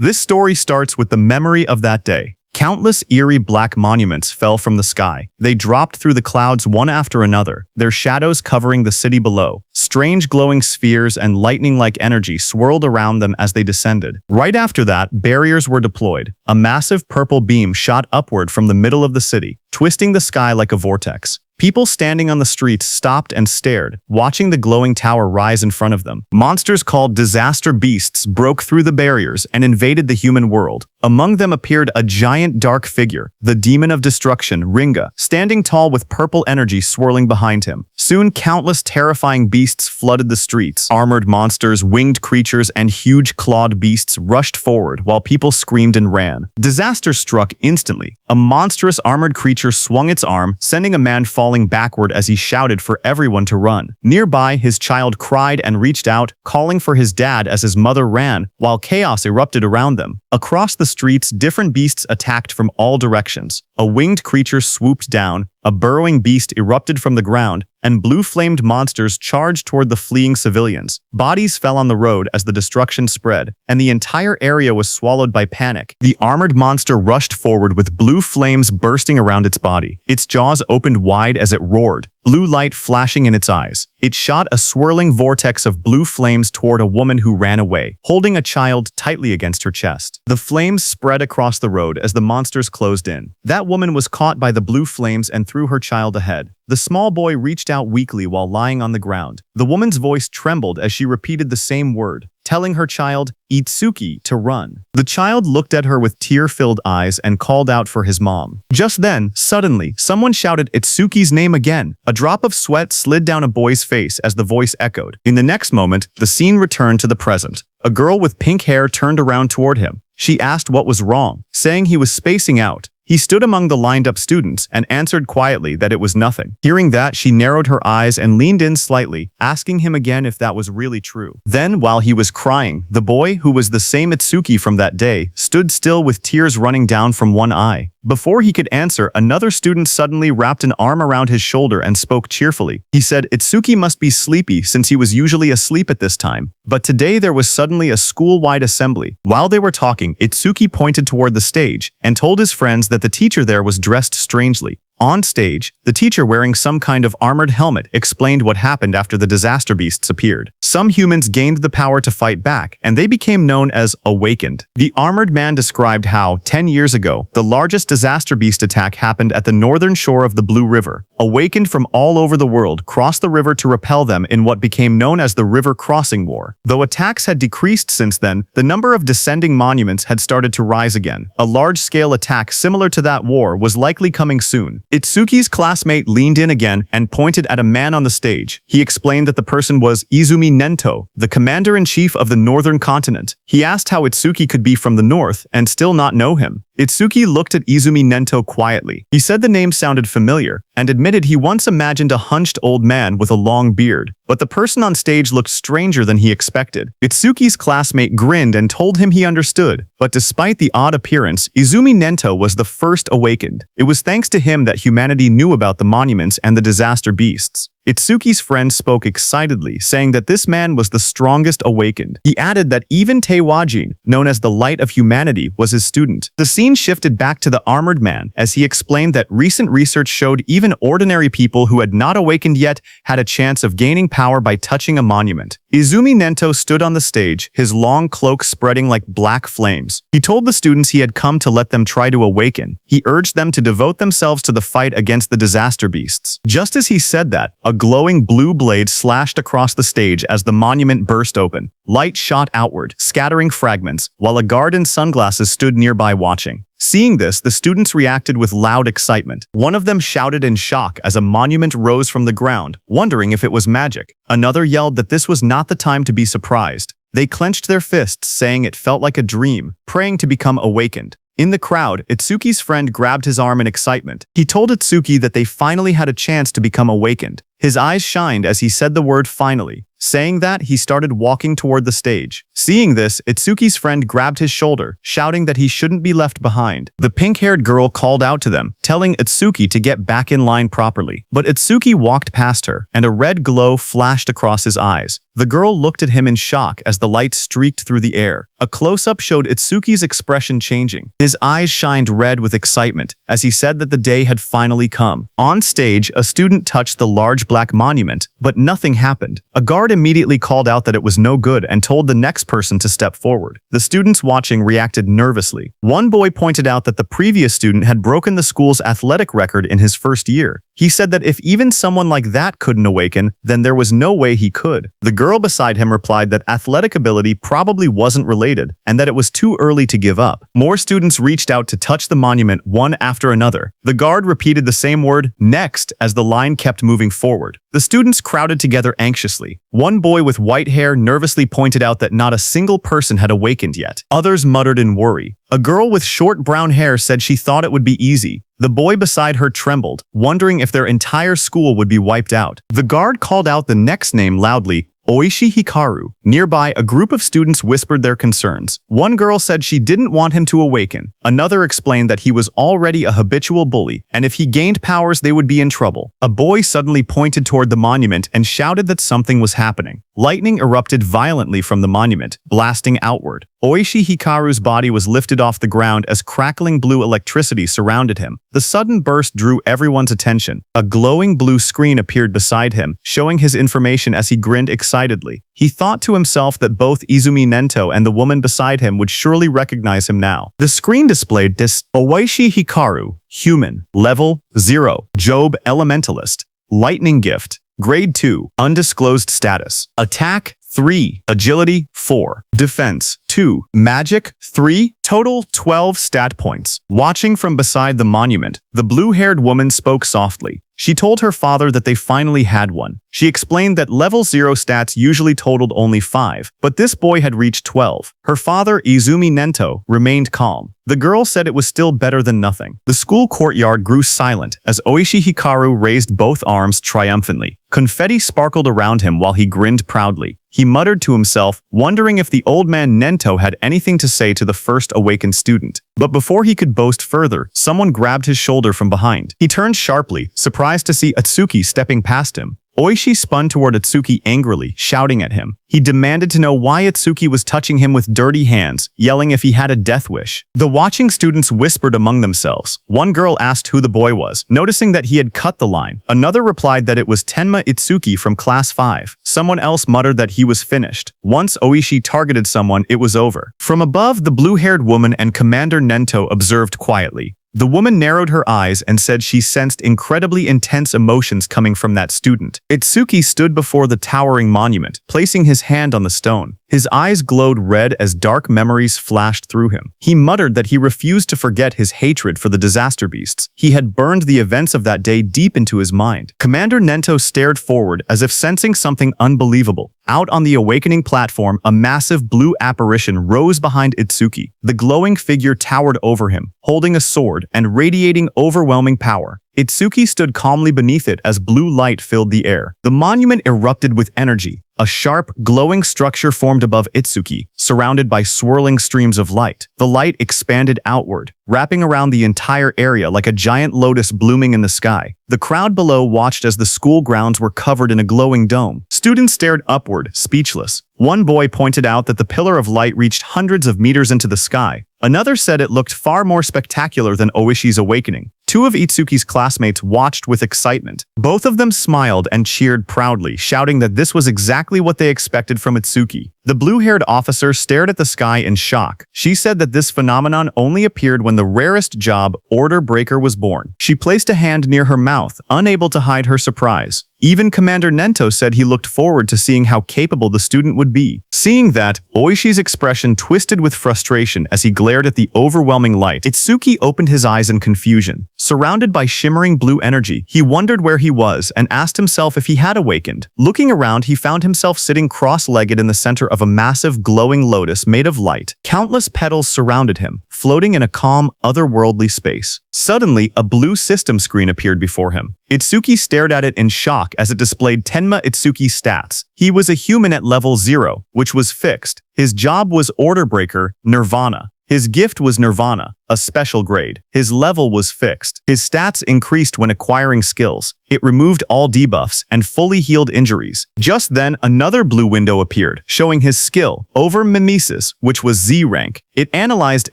This story starts with the memory of that day. Countless eerie black monuments fell from the sky. They dropped through the clouds one after another, their shadows covering the city below. Strange glowing spheres and lightning-like energy swirled around them as they descended. Right after that, barriers were deployed. A massive purple beam shot upward from the middle of the city, twisting the sky like a vortex. People standing on the streets stopped and stared, watching the glowing tower rise in front of them. Monsters called disaster beasts broke through the barriers and invaded the human world. Among them appeared a giant dark figure, the demon of destruction, Ringa, standing tall with purple energy swirling behind him. Soon, countless terrifying beasts flooded the streets. Armored monsters, winged creatures, and huge clawed beasts rushed forward while people screamed and ran. Disaster struck instantly. A monstrous armored creature swung its arm, sending a man falling backward as he shouted for everyone to run. Nearby, his child cried and reached out, calling for his dad as his mother ran, while chaos erupted around them. Across the streets, different beasts attacked from all directions. A winged creature swooped down, a burrowing beast erupted from the ground, and blue-flamed monsters charged toward the fleeing civilians. Bodies fell on the road as the destruction spread, and the entire area was swallowed by panic. The armored monster rushed forward with blue flames bursting around its body. Its jaws opened wide as it roared, blue light flashing in its eyes. It shot a swirling vortex of blue flames toward a woman who ran away, holding a child tightly against her chest. The flames spread across the road as the monsters closed in. That woman was caught by the blue flames and threw her child ahead. The small boy reached out weakly while lying on the ground. The woman's voice trembled as she repeated the same word, telling her child, Itsuki, to run. The child looked at her with tear-filled eyes and called out for his mom. Just then, suddenly, someone shouted Itsuki's name again. A drop of sweat slid down a boy's face as the voice echoed. In the next moment, the scene returned to the present. A girl with pink hair turned around toward him. She asked what was wrong, saying he was spacing out. He stood among the lined-up students and answered quietly that it was nothing. Hearing that, she narrowed her eyes and leaned in slightly, asking him again if that was really true. Then, while he was crying, the boy, who was the same Itsuki from that day, stood still with tears running down from one eye. Before he could answer, another student suddenly wrapped an arm around his shoulder and spoke cheerfully. He said Itsuki must be sleepy since he was usually asleep at this time. But today there was suddenly a school-wide assembly. While they were talking, Itsuki pointed toward the stage and told his friends that the teacher there was dressed strangely. On stage, the teacher wearing some kind of armored helmet explained what happened after the disaster beasts appeared. Some humans gained the power to fight back, and they became known as Awakened. The armored man described how, 10 years ago, the largest disaster beast attack happened at the northern shore of the Blue River. Awakened from all over the world crossed the river to repel them in what became known as the River Crossing War. Though attacks had decreased since then, the number of descending monuments had started to rise again. A large-scale attack similar to that war was likely coming soon. Itsuki's classmate leaned in again and pointed at a man on the stage. He explained that the person was Izumi Nento, the commander-in-chief of the northern continent. He asked how Itsuki could be from the north and still not know him. Itsuki looked at Izumi Nento quietly. He said the name sounded familiar and admitted he once imagined a hunched old man with a long beard. But the person on stage looked stranger than he expected. Itsuki's classmate grinned and told him he understood. But despite the odd appearance, Izumi Nento was the first awakened. It was thanks to him that humanity knew about the monuments and the disaster beasts. Itsuki's friend spoke excitedly, saying that this man was the strongest awakened. He added that even Teiwajin, known as the Light of Humanity, was his student. The scene shifted back to the armored man as he explained that recent research showed even ordinary people who had not awakened yet had a chance of gaining power by touching a monument. Izumi Nento stood on the stage, his long cloak spreading like black flames. He told the students he had come to let them try to awaken. He urged them to devote themselves to the fight against the disaster beasts. Just as he said that, a glowing blue blade slashed across the stage as the monument burst open. Light shot outward, scattering fragments, while a guard in sunglasses stood nearby watching. Seeing this, the students reacted with loud excitement. One of them shouted in shock as a monument rose from the ground, wondering if it was magic. Another yelled that this was not the time to be surprised. They clenched their fists, saying it felt like a dream, praying to become awakened. In the crowd, Itsuki's friend grabbed his arm in excitement. He told Itsuki that they finally had a chance to become awakened. His eyes shined as he said the word finally. Saying that, he started walking toward the stage. Seeing this, Itsuki's friend grabbed his shoulder, shouting that he shouldn't be left behind. The pink-haired girl called out to them, telling Itsuki to get back in line properly. But Itsuki walked past her, and a red glow flashed across his eyes. The girl looked at him in shock as the light streaked through the air. A close-up showed Itsuki's expression changing. His eyes shined red with excitement as he said that the day had finally come. On stage, a student touched the large black monument, but nothing happened. A guard immediately called out that it was no good and told the next person to step forward. The students watching reacted nervously. One boy pointed out that the previous student had broken the school's athletic record in his first year. He said that if even someone like that couldn't awaken, then there was no way he could. The girl beside him replied that athletic ability probably wasn't related and that it was too early to give up. More students reached out to touch the monument one after another. The guard repeated the same word, next, as the line kept moving forward. The students crowded together anxiously. One boy with white hair nervously pointed out that not a single person had awakened yet. Others muttered in worry. A girl with short brown hair said she thought it would be easy. The boy beside her trembled, wondering if their entire school would be wiped out. The guard called out the next name loudly, Oishi Hikaru. Nearby, a group of students whispered their concerns. One girl said she didn't want him to awaken. Another explained that he was already a habitual bully, and if he gained powers, they would be in trouble. A boy suddenly pointed toward the monument and shouted that something was happening. Lightning erupted violently from the monument, blasting outward. Oishi Hikaru's body was lifted off the ground as crackling blue electricity surrounded him. The sudden burst drew everyone's attention. A glowing blue screen appeared beside him, showing his information as he grinned excitedly. He thought to himself that both Izumi Nento and the woman beside him would surely recognize him now. The screen displayed this: Oishi Hikaru, human, level 0, Job Elementalist, lightning gift, grade 2, undisclosed status, attack 3, agility 4, defense 2, magic 3, total 12 stat points. Watching from beside the monument, the blue-haired woman spoke softly. She told her father that they finally had one. She explained that level 0 stats usually totaled only 5, but this boy had reached 12. Her father, Izumi Nento, remained calm. The girl said it was still better than nothing. The school courtyard grew silent as Oishi Hikaru raised both arms triumphantly. Confetti sparkled around him while he grinned proudly. He muttered to himself, wondering if the old man Nento had anything to say to the first awakened student. But before he could boast further, someone grabbed his shoulder from behind. He turned sharply, surprised to see Itsuki stepping past him. Oishi spun toward Itsuki angrily, shouting at him. He demanded to know why Itsuki was touching him with dirty hands, yelling if he had a death wish. The watching students whispered among themselves. One girl asked who the boy was, noticing that he had cut the line. Another replied that it was Tenma Itsuki from class 5. Someone else muttered that he was finished. Once Oishi targeted someone, it was over. From above, the blue-haired woman and Commander Nento observed quietly. The woman narrowed her eyes and said she sensed incredibly intense emotions coming from that student. Itsuki stood before the towering monument, placing his hand on the stone. His eyes glowed red as dark memories flashed through him. He muttered that he refused to forget his hatred for the disaster beasts. He had burned the events of that day deep into his mind. Commander Nento stared forward as if sensing something unbelievable. Out on the awakening platform, a massive blue apparition rose behind Itsuki. The glowing figure towered over him, holding a sword and radiating overwhelming power. Itsuki stood calmly beneath it as blue light filled the air. The monument erupted with energy. A sharp, glowing structure formed above Itsuki, surrounded by swirling streams of light. The light expanded outward, wrapping around the entire area like a giant lotus blooming in the sky. The crowd below watched as the school grounds were covered in a glowing dome. Students stared upward, speechless. One boy pointed out that the pillar of light reached hundreds of meters into the sky. Another said it looked far more spectacular than Oishi's awakening. Two of Itsuki's classmates watched with excitement. Both of them smiled and cheered proudly, shouting that this was exactly what they expected from Itsuki. The blue-haired officer stared at the sky in shock. She said that this phenomenon only appeared when the rarest job, Order Breaker, was born. She placed a hand near her mouth, unable to hide her surprise. Even Commander Nento said he looked forward to seeing how capable the student would be. Seeing that, Oishi's expression twisted with frustration as he glared at the overwhelming light. Itsuki opened his eyes in confusion. Surrounded by shimmering blue energy, he wondered where he was and asked himself if he had awakened. Looking around, he found himself sitting cross-legged in the center of a massive glowing lotus made of light. Countless petals surrounded him, floating in a calm, otherworldly space. Suddenly, a blue system screen appeared before him. Itsuki stared at it in shock as it displayed Tenma Itsuki's stats. He was a human at level 0, which was fixed. His job was Order Breaker, Nirvana. His gift was Nirvana, a special grade. His level was fixed. His stats increased when acquiring skills. It removed all debuffs and fully healed injuries. Just then, another blue window appeared, showing his skill, Over Mimesis, which was Z rank. It analyzed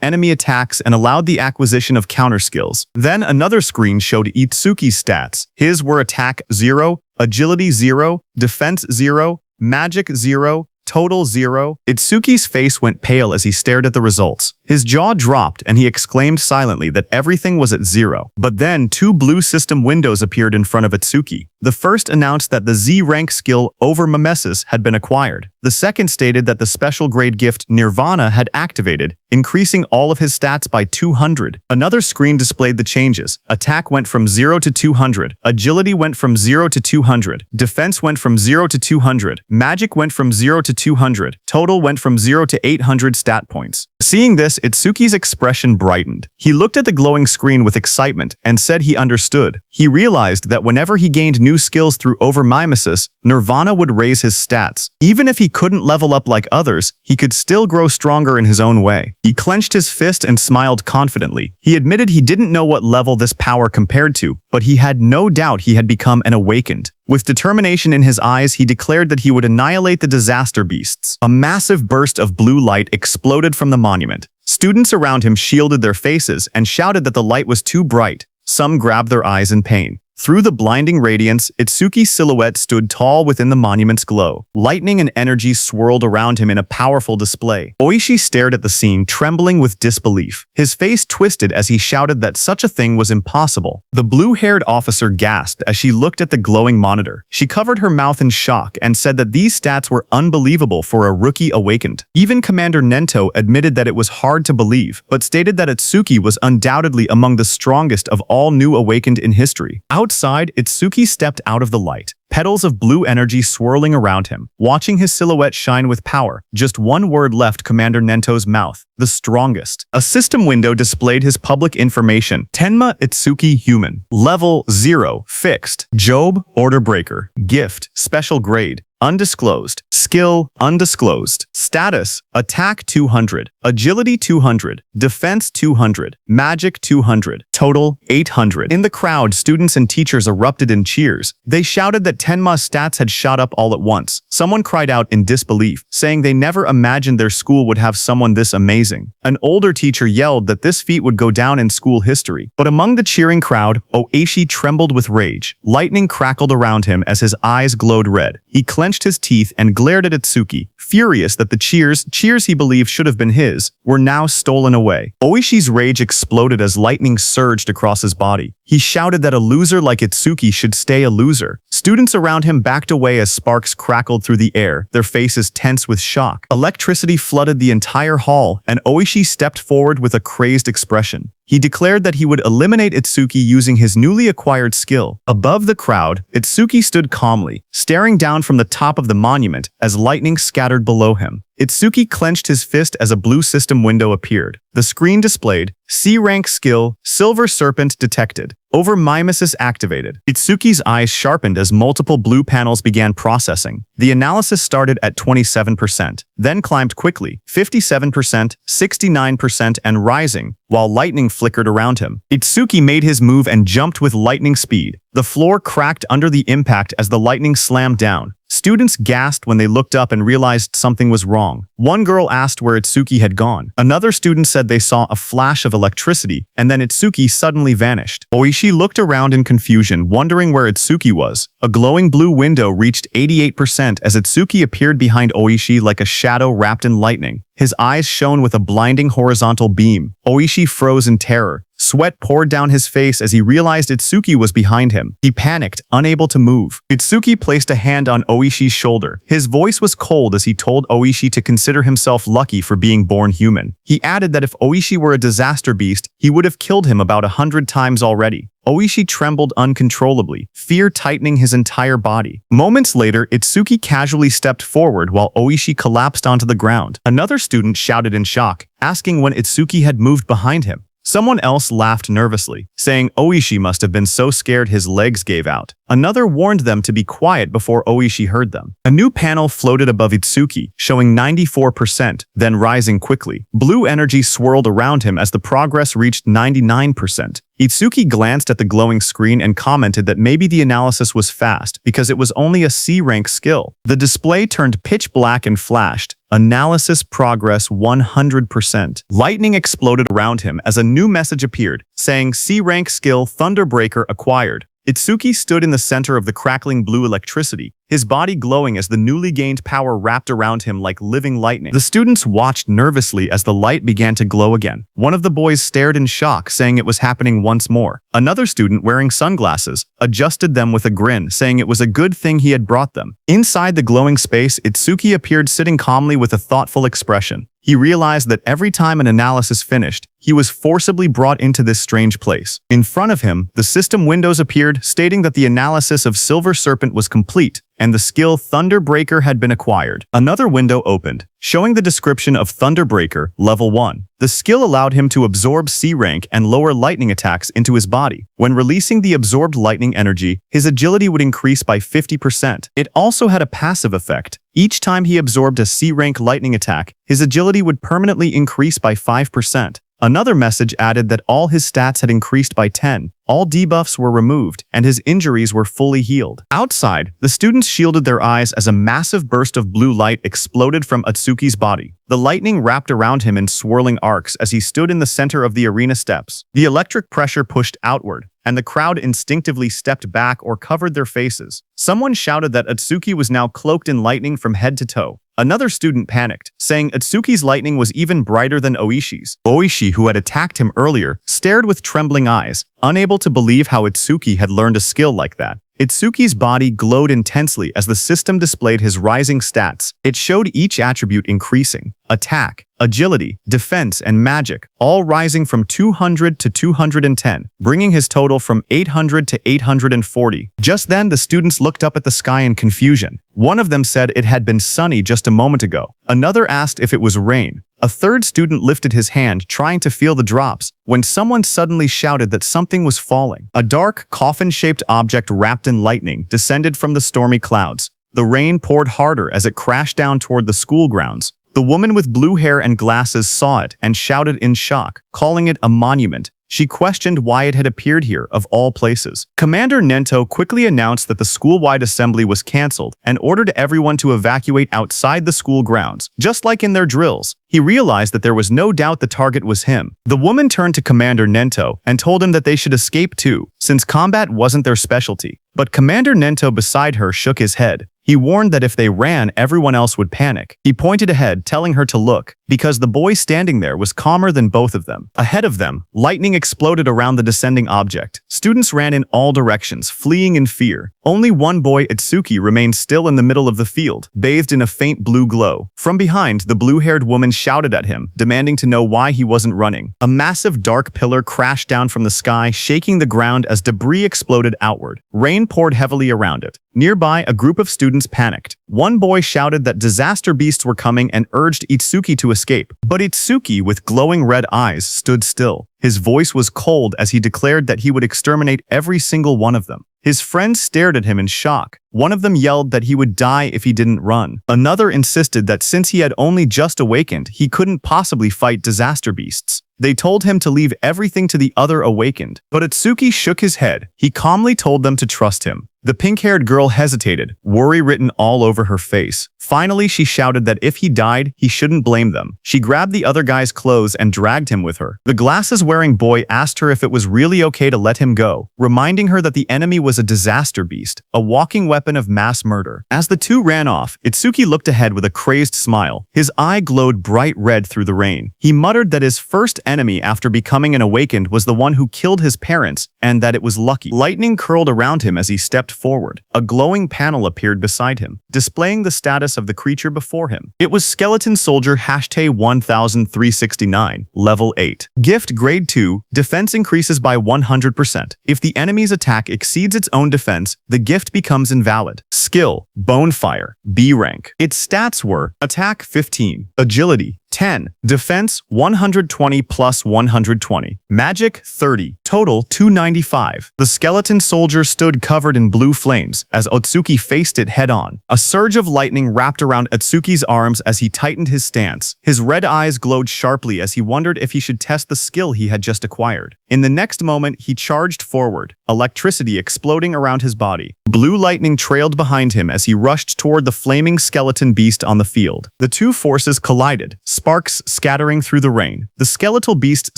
enemy attacks and allowed the acquisition of counter skills. Then another screen showed Itsuki's stats. His were Attack 0, Agility 0, Defense 0, Magic 0, Total 0. Itsuki's face went pale as he stared at the results. His jaw dropped and he exclaimed silently that everything was at 0. But then 2 blue system windows appeared in front of Itsuki. The first announced that the Z rank skill Over Mimesis had been acquired. The second stated that the special grade gift Nirvana had activated, increasing all of his stats by 200. Another screen displayed the changes. Attack went from 0 to 200. Agility went from 0 to 200. Defense went from 0 to 200. Magic went from 0 to 200. Total went from 0 to 800 stat points. Seeing this, Itsuki's expression brightened. He looked at the glowing screen with excitement and said he understood. He realized that whenever he gained new skills through Over Mimesis, Nirvana would raise his stats. Even if he couldn't level up like others, he could still grow stronger in his own way. He clenched his fist and smiled confidently. He admitted he didn't know what level this power compared to, but he had no doubt he had become an awakened. With determination in his eyes, he declared that he would annihilate the disaster beasts. A massive burst of blue light exploded from the monument. Students around him shielded their faces and shouted that the light was too bright. Some grabbed their eyes in pain. Through the blinding radiance, Itsuki's silhouette stood tall within the monument's glow. Lightning and energy swirled around him in a powerful display. Oishi stared at the scene, trembling with disbelief. His face twisted as he shouted that such a thing was impossible. The blue-haired officer gasped as she looked at the glowing monitor. She covered her mouth in shock and said that these stats were unbelievable for a rookie awakened. Even Commander Nento admitted that it was hard to believe, but stated that Itsuki was undoubtedly among the strongest of all new awakened in history. Outside, Itsuki stepped out of the light, petals of blue energy swirling around him, watching his silhouette shine with power. Just one word left Commander Nento's mouth: the strongest. A system window displayed his public information: Tenma Itsuki Human. Level 0, fixed. Job, Order Breaker. Gift, special grade. Undisclosed. Skill, undisclosed. Status, Attack 200. Agility 200. Defense 200. Magic 200. Total, 800. In the crowd, students and teachers erupted in cheers. They shouted that Tenma's stats had shot up all at once. Someone cried out in disbelief, saying they never imagined their school would have someone this amazing. An older teacher yelled that this feat would go down in school history. But among the cheering crowd, Oishi trembled with rage. Lightning crackled around him as his eyes glowed red. He clenched his teeth and glared at Itsuki, furious that the cheers he believed should have been his, were now stolen away. Oishi's rage exploded as lightning surged across his body. He shouted that a loser like Itsuki should stay a loser. Students around him backed away as sparks crackled through the air, their faces tense with shock. Electricity flooded the entire hall, and Oishi stepped forward with a crazed expression. He declared that he would eliminate Itsuki using his newly acquired skill. Above the crowd, Itsuki stood calmly, staring down from the top of the monument as lightning scattered below him. Itsuki clenched his fist as a blue system window appeared. The screen displayed: C-rank skill, Silver Serpent detected. Over Mimesis activated. Itsuki's eyes sharpened as multiple blue panels began processing. The analysis started at 27%, then climbed quickly, 57%, 69%, and rising, while lightning flickered around him. Itsuki made his move and jumped with lightning speed. The floor cracked under the impact as the lightning slammed down. Students gasped when they looked up and realized something was wrong. One girl asked where Itsuki had gone. Another student said they saw a flash of electricity, and then Itsuki suddenly vanished. Oishi looked around in confusion, wondering where Itsuki was. A glowing blue window reached 88% as Itsuki appeared behind Oishi like a shadow wrapped in lightning. His eyes shone with a blinding horizontal beam. Oishi froze in terror. Sweat poured down his face as he realized Itsuki was behind him. He panicked, unable to move. Itsuki placed a hand on Oishi's shoulder. His voice was cold as he told Oishi to consider himself lucky for being born human. He added that if Oishi were a disaster beast, he would have killed him about 100 times already. Oishi trembled uncontrollably, fear tightening his entire body. Moments later, Itsuki casually stepped forward while Oishi collapsed onto the ground. Another student shouted in shock, asking when Itsuki had moved behind him. Someone else laughed nervously, saying Oishi must have been so scared his legs gave out. Another warned them to be quiet before Oishi heard them. A new panel floated above Itsuki, showing 94%, then rising quickly. Blue energy swirled around him as the progress reached 99%. Itsuki glanced at the glowing screen and commented that maybe the analysis was fast because it was only a C-rank skill. The display turned pitch black and flashed. Analysis progress 100%. Lightning exploded around him as a new message appeared, saying C-rank skill Thunderbreaker acquired. Itsuki stood in the center of the crackling blue electricity, his body glowing as the newly gained power wrapped around him like living lightning. The students watched nervously as the light began to glow again. One of the boys stared in shock, saying it was happening once more. Another student, wearing sunglasses, adjusted them with a grin, saying it was a good thing he had brought them. Inside the glowing space, Itsuki appeared sitting calmly with a thoughtful expression. He realized that every time an analysis finished, he was forcibly brought into this strange place. In front of him, the system windows appeared, stating that the analysis of Silver Serpent was complete, and the skill Thunderbreaker had been acquired. Another window opened, showing the description of Thunderbreaker, Level 1. The skill allowed him to absorb C-rank and lower lightning attacks into his body. When releasing the absorbed lightning energy, his agility would increase by 50%. It also had a passive effect. Each time he absorbed a C-rank lightning attack, his agility would permanently increase by 5%. Another message added that all his stats had increased by 10, all debuffs were removed, and his injuries were fully healed. Outside, the students shielded their eyes as a massive burst of blue light exploded from Atsuki's body. The lightning wrapped around him in swirling arcs as he stood in the center of the arena steps. The electric pressure pushed outward, and the crowd instinctively stepped back or covered their faces. Someone shouted that Atsuki was now cloaked in lightning from head to toe. Another student panicked, saying Atsuki's lightning was even brighter than Oishi's. Oishi, who had attacked him earlier, stared with trembling eyes, unable to believe how Itsuki had learned a skill like that. Itsuki's body glowed intensely as the system displayed his rising stats. It showed each attribute increasing: attack, agility, defense, and magic, all rising from 200 to 210, bringing his total from 800 to 840. Just then, the students looked up at the sky in confusion. One of them said it had been sunny just a moment ago. Another asked if it was rain. A third student lifted his hand, trying to feel the drops, when someone suddenly shouted that something was falling. A dark, coffin-shaped object wrapped in lightning descended from the stormy clouds. The rain poured harder as it crashed down toward the school grounds. The woman with blue hair and glasses saw it and shouted in shock, calling it a monument. She questioned why it had appeared here, of all places. Commander Nento quickly announced that the school-wide assembly was cancelled and ordered everyone to evacuate outside the school grounds, just like in their drills. He realized that there was no doubt the target was him. The woman turned to Commander Nento and told him that they should escape too, since combat wasn't their specialty. But Commander Nento beside her shook his head. He warned that if they ran, everyone else would panic. He pointed ahead, telling her to look, because the boy standing there was calmer than both of them. Ahead of them, lightning exploded around the descending object. Students ran in all directions, fleeing in fear. Only one boy, Itsuki, remained still in the middle of the field, bathed in a faint blue glow. From behind, the blue-haired woman shouted at him, demanding to know why he wasn't running. A massive dark pillar crashed down from the sky, shaking the ground as debris exploded outward. Rain poured heavily around it. Nearby, a group of students panicked. One boy shouted that disaster beasts were coming and urged Itsuki to escape. But Itsuki, with glowing red eyes, stood still. His voice was cold as he declared that he would exterminate every single one of them. His friends stared at him in shock. One of them yelled that he would die if he didn't run. Another insisted that since he had only just awakened, he couldn't possibly fight disaster beasts. They told him to leave everything to the other awakened. But Itsuki shook his head. He calmly told them to trust him. The pink-haired girl hesitated, worry written all over her face. Finally, she shouted that if he died, he shouldn't blame them. She grabbed the other guy's clothes and dragged him with her. The glasses-wearing boy asked her if it was really okay to let him go, reminding her that the enemy was a disaster beast, a walking weapon of mass murder. As the two ran off, Itsuki looked ahead with a crazed smile. His eye glowed bright red through the rain. He muttered that his first enemy after becoming an awakened was the one who killed his parents, and that it was lucky. Lightning curled around him as he stepped forward. A glowing panel appeared beside him, displaying the status of the creature before him. It was Skeleton Soldier #1369, Level 8. Gift Grade 2, Defense increases by 100%. If the enemy's attack exceeds its own defense, the gift becomes invalid. Skill, Bonefire, B rank. Its stats were Attack 15, Agility 10. Defense 120 plus 120. Magic 30. Total 295. The skeleton soldier stood covered in blue flames as Otsuki faced it head-on. A surge of lightning wrapped around Otsuki's arms as he tightened his stance. His red eyes glowed sharply as he wondered if he should test the skill he had just acquired. In the next moment, he charged forward, electricity exploding around his body. Blue lightning trailed behind him as he rushed toward the flaming skeleton beast on the field. The two forces collided, sparks scattering through the rain. The skeletal beast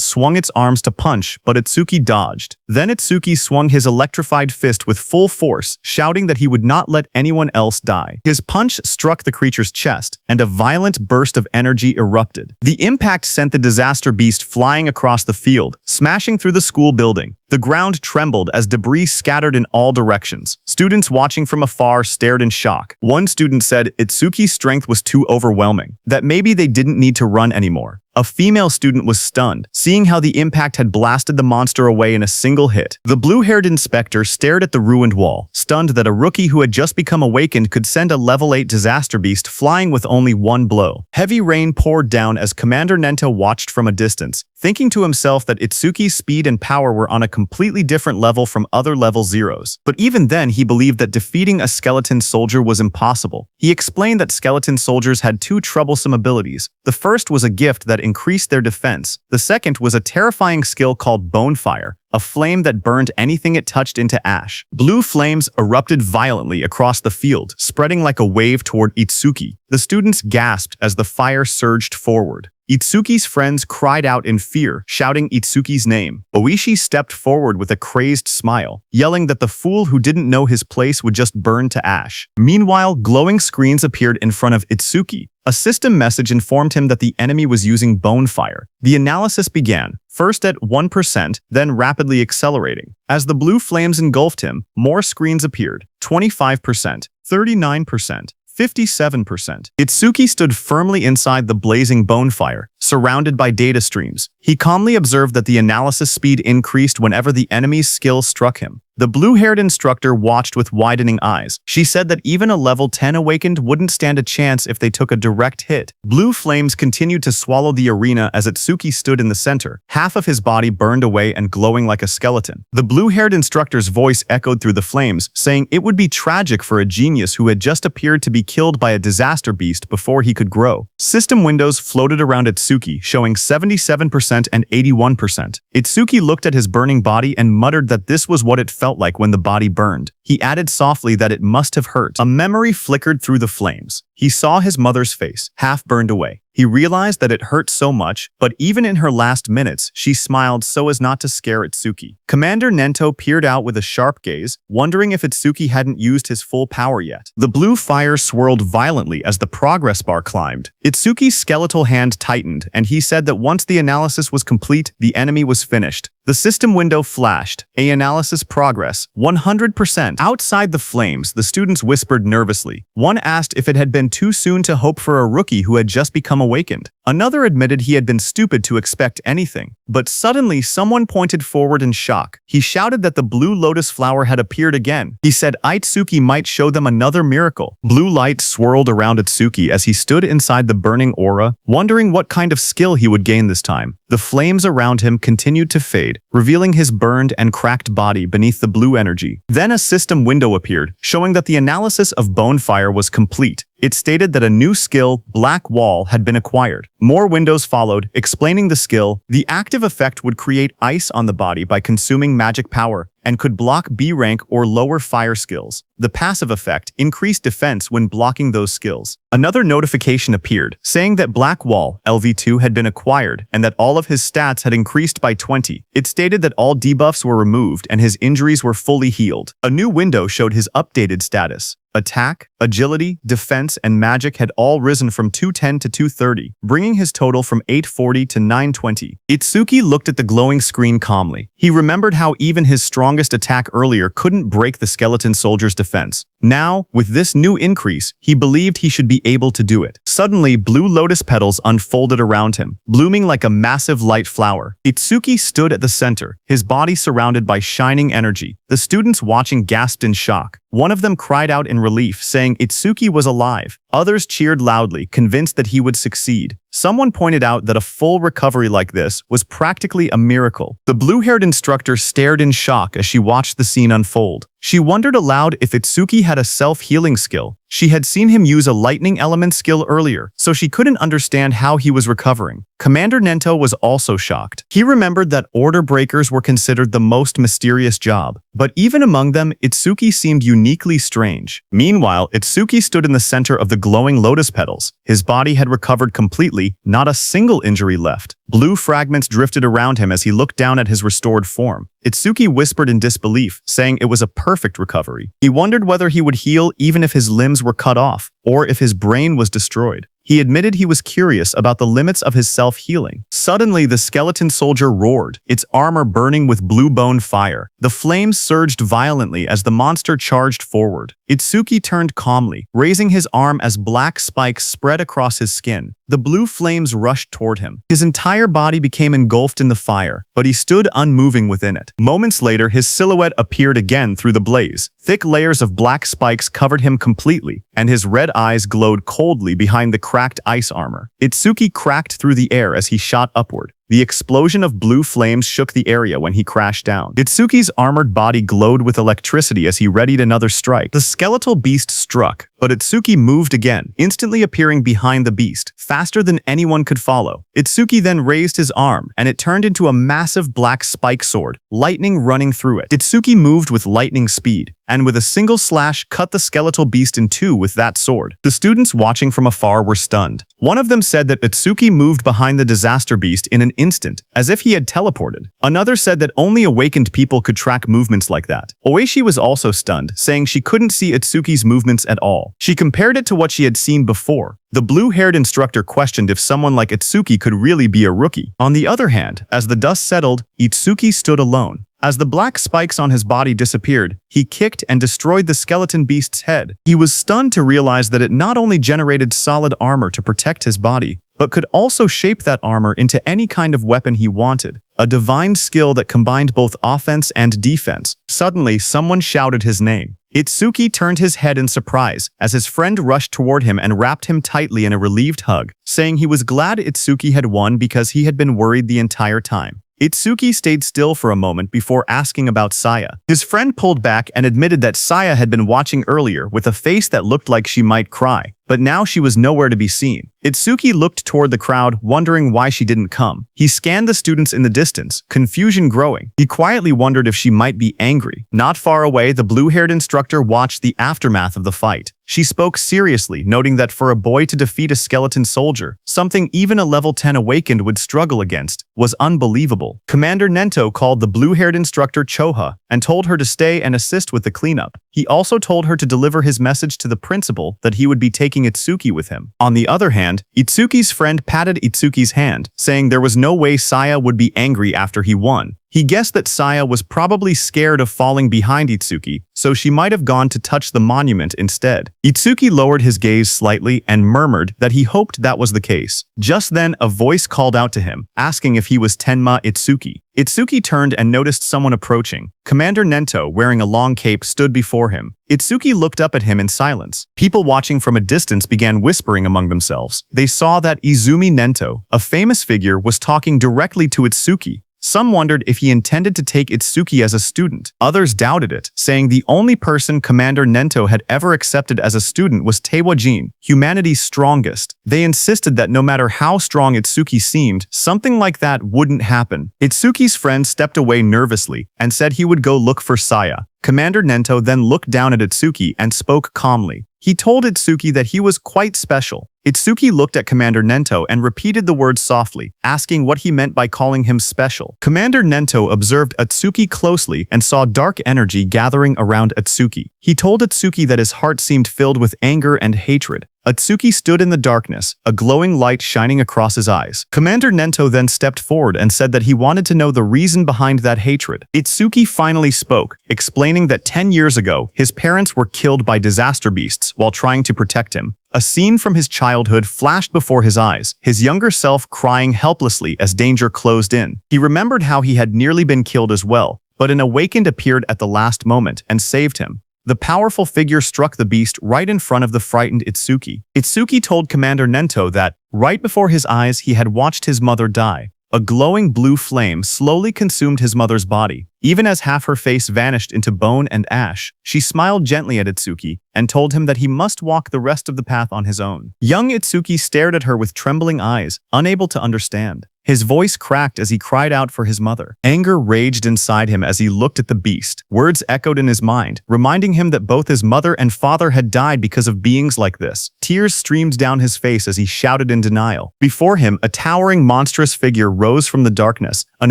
swung its arms to punch, but Itsuki dodged. Then Itsuki swung his electrified fist with full force, shouting that he would not let anyone else die. His punch struck the creature's chest, and a violent burst of energy erupted. The impact sent the disaster beast flying across the field, smashing through the school building. The ground trembled as debris scattered in all directions. Students watching from afar stared in shock. One student said Itsuki's strength was too overwhelming, that maybe they didn't need to run anymore. A female student was stunned, seeing how the impact had blasted the monster away in a single hit. The blue-haired inspector stared at the ruined wall, stunned that a rookie who had just become awakened could send a level 8 disaster beast flying with only one blow. Heavy rain poured down as Commander Nento watched from a distance, thinking to himself that Itsuki's speed and power were on a completely different level from other level zeros. But even then, he believed that defeating a skeleton soldier was impossible. He explained that skeleton soldiers had two troublesome abilities. The first was a gift that increased their defense. The second was a terrifying skill called Bonefire, a flame that burned anything it touched into ash. Blue flames erupted violently across the field, spreading like a wave toward Itsuki. The students gasped as the fire surged forward. Itsuki's friends cried out in fear, shouting Itsuki's name. Oishi stepped forward with a crazed smile, yelling that the fool who didn't know his place would just burn to ash. Meanwhile, glowing screens appeared in front of Itsuki. A system message informed him that the enemy was using Bonefire. The analysis began, first at 1%, then rapidly accelerating. As the blue flames engulfed him, more screens appeared, 25%, 39%. 57%. Itsuki stood firmly inside the blazing bonfire, surrounded by data streams. He calmly observed that the analysis speed increased whenever the enemy's skill struck him. The blue-haired instructor watched with widening eyes. She said that even a level 10 awakened wouldn't stand a chance if they took a direct hit. Blue flames continued to swallow the arena as Itsuki stood in the center, half of his body burned away and glowing like a skeleton. The blue-haired instructor's voice echoed through the flames, saying it would be tragic for a genius who had just appeared to be killed by a disaster beast before he could grow. System windows floated around Itsuki, showing 77% and 81%. Itsuki looked at his burning body and muttered that this was what it felt like when the body burned. He added softly that it must have hurt. A memory flickered through the flames. He saw his mother's face, half burned away. He realized that it hurt so much, but even in her last minutes, she smiled so as not to scare Itsuki. Commander Nento peered out with a sharp gaze, wondering if Itsuki hadn't used his full power yet. The blue fire swirled violently as the progress bar climbed. Itsuki's skeletal hand tightened, and he said that once the analysis was complete, the enemy was finished. The system window flashed. Analysis progress, 100%. Outside the flames, the students whispered nervously. One asked if it had been too soon to hope for a rookie who had just become awakened. Another admitted he had been stupid to expect anything. But suddenly, someone pointed forward in shock. He shouted that the blue lotus flower had appeared again. He said Itsuki might show them another miracle. Blue light swirled around Itsuki as he stood inside the burning aura, wondering what kind of skill he would gain this time. The flames around him continued to fade, revealing his burned and cracked body beneath the blue energy. Then a system window appeared, showing that the analysis of Bonefire was complete. It stated that a new skill, Black Wall, had been acquired. More windows followed, explaining the skill. The active effect would create ice on the body by consuming magic power, and could block B rank or lower fire skills. The passive effect increased defense when blocking those skills. Another notification appeared, saying that Black Wall, LV2, had been acquired and that all of his stats had increased by 20. It stated that all debuffs were removed and his injuries were fully healed. A new window showed his updated status. Attack, agility, defense, and magic had all risen from 210 to 230, bringing his total from 840 to 920. Itsuki looked at the glowing screen calmly. He remembered how even his strongest attack earlier couldn't break the skeleton soldier's defense. Now, with this new increase, he believed he should be able to do it. Suddenly, blue lotus petals unfolded around him, blooming like a massive light flower. Itsuki stood at the center, his body surrounded by shining energy. The students watching gasped in shock. One of them cried out in relief, saying Itsuki was alive. Others cheered loudly, convinced that he would succeed. Someone pointed out that a full recovery like this was practically a miracle. The blue-haired instructor stared in shock as she watched the scene unfold. She wondered aloud if Itsuki had a self-healing skill. She had seen him use a lightning element skill earlier, so she couldn't understand how he was recovering. Commander Nento was also shocked. He remembered that order breakers were considered the most mysterious job, but even among them, Itsuki seemed uniquely strange. Meanwhile, Itsuki stood in the center of the glowing lotus petals. His body had recovered completely, not a single injury left. Blue fragments drifted around him as he looked down at his restored form. Itsuki whispered in disbelief, saying it was a perfect recovery. He wondered whether he would heal even if his limbs were cut off, or if his brain was destroyed. He admitted he was curious about the limits of his self-healing. Suddenly, the skeleton soldier roared, its armor burning with blue bone fire. The flames surged violently as the monster charged forward. Itsuki turned calmly, raising his arm as black spikes spread across his skin. The blue flames rushed toward him. His entire body became engulfed in the fire, but he stood unmoving within it. Moments later, his silhouette appeared again through the blaze. Thick layers of black spikes covered him completely, and his red eyes glowed coldly behind the cracked ice armor. Itsuki cracked through the air as he shot upward. The explosion of blue flames shook the area when he crashed down. Itsuki's armored body glowed with electricity as he readied another strike. The skeletal beast struck, but Itsuki moved again, instantly appearing behind the beast, faster than anyone could follow. Itsuki then raised his arm, and it turned into a massive black spike sword, lightning running through it. Itsuki moved with lightning speed, and with a single slash cut the skeletal beast in two with that sword. The students watching from afar were stunned. One of them said that Itsuki moved behind the disaster beast in an instant, as if he had teleported. Another said that only awakened people could track movements like that. Oishi was also stunned, saying she couldn't see Itsuki's movements at all. She compared it to what she had seen before. The blue-haired instructor questioned if someone like Itsuki could really be a rookie. On the other hand, as the dust settled, Itsuki stood alone. As the black spikes on his body disappeared, he kicked and destroyed the skeleton beast's head. He was stunned to realize that it not only generated solid armor to protect his body, but could also shape that armor into any kind of weapon he wanted. A divine skill that combined both offense and defense. Suddenly, someone shouted his name. Itsuki turned his head in surprise as his friend rushed toward him and wrapped him tightly in a relieved hug, saying he was glad Itsuki had won because he had been worried the entire time. Itsuki stayed still for a moment before asking about Saya. His friend pulled back and admitted that Saya had been watching earlier with a face that looked like she might cry, but now she was nowhere to be seen. Itsuki looked toward the crowd, wondering why she didn't come. He scanned the students in the distance, confusion growing. He quietly wondered if she might be angry. Not far away, the blue-haired instructor watched the aftermath of the fight. She spoke seriously, noting that for a boy to defeat a skeleton soldier, something even a level 10 awakened would struggle against, was unbelievable. Commander Nento called the blue-haired instructor Choha and told her to stay and assist with the cleanup. He also told her to deliver his message to the principal that he would be taking Itsuki with him. On the other hand, Itsuki's friend patted Itsuki's hand, saying there was no way Saya would be angry after he won. He guessed that Saya was probably scared of falling behind Itsuki, so she might have gone to touch the monument instead. Itsuki lowered his gaze slightly and murmured that he hoped that was the case. Just then, a voice called out to him, asking if he was Tenma Itsuki. Itsuki turned and noticed someone approaching. Commander Nento, wearing a long cape, stood before him. Itsuki looked up at him in silence. People watching from a distance began whispering among themselves. They saw that Izumi Nento, a famous figure, was talking directly to Itsuki. Some wondered if he intended to take Itsuki as a student. Others doubted it, saying the only person Commander Nento had ever accepted as a student was Teiwajin, humanity's strongest. They insisted that no matter how strong Itsuki seemed, something like that wouldn't happen. Itsuki's friend stepped away nervously and said he would go look for Saya. Commander Nento then looked down at Itsuki and spoke calmly. He told Itsuki that he was quite special. Itsuki looked at Commander Nento and repeated the word softly, asking what he meant by calling him special. Commander Nento observed Itsuki closely and saw dark energy gathering around Itsuki. He told Itsuki that his heart seemed filled with anger and hatred. Itsuki stood in the darkness, a glowing light shining across his eyes. Commander Nento then stepped forward and said that he wanted to know the reason behind that hatred. Itsuki finally spoke, explaining that 10 years ago, his parents were killed by disaster beasts while trying to protect him. A scene from his childhood flashed before his eyes, his younger self crying helplessly as danger closed in. He remembered how he had nearly been killed as well, but an awakened appeared at the last moment and saved him. The powerful figure struck the beast right in front of the frightened Itsuki. Itsuki told Commander Nento that, right before his eyes, he had watched his mother die. A glowing blue flame slowly consumed his mother's body. Even as half her face vanished into bone and ash, she smiled gently at Itsuki and told him that he must walk the rest of the path on his own. Young Itsuki stared at her with trembling eyes, unable to understand. His voice cracked as he cried out for his mother. Anger raged inside him as he looked at the beast. Words echoed in his mind, reminding him that both his mother and father had died because of beings like this. Tears streamed down his face as he shouted in denial. Before him, a towering, monstrous figure rose from the darkness, an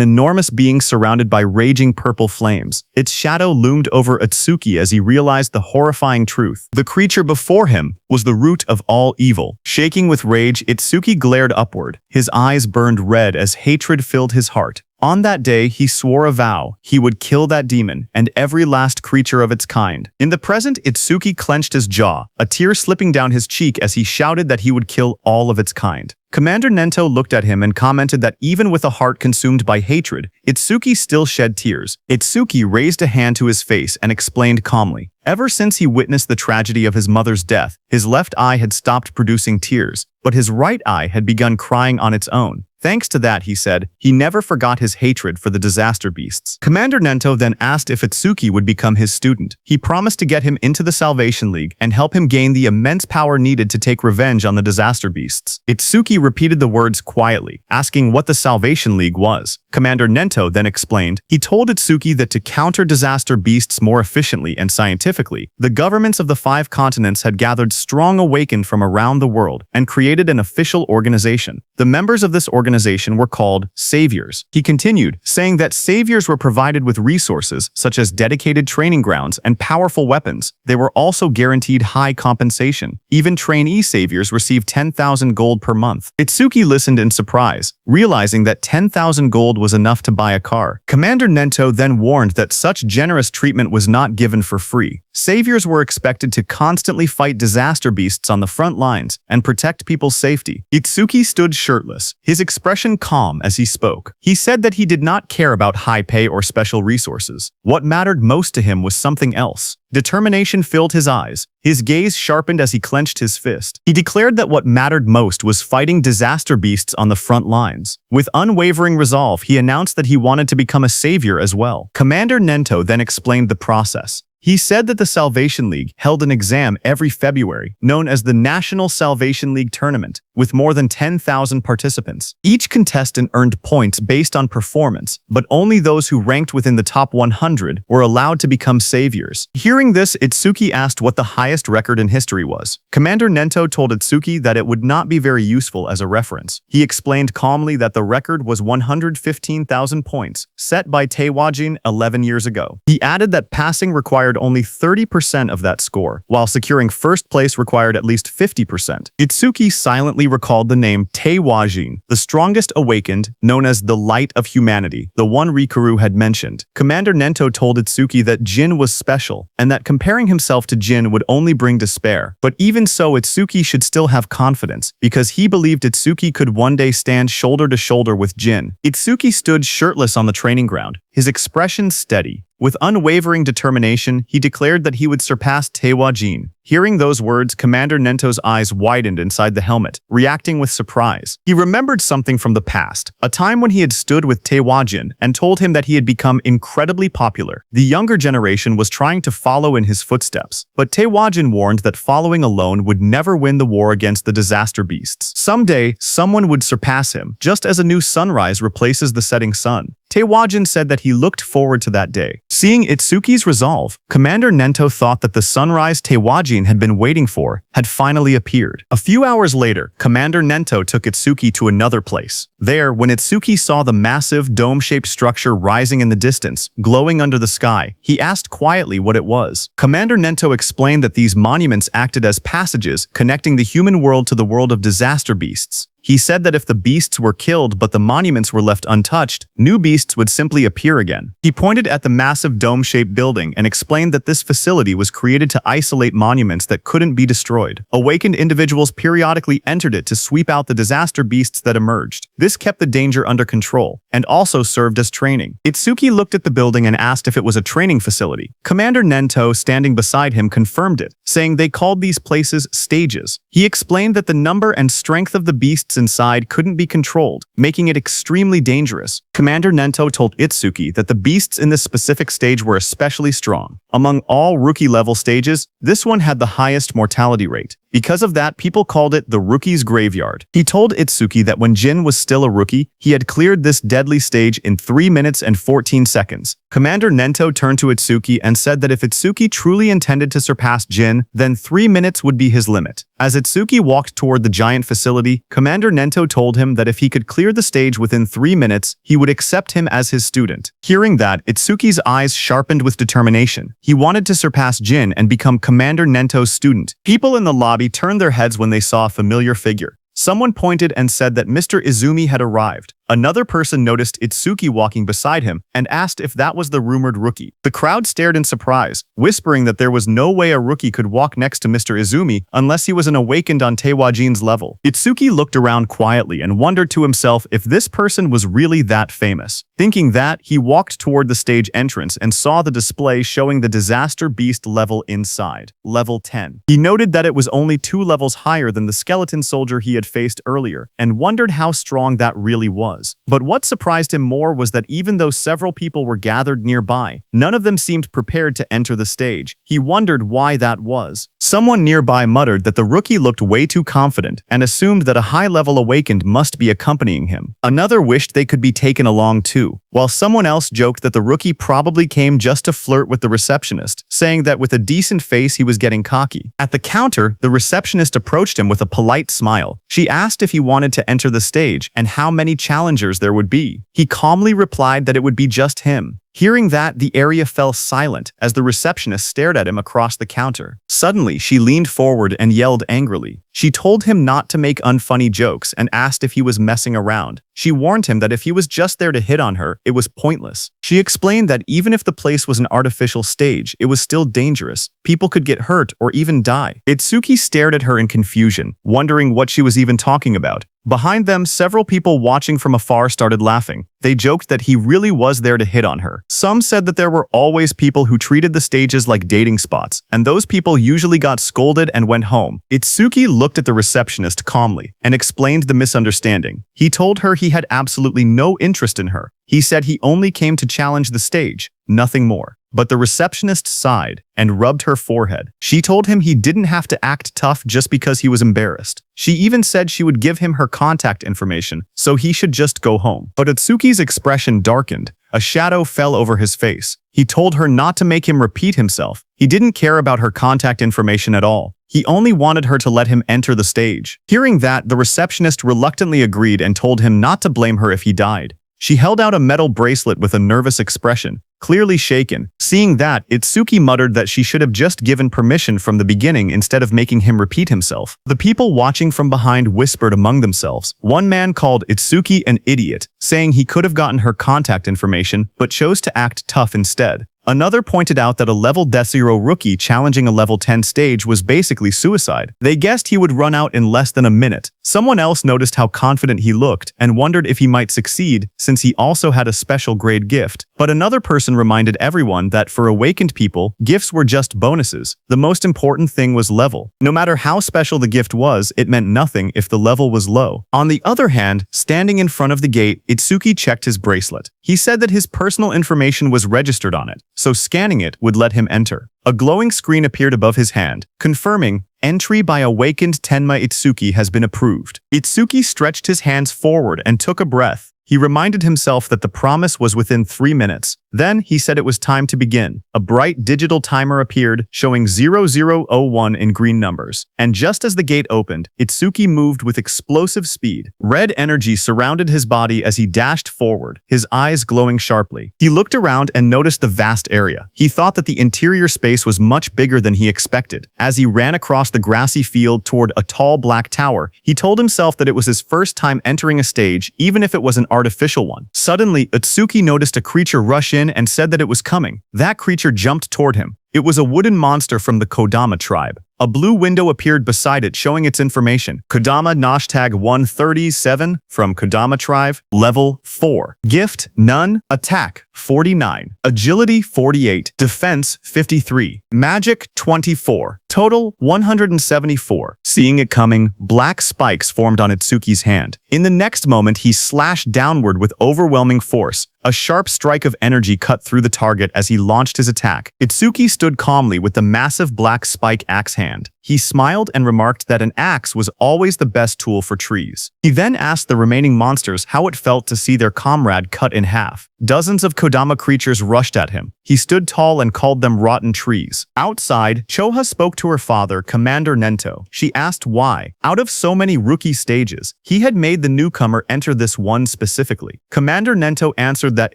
enormous being surrounded by raging purple flames. Its shadow loomed over Itsuki as he realized the horrifying truth. The creature before him was the root of all evil. Shaking with rage, Itsuki glared upward. His eyes burned red as hatred filled his heart. On that day, he swore a vow. He would kill that demon and every last creature of its kind. In the present, Itsuki clenched his jaw, a tear slipping down his cheek as he shouted that he would kill all of its kind. Commander Nento looked at him and commented that even with a heart consumed by hatred, Itsuki still shed tears. Itsuki raised a hand to his face and explained calmly. Ever since he witnessed the tragedy of his mother's death, his left eye had stopped producing tears, but his right eye had begun crying on its own. Thanks to that, he said, he never forgot his hatred for the disaster beasts. Commander Nento then asked if Itsuki would become his student. He promised to get him into the Salvation League and help him gain the immense power needed to take revenge on the disaster beasts. Itsuki repeated the words quietly, asking what the Salvation League was. Commander Nento then explained. He told Itsuki that to counter disaster beasts more efficiently and scientifically, the governments of the 5 continents had gathered strong awakened from around the world and created an official organization. The members of this organization were called saviors. He continued, saying that saviors were provided with resources such as dedicated training grounds and powerful weapons. They were also guaranteed high compensation. Even trainee saviors received 10,000 gold per month. Itsuki listened in surprise, realizing that 10,000 gold was enough to buy a car. Commander Nento then warned that such generous treatment was not given for free. Saviors were expected to constantly fight disaster beasts on the front lines and protect people's safety. Itsuki stood shirtless, his expression calm as he spoke. He said that he did not care about high pay or special resources. What mattered most to him was something else. Determination filled his eyes. His gaze sharpened as he clenched his fist. He declared that what mattered most was fighting disaster beasts on the front lines. With unwavering resolve, he announced that he wanted to become a savior as well. Commander Nento then explained the process. He said that the Salvation League held an exam every February, known as the National Salvation League Tournament, with more than 10,000 participants. Each contestant earned points based on performance, but only those who ranked within the top 100 were allowed to become saviors. Hearing this, Itsuki asked what the highest record in history was. Commander Nento told Itsuki that it would not be very useful as a reference. He explained calmly that the record was 115,000 points, set by Taewajin 11 years ago. He added that passing required only 30% of that score, while securing first place required at least 50%. Itsuki silently recalled the name Taewajin, the strongest awakened, known as the Light of Humanity, the one Rikuru had mentioned. Commander Nento told Itsuki that Jin was special, and that comparing himself to Jin would only bring despair. But even so, Itsuki should still have confidence, because he believed Itsuki could one day stand shoulder to shoulder with Jin. Itsuki stood shirtless on the training ground, his expression steady. With unwavering determination, he declared that he would surpass Taewajin. Hearing those words, Commander Nento's eyes widened inside the helmet, reacting with surprise. He remembered something from the past, a time when he had stood with Taewajin and told him that he had become incredibly popular. The younger generation was trying to follow in his footsteps, but Taewajin warned that following alone would never win the war against the disaster beasts. Someday, someone would surpass him, just as a new sunrise replaces the setting sun. Taewajin said that he looked forward to that day. Seeing Itsuki's resolve, Commander Nento thought that the sunrise Taewajin had been waiting for had finally appeared. A few hours later, Commander Nento took Itsuki to another place. There, when Itsuki saw the massive, dome-shaped structure rising in the distance, glowing under the sky, he asked quietly what it was. Commander Nento explained that these monuments acted as passages connecting the human world to the world of disaster beasts. He said that if the beasts were killed but the monuments were left untouched, new beasts would simply appear again. He pointed at the massive dome-shaped building and explained that this facility was created to isolate monuments that couldn't be destroyed. Awakened individuals periodically entered it to sweep out the disaster beasts that emerged. This kept the danger under control and also served as training. Itsuki looked at the building and asked if it was a training facility. Commander Nento, standing beside him, confirmed it, saying they called these places stages. He explained that the number and strength of the beasts inside couldn't be controlled, making it extremely dangerous. Commander Nento told Itsuki that the beasts in this specific stage were especially strong. Among all rookie-level stages, this one had the highest mortality rate. Because of that, people called it the Rookie's Graveyard. He told Itsuki that when Jin was still a rookie, he had cleared this deadly stage in 3 minutes and 14 seconds. Commander Nento turned to Itsuki and said that if Itsuki truly intended to surpass Jin, then 3 minutes would be his limit. As Itsuki walked toward the giant facility, Commander Nento told him that if he could clear the stage within 3 minutes, he would accept him as his student. Hearing that, Itsuki's eyes sharpened with determination. He wanted to surpass Jin and become Commander Nento's student. People in the lobby turned their heads when they saw a familiar figure. Someone pointed and said that Mr. Izumi had arrived. Another person noticed Itsuki walking beside him and asked if that was the rumored rookie. The crowd stared in surprise, whispering that there was no way a rookie could walk next to Mr. Izumi unless he was an awakened on Teiwajin's level. Itsuki looked around quietly and wondered to himself if this person was really that famous. Thinking that, he walked toward the stage entrance and saw the display showing the Disaster Beast level inside. Level 10. He noted that it was only 2 levels higher than the skeleton soldier he had faced earlier and wondered how strong that really was. But what surprised him more was that even though several people were gathered nearby, none of them seemed prepared to enter the stage. He wondered why that was. Someone nearby muttered that the rookie looked way too confident and assumed that a high-level awakened must be accompanying him. Another wished they could be taken along too, while someone else joked that the rookie probably came just to flirt with the receptionist, saying that with a decent face he was getting cocky. At the counter, the receptionist approached him with a polite smile. She asked if he wanted to enter the stage and how many challengers there would be. He calmly replied that it would be just him. Hearing that, the area fell silent as the receptionist stared at him across the counter. Suddenly, she leaned forward and yelled angrily. She told him not to make unfunny jokes and asked if he was messing around. She warned him that if he was just there to hit on her, it was pointless. She explained that even if the place was an artificial stage, it was still dangerous. People could get hurt or even die. Itsuki stared at her in confusion, wondering what she was even talking about. Behind them, several people watching from afar started laughing. They joked that he really was there to hit on her. Some said that there were always people who treated the stages like dating spots, and those people usually got scolded and went home. Itsuki looked at the receptionist calmly and explained the misunderstanding. He told her he had absolutely no interest in her. He said he only came to challenge the stage, nothing more. But the receptionist sighed and rubbed her forehead. She told him he didn't have to act tough just because he was embarrassed. She even said she would give him her contact information, so he should just go home. But Itsuki's expression darkened. A shadow fell over his face. He told her not to make him repeat himself. He didn't care about her contact information at all. He only wanted her to let him enter the stage. Hearing that, the receptionist reluctantly agreed and told him not to blame her if he died. She held out a metal bracelet with a nervous expression, clearly shaken. Seeing that, Itsuki muttered that she should have just given permission from the beginning instead of making him repeat himself. The people watching from behind whispered among themselves. One man called Itsuki an idiot, saying he could have gotten her contact information but chose to act tough instead. Another pointed out that a level 0 rookie challenging a level 10 stage was basically suicide. They guessed he would run out in less than a minute. Someone else noticed how confident he looked and wondered if he might succeed since he also had a special grade gift. But another person reminded everyone that for awakened people, gifts were just bonuses. The most important thing was level. No matter how special the gift was, it meant nothing if the level was low. On the other hand, standing in front of the gate, Itsuki checked his bracelet. He said that his personal information was registered on it, so scanning it would let him enter. A glowing screen appeared above his hand, confirming, "Entry by awakened Tenma Itsuki has been approved." Itsuki stretched his hands forward and took a breath. He reminded himself that the promise was within 3 minutes. Then he said it was time to begin. A bright digital timer appeared, showing 0001 in green numbers. And just as the gate opened, Itsuki moved with explosive speed. Red energy surrounded his body as he dashed forward, his eyes glowing sharply. He looked around and noticed the vast area. He thought that the interior space was much bigger than he expected. As he ran across the grassy field toward a tall black tower, he told himself that it was his first time entering a stage, even if it was an artificial one. Suddenly, Itsuki noticed a creature rush in and said that it was coming. That creature jumped toward him. It was a wooden monster from the Kodama tribe. A blue window appeared beside it showing its information. Kodama #137 from Kodama tribe, level 4. Gift, none. Attack, 49. Agility, 48. Defense, 53. Magic, 24. Total, 174. Seeing it coming, black spikes formed on Itsuki's hand. In the next moment, he slashed downward with overwhelming force. A sharp strike of energy cut through the target as he launched his attack. Itsuki stood calmly with the massive black spike axe hand. He smiled and remarked that an axe was always the best tool for trees. He then asked the remaining monsters how it felt to see their comrade cut in half. Dozens of Kodama creatures rushed at him. He stood tall and called them rotten trees. Outside, Choha spoke to her father, Commander Nento. She asked why. Out of so many rookie stages, he had made the newcomer enter this one specifically. Commander Nento answered that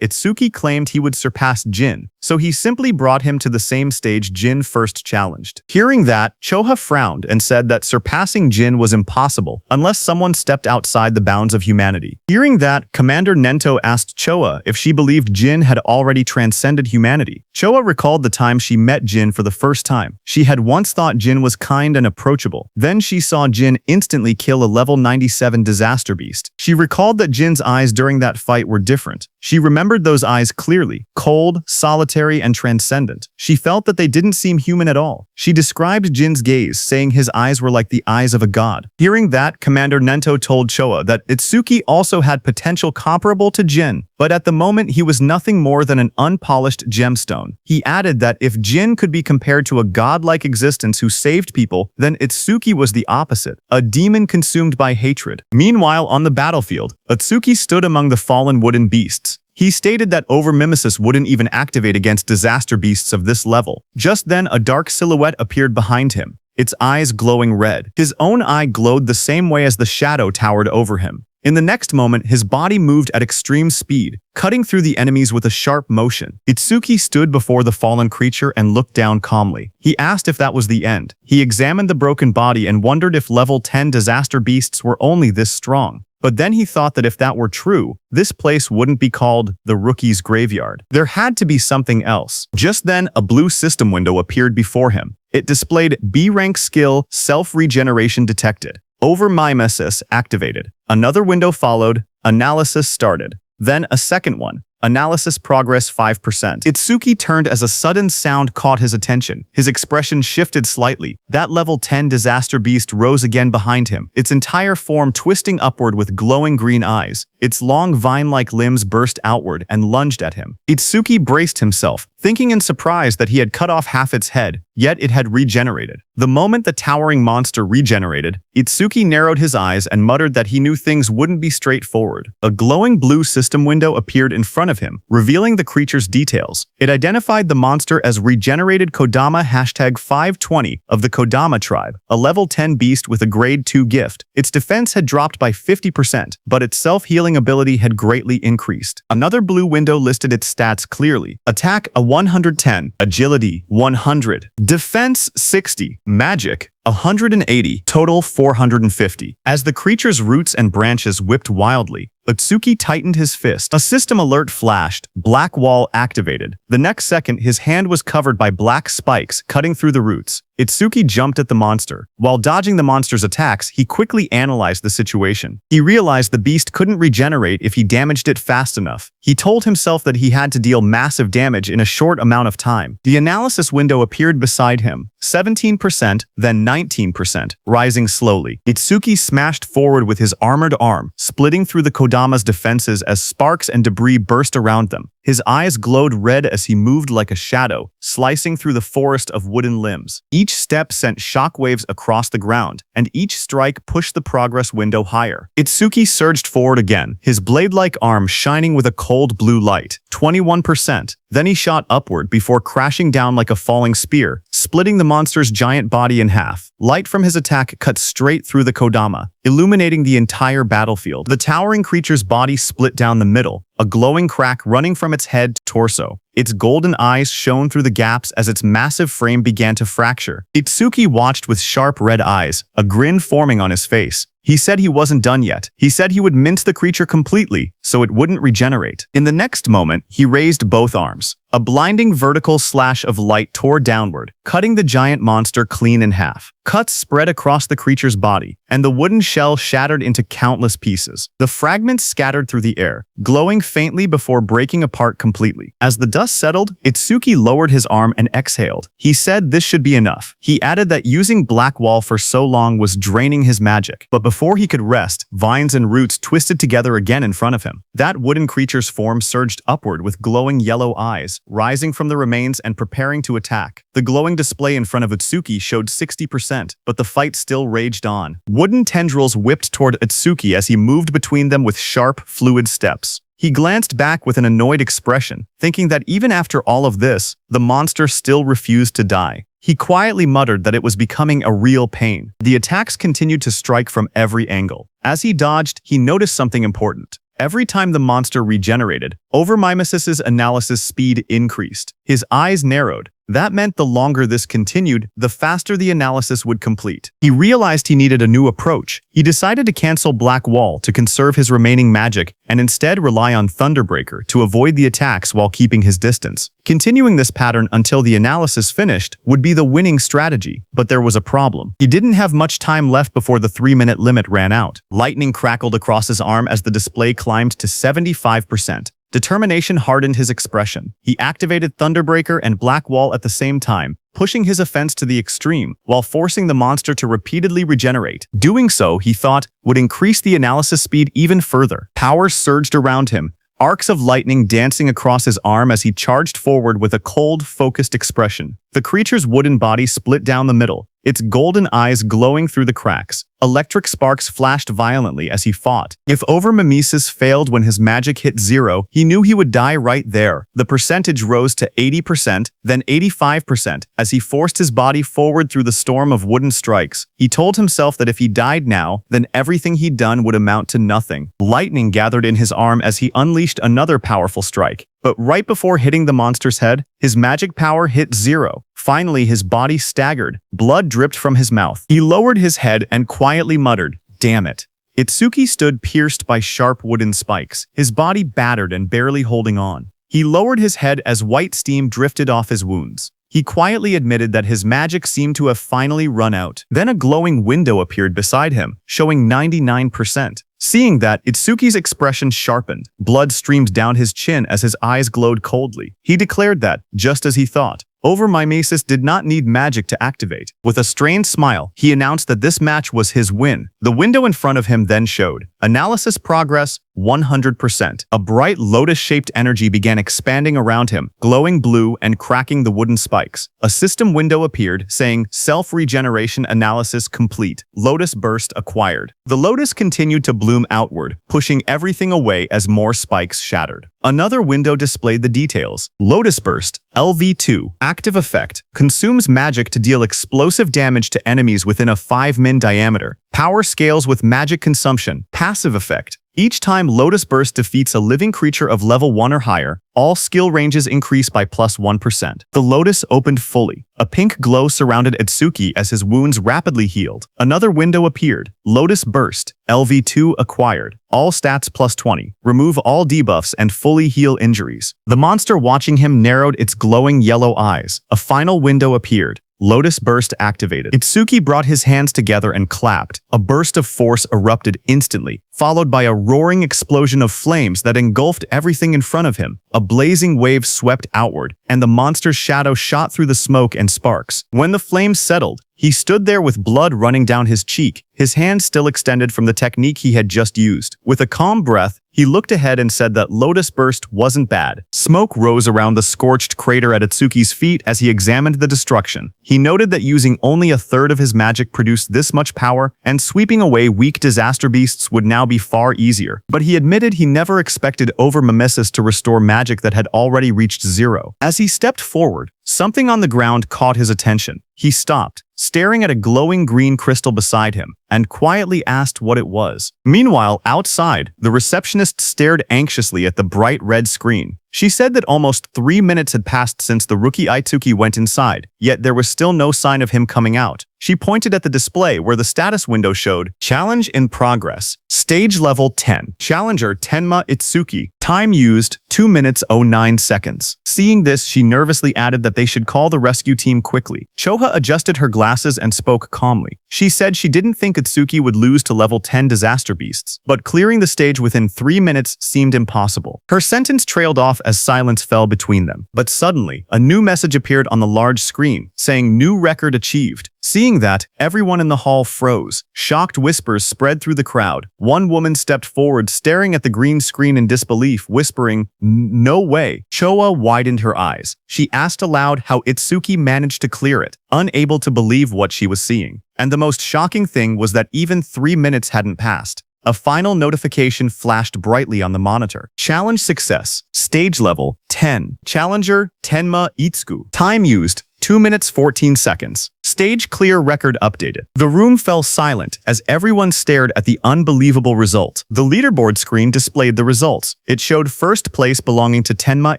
Itsuki claimed he would surpass Jin, so he simply brought him to the same stage Jin first challenged. Hearing that, Choha frowned and said that surpassing Jin was impossible unless someone stepped outside the bounds of humanity. Hearing that, Commander Nento asked Choha if she believed Jin had already transcended humanity. Choha recalled the time she met Jin for the first time. She had once thought Jin was kind and approachable. Then she saw Jin instantly kill a level 97 disaster beast. She recalled that Jin's eyes during that fight were different. She remembered those eyes clearly, cold, solitary, and transcendent. She felt that they didn't seem human at all. She described Jin's gaze, saying his eyes were like the eyes of a god. Hearing that, Commander Nento told Choha that Itsuki also had potential comparable to Jin, but at the moment he was nothing more than an unpolished gemstone. He added that if Jin could be compared to a godlike existence who saved people, then Itsuki was the opposite, a demon consumed by hatred. Meanwhile, on the battlefield, Itsuki stood among the fallen wooden beasts. He stated that overmimesis wouldn't even activate against disaster beasts of this level. Just then, a dark silhouette appeared behind him, its eyes glowing red. His own eye glowed the same way as the shadow towered over him. In the next moment, his body moved at extreme speed, cutting through the enemies with a sharp motion. Itsuki stood before the fallen creature and looked down calmly. He asked if that was the end. He examined the broken body and wondered if level 10 disaster beasts were only this strong. But then he thought that if that were true, this place wouldn't be called the Rookie's Graveyard. There had to be something else. Just then, a blue system window appeared before him. It displayed B-rank skill, self-regeneration detected. Overmimesis activated. Another window followed. Analysis started. Then a second one. Analysis progress 5%. Itsuki turned as a sudden sound caught his attention. His expression shifted slightly. That level 10 disaster beast rose again behind him, its entire form twisting upward with glowing green eyes. Its long vine-like limbs burst outward and lunged at him. Itsuki braced himself, thinking in surprise that he had cut off half its head, yet it had regenerated. The moment the towering monster regenerated, Itsuki narrowed his eyes and muttered that he knew things wouldn't be straightforward. A glowing blue system window appeared in front of him, revealing the creature's details. It identified the monster as regenerated Kodama #520 of the Kodama tribe, a level 10 beast with a grade 2 gift. Its defense had dropped by 50%, but its self-healing ability had greatly increased. Another blue window listed its stats clearly. Attack a 110, Agility 100, Defense 60, Magic 180, total 450. As the creature's roots and branches whipped wildly, Itsuki tightened his fist. A system alert flashed. Black wall activated. The next second, his hand was covered by black spikes cutting through the roots. Itsuki jumped at the monster. While dodging the monster's attacks, he quickly analyzed the situation. He realized the beast couldn't regenerate if he damaged it fast enough. He told himself that he had to deal massive damage in a short amount of time. The analysis window appeared beside him. 17%, then 19%, rising slowly. Itsuki smashed forward with his armored arm, splitting through the Kodama's defenses as sparks and debris burst around them. His eyes glowed red as he moved like a shadow, slicing through the forest of wooden limbs. Each step sent shockwaves across the ground, and each strike pushed the progress window higher. Itsuki surged forward again, his blade-like arm shining with a cold blue light. 21%. Then he shot upward before crashing down like a falling spear, splitting the monster's giant body in half. Light from his attack cut straight through the Kodama, illuminating the entire battlefield. The towering creature's body split down the middle, a glowing crack running from its head to torso. Its golden eyes shone through the gaps as its massive frame began to fracture. Itsuki watched with sharp red eyes, a grin forming on his face. He said he wasn't done yet. He said he would mince the creature completely, so it wouldn't regenerate. In the next moment, he raised both arms. A blinding vertical slash of light tore downward, cutting the giant monster clean in half. Cuts spread across the creature's body, and the wooden shell shattered into countless pieces. The fragments scattered through the air, glowing faintly before breaking apart completely. As the dust settled, Itsuki lowered his arm and exhaled. He said this should be enough. He added that using Black Wall for so long was draining his magic. But before he could rest, vines and roots twisted together again in front of him. That wooden creature's form surged upward with glowing yellow eyes, rising from the remains and preparing to attack. The glowing display in front of Itsuki showed 60%, but the fight still raged on. Wooden tendrils whipped toward Itsuki as he moved between them with sharp, fluid steps. He glanced back with an annoyed expression, thinking that even after all of this, the monster still refused to die. He quietly muttered that it was becoming a real pain. The attacks continued to strike from every angle. As he dodged, he noticed something important. Every time the monster regenerated, Overmimesis's analysis speed increased. His eyes narrowed. That meant the longer this continued, the faster the analysis would complete. He realized he needed a new approach. He decided to cancel Black Wall to conserve his remaining magic and instead rely on Thunderbreaker to avoid the attacks while keeping his distance. Continuing this pattern until the analysis finished would be the winning strategy, but there was a problem. He didn't have much time left before the 3-minute limit ran out. Lightning crackled across his arm as the display climbed to 75%. Determination hardened his expression. He activated Thunderbreaker and Black Wall at the same time, pushing his offense to the extreme, while forcing the monster to repeatedly regenerate. Doing so, he thought, would increase the analysis speed even further. Power surged around him, arcs of lightning dancing across his arm as he charged forward with a cold, focused expression. The creature's wooden body split down the middle, its golden eyes glowing through the cracks. Electric sparks flashed violently as he fought. If Overmimesis failed when his magic hit 0, he knew he would die right there. The percentage rose to 80%, then 85%, as he forced his body forward through the storm of wooden strikes. He told himself that if he died now, then everything he'd done would amount to nothing. Lightning gathered in his arm as he unleashed another powerful strike. But right before hitting the monster's head, his magic power hit 0. Finally, his body staggered. Blood dripped from his mouth. He lowered his head and quietly muttered, "Damn it." Itsuki stood pierced by sharp wooden spikes, his body battered and barely holding on. He lowered his head as white steam drifted off his wounds. He quietly admitted that his magic seemed to have finally run out. Then a glowing window appeared beside him, showing 99%. Seeing that, Itsuki's expression sharpened. Blood streamed down his chin as his eyes glowed coldly. He declared that, just as he thought, Overmimesis did not need magic to activate. With a strained smile, he announced that this match was his win. The window in front of him then showed. Analysis progress, 100%. A bright lotus-shaped energy began expanding around him, glowing blue and cracking the wooden spikes. A system window appeared, saying, Self-regeneration analysis complete. Lotus burst acquired. The lotus continued to bloom outward, pushing everything away as more spikes shattered. Another window displayed the details. Lotus Burst, LV2, active effect, consumes magic to deal explosive damage to enemies within a 5 min diameter. Power scales with magic consumption, passive effect. Each time Lotus Burst defeats a living creature of level 1 or higher, all skill ranges increase by +1%. The Lotus opened fully. A pink glow surrounded Itsuki as his wounds rapidly healed. Another window appeared. Lotus Burst, LV2 acquired. All stats +20. Remove all debuffs and fully heal injuries. The monster watching him narrowed its glowing yellow eyes. A final window appeared. Lotus Burst activated. Itsuki brought his hands together and clapped. A burst of force erupted instantly, followed by a roaring explosion of flames that engulfed everything in front of him. A blazing wave swept outward, and the monster's shadow shot through the smoke and sparks. When the flames settled, He stood there with blood running down his cheek, his hand still extended from the technique he had just used. With a calm breath, he looked ahead and said that Lotus Burst wasn't bad. Smoke rose around the scorched crater at Itsuki's feet as he examined the destruction. He noted that using only a third of his magic produced this much power, and sweeping away weak disaster beasts would now be far easier. But he admitted he never expected Overmimesis to restore magic that had already reached zero. As he stepped forward, something on the ground caught his attention. He stopped, staring at a glowing green crystal beside him, and quietly asked what it was. Meanwhile, outside, the receptionist stared anxiously at the bright red screen. She said that almost 3 minutes had passed since the rookie Itsuki went inside, yet there was still no sign of him coming out. She pointed at the display where the status window showed, Challenge in progress. Stage level 10. Challenger Tenma Itsuki. Time used, 2 minutes 09 seconds. Seeing this, she nervously added that they should call the rescue team quickly. Choha adjusted her glasses and spoke calmly. She said she didn't think Itsuki would lose to level 10 disaster beasts, but clearing the stage within 3 minutes seemed impossible. Her sentence trailed off as silence fell between them. But suddenly, a new message appeared on the large screen, saying new record achieved. Seeing that, everyone in the hall froze. Shocked whispers spread through the crowd. One woman stepped forward, staring at the green screen in disbelief, whispering, "No way." Choa widened her eyes. She asked aloud how Itsuki managed to clear it, unable to believe what she was seeing. And the most shocking thing was that even 3 minutes hadn't passed. A final notification flashed brightly on the monitor. Challenge success. Stage level 10. Challenger Tenma Itsuku. Time used 2 minutes 14 seconds. Stage clear record updated. The room fell silent as everyone stared at the unbelievable result. The leaderboard screen displayed the results. It showed first place belonging to Tenma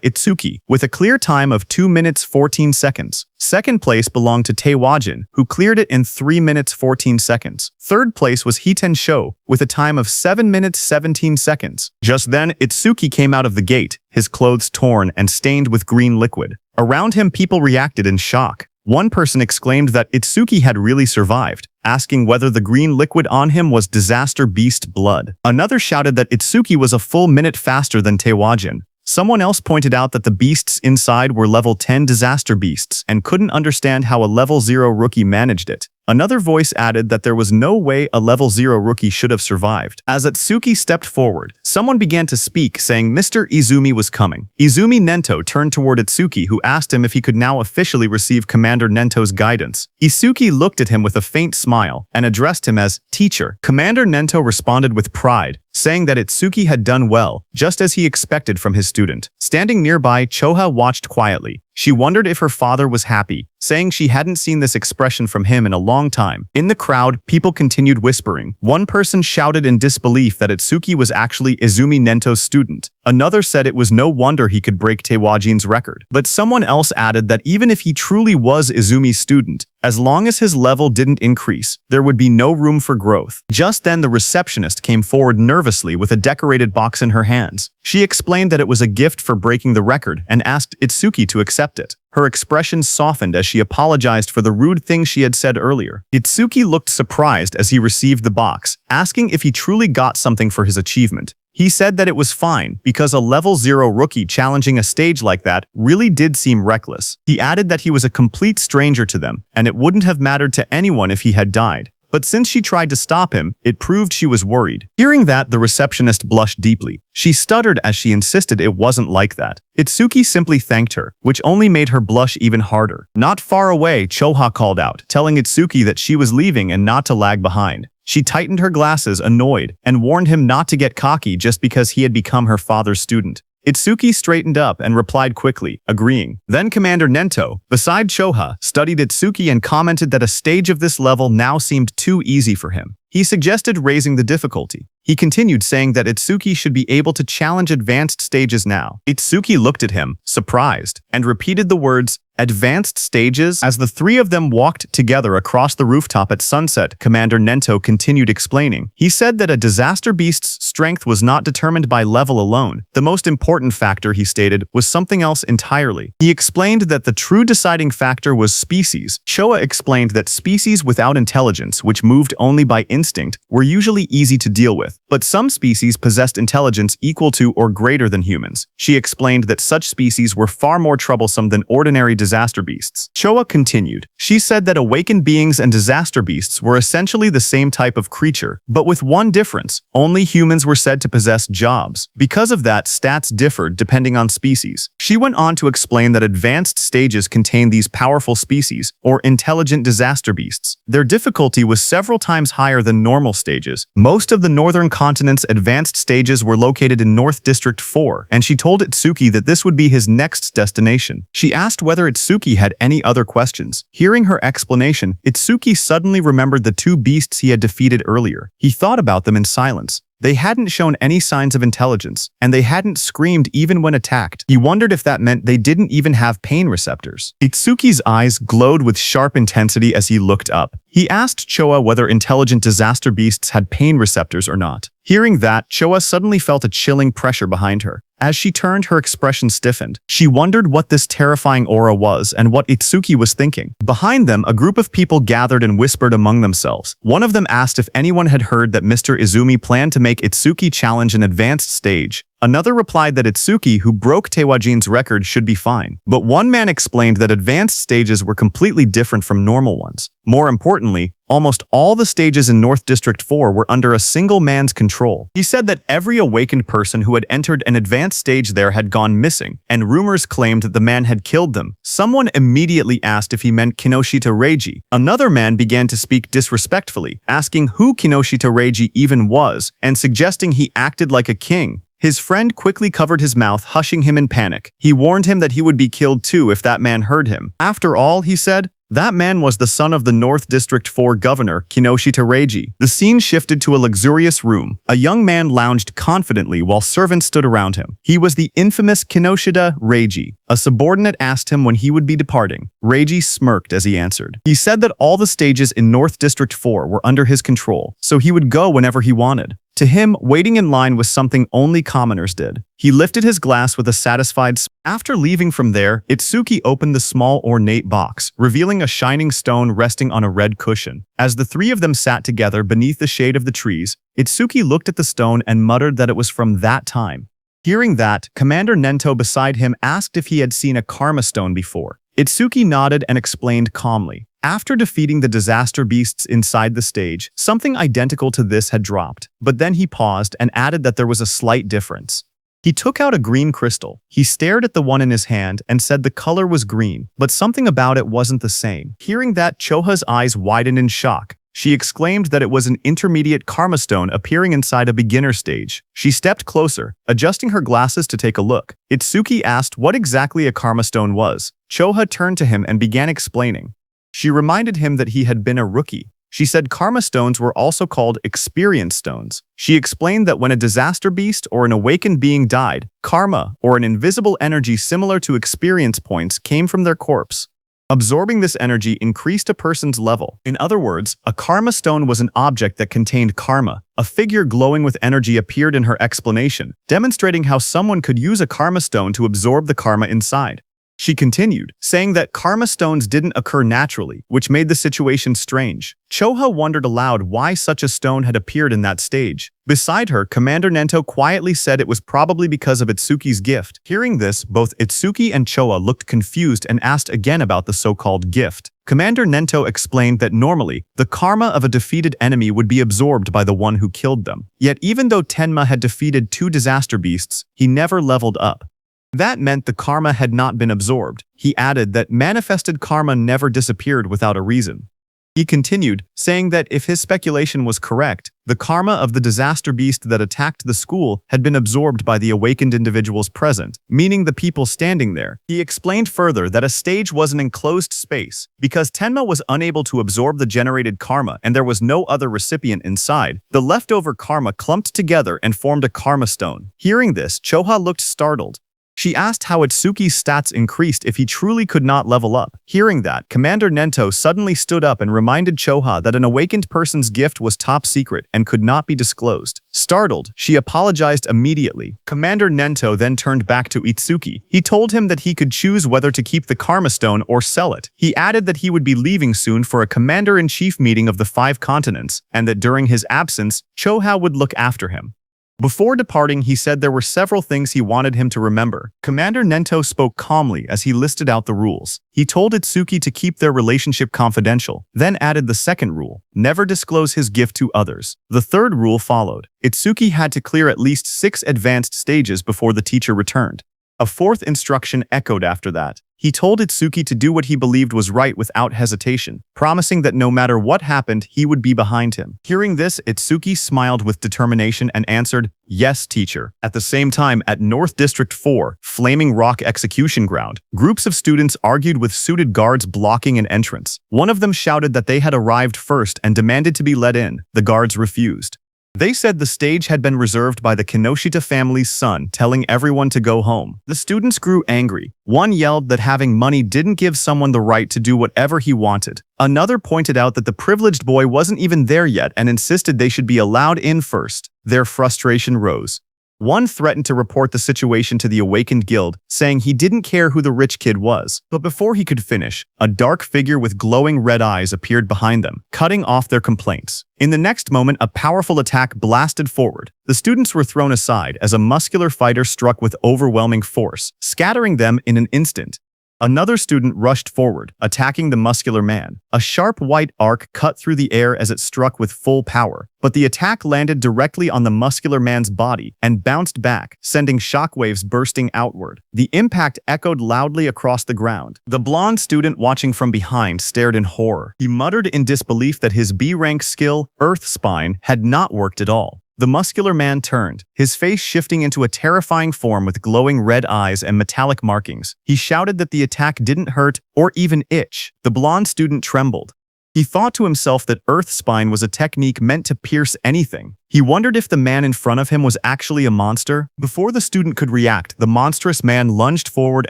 Itsuki with a clear time of 2 minutes 14 seconds. Second place belonged to Taewajin, who cleared it in 3 minutes 14 seconds. Third place was Hiten Sho with a time of 7 minutes 17 seconds. Just then, Itsuki came out of the gate, his clothes torn and stained with green liquid. Around him, people reacted in shock. One person exclaimed that Itsuki had really survived, asking whether the green liquid on him was disaster beast blood. Another shouted that Itsuki was a full minute faster than Taewajin. Someone else pointed out that the beasts inside were level 10 disaster beasts and couldn't understand how a level 0 rookie managed it. Another voice added that there was no way a level 0 rookie should have survived. As Itsuki stepped forward, someone began to speak, saying Mr. Izumi was coming. Izumi Nento turned toward Itsuki, who asked him if he could now officially receive Commander Nento's guidance. Itsuki looked at him with a faint smile and addressed him as teacher. Commander Nento responded with pride, saying that Itsuki had done well, just as he expected from his student. Standing nearby, Choha watched quietly. She wondered if her father was happy, saying she hadn't seen this expression from him in a long time. In the crowd, people continued whispering. One person shouted in disbelief that Itsuki was actually Izumi Nento's student. Another said it was no wonder he could break Taewajin's record. But someone else added that even if he truly was Izumi's student, as long as his level didn't increase, there would be no room for growth. Just then, the receptionist came forward nervously with a decorated box in her hands. She explained that it was a gift for breaking the record and asked Itsuki to accept it. Her expression softened as she apologized for the rude things she had said earlier. Itsuki looked surprised as he received the box, asking if he truly got something for his achievement. He said that it was fine, because a level 0 rookie challenging a stage like that really did seem reckless. He added that he was a complete stranger to them, and it wouldn't have mattered to anyone if he had died. But since she tried to stop him, it proved she was worried. Hearing that, the receptionist blushed deeply. She stuttered as she insisted it wasn't like that. Itsuki simply thanked her, which only made her blush even harder. Not far away, Choha called out, telling Itsuki that she was leaving and not to lag behind. She tightened her glasses, annoyed, and warned him not to get cocky just because he had become her father's student. Itsuki straightened up and replied quickly, agreeing. Then Commander Nento, beside Choha, studied Itsuki and commented that a stage of this level now seemed too easy for him. He suggested raising the difficulty. He continued, saying that Itsuki should be able to challenge advanced stages now. Itsuki looked at him, surprised, and repeated the words, advanced stages? As the three of them walked together across the rooftop at sunset, Commander Nento continued explaining. He said that a disaster beast's strength was not determined by level alone. The most important factor, he stated, was something else entirely. He explained that the true deciding factor was species. Choa explained that species without intelligence, which moved only by instinct, were usually easy to deal with. but some species possessed intelligence equal to or greater than humans. She explained that such species were far more troublesome than ordinary disaster beasts. Choa continued. She said that awakened beings and disaster beasts were essentially the same type of creature, but with one difference: only humans were said to possess jobs. Because of that, stats differed depending on species. She went on to explain that advanced stages contain these powerful species, or intelligent disaster beasts. Their difficulty was several times higher than normal stages. Most of the northern continent's advanced stages were located in North District 4, and she told Itsuki that this would be his next destination. She asked whether Itsuki had any other questions. Hearing her explanation, Itsuki suddenly remembered the two beasts he had defeated earlier. He thought about them in silence. They hadn't shown any signs of intelligence, and they hadn't screamed even when attacked. He wondered if that meant they didn't even have pain receptors. Itsuki's eyes glowed with sharp intensity as he looked up. He asked Choa whether intelligent disaster beasts had pain receptors or not. Hearing that, Choa suddenly felt a chilling pressure behind her. As she turned, her expression stiffened. She wondered what this terrifying aura was and what Itsuki was thinking. Behind them, a group of people gathered and whispered among themselves. One of them asked if anyone had heard that Mr. Izumi planned to make Itsuki challenge an advanced stage. Another replied that Itsuki, who broke Tewajin's record, should be fine. But one man explained that advanced stages were completely different from normal ones. More importantly, almost all the stages in North District 4 were under a single man's control. He said that every awakened person who had entered an advanced stage there had gone missing, and rumors claimed that the man had killed them. Someone immediately asked if he meant Kinoshita Reiji. Another man began to speak disrespectfully, asking who Kinoshita Reiji even was, and suggesting he acted like a king. His friend quickly covered his mouth, hushing him in panic. He warned him that he would be killed too if that man heard him. After all, he said, that man was the son of the North District 4 governor, Kinoshita Reiji. The scene shifted to a luxurious room. A young man lounged confidently while servants stood around him. He was the infamous Kinoshita Reiji. A subordinate asked him when he would be departing. Reiji smirked as he answered. He said that all the stages in North District 4 were under his control, so he would go whenever he wanted. To him, waiting in line was something only commoners did. He lifted his glass with a satisfied smile. After leaving from there, Itsuki opened the small ornate box, revealing a shining stone resting on a red cushion. As the three of them sat together beneath the shade of the trees, Itsuki looked at the stone and muttered that it was from that time. Hearing that, Commander Nento beside him asked if he had seen a karma stone before. Itsuki nodded and explained calmly. After defeating the disaster beasts inside the stage, something identical to this had dropped, but then he paused and added that there was a slight difference. He took out a green crystal. He stared at the one in his hand and said the color was green, but something about it wasn't the same. Hearing that, Choha's eyes widened in shock. She exclaimed that it was an intermediate karma stone appearing inside a beginner stage. She stepped closer, adjusting her glasses to take a look. Itsuki asked what exactly a karma stone was. Choha turned to him and began explaining. She reminded him that he had been a rookie. She said karma stones were also called experience stones. She explained that when a disaster beast or an awakened being died, karma, or an invisible energy similar to experience points, came from their corpse. Absorbing this energy increased a person's level. In other words, a karma stone was an object that contained karma. A figure glowing with energy appeared in her explanation, demonstrating how someone could use a karma stone to absorb the karma inside. She continued, saying that karma stones didn't occur naturally, which made the situation strange. Choha wondered aloud why such a stone had appeared in that stage. Beside her, Commander Nento quietly said it was probably because of Itsuki's gift. Hearing this, both Itsuki and Choa looked confused and asked again about the so-called gift. Commander Nento explained that normally, the karma of a defeated enemy would be absorbed by the one who killed them. Yet even though Tenma had defeated 2 disaster beasts, he never leveled up. That meant the karma had not been absorbed. He added that manifested karma never disappeared without a reason. He continued, saying that if his speculation was correct, the karma of the disaster beast that attacked the school had been absorbed by the awakened individuals present, meaning the people standing there. He explained further that a stage was an enclosed space. Because Tenma was unable to absorb the generated karma and there was no other recipient inside, the leftover karma clumped together and formed a karma stone. Hearing this, Choha looked startled. She asked how Itsuki's stats increased if he truly could not level up. Hearing that, Commander Nento suddenly stood up and reminded Choha that an awakened person's gift was top secret and could not be disclosed. Startled, she apologized immediately. Commander Nento then turned back to Itsuki. He told him that he could choose whether to keep the Karma Stone or sell it. He added that he would be leaving soon for a Commander-in-Chief meeting of the 5 continents, and that during his absence, Choha would look after him. Before departing, he said there were several things he wanted him to remember. Commander Nento spoke calmly as he listed out the rules. He told Itsuki to keep their relationship confidential, then added the second rule, never disclose his gift to others. The third rule followed. Itsuki had to clear at least 6 advanced stages before the teacher returned. A fourth instruction echoed after that. He told Itsuki to do what he believed was right without hesitation, promising that no matter what happened, he would be behind him. Hearing this, Itsuki smiled with determination and answered, "Yes, teacher." At the same time, at North District 4, Flaming Rock Execution Ground, groups of students argued with suited guards blocking an entrance. One of them shouted that they had arrived first and demanded to be let in. The guards refused. They said the stage had been reserved by the Kinoshita family's son, telling everyone to go home. The students grew angry. One yelled that having money didn't give someone the right to do whatever he wanted. Another pointed out that the privileged boy wasn't even there yet and insisted they should be allowed in first. Their frustration rose. One threatened to report the situation to the Awakened Guild, saying he didn't care who the rich kid was. But before he could finish, a dark figure with glowing red eyes appeared behind them, cutting off their complaints. In the next moment, a powerful attack blasted forward. The students were thrown aside as a muscular fighter struck with overwhelming force, scattering them in an instant. Another student rushed forward, attacking the muscular man. A sharp white arc cut through the air as it struck with full power, but the attack landed directly on the muscular man's body and bounced back, sending shockwaves bursting outward. The impact echoed loudly across the ground. The blonde student watching from behind stared in horror. He muttered in disbelief that his B-rank skill, Earth Spine, had not worked at all. The muscular man turned, his face shifting into a terrifying form with glowing red eyes and metallic markings. He shouted that the attack didn't hurt or even itch. The blonde student trembled. He thought to himself that Earth Spine was a technique meant to pierce anything. He wondered if the man in front of him was actually a monster. Before the student could react, the monstrous man lunged forward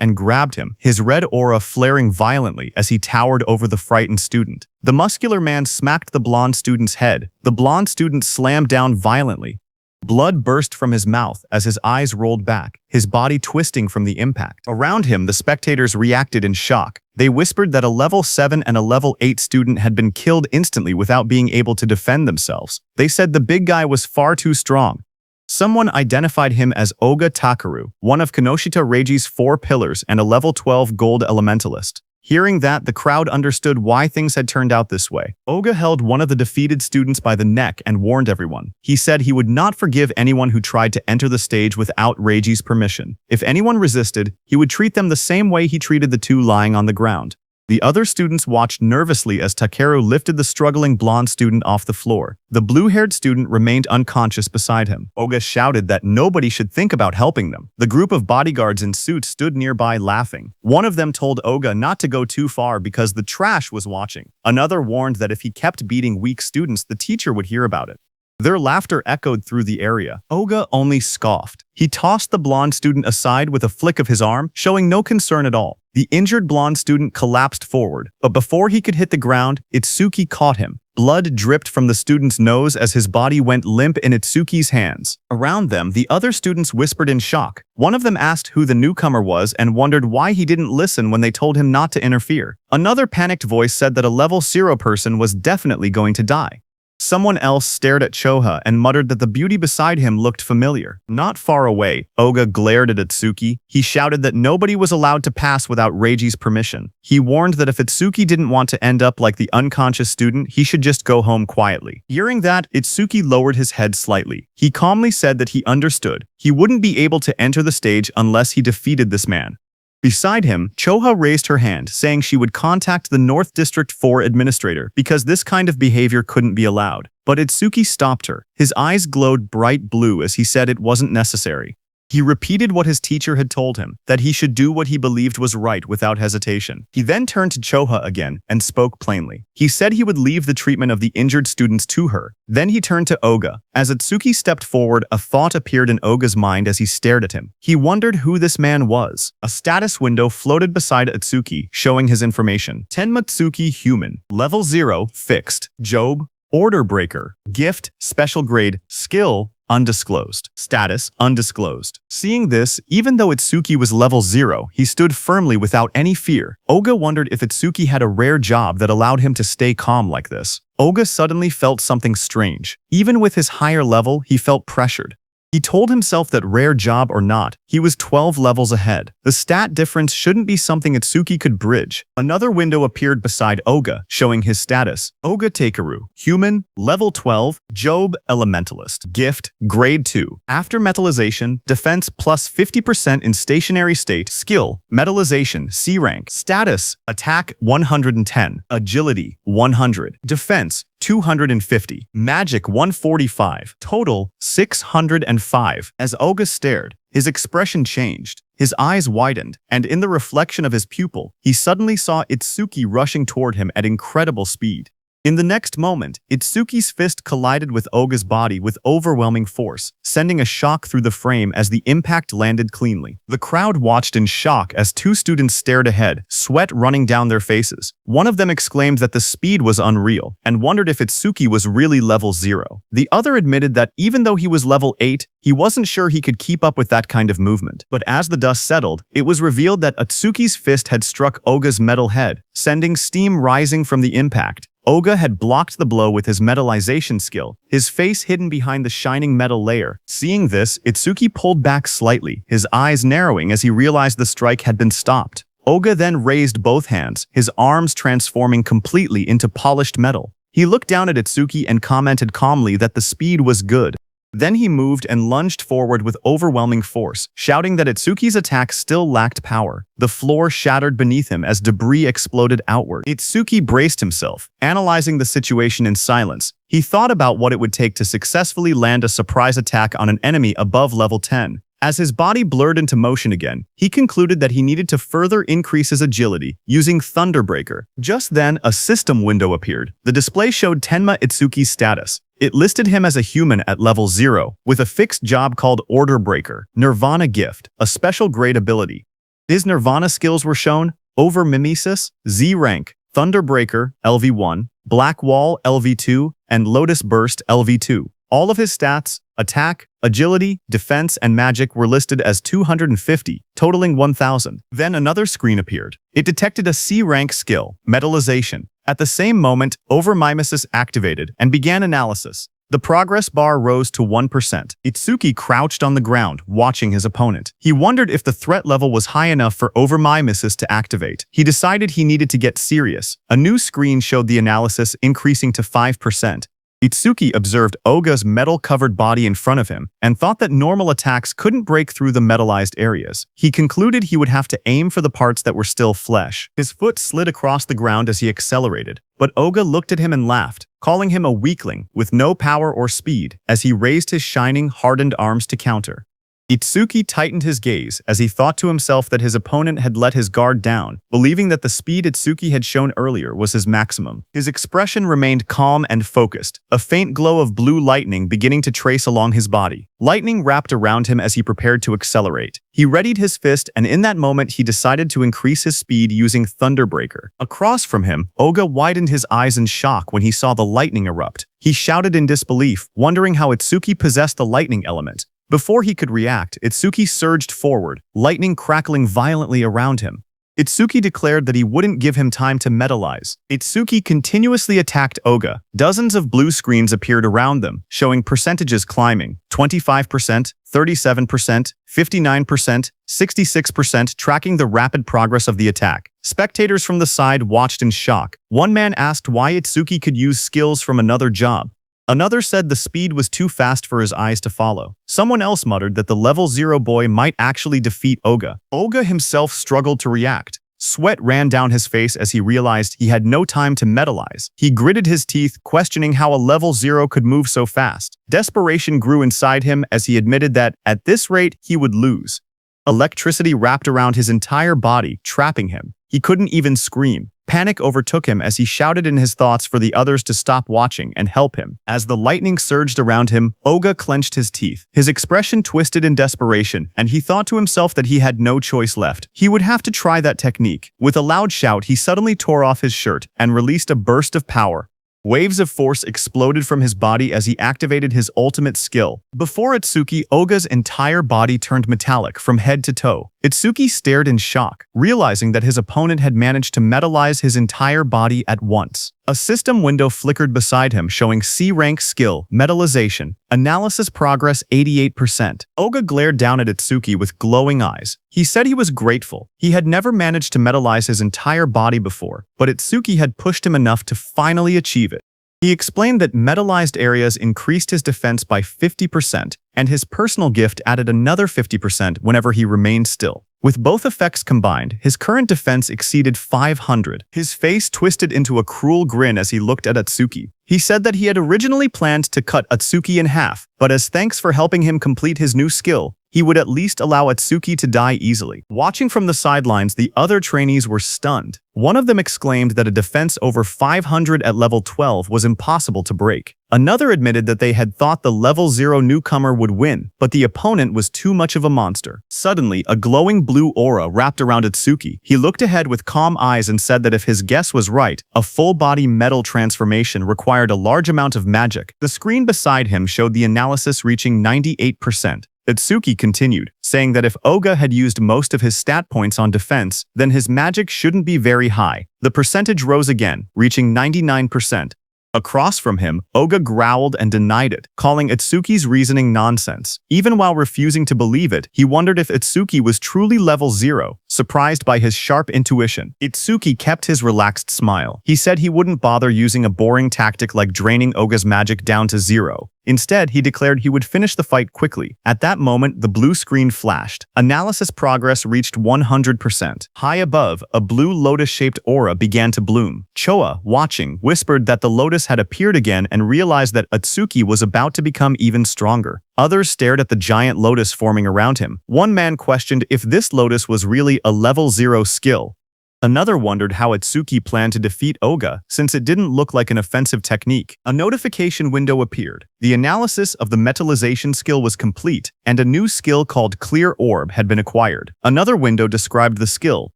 and grabbed him, his red aura flaring violently as he towered over the frightened student. The muscular man smacked the blonde student's head. The blonde student slammed down violently. Blood burst from his mouth as his eyes rolled back, his body twisting from the impact. Around him, the spectators reacted in shock. They whispered that a level 7 and a level 8 student had been killed instantly without being able to defend themselves. They said the big guy was far too strong. Someone identified him as Oga Takaru, one of Kinoshita Reiji's 4 pillars and a level 12 gold elementalist. Hearing that, the crowd understood why things had turned out this way. Oga held one of the defeated students by the neck and warned everyone. He said he would not forgive anyone who tried to enter the stage without Reiji's permission. If anyone resisted, he would treat them the same way he treated the 2 lying on the ground. The other students watched nervously as Takeru lifted the struggling blonde student off the floor. The blue-haired student remained unconscious beside him. Oga shouted that nobody should think about helping them. The group of bodyguards in suits stood nearby laughing. One of them told Oga not to go too far because the trash was watching. Another warned that if he kept beating weak students, the teacher would hear about it. Their laughter echoed through the area. Oga only scoffed. He tossed the blonde student aside with a flick of his arm, showing no concern at all. The injured blonde student collapsed forward, but before he could hit the ground, Itsuki caught him. Blood dripped from the student's nose as his body went limp in Itsuki's hands. Around them, the other students whispered in shock. One of them asked who the newcomer was and wondered why he didn't listen when they told him not to interfere. Another panicked voice said that a level 0 person was definitely going to die. Someone else stared at Choha and muttered that the beauty beside him looked familiar. Not far away, Oga glared at Itsuki. He shouted that nobody was allowed to pass without Reiji's permission. He warned that if Itsuki didn't want to end up like the unconscious student, he should just go home quietly. Hearing that, Itsuki lowered his head slightly. He calmly said that he understood. He wouldn't be able to enter the stage unless he defeated this man. Beside him, Choha raised her hand, saying she would contact the North District 4 administrator because this kind of behavior couldn't be allowed. But Itsuki stopped her. His eyes glowed bright blue as he said it wasn't necessary. He repeated what his teacher had told him, that he should do what he believed was right without hesitation. He then turned to Choha again and spoke plainly. He said he would leave the treatment of the injured students to her. Then he turned to Oga. As Atsuki stepped forward, a thought appeared in Oga's mind as he stared at him. He wondered who this man was. A status window floated beside Atsuki, showing his information. Tenma Tsuki Human. Level 0, Fixed. Job. Order Breaker. Gift, Special Grade. Skill, Undisclosed. Status, undisclosed. Seeing this, even though Itsuki was level 0, he stood firmly without any fear. Oga wondered if Itsuki had a rare job that allowed him to stay calm like this. Oga suddenly felt something strange. Even with his higher level, he felt pressured. He told himself that rare job or not, he was 12 levels ahead. The stat difference shouldn't be something Itsuki could bridge. Another window appeared beside Oga, showing his status. Oga Takeru, Human, Level 12, Job, Elementalist. Gift, Grade 2. After metallization, defense plus 50% in stationary state. Skill, metallization, C rank. Status, attack 110, agility 100, defense 250, magic 145, total 605. As Oga stared, his expression changed. His eyes widened, and in the reflection of his pupil, he suddenly saw Itsuki rushing toward him at incredible speed. In the next moment, Itsuki's fist collided with Oga's body with overwhelming force, sending a shock through the frame as the impact landed cleanly. The crowd watched in shock as two students stared ahead, sweat running down their faces. One of them exclaimed that the speed was unreal, and wondered if Itsuki was really level 0. The other admitted that even though he was level 8, he wasn't sure he could keep up with that kind of movement. But as the dust settled, it was revealed that Itsuki's fist had struck Oga's metal head, sending steam rising from the impact. Oga had blocked the blow with his metallization skill, his face hidden behind the shining metal layer. Seeing this, Itsuki pulled back slightly, his eyes narrowing as he realized the strike had been stopped. Oga then raised both hands, his arms transforming completely into polished metal. He looked down at Itsuki and commented calmly that the speed was good. Then he moved and lunged forward with overwhelming force, shouting that Itsuki's attack still lacked power. The floor shattered beneath him as debris exploded outward. Itsuki braced himself, analyzing the situation in silence. He thought about what it would take to successfully land a surprise attack on an enemy above level 10. As his body blurred into motion again, he concluded that he needed to further increase his agility, using Thunderbreaker. Just then, a system window appeared. The display showed Tenma Itsuki's status. It listed him as a human at level 0, with a fixed job called Order Breaker, Nirvana Gift, a special grade ability. His Nirvana skills were shown: Over Mimesis, Z rank, Thunderbreaker, LV1, Black Wall, LV2, and Lotus Burst, LV2. All of his stats, attack, agility, defense, and magic were listed as 250, totaling 1,000. Then another screen appeared. It detected a C-rank skill, Metallization. At the same moment, Over Mimesis activated and began analysis. The progress bar rose to 1%. Itsuki crouched on the ground, watching his opponent. He wondered if the threat level was high enough for Over Mimesis to activate. He decided he needed to get serious. A new screen showed the analysis increasing to 5%. Itsuki observed Oga's metal-covered body in front of him and thought that normal attacks couldn't break through the metallized areas. He concluded he would have to aim for the parts that were still flesh. His foot slid across the ground as he accelerated, but Oga looked at him and laughed, calling him a weakling with no power or speed as he raised his shining, hardened arms to counter. Itsuki tightened his gaze as he thought to himself that his opponent had let his guard down, believing that the speed Itsuki had shown earlier was his maximum. His expression remained calm and focused, a faint glow of blue lightning beginning to trace along his body. Lightning wrapped around him as he prepared to accelerate. He readied his fist, and in that moment he decided to increase his speed using Thunderbreaker. Across from him, Oga widened his eyes in shock when he saw the lightning erupt. He shouted in disbelief, wondering how Itsuki possessed the lightning element. Before he could react, Itsuki surged forward, lightning crackling violently around him. Itsuki declared that he wouldn't give him time to metallize. Itsuki continuously attacked Oga. Dozens of blue screens appeared around them, showing percentages climbing: 25%, 37%, 59%, 66%, tracking the rapid progress of the attack. Spectators from the side watched in shock. One man asked why Itsuki could use skills from another job. Another said the speed was too fast for his eyes to follow. Someone else muttered that the level 0 boy might actually defeat Oga. Oga himself struggled to react. Sweat ran down his face as he realized he had no time to metalize. He gritted his teeth, questioning how a level 0 could move so fast. Desperation grew inside him as he admitted that, at this rate, he would lose. Electricity wrapped around his entire body, trapping him. He couldn't even scream. Panic overtook him as he shouted in his thoughts for the others to stop watching and help him. As the lightning surged around him, Oga clenched his teeth. His expression twisted in desperation, and he thought to himself that he had no choice left. He would have to try that technique. With a loud shout, he suddenly tore off his shirt and released a burst of power. Waves of force exploded from his body as he activated his ultimate skill. Before Itsuki, Oga's entire body turned metallic from head to toe. Itsuki stared in shock, realizing that his opponent had managed to metalize his entire body at once. A system window flickered beside him showing C-rank skill, metalization, analysis progress 88%. Oga glared down at Itsuki with glowing eyes. He said he was grateful. He had never managed to metalize his entire body before, but Itsuki had pushed him enough to finally achieve it. He explained that metalized areas increased his defense by 50%, and his personal gift added another 50% whenever he remained still. With both effects combined, his current defense exceeded 500. His face twisted into a cruel grin as he looked at Atsuki. He said that he had originally planned to cut Atsuki in half, but as thanks for helping him complete his new skill, he would at least allow Atsuki to die easily. Watching from the sidelines, the other trainees were stunned. One of them exclaimed that a defense over 500 at level 12 was impossible to break. Another admitted that they had thought the level 0 newcomer would win, but the opponent was too much of a monster. Suddenly, a glowing blue aura wrapped around Atsuki. He looked ahead with calm eyes and said that if his guess was right, a full-body metal transformation required a large amount of magic. The screen beside him showed the analysis reaching 98%. Itsuki continued, saying that if Oga had used most of his stat points on defense, then his magic shouldn't be very high. The percentage rose again, reaching 99%. Across from him, Oga growled and denied it, calling Itsuki's reasoning nonsense. Even while refusing to believe it, he wondered if Itsuki was truly level 0, surprised by his sharp intuition. Itsuki kept his relaxed smile. He said he wouldn't bother using a boring tactic like draining Oga's magic down to 0. Instead, he declared he would finish the fight quickly. At that moment, the blue screen flashed. Analysis progress reached 100%. High above, a blue lotus-shaped aura began to bloom. Choa, watching, whispered that the lotus had appeared again and realized that Atsuki was about to become even stronger. Others stared at the giant lotus forming around him. One man questioned if this lotus was really a level 0 skill. Another wondered how Itsuki planned to defeat Oga, since it didn't look like an offensive technique. A notification window appeared. The analysis of the metallization skill was complete, and a new skill called Clear Orb had been acquired. Another window described the skill,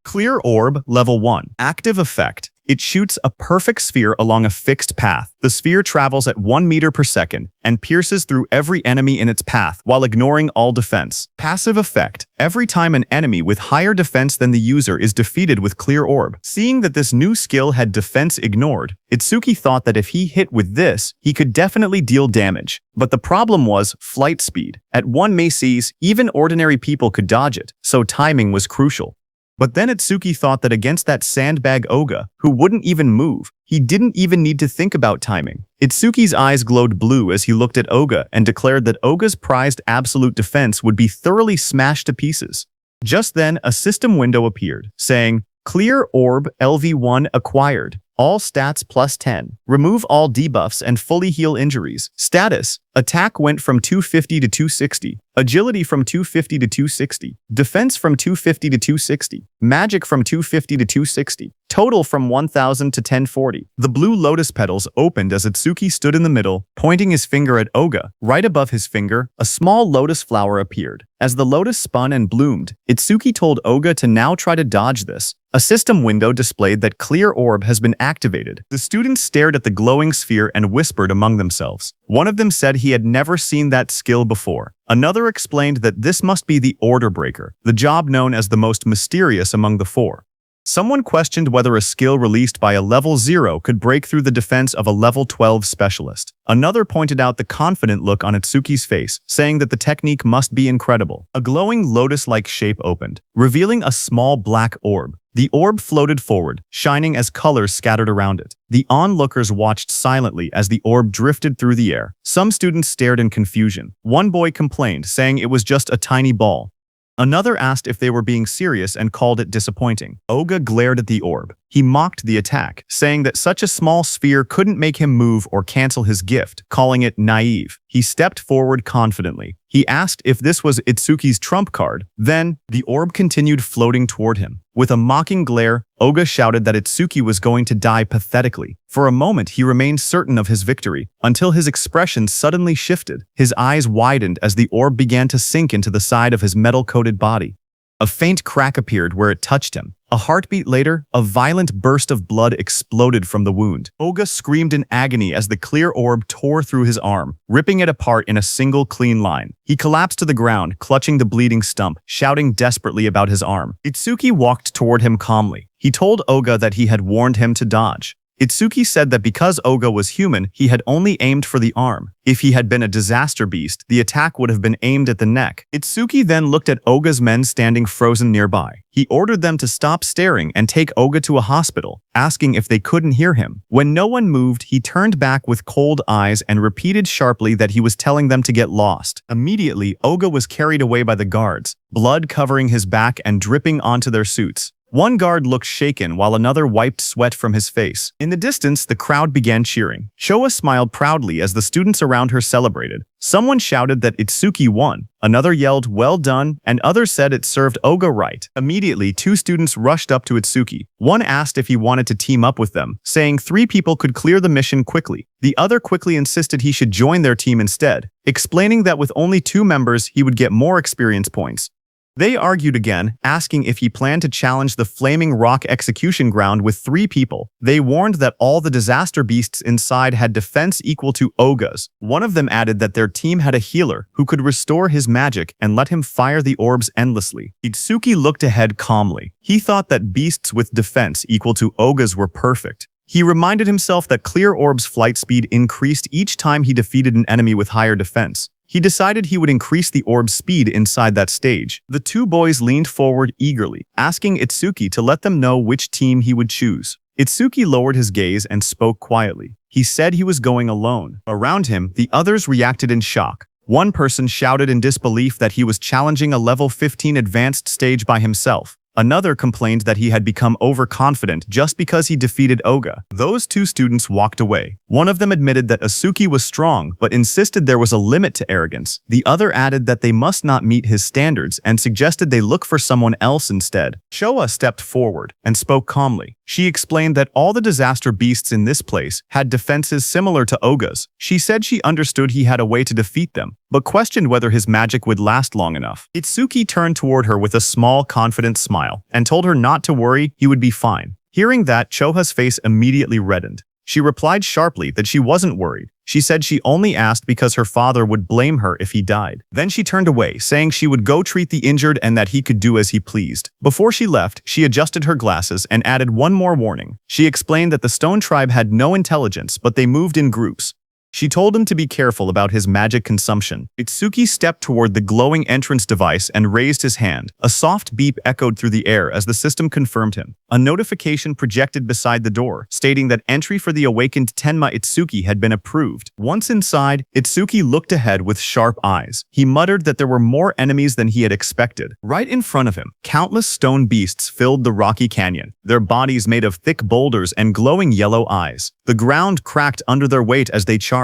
Clear Orb Level 1. Active effect. It shoots a perfect sphere along a fixed path. The sphere travels at 1 meter per second and pierces through every enemy in its path while ignoring all defense. Passive effect. Every time an enemy with higher defense than the user is defeated with Clear Orb. Seeing that this new skill had defense ignored, Itsuki thought that if he hit with this, he could definitely deal damage. But the problem was flight speed. At 1 maces, even ordinary people could dodge it, so timing was crucial. But then Itsuki thought that against that sandbag Oga, who wouldn't even move, he didn't even need to think about timing. Itsuki's eyes glowed blue as he looked at Oga and declared that Oga's prized absolute defense would be thoroughly smashed to pieces. Just then, a system window appeared, saying, Clear Orb LV1 acquired. All stats plus 10. Remove all debuffs and fully heal injuries. Status. Attack went from 250 to 260. Agility from 250 to 260. Defense from 250 to 260. Magic from 250 to 260. Total from 1000 to 1040. The blue lotus petals opened as Itsuki stood in the middle, pointing his finger at Oga. Right above his finger, a small lotus flower appeared. As the lotus spun and bloomed, Itsuki told Oga to now try to dodge this. A system window displayed that Clear Orb has been activated. The students stared at the glowing sphere and whispered among themselves. One of them said he had never seen that skill before. Another explained that this must be the Order Breaker, the job known as the most mysterious among the four. Someone questioned whether a skill released by a level 0 could break through the defense of a level 12 specialist. Another pointed out the confident look on Itsuki's face, saying that the technique must be incredible. A glowing lotus-like shape opened, revealing a small black orb. The orb floated forward, shining as colors scattered around it. The onlookers watched silently as the orb drifted through the air. Some students stared in confusion. One boy complained, saying it was just a tiny ball. Another asked if they were being serious and called it disappointing. Oga glared at the orb. He mocked the attack, saying that such a small sphere couldn't make him move or cancel his gift, calling it naive. He stepped forward confidently. He asked if this was Itsuki's trump card. Then, the orb continued floating toward him. With a mocking glare, Oga shouted that Itsuki was going to die pathetically. For a moment, he remained certain of his victory, until his expression suddenly shifted. His eyes widened as the orb began to sink into the side of his metal-coated body. A faint crack appeared where it touched him. A heartbeat later, a violent burst of blood exploded from the wound. Oga screamed in agony as the clear orb tore through his arm, ripping it apart in a single clean line. He collapsed to the ground, clutching the bleeding stump, shouting desperately about his arm. Itsuki walked toward him calmly. He told Oga that he had warned him to dodge. Itsuki said that because Oga was human, he had only aimed for the arm. If he had been a disaster beast, the attack would have been aimed at the neck. Itsuki then looked at Oga's men standing frozen nearby. He ordered them to stop staring and take Oga to a hospital, asking if they couldn't hear him. When no one moved, he turned back with cold eyes and repeated sharply that he was telling them to get lost. Immediately, Oga was carried away by the guards, blood covering his back and dripping onto their suits. One guard looked shaken while another wiped sweat from his face. In the distance, the crowd began cheering. Showa smiled proudly as the students around her celebrated. Someone shouted that Itsuki won. Another yelled, "Well done," and others said it served Oga right. Immediately, two students rushed up to Itsuki. One asked if he wanted to team up with them, saying 3 people could clear the mission quickly. The other quickly insisted he should join their team instead, explaining that with only 2 members, he would get more experience points. They argued again, asking if he planned to challenge the Flaming Rock execution ground with 3 people. They warned that all the disaster beasts inside had defense equal to Oga's. One of them added that their team had a healer who could restore his magic and let him fire the orbs endlessly. Itsuki looked ahead calmly. He thought that beasts with defense equal to Oga's were perfect. He reminded himself that Clear Orb's flight speed increased each time he defeated an enemy with higher defense. He decided he would increase the orb's speed inside that stage. The 2 boys leaned forward eagerly, asking Itsuki to let them know which team he would choose. Itsuki lowered his gaze and spoke quietly. He said he was going alone. Around him, the others reacted in shock. One person shouted in disbelief that he was challenging a level 15 advanced stage by himself. Another complained that he had become overconfident just because he defeated Oga. Those 2 students walked away. One of them admitted that Itsuki was strong, but insisted there was a limit to arrogance. The other added that they must not meet his standards and suggested they look for someone else instead. Showa stepped forward and spoke calmly. She explained that all the disaster beasts in this place had defenses similar to Oga's. She said she understood he had a way to defeat them, but questioned whether his magic would last long enough. Itsuki turned toward her with a small, confident smile and told her not to worry, he would be fine. Hearing that, Choha's face immediately reddened. She replied sharply that she wasn't worried. She said she only asked because her father would blame her if he died. Then she turned away, saying she would go treat the injured and that he could do as he pleased. Before she left, she adjusted her glasses and added one more warning. She explained that the Stone Tribe had no intelligence, but they moved in groups. She told him to be careful about his magic consumption. Itsuki stepped toward the glowing entrance device and raised his hand. A soft beep echoed through the air as the system confirmed him. A notification projected beside the door, stating that entry for the awakened Tenma Itsuki had been approved. Once inside, Itsuki looked ahead with sharp eyes. He muttered that there were more enemies than he had expected. Right in front of him, countless stone beasts filled the rocky canyon, their bodies made of thick boulders and glowing yellow eyes. The ground cracked under their weight as they charged.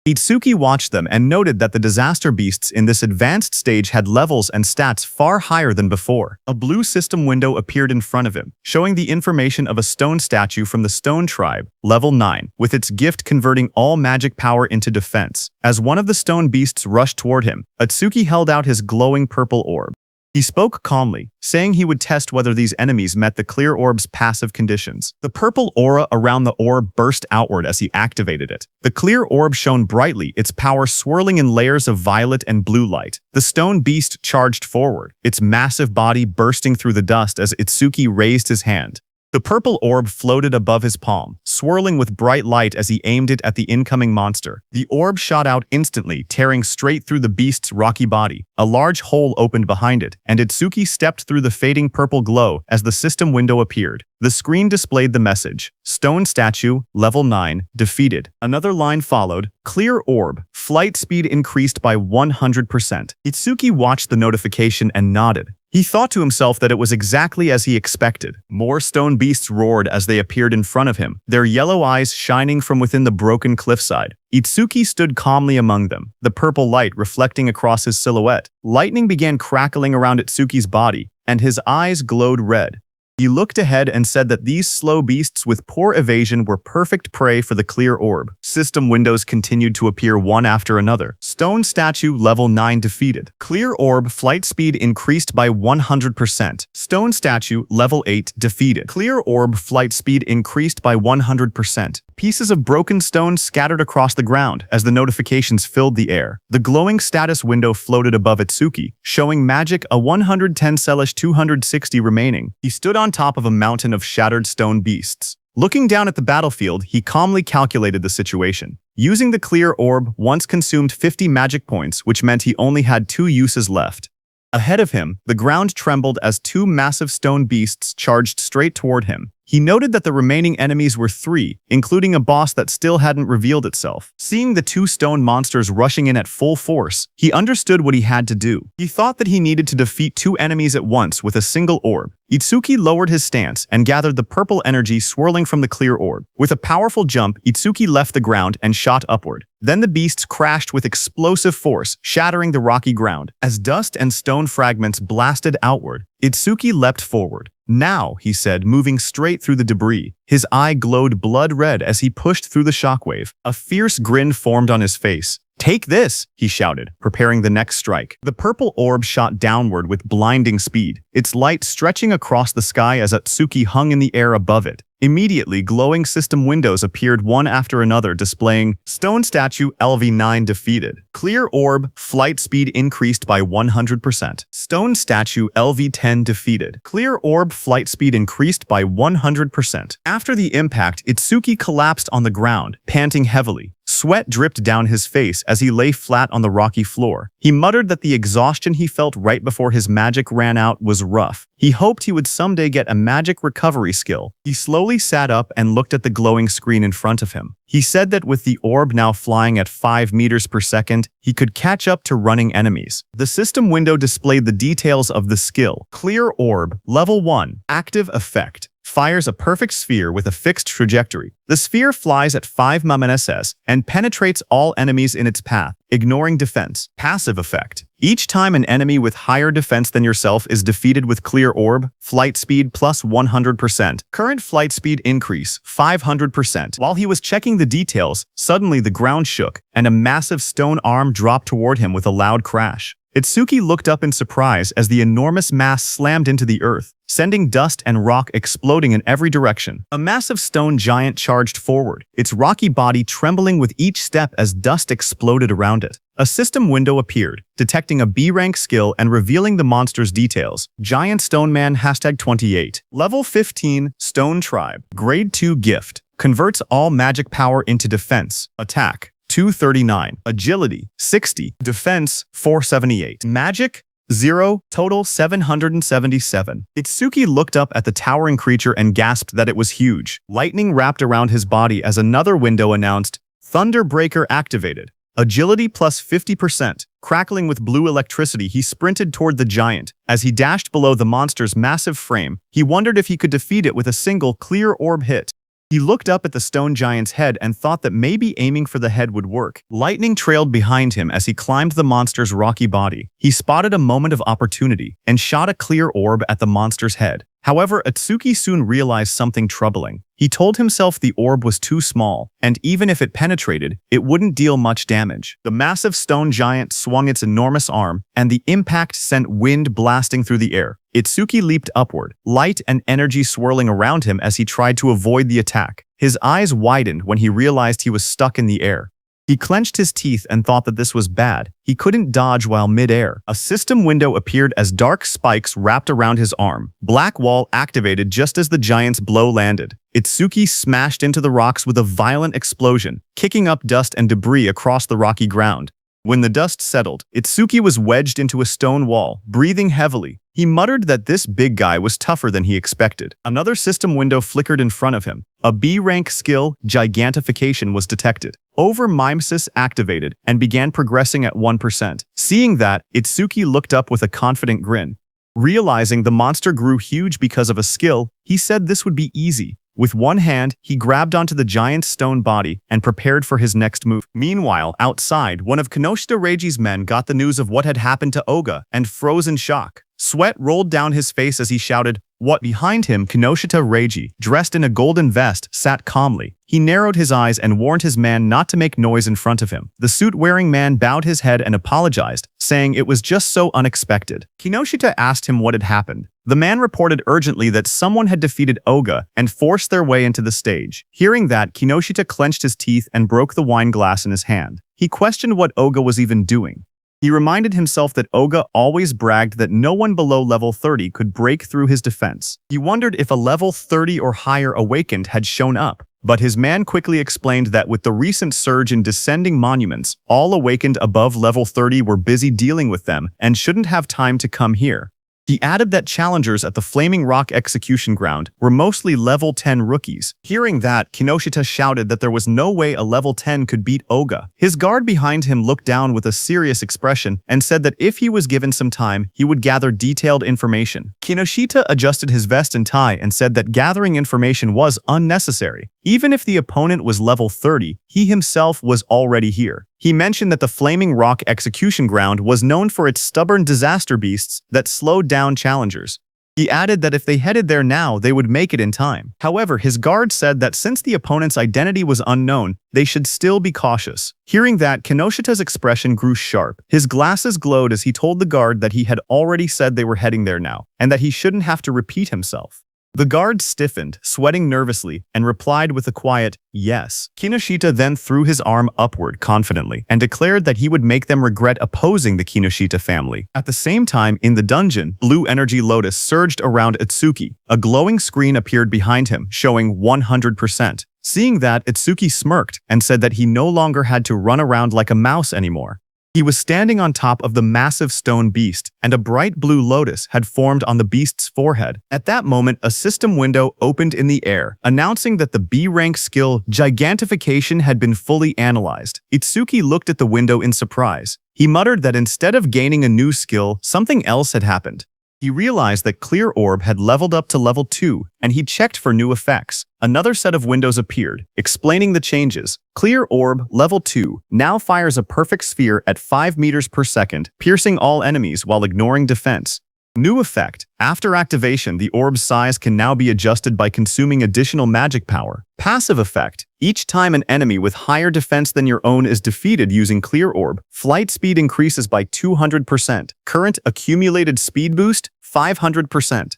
Itsuki watched them and noted that the disaster beasts in this advanced stage had levels and stats far higher than before. A blue system window appeared in front of him, showing the information of a stone statue from the Stone Tribe, level 9, with its gift converting all magic power into defense. As one of the stone beasts rushed toward him, Itsuki held out his glowing purple orb. He spoke calmly, saying he would test whether these enemies met the clear orb's passive conditions. The purple aura around the orb burst outward as he activated it. The clear orb shone brightly, its power swirling in layers of violet and blue light. The stone beast charged forward, its massive body bursting through the dust as Itsuki raised his hand. The purple orb floated above his palm, swirling with bright light as he aimed it at the incoming monster. The orb shot out instantly, tearing straight through the beast's rocky body. A large hole opened behind it, and Itsuki stepped through the fading purple glow as the system window appeared. The screen displayed the message, "Stone Statue, Level 9, defeated." Another line followed, "Clear orb, flight speed increased by 100%. Itsuki watched the notification and nodded. He thought to himself that it was exactly as he expected. More stone beasts roared as they appeared in front of him, their yellow eyes shining from within the broken cliffside. Itsuki stood calmly among them, the purple light reflecting across his silhouette. Lightning began crackling around Itsuki's body, and his eyes glowed red. He looked ahead and said that these slow beasts with poor evasion were perfect prey for the clear orb. System windows continued to appear one after another. Stone Statue Level 9 defeated. Clear orb flight speed increased by 100%. Stone Statue Level 8 defeated. Clear orb flight speed increased by 100%. Pieces of broken stone scattered across the ground as the notifications filled the air. The glowing status window floated above Itsuki, showing magic a 110/260 remaining. He stood on top of a mountain of shattered stone beasts. Looking down at the battlefield, he calmly calculated the situation. Using the clear orb once consumed 50 magic points, which meant he only had 2 uses left. Ahead of him, the ground trembled as 2 massive stone beasts charged straight toward him. He noted that the remaining enemies were 3, including a boss that still hadn't revealed itself. Seeing the 2 stone monsters rushing in at full force, he understood what he had to do. He thought that he needed to defeat 2 enemies at once with a single orb. Itsuki lowered his stance and gathered the purple energy swirling from the clear orb. With a powerful jump, Itsuki left the ground and shot upward. Then the beasts crashed with explosive force, shattering the rocky ground. As dust and stone fragments blasted outward, Itsuki leapt forward. "Now," he said, moving straight through the debris. His eye glowed blood red as he pushed through the shockwave. A fierce grin formed on his face. "Take this," he shouted, preparing the next strike. The purple orb shot downward with blinding speed, its light stretching across the sky as Itsuki hung in the air above it. Immediately, glowing system windows appeared one after another displaying Stone Statue LV9 defeated. Clear orb, flight speed increased by 100%. Stone Statue LV10 defeated. Clear orb, flight speed increased by 100%. After the impact, Itsuki collapsed on the ground, panting heavily. Sweat dripped down his face as he lay flat on the rocky floor. He muttered that the exhaustion he felt right before his magic ran out was rough. He hoped he would someday get a magic recovery skill. He slowly sat up and looked at the glowing screen in front of him. He said that with the orb now flying at 5 meters per second, he could catch up to running enemies. The system window displayed the details of the skill. Clear orb, level 1, active effect. Fires a perfect sphere with a fixed trajectory. The sphere flies at 5 ms and penetrates all enemies in its path, ignoring defense. Passive effect. Each time an enemy with higher defense than yourself is defeated with clear orb, flight speed plus 100%. Current flight speed increase, 500%. While he was checking the details, suddenly the ground shook, and a massive stone arm dropped toward him with a loud crash. Itsuki looked up in surprise as the enormous mass slammed into the earth, sending dust and rock exploding in every direction. A massive stone giant charged forward, its rocky body trembling with each step as dust exploded around it. A system window appeared, detecting a B-rank skill and revealing the monster's details. Giant Stone Man #28. Level 15, Stone Tribe. Grade 2 gift. Converts all magic power into defense. Attack 239. Agility 60. Defense 478. Magic 0. Total 777. Itsuki looked up at the towering creature and gasped that it was huge. Lightning wrapped around his body as another window announced, Thunderbreaker activated. Agility plus 50%. Crackling with blue electricity, he sprinted toward the giant. As he dashed below the monster's massive frame, he wondered if he could defeat it with a single clear orb hit. He looked up at the stone giant's head and thought that maybe aiming for the head would work. Lightning trailed behind him as he climbed the monster's rocky body. He spotted a moment of opportunity and shot a clear orb at the monster's head. However, Itsuki soon realized something troubling. He told himself the orb was too small, and even if it penetrated, it wouldn't deal much damage. The massive stone giant swung its enormous arm, and the impact sent wind blasting through the air. Itsuki leaped upward, light and energy swirling around him as he tried to avoid the attack. His eyes widened when he realized he was stuck in the air. He clenched his teeth and thought that this was bad. He couldn't dodge while mid-air. A system window appeared as dark spikes wrapped around his arm. Black wall activated just as the giant's blow landed. Itsuki smashed into the rocks with a violent explosion, kicking up dust and debris across the rocky ground. When the dust settled, Itsuki was wedged into a stone wall, breathing heavily. He muttered that this big guy was tougher than he expected. Another system window flickered in front of him. A B-rank skill, Gigantification, was detected. Over-mimesis activated and began progressing at 1%. Seeing that, Itsuki looked up with a confident grin. Realizing the monster grew huge because of a skill, he said this would be easy. With one hand, he grabbed onto the giant's stone body and prepared for his next move. Meanwhile, outside, one of Kinoshita Reiji's men got the news of what had happened to Oga and froze in shock. Sweat rolled down his face as he shouted, "What?" Behind him, Kinoshita Reiji, dressed in a golden vest, sat calmly. He narrowed his eyes and warned his man not to make noise in front of him. The suit-wearing man bowed his head and apologized, saying it was just so unexpected. Kinoshita asked him what had happened. The man reported urgently that someone had defeated Oga and forced their way into the stage. Hearing that, Kinoshita clenched his teeth and broke the wine glass in his hand. He questioned what Oga was even doing. He reminded himself that Oga always bragged that no one below level 30 could break through his defense. He wondered if a level 30 or higher awakened had shown up, but his man quickly explained that with the recent surge in descending monuments, all awakened above level 30 were busy dealing with them and shouldn't have time to come here. He added that challengers at the Flaming Rock execution ground were mostly level 10 rookies. Hearing that, Kinoshita shouted that there was no way a level 10 could beat Oga. His guard behind him looked down with a serious expression and said that if he was given some time, he would gather detailed information. Kinoshita adjusted his vest and tie and said that gathering information was unnecessary. Even if the opponent was level 30, he himself was already here. He mentioned that the Flaming Rock execution ground was known for its stubborn disaster beasts that slowed down challengers. He added that if they headed there now, they would make it in time. However, his guard said that since the opponent's identity was unknown, they should still be cautious. Hearing that, Kinoshita's expression grew sharp. His glasses glowed as he told the guard that he had already said they were heading there now, and that he shouldn't have to repeat himself. The guard stiffened, sweating nervously, and replied with a quiet, "Yes." Kinoshita then threw his arm upward confidently and declared that he would make them regret opposing the Kinoshita family. At the same time, in the dungeon, blue energy lotus surged around Itsuki. A glowing screen appeared behind him, showing 100%. Seeing that, Itsuki smirked and said that he no longer had to run around like a mouse anymore. He was standing on top of the massive stone beast, and a bright blue lotus had formed on the beast's forehead. At that moment, a system window opened in the air, announcing that the B-rank skill Gigantification had been fully analyzed. Itsuki looked at the window in surprise. He muttered that instead of gaining a new skill, something else had happened. He realized that Clear Orb had leveled up to level 2, and he checked for new effects. Another set of windows appeared, explaining the changes. Clear Orb, level 2, now fires a perfect sphere at 5 meters per second, piercing all enemies while ignoring defense. New effect. After activation, the orb's size can now be adjusted by consuming additional magic power. Passive effect. Each time an enemy with higher defense than your own is defeated using Clear Orb, flight speed increases by 200%. Current accumulated speed boost, 500%.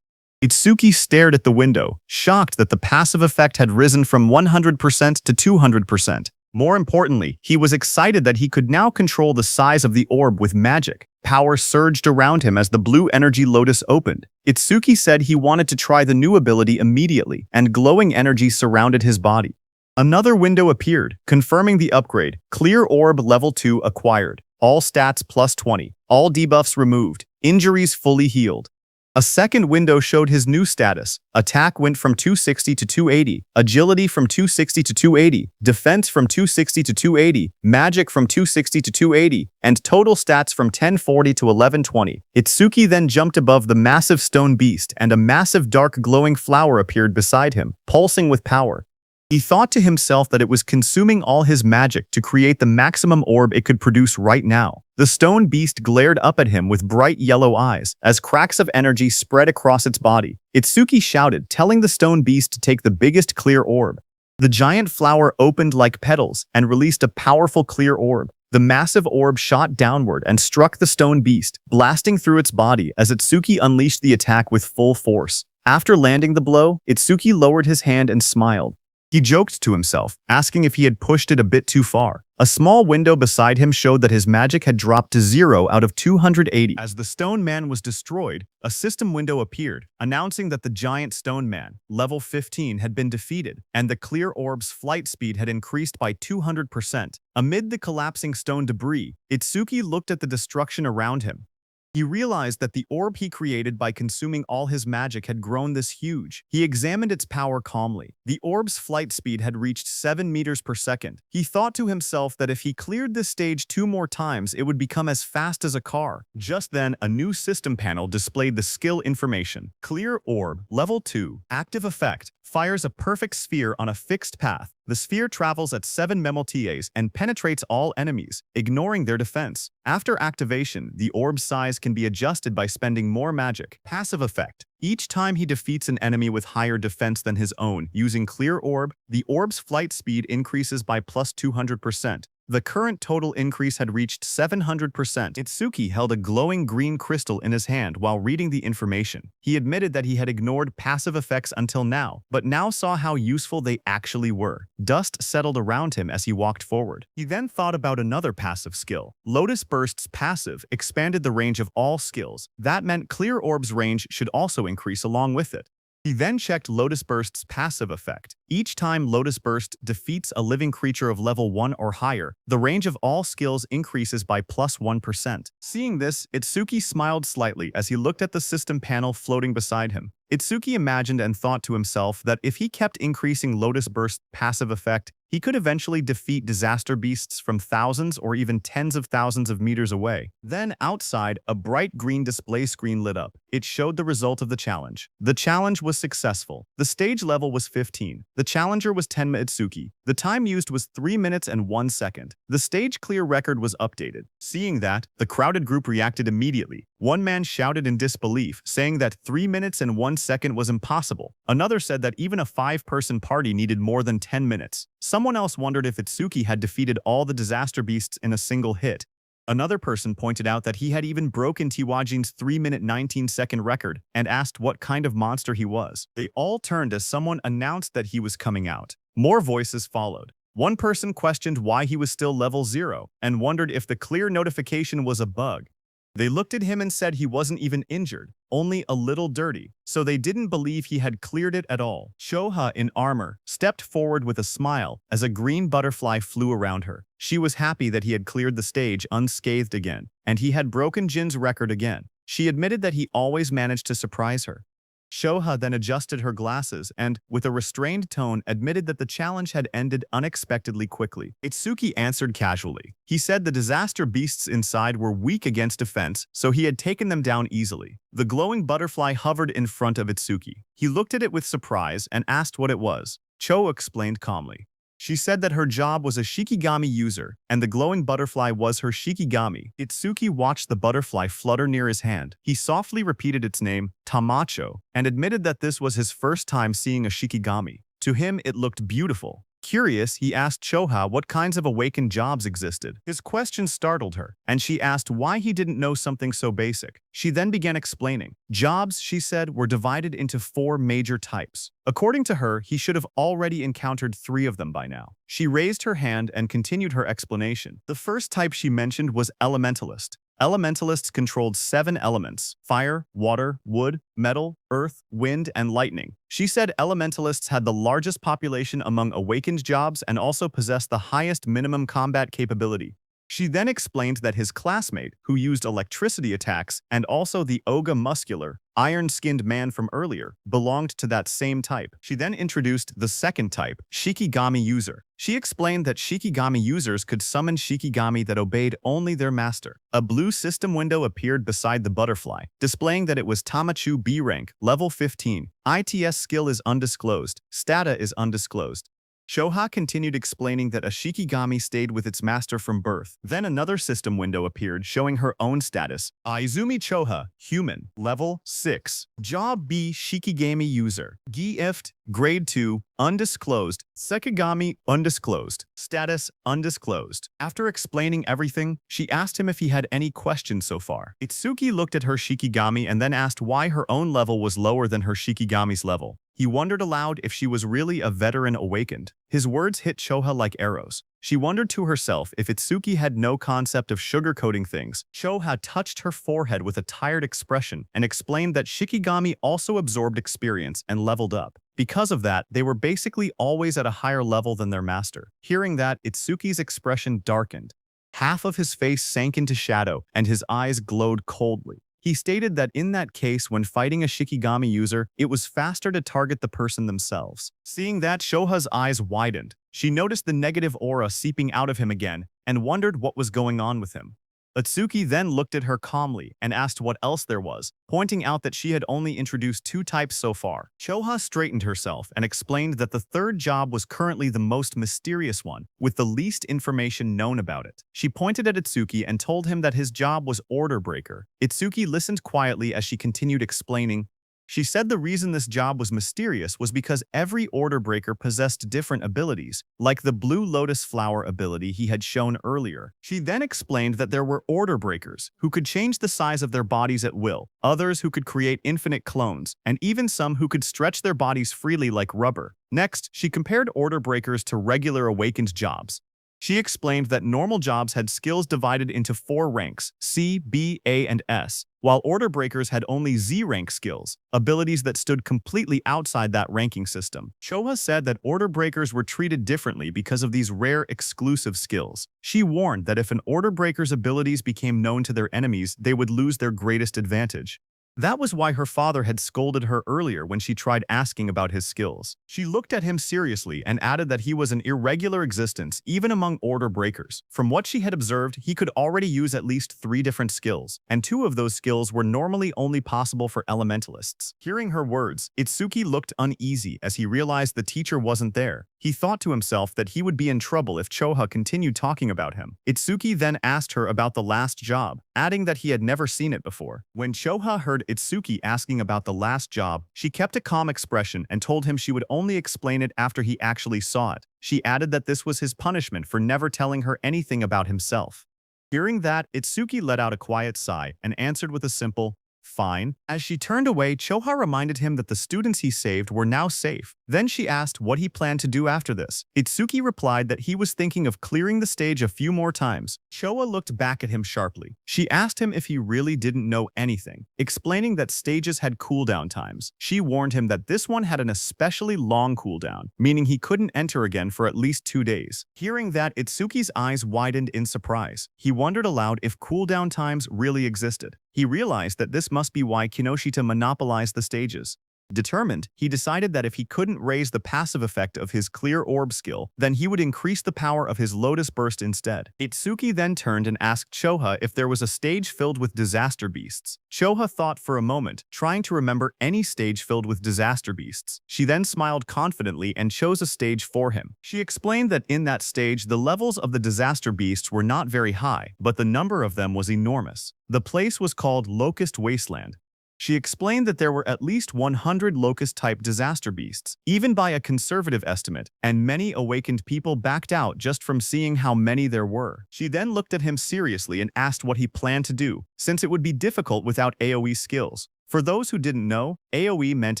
Itsuki stared at the window, shocked that the passive effect had risen from 100% to 200%. More importantly, he was excited that he could now control the size of the orb with magic. Power surged around him as the blue energy lotus opened. Itsuki said he wanted to try the new ability immediately, and glowing energy surrounded his body. Another window appeared, confirming the upgrade. Clear Orb level 2 acquired. All stats plus 20. All debuffs removed. Injuries fully healed. A second window showed his new status. Attack went from 260 to 280, agility from 260 to 280, defense from 260 to 280, magic from 260 to 280, and total stats from 1040 to 1120. Itsuki then jumped above the massive stone beast, and a massive dark glowing flower appeared beside him, pulsing with power. He thought to himself that it was consuming all his magic to create the maximum orb it could produce right now. The stone beast glared up at him with bright yellow eyes as cracks of energy spread across its body. Itsuki shouted, telling the stone beast to take the biggest clear orb. The giant flower opened like petals and released a powerful clear orb. The massive orb shot downward and struck the stone beast, blasting through its body as Itsuki unleashed the attack with full force. After landing the blow, Itsuki lowered his hand and smiled. He joked to himself, asking if he had pushed it a bit too far. A small window beside him showed that his magic had dropped to 0 out of 280. As the stone man was destroyed, a system window appeared, announcing that the giant stone man, level 15, had been defeated, and the clear orb's flight speed had increased by 200%. Amid the collapsing stone debris, Itsuki looked at the destruction around him. He realized that the orb he created by consuming all his magic had grown this huge. He examined its power calmly. The orb's flight speed had reached 7 meters per second. He thought to himself that if he cleared this stage 2 more times, it would become as fast as a car. Just then, a new system panel displayed the skill information. Clear orb, level 2, active effect. Fires a perfect sphere on a fixed path. The sphere travels at 7 memotas and penetrates all enemies, ignoring their defense. After activation, the orb's size can be adjusted by spending more magic. Passive effect. Each time he defeats an enemy with higher defense than his own using Clear Orb, the orb's flight speed increases by plus 200%. The current total increase had reached 700%. Itsuki held a glowing green crystal in his hand while reading the information. He admitted that he had ignored passive effects until now, but now saw how useful they actually were. Dust settled around him as he walked forward. He then thought about another passive skill. Lotus Burst's passive expanded the range of all skills. That meant Clear Orb's range should also increase along with it. He then checked Lotus Burst's passive effect. Each time Lotus Burst defeats a living creature of level 1 or higher, the range of all skills increases by plus 1%. Seeing this, Itsuki smiled slightly as he looked at the system panel floating beside him. Itsuki imagined and thought to himself that if he kept increasing Lotus Burst's passive effect, he could eventually defeat disaster beasts from thousands or even tens of thousands of meters away. Then, outside, a bright green display screen lit up. It showed the result of the challenge. The challenge was successful. The stage level was 15. The challenger was Tenma Itsuki. The time used was 3 minutes and 1 second. The stage clear record was updated. Seeing that, the crowded group reacted immediately. One man shouted in disbelief, saying that 3 minutes and 1 second was impossible. Another said that even a 5-person party needed more than 10 minutes. Someone else wondered if Itsuki had defeated all the disaster beasts in a single hit. Another person pointed out that he had even broken Tiwajin's 3-minute 19-second record and asked what kind of monster he was. They all turned as someone announced that he was coming out. More voices followed. One person questioned why he was still level 0 and wondered if the clear notification was a bug. They looked at him and said he wasn't even injured, only a little dirty, so they didn't believe he had cleared it at all. Choha, in armor, stepped forward with a smile as a green butterfly flew around her. She was happy that he had cleared the stage unscathed again, and he had broken Jin's record again. She admitted that he always managed to surprise her. Shoha then adjusted her glasses and, with a restrained tone, admitted that the challenge had ended unexpectedly quickly. Itsuki answered casually. He said the disaster beasts inside were weak against defense, so he had taken them down easily. The glowing butterfly hovered in front of Itsuki. He looked at it with surprise and asked what it was. Cho explained calmly. She said that her job was a Shikigami user, and the glowing butterfly was her Shikigami. Itsuki watched the butterfly flutter near his hand. He softly repeated its name, Tamacho, and admitted that this was his first time seeing a Shikigami. To him, it looked beautiful. Curious, he asked Choha what kinds of awakened jobs existed. His question startled her, and she asked why he didn't know something so basic. She then began explaining. Jobs, she said, were divided into 4 major types. According to her, he should have already encountered 3 of them by now. She raised her hand and continued her explanation. The first type she mentioned was Elementalist. Elementalists controlled 7 elements: fire, water, wood, metal, earth, wind, and lightning. She said elementalists had the largest population among awakened jobs and also possessed the highest minimum combat capability. She then explained that his classmate, who used electricity attacks, and also the Oga muscular, iron-skinned man from earlier, belonged to that same type. She then introduced the second type, Shikigami user. She explained that Shikigami users could summon Shikigami that obeyed only their master. A blue system window appeared beside the butterfly, displaying that it was Tamachu B rank, level 15. ITS skill is undisclosed. Stata is undisclosed. Shoha continued explaining that a Shikigami stayed with its master from birth. Then another system window appeared showing her own status. Izumi Choha, human, level 6. Job B, Shikigami user. Gift, grade 2, undisclosed. Sekigami, undisclosed. Status, undisclosed. After explaining everything, she asked him if he had any questions so far. Itsuki looked at her Shikigami and then asked why her own level was lower than her Shikigami's level. He wondered aloud if she was really a veteran awakened. His words hit Choha like arrows. She wondered to herself if Itsuki had no concept of sugarcoating things. Choha touched her forehead with a tired expression and explained that Shikigami also absorbed experience and leveled up. Because of that, they were basically always at a higher level than their master. Hearing that, Itsuki's expression darkened. Half of his face sank into shadow, and his eyes glowed coldly. He stated that in that case, when fighting a Shikigami user, it was faster to target the person themselves. Seeing that, Shoha's eyes widened. She noticed the negative aura seeping out of him again and wondered what was going on with him. Itsuki then looked at her calmly and asked what else there was, pointing out that she had only introduced 2 types so far. Choha straightened herself and explained that the third job was currently the most mysterious one, with the least information known about it. She pointed at Itsuki and told him that his job was Order Breaker. Itsuki listened quietly as she continued explaining. She said the reason this job was mysterious was because every Order Breaker possessed different abilities, like the Blue Lotus Flower ability he had shown earlier. She then explained that there were Order Breakers who could change the size of their bodies at will, others who could create infinite clones, and even some who could stretch their bodies freely like rubber. Next, she compared Order Breakers to regular awakened jobs. She explained that normal jobs had skills divided into 4 ranks, C, B, A, and S, while Order Breakers had only Z-rank skills, abilities that stood completely outside that ranking system. Choha said that Order Breakers were treated differently because of these rare exclusive skills. She warned that if an Order Breaker's abilities became known to their enemies, they would lose their greatest advantage. That was why her father had scolded her earlier when she tried asking about his skills. She looked at him seriously and added that he was an irregular existence even among Order Breakers. From what she had observed, he could already use at least 3 different skills, and 2 of those skills were normally only possible for elementalists. Hearing her words, Itsuki looked uneasy as he realized the teacher wasn't there. He thought to himself that he would be in trouble if Choha continued talking about him. Itsuki then asked her about the last job, adding that he had never seen it before. When Choha heard Itsuki asking about the last job, she kept a calm expression and told him she would only explain it after he actually saw it. She added that this was his punishment for never telling her anything about himself. Hearing that, Itsuki let out a quiet sigh and answered with a simple, "Fine." As she turned away, Choha reminded him that the students he saved were now safe. Then she asked what he planned to do after this. Itsuki replied that he was thinking of clearing the stage a few more times. Choha looked back at him sharply. She asked him if he really didn't know anything, explaining that stages had cooldown times. She warned him that this one had an especially long cooldown, meaning he couldn't enter again for at least 2 days. Hearing that, Itsuki's eyes widened in surprise. He wondered aloud if cooldown times really existed. He realized that this must be why Kinoshita monopolized the stages. Determined, he decided that if he couldn't raise the passive effect of his Clear Orb skill, then he would increase the power of his Lotus Burst instead. Itsuki then turned and asked Choha if there was a stage filled with disaster beasts. Choha thought for a moment, trying to remember any stage filled with disaster beasts. She then smiled confidently and chose a stage for him. She explained that in that stage, the levels of the disaster beasts were not very high, but the number of them was enormous. The place was called Locust Wasteland. She explained that there were at least 100 locust-type disaster beasts, even by a conservative estimate, and many awakened people backed out just from seeing how many there were. She then looked at him seriously and asked what he planned to do, since it would be difficult without AoE skills. For those who didn't know, AoE meant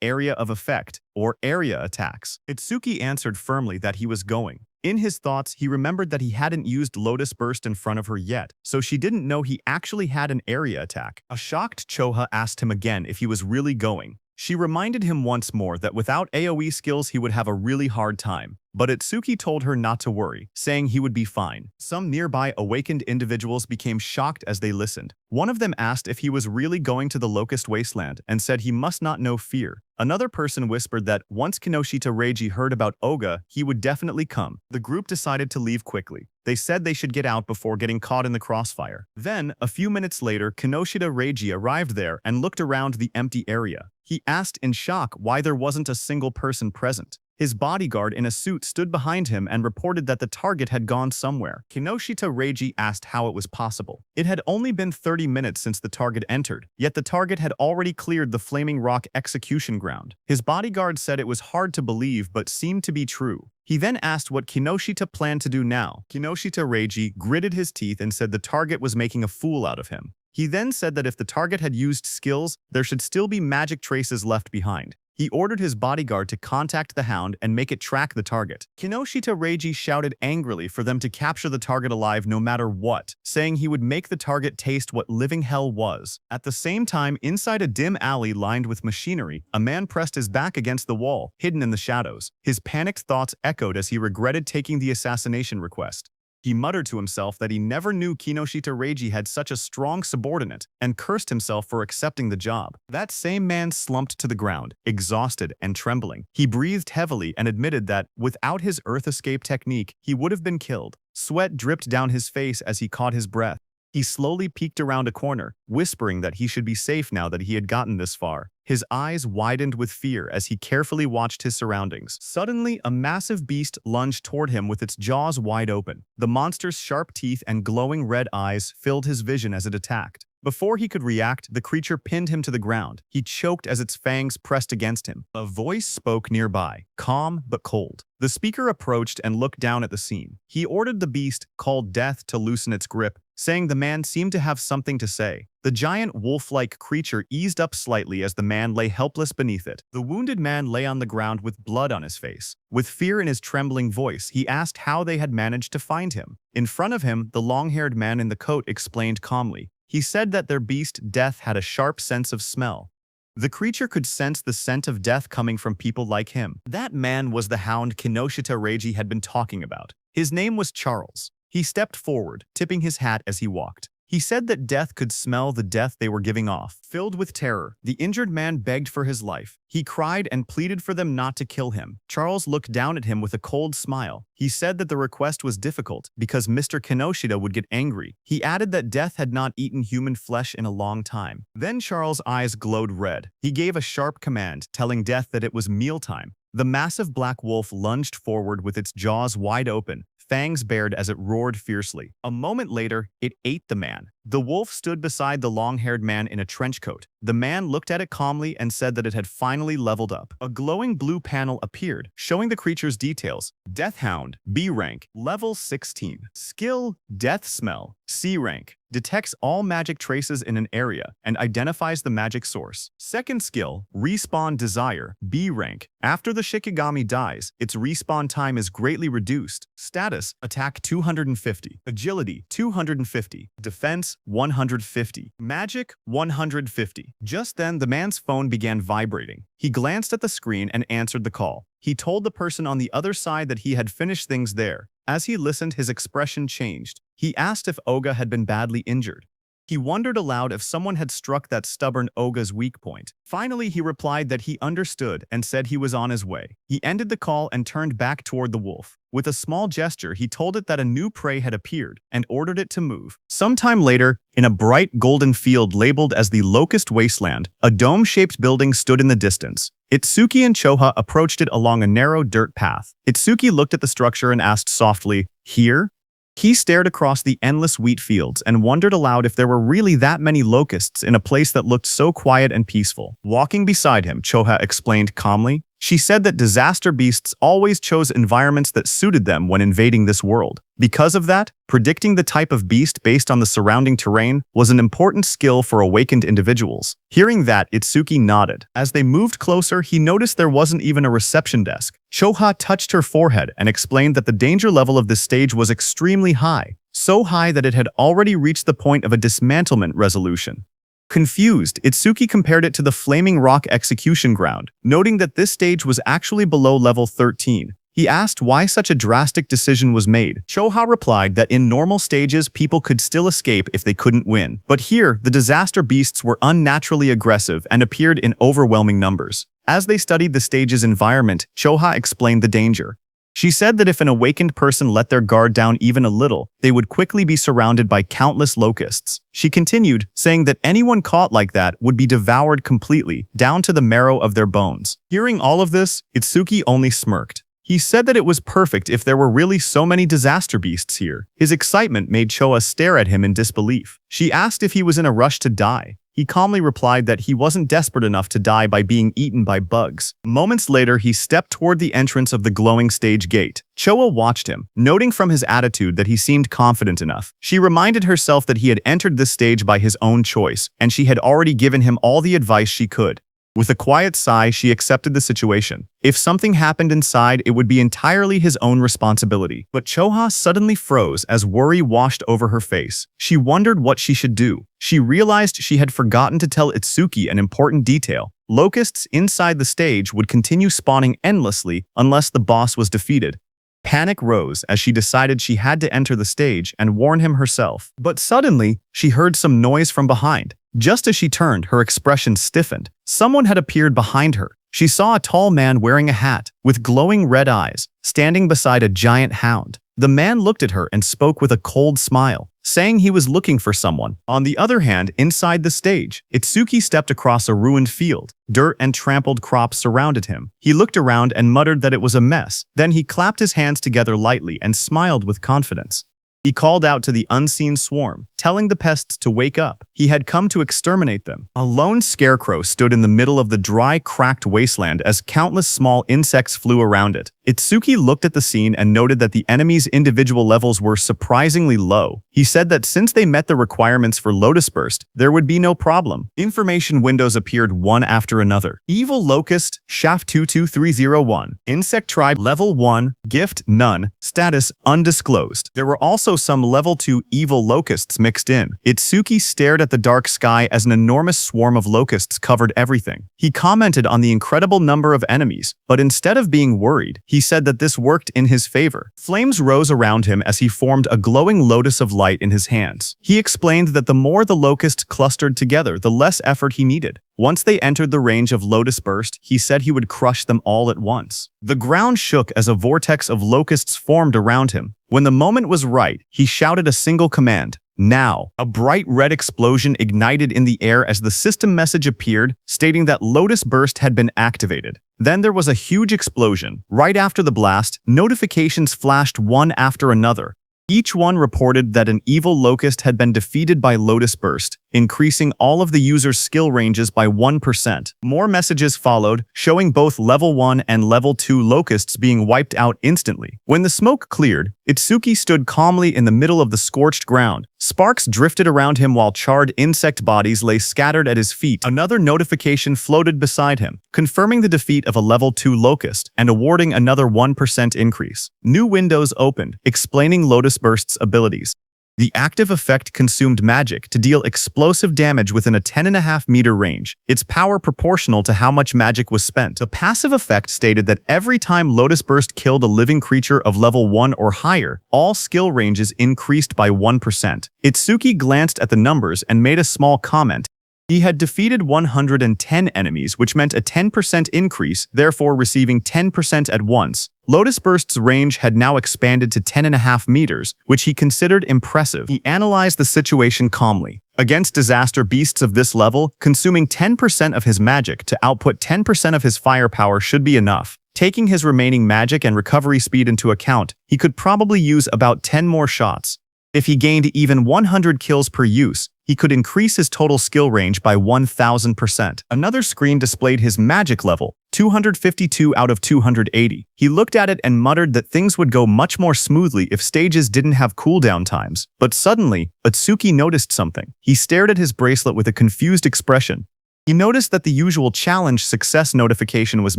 Area of Effect, or area attacks. Itsuki answered firmly that he was going. In his thoughts, he remembered that he hadn't used Lotus Burst in front of her yet, so she didn't know he actually had an area attack. A shocked Choha asked him again if he was really going. She reminded him once more that without AoE skills he would have a really hard time, but Itsuki told her not to worry, saying he would be fine. Some nearby awakened individuals became shocked as they listened. One of them asked if he was really going to the Locust Wasteland and said he must not know fear. Another person whispered that once Kinoshita Reiji heard about Oga, he would definitely come. The group decided to leave quickly. They said they should get out before getting caught in the crossfire. Then, a few minutes later, Kinoshita Reiji arrived there and looked around the empty area. He asked in shock why there wasn't a single person present. His bodyguard in a suit stood behind him and reported that the target had gone somewhere. Kinoshita Reiji asked how it was possible. It had only been 30 minutes since the target entered, yet the target had already cleared the Flaming Rock execution ground. His bodyguard said it was hard to believe but seemed to be true. He then asked what Kinoshita planned to do now. Kinoshita Reiji gritted his teeth and said the target was making a fool out of him. He then said that if the target had used skills, there should still be magic traces left behind. He ordered his bodyguard to contact the hound and make it track the target. Kinoshita Reiji shouted angrily for them to capture the target alive no matter what, saying he would make the target taste what living hell was. At the same time, inside a dim alley lined with machinery, a man pressed his back against the wall, hidden in the shadows. His panicked thoughts echoed as he regretted taking the assassination request. He muttered to himself that he never knew Kinoshita Reiji had such a strong subordinate, and cursed himself for accepting the job. That same man slumped to the ground, exhausted and trembling. He breathed heavily and admitted that, without his earth escape technique, he would have been killed. Sweat dripped down his face as he caught his breath. He slowly peeked around a corner, whispering that he should be safe now that he had gotten this far. His eyes widened with fear as he carefully watched his surroundings. Suddenly, a massive beast lunged toward him with its jaws wide open. The monster's sharp teeth and glowing red eyes filled his vision as it attacked. Before he could react, the creature pinned him to the ground. He choked as its fangs pressed against him. A voice spoke nearby, calm but cold. The speaker approached and looked down at the scene. He ordered the beast, called Death, to loosen its grip, saying the man seemed to have something to say. The giant wolf-like creature eased up slightly as the man lay helpless beneath it. The wounded man lay on the ground with blood on his face. With fear in his trembling voice, he asked how they had managed to find him. In front of him, the long-haired man in the coat explained calmly. He said that their beast, Death, had a sharp sense of smell. The creature could sense the scent of death coming from people like him. That man was the hound Kinoshita Reiji had been talking about. His name was Charles. He stepped forward, tipping his hat as he walked. He said that Death could smell the death they were giving off. Filled with terror, the injured man begged for his life. He cried and pleaded for them not to kill him. Charles looked down at him with a cold smile. He said that the request was difficult because Mr. Kinoshita would get angry. He added that Death had not eaten human flesh in a long time. Then Charles' eyes glowed red. He gave a sharp command, telling Death that it was mealtime. The massive black wolf lunged forward with its jaws wide open, fangs bared as it roared fiercely. A moment later, it ate the man. The wolf stood beside the long-haired man in a trench coat. The man looked at it calmly and said that it had finally leveled up. A glowing blue panel appeared, showing the creature's details. Death Hound, B rank, level 16. Skill, Death Smell, C rank. Detects all magic traces in an area and identifies the magic source. Second skill, Respawn Desire, B rank. After the Shikigami dies, its respawn time is greatly reduced. Status, Attack 250, Agility 250, Defense 150, Magic 150. Just then, the man's phone began vibrating. He glanced at the screen and answered the call. He told the person on the other side that he had finished things there. As he listened, his expression changed. He asked if Oga had been badly injured. He wondered aloud if someone had struck that stubborn Oga's weak point. Finally, he replied that he understood and said he was on his way. He ended the call and turned back toward the wolf. With a small gesture, he told it that a new prey had appeared and ordered it to move. Sometime later, in a bright golden field labeled as the Locust Wasteland, a dome-shaped building stood in the distance. Itsuki and Choha approached it along a narrow dirt path. Itsuki looked at the structure and asked softly, "Here?" He stared across the endless wheat fields and wondered aloud if there were really that many locusts in a place that looked so quiet and peaceful. Walking beside him, Choha explained calmly. She said that disaster beasts always chose environments that suited them when invading this world. Because of that, predicting the type of beast based on the surrounding terrain was an important skill for awakened individuals. Hearing that, Itsuki nodded. As they moved closer, he noticed there wasn't even a reception desk. Choha touched her forehead and explained that the danger level of this stage was extremely high, so high that it had already reached the point of a dismantlement resolution. Confused, Itsuki compared it to the Flaming Rock execution ground, noting that this stage was actually below level 13. He asked why such a drastic decision was made. Choha replied that in normal stages, people could still escape if they couldn't win. But here, the disaster beasts were unnaturally aggressive and appeared in overwhelming numbers. As they studied the stage's environment, Choha explained the danger. She said that if an awakened person let their guard down even a little, they would quickly be surrounded by countless locusts. She continued, saying that anyone caught like that would be devoured completely, down to the marrow of their bones. Hearing all of this, Itsuki only smirked. He said that it was perfect if there were really so many disaster beasts here. His excitement made Choa stare at him in disbelief. She asked if he was in a rush to die. He calmly replied that he wasn't desperate enough to die by being eaten by bugs. Moments later, he stepped toward the entrance of the glowing stage gate. Choa watched him, noting from his attitude that he seemed confident enough. She reminded herself that he had entered this stage by his own choice, and she had already given him all the advice she could. With a quiet sigh, she accepted the situation. If something happened inside, it would be entirely his own responsibility. But Choha suddenly froze as worry washed over her face. She wondered what she should do. She realized she had forgotten to tell Itsuki an important detail. Locusts inside the stage would continue spawning endlessly unless the boss was defeated. Panic rose as she decided she had to enter the stage and warn him herself. But suddenly, she heard some noise from behind. Just as she turned, her expression stiffened. Someone had appeared behind her. She saw a tall man wearing a hat, with glowing red eyes, standing beside a giant hound. The man looked at her and spoke with a cold smile, saying he was looking for someone. On the other hand, inside the stage, Itsuki stepped across a ruined field. Dirt and trampled crops surrounded him. He looked around and muttered that it was a mess. Then he clapped his hands together lightly and smiled with confidence. He called out to the unseen swarm, telling the pests to wake up. He had come to exterminate them. A lone scarecrow stood in the middle of the dry, cracked wasteland as countless small insects flew around it. Itsuki looked at the scene and noted that the enemy's individual levels were surprisingly low. He said that since they met the requirements for Lotus Burst, there would be no problem. Information windows appeared one after another. Evil Locust, Shaft 22301. Insect Tribe Level 1, Gift None, Status Undisclosed. There were also some Level 2 Evil Locusts mixed in. Itsuki stared at the dark sky as an enormous swarm of locusts covered everything. He commented on the incredible number of enemies, but instead of being worried, he said that this worked in his favor. Flames rose around him as he formed a glowing lotus of light in his hands. He explained that the more the locusts clustered together, the less effort he needed. Once they entered the range of Lotus Burst, he said he would crush them all at once. The ground shook as a vortex of locusts formed around him. When the moment was right, he shouted a single command. Now, a bright red explosion ignited in the air as the system message appeared, stating that Lotus Burst had been activated. Then there was a huge explosion. Right after the blast, notifications flashed one after another. Each one reported that an evil locust had been defeated by Lotus Burst, increasing all of the user's skill ranges by 1%. More messages followed, showing both Level 1 and Level 2 locusts being wiped out instantly. When the smoke cleared, Itsuki stood calmly in the middle of the scorched ground. Sparks drifted around him while charred insect bodies lay scattered at his feet. Another notification floated beside him, confirming the defeat of a Level 2 locust and awarding another 1% increase. New windows opened, explaining Lotus Burst's abilities. The active effect consumed magic to deal explosive damage within a 10.5-meter range, its power proportional to how much magic was spent. The passive effect stated that every time Lotus Burst killed a living creature of level 1 or higher, all skill ranges increased by 1%. Itsuki glanced at the numbers and made a small comment. He had defeated 110 enemies, which meant a 10% increase, therefore receiving 10% at once. Lotus Burst's range had now expanded to 10.5 meters, which he considered impressive. He analyzed the situation calmly. Against disaster beasts of this level, consuming 10% of his magic to output 10% of his firepower should be enough. Taking his remaining magic and recovery speed into account, he could probably use about 10 more shots. If he gained even 100 kills per use, he could increase his total skill range by 1000%. Another screen displayed his magic level, 252 out of 280. He looked at it and muttered that things would go much more smoothly if stages didn't have cooldown times. But suddenly, Itsuki noticed something. He stared at his bracelet with a confused expression. He noticed that the usual challenge success notification was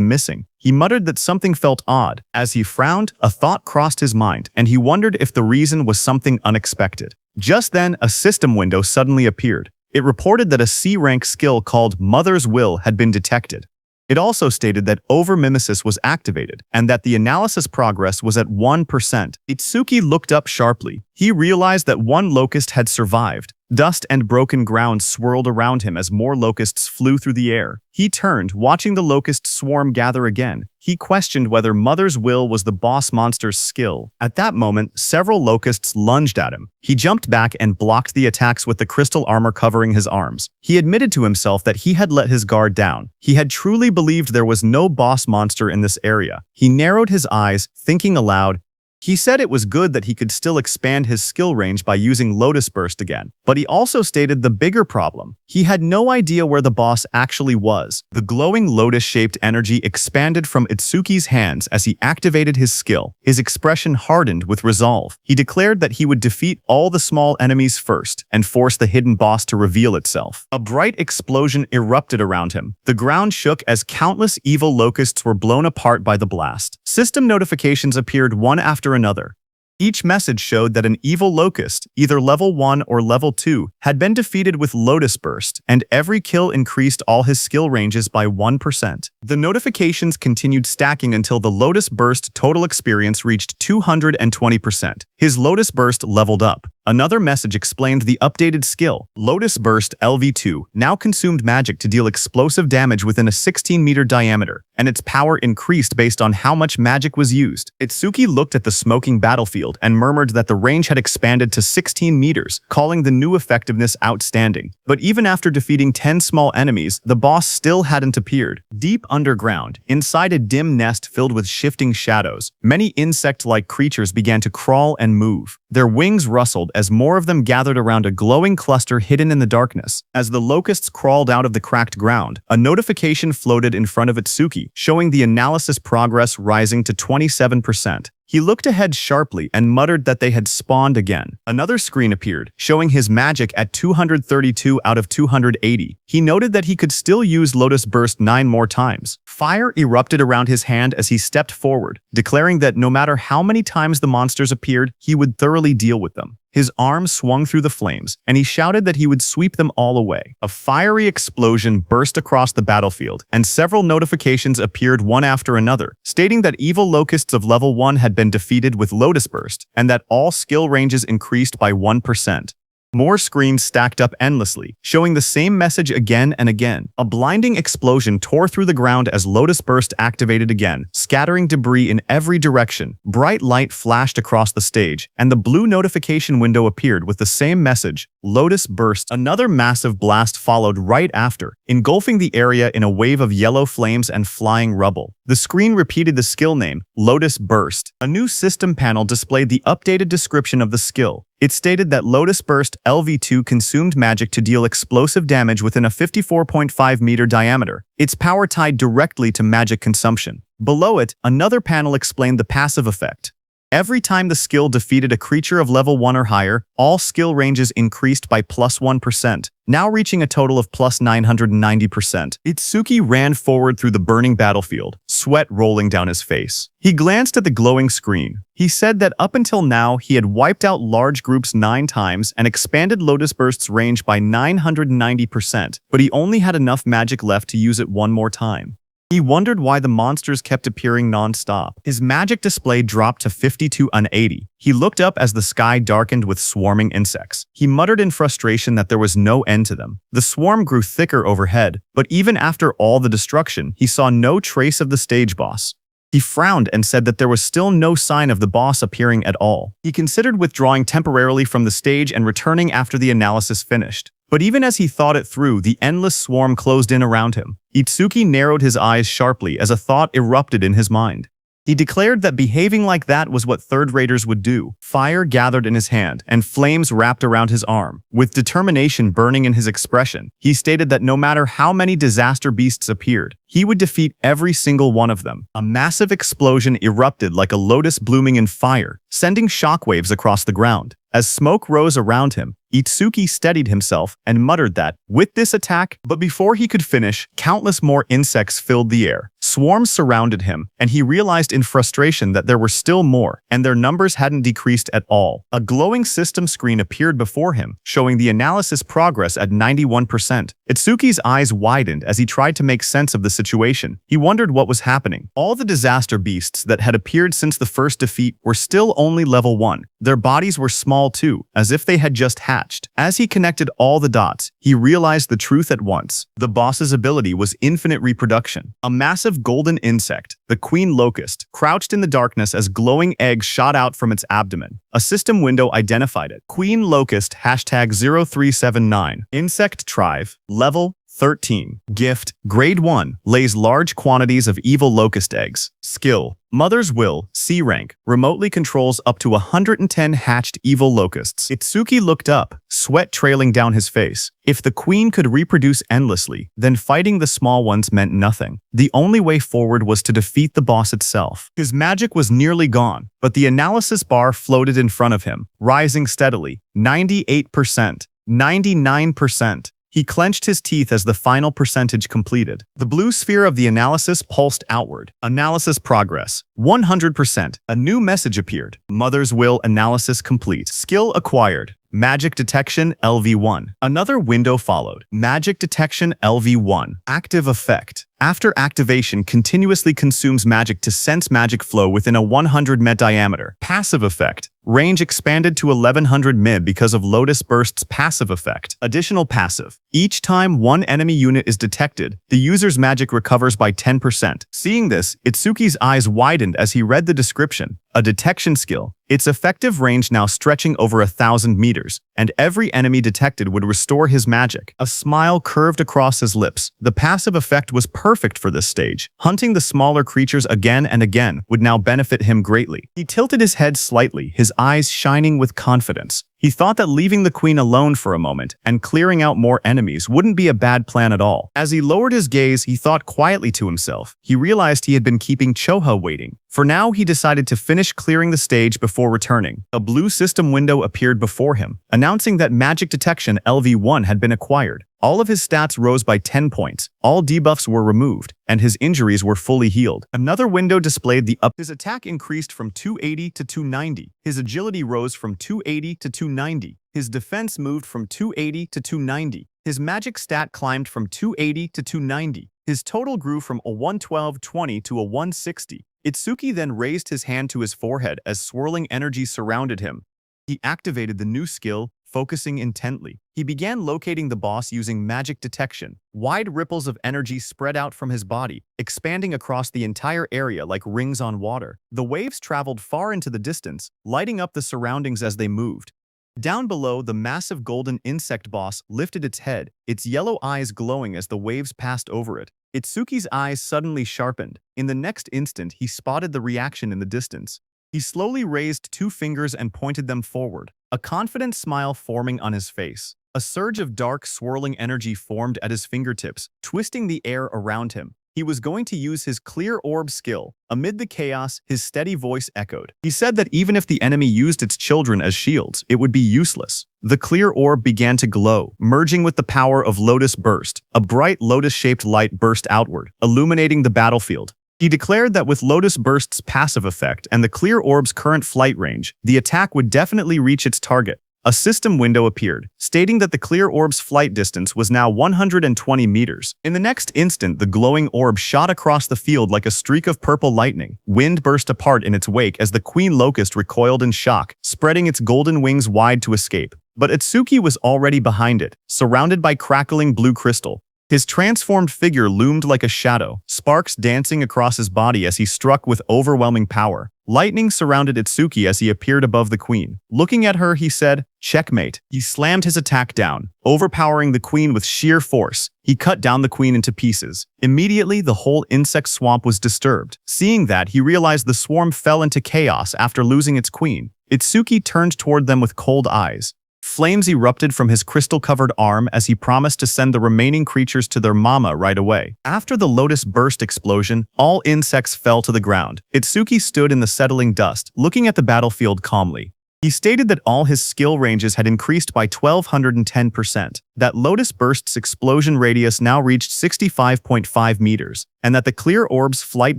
missing. He muttered that something felt odd. As he frowned, a thought crossed his mind, and he wondered if the reason was something unexpected. Just then, a system window suddenly appeared. It reported that a C-rank skill called Mother's Will had been detected. It also stated that over-mimesis was activated, and that the analysis progress was at 1%. Itsuki looked up sharply. He realized that one locust had survived. Dust and broken ground swirled around him as more locusts flew through the air. He turned, watching the locust swarm gather again. He questioned whether Mother's Will was the boss monster's skill. At that moment, several locusts lunged at him. He jumped back and blocked the attacks with the crystal armor covering his arms. He admitted to himself that he had let his guard down. He had truly believed there was no boss monster in this area. He narrowed his eyes, thinking aloud, He said it was good that he could still expand his skill range by using Lotus Burst again, but he also stated the bigger problem. He had no idea where the boss actually was. The glowing lotus-shaped energy expanded from Itsuki's hands as he activated his skill. His expression hardened with resolve. He declared that he would defeat all the small enemies first and force the hidden boss to reveal itself. A bright explosion erupted around him. The ground shook as countless evil locusts were blown apart by the blast. System notifications appeared one after another. Each message showed that an evil locust, either level 1 or level 2, had been defeated with Lotus Burst, and every kill increased all his skill ranges by 1%. The notifications continued stacking until the Lotus Burst total experience reached 220%. His Lotus Burst leveled up. Another message explained the updated skill. Lotus Burst LV2 now consumed magic to deal explosive damage within a 16-meter diameter, and its power increased based on how much magic was used. Itsuki looked at the smoking battlefield and murmured that the range had expanded to 16 meters, calling the new effectiveness outstanding. But even after defeating 10 small enemies, the boss still hadn't appeared. Deep underground, inside a dim nest filled with shifting shadows, many insect-like creatures began to crawl and move. Their wings rustled as more of them gathered around a glowing cluster hidden in the darkness. As the locusts crawled out of the cracked ground, a notification floated in front of Itsuki, showing the analysis progress rising to 27%. He looked ahead sharply and muttered that they had spawned again. Another screen appeared, showing his magic at 232 out of 280. He noted that he could still use Lotus Burst 9 more times. Fire erupted around his hand as he stepped forward, declaring that no matter how many times the monsters appeared, he would thoroughly deal with them. His arm swung through the flames, and he shouted that he would sweep them all away. A fiery explosion burst across the battlefield, and several notifications appeared one after another, stating that evil locusts of level 1 had been defeated with Lotus Burst, and that all skill ranges increased by 1%. More screens stacked up endlessly, showing the same message again and again. A blinding explosion tore through the ground as Lotus Burst activated again, scattering debris in every direction. Bright light flashed across the stage, and the blue notification window appeared with the same message, Lotus Burst. Another massive blast followed right after, engulfing the area in a wave of yellow flames and flying rubble. The screen repeated the skill name, Lotus Burst. A new system panel displayed the updated description of the skill. It stated that Lotus Burst LV2 consumed magic to deal explosive damage within a 54.5-meter diameter. Its power tied directly to magic consumption. Below it, another panel explained the passive effect. Every time the skill defeated a creature of level 1 or higher, all skill ranges increased by plus 1%, now reaching a total of plus 990%. Itsuki ran forward through the burning battlefield, sweat rolling down his face. He glanced at the glowing screen. He said that up until now, he had wiped out large groups 9 times and expanded Lotus Burst's range by 990%, but he only had enough magic left to use it one more time. He wondered why the monsters kept appearing non-stop. His magic display dropped to 52 on 80. He looked up as the sky darkened with swarming insects. He muttered in frustration that there was no end to them. The swarm grew thicker overhead, but even after all the destruction, he saw no trace of the stage boss. He frowned and said that there was still no sign of the boss appearing at all. He considered withdrawing temporarily from the stage and returning after the analysis finished. But even as he thought it through, the endless swarm closed in around him. Itsuki narrowed his eyes sharply as a thought erupted in his mind. He declared that behaving like that was what third-raters would do. Fire gathered in his hand, and flames wrapped around his arm. With determination burning in his expression, he stated that no matter how many disaster beasts appeared, he would defeat every single one of them. A massive explosion erupted like a lotus blooming in fire, sending shockwaves across the ground. As smoke rose around him, Itsuki steadied himself and muttered that, with this attack, but before he could finish, countless more insects filled the air. Swarms surrounded him, and he realized in frustration that there were still more, and their numbers hadn't decreased at all. A glowing system screen appeared before him, showing the analysis progress at 91%. Itsuki's eyes widened as he tried to make sense of the situation. He wondered what was happening. All the disaster beasts that had appeared since the first defeat were still only level 1. Their bodies were small too, as if they had just hatched. As he connected all the dots, he realized the truth at once. The boss's ability was infinite reproduction. A massive golden insect, the queen locust, crouched in the darkness as glowing eggs shot out from its abdomen. A system window identified it. Queen locust #0379. Insect tribe, level 13. Gift. Grade 1. Lays large quantities of evil locust eggs. Skill. Mother's Will, C rank, remotely controls up to 110 hatched evil locusts. Itsuki looked up, sweat trailing down his face. If the queen could reproduce endlessly, then fighting the small ones meant nothing. The only way forward was to defeat the boss itself. His magic was nearly gone, but the analysis bar floated in front of him, rising steadily. 98%. 99%. He clenched his teeth as the final percentage completed. The blue sphere of the analysis pulsed outward. Analysis progress. 100%. A new message appeared. Mother's Will analysis complete. Skill acquired. Magic Detection LV1. Another window followed. Magic Detection LV1. Active effect. After activation, continuously consumes magic to sense magic flow within a 100 m diameter. Passive effect. Range expanded to 1100 m because of Lotus Burst's passive effect. Additional passive. Each time one enemy unit is detected, the user's magic recovers by 10%. Seeing this, Itsuki's eyes widened as he read the description. A detection skill. Its effective range now stretching over 1,000 meters, and every enemy detected would restore his magic. A smile curved across his lips. The passive effect was perfect for this stage. Hunting the smaller creatures again and again would now benefit him greatly. He tilted his head slightly, his eyes shining with confidence. He thought that leaving the queen alone for a moment and clearing out more enemies wouldn't be a bad plan at all. As he lowered his gaze, he thought quietly to himself. He realized he had been keeping Choha waiting. For now, he decided to finish clearing the stage before returning. A blue system window appeared before him, announcing that Magic Detection LV1 had been acquired. All of his stats rose by 10 points, all debuffs were removed, and his injuries were fully healed. Another window displayed the up. His attack increased from 280 to 290. His agility rose from 280 to 290. His defense moved from 280 to 290. His magic stat climbed from 280 to 290. His total grew from a 112-20 to a 160. Itsuki then raised his hand to his forehead as swirling energy surrounded him. He activated the new skill, focusing intently. He began locating the boss using magic detection. Wide ripples of energy spread out from his body, expanding across the entire area like rings on water. The waves traveled far into the distance, lighting up the surroundings as they moved. Down below, the massive golden insect boss lifted its head, its yellow eyes glowing as the waves passed over it. Itsuki's eyes suddenly sharpened. In the next instant, he spotted the reaction in the distance. He slowly raised 2 fingers and pointed them forward, a confident smile forming on his face. A surge of dark, swirling energy formed at his fingertips, twisting the air around him. He was going to use his clear orb skill. Amid the chaos, his steady voice echoed. He said that even if the enemy used its children as shields, it would be useless. The clear orb began to glow, merging with the power of Lotus Burst. A bright lotus-shaped light burst outward, illuminating the battlefield. He declared that with Lotus Burst's passive effect and the clear orb's current flight range, the attack would definitely reach its target. A system window appeared, stating that the clear orb's flight distance was now 120 meters. In the next instant, the glowing orb shot across the field like a streak of purple lightning. Wind burst apart in its wake as the queen locust recoiled in shock, spreading its golden wings wide to escape. But Itsuki was already behind it, surrounded by crackling blue crystal. His transformed figure loomed like a shadow, sparks dancing across his body as he struck with overwhelming power. Lightning surrounded Itsuki as he appeared above the queen. Looking at her, he said, "Checkmate." He slammed his attack down, overpowering the queen with sheer force. He cut down the queen into pieces. Immediately, the whole insect swamp was disturbed. Seeing that, he realized the swarm fell into chaos after losing its queen. Itsuki turned toward them with cold eyes. Flames erupted from his crystal-covered arm as he promised to send the remaining creatures to their mama right away. After the Lotus Burst explosion, all insects fell to the ground. Itsuki stood in the settling dust, looking at the battlefield calmly. He stated that all his skill ranges had increased by 1,210%, that Lotus Burst's explosion radius now reached 65.5 meters, and that the clear orb's flight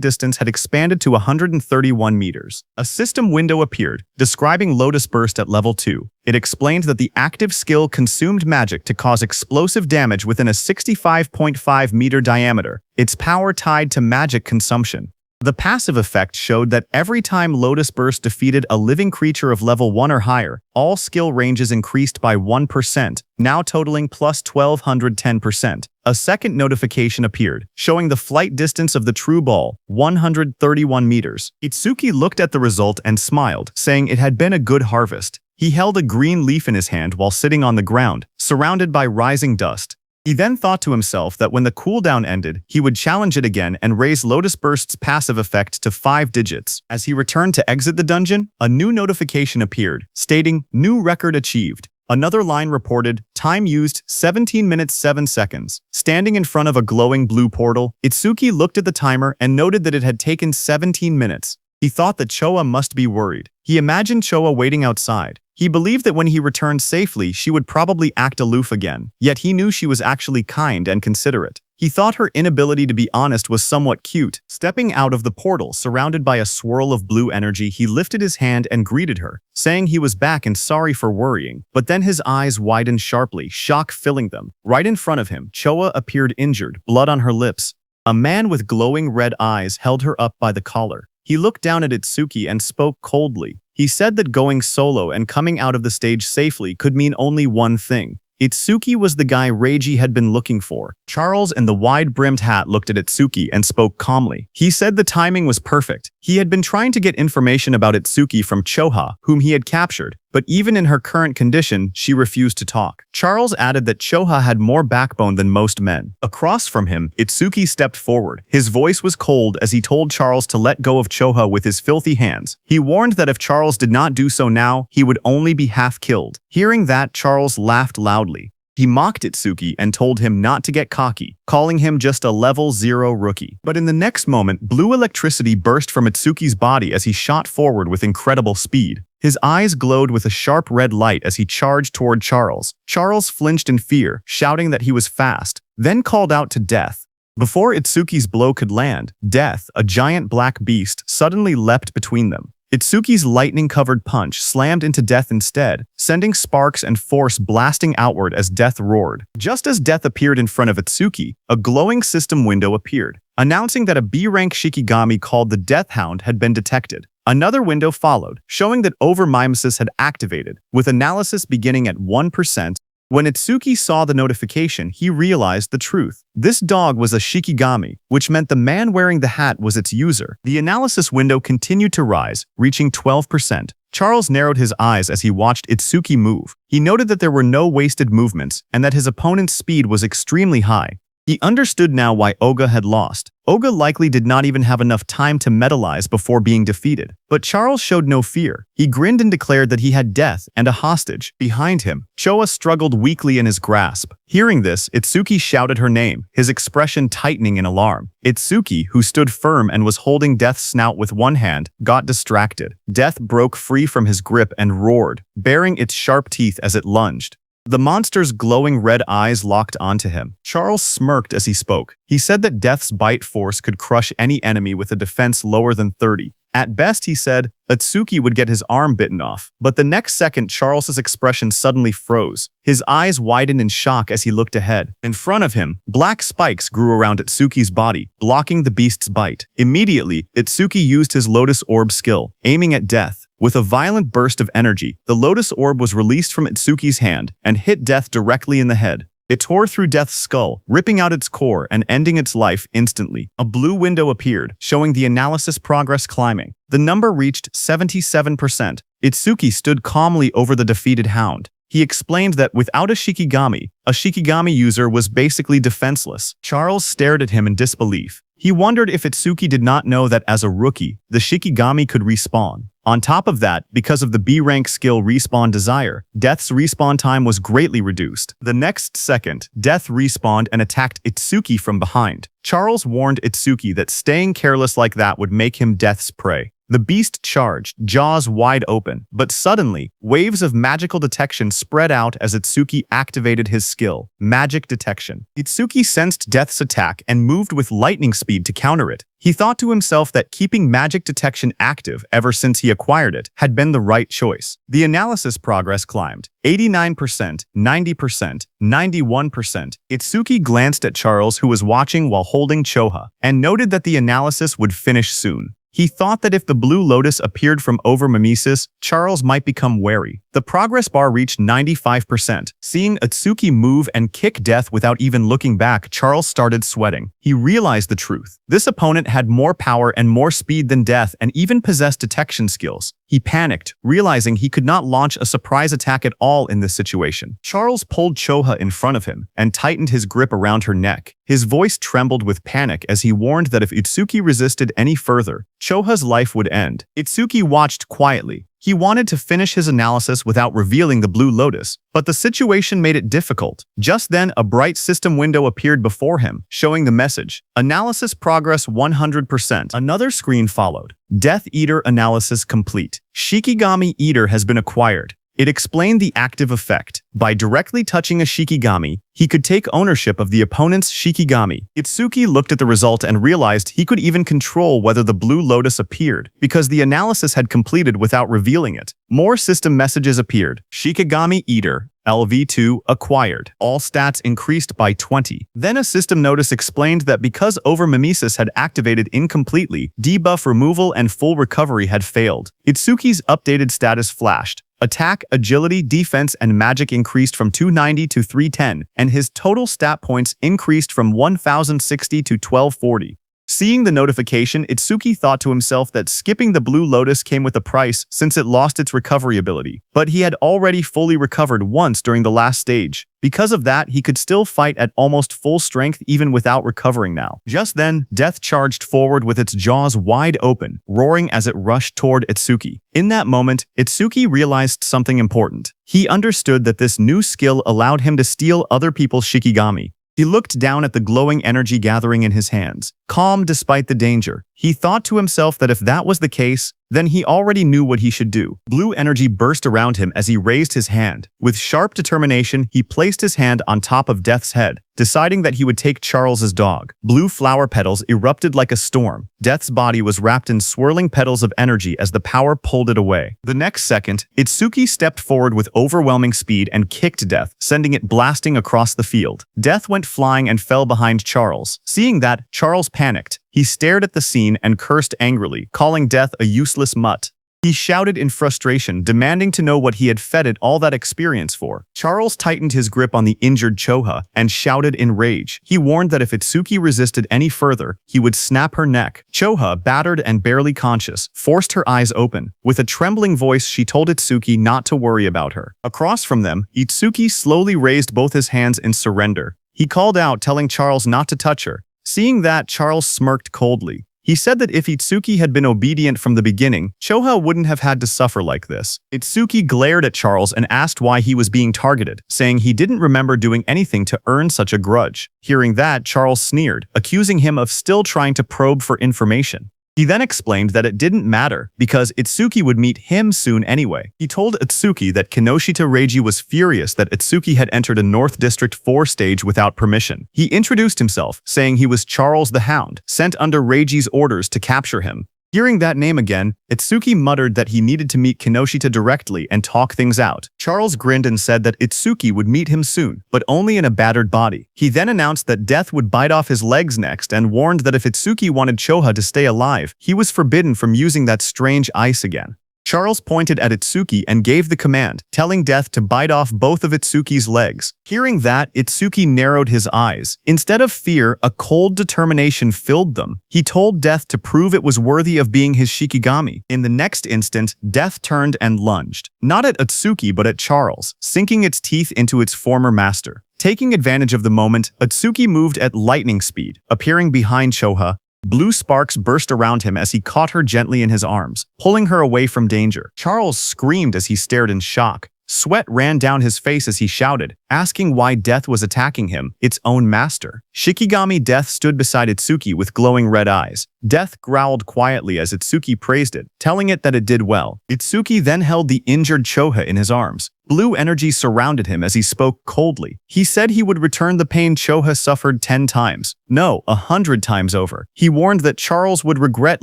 distance had expanded to 131 meters. A system window appeared, describing Lotus Burst at level 2. It explained that the active skill consumed magic to cause explosive damage within a 65.5 meter diameter, its power tied to magic consumption. The passive effect showed that every time Lotus Burst defeated a living creature of level 1 or higher, all skill ranges increased by 1%, now totaling plus 1,210%. A second notification appeared, showing the flight distance of the true ball, 131 meters. Itsuki looked at the result and smiled, saying it had been a good harvest. He held a green leaf in his hand while sitting on the ground, surrounded by rising dust. He then thought to himself that when the cooldown ended, he would challenge it again and raise Lotus Burst's passive effect to 5 digits. As he returned to exit the dungeon, a new notification appeared, stating, "New record achieved." Another line reported, "Time used 17 minutes 7 seconds." Standing in front of a glowing blue portal, Itsuki looked at the timer and noted that it had taken 17 minutes. He thought that Choa must be worried. He imagined Choa waiting outside. He believed that when he returned safely, she would probably act aloof again, yet he knew she was actually kind and considerate. He thought her inability to be honest was somewhat cute. Stepping out of the portal, surrounded by a swirl of blue energy, he lifted his hand and greeted her, saying he was back and sorry for worrying. But then his eyes widened sharply, shock filling them. Right in front of him, Choa appeared injured, blood on her lips. A man with glowing red eyes held her up by the collar. He looked down at Itsuki and spoke coldly. He said that going solo and coming out of the stage safely could mean only one thing. Itsuki was the guy Reiji had been looking for. Charles in the wide-brimmed hat looked at Itsuki and spoke calmly. He said the timing was perfect. He had been trying to get information about Itsuki from Choha, whom he had captured, but even in her current condition, she refused to talk. Charles added that Choha had more backbone than most men. Across from him, Itsuki stepped forward. His voice was cold as he told Charles to let go of Choha with his filthy hands. He warned that if Charles did not do so now, he would only be half killed. Hearing that, Charles laughed loudly. He mocked Itsuki and told him not to get cocky, calling him just a level 0 rookie. But in the next moment, blue electricity burst from Itsuki's body as he shot forward with incredible speed. His eyes glowed with a sharp red light as he charged toward Charles. Charles flinched in fear, shouting that he was fast, then called out to Death. Before Itsuki's blow could land, Death, a giant black beast, suddenly leapt between them. Itsuki's lightning-covered punch slammed into Death instead, sending sparks and force blasting outward as Death roared. Just as Death appeared in front of Itsuki, a glowing system window appeared, announcing that a B-rank Shikigami called the Death Hound had been detected. Another window followed, showing that overmimesis had activated, with analysis beginning at 1%. When Itsuki saw the notification, he realized the truth. This dog was a Shikigami, which meant the man wearing the hat was its user. The analysis window continued to rise, reaching 12%. Charles narrowed his eyes as he watched Itsuki move. He noted that there were no wasted movements and that his opponent's speed was extremely high. He understood now why Oga had lost. Oga likely did not even have enough time to metalize before being defeated. But Charles showed no fear. He grinned and declared that he had Death and a hostage. Behind him, Choa struggled weakly in his grasp. Hearing this, Itsuki shouted her name, his expression tightening in alarm. Itsuki, who stood firm and was holding Death's snout with one hand, got distracted. Death broke free from his grip and roared, baring its sharp teeth as it lunged. The monster's glowing red eyes locked onto him. Charles smirked as he spoke. He said that Death's bite force could crush any enemy with a defense lower than 30. At best, he said, Itsuki would get his arm bitten off. But the next second, Charles's expression suddenly froze. His eyes widened in shock as he looked ahead. In front of him, black spikes grew around Itsuki's body, blocking the beast's bite. Immediately, Itsuki used his Lotus Orb skill, aiming at Death. With a violent burst of energy, the Lotus Orb was released from Itsuki's hand and hit Death directly in the head. It tore through Death's skull, ripping out its core and ending its life instantly. A blue window appeared, showing the analysis progress climbing. The number reached 77%. Itsuki stood calmly over the defeated hound. He explained that without a Shikigami user was basically defenseless. Charles stared at him in disbelief. He wondered if Itsuki did not know that as a rookie, the Shikigami could respawn. On top of that, because of the B-rank skill Respawn Desire, Death's respawn time was greatly reduced. The next second, Death respawned and attacked Itsuki from behind. Charles warned Itsuki that staying careless like that would make him Death's prey. The beast charged, jaws wide open, but suddenly, waves of magical detection spread out as Itsuki activated his skill, Magic Detection. Itsuki sensed Death's attack and moved with lightning speed to counter it. He thought to himself that keeping Magic Detection active ever since he acquired it had been the right choice. The analysis progress climbed. 89%, 90%, 91%. Itsuki glanced at Charles, who was watching while holding Choha, and noted that the analysis would finish soon. He thought that if the Blue Lotus appeared from over mimesis, Charles might become wary. The progress bar reached 95%. Seeing Itsuki move and kick Death without even looking back, Charles started sweating. He realized the truth. This opponent had more power and more speed than Death and even possessed detection skills. He panicked, realizing he could not launch a surprise attack at all in this situation. Charles pulled Choha in front of him and tightened his grip around her neck. His voice trembled with panic as he warned that if Itsuki resisted any further, Choha's life would end. Itsuki watched quietly. He wanted to finish his analysis without revealing the Blue Lotus, but the situation made it difficult. Just then, a bright system window appeared before him, showing the message, "Analysis progress 100%. Another screen followed. Death Eater analysis complete. Shikigami Eater has been acquired. It explained the active effect. By directly touching a Shikigami, he could take ownership of the opponent's Shikigami. Itsuki looked at the result and realized he could even control whether the Blue Lotus appeared, because the analysis had completed without revealing it. More system messages appeared. Shikigami Eater, LV2, acquired. All stats increased by 20. Then a system notice explained that because Over-Mimesis had activated incompletely, debuff removal and full recovery had failed. Itsuki's updated status flashed. Attack, agility, defense, and magic increased from 290 to 310, and his total stat points increased from 1060 to 1240. Seeing the notification, Itsuki thought to himself that skipping the Blue Lotus came with a price since it lost its recovery ability, but he had already fully recovered once during the last stage. Because of that, he could still fight at almost full strength even without recovering now. Just then, Death charged forward with its jaws wide open, roaring as it rushed toward Itsuki. In that moment, Itsuki realized something important. He understood that this new skill allowed him to steal other people's Shikigami. He looked down at the glowing energy gathering in his hands, calm despite the danger. He thought to himself that if that was the case, then he already knew what he should do. Blue energy burst around him as he raised his hand. With sharp determination, he placed his hand on top of Death's head, deciding that he would take Charles's dog. Blue flower petals erupted like a storm. Death's body was wrapped in swirling petals of energy as the power pulled it away. The next second, Itsuki stepped forward with overwhelming speed and kicked Death, sending it blasting across the field. Death went flying and fell behind Charles. Seeing that, Charles panicked. He stared at the scene and cursed angrily, calling Death a useless mutt. He shouted in frustration, demanding to know what he had fed it all that experience for. Charles tightened his grip on the injured Choha and shouted in rage. He warned that if Itsuki resisted any further, he would snap her neck. Choha, battered and barely conscious, forced her eyes open. With a trembling voice, she told Itsuki not to worry about her. Across from them, Itsuki slowly raised both his hands in surrender. He called out, telling Charles not to touch her. Seeing that, Charles smirked coldly. He said that if Itsuki had been obedient from the beginning, Choha wouldn't have had to suffer like this. Itsuki glared at Charles and asked why he was being targeted, saying he didn't remember doing anything to earn such a grudge. Hearing that, Charles sneered, accusing him of still trying to probe for information. He then explained that it didn't matter because Itsuki would meet him soon anyway. He told Itsuki that Kinoshita Reiji was furious that Itsuki had entered a North District 4 stage without permission. He introduced himself, saying he was Charles the Hound, sent under Reiji's orders to capture him. Hearing that name again, Itsuki muttered that he needed to meet Kinoshita directly and talk things out. Charles grinned and said that Itsuki would meet him soon, but only in a battered body. He then announced that Death would bite off his legs next and warned that if Itsuki wanted Choha to stay alive, he was forbidden from using that strange ice again. Charles pointed at Itsuki and gave the command, telling Death to bite off both of Itsuki's legs. Hearing that, Itsuki narrowed his eyes. Instead of fear, a cold determination filled them. He told Death to prove it was worthy of being his Shikigami. In the next instant, Death turned and lunged. Not at Itsuki but at Charles, sinking its teeth into its former master. Taking advantage of the moment, Itsuki moved at lightning speed, appearing behind Choha. Blue sparks burst around him as he caught her gently in his arms, pulling her away from danger. Charles screamed as he stared in shock. Sweat ran down his face as he shouted, asking why Death was attacking him, its own master. Shikigami Death stood beside Itsuki with glowing red eyes. Death growled quietly as Itsuki praised it, telling it that it did well. Itsuki then held the injured Choha in his arms. Blue energy surrounded him as he spoke coldly. He said he would return the pain Choha suffered 10 times. No, 100 times over. He warned that Charles would regret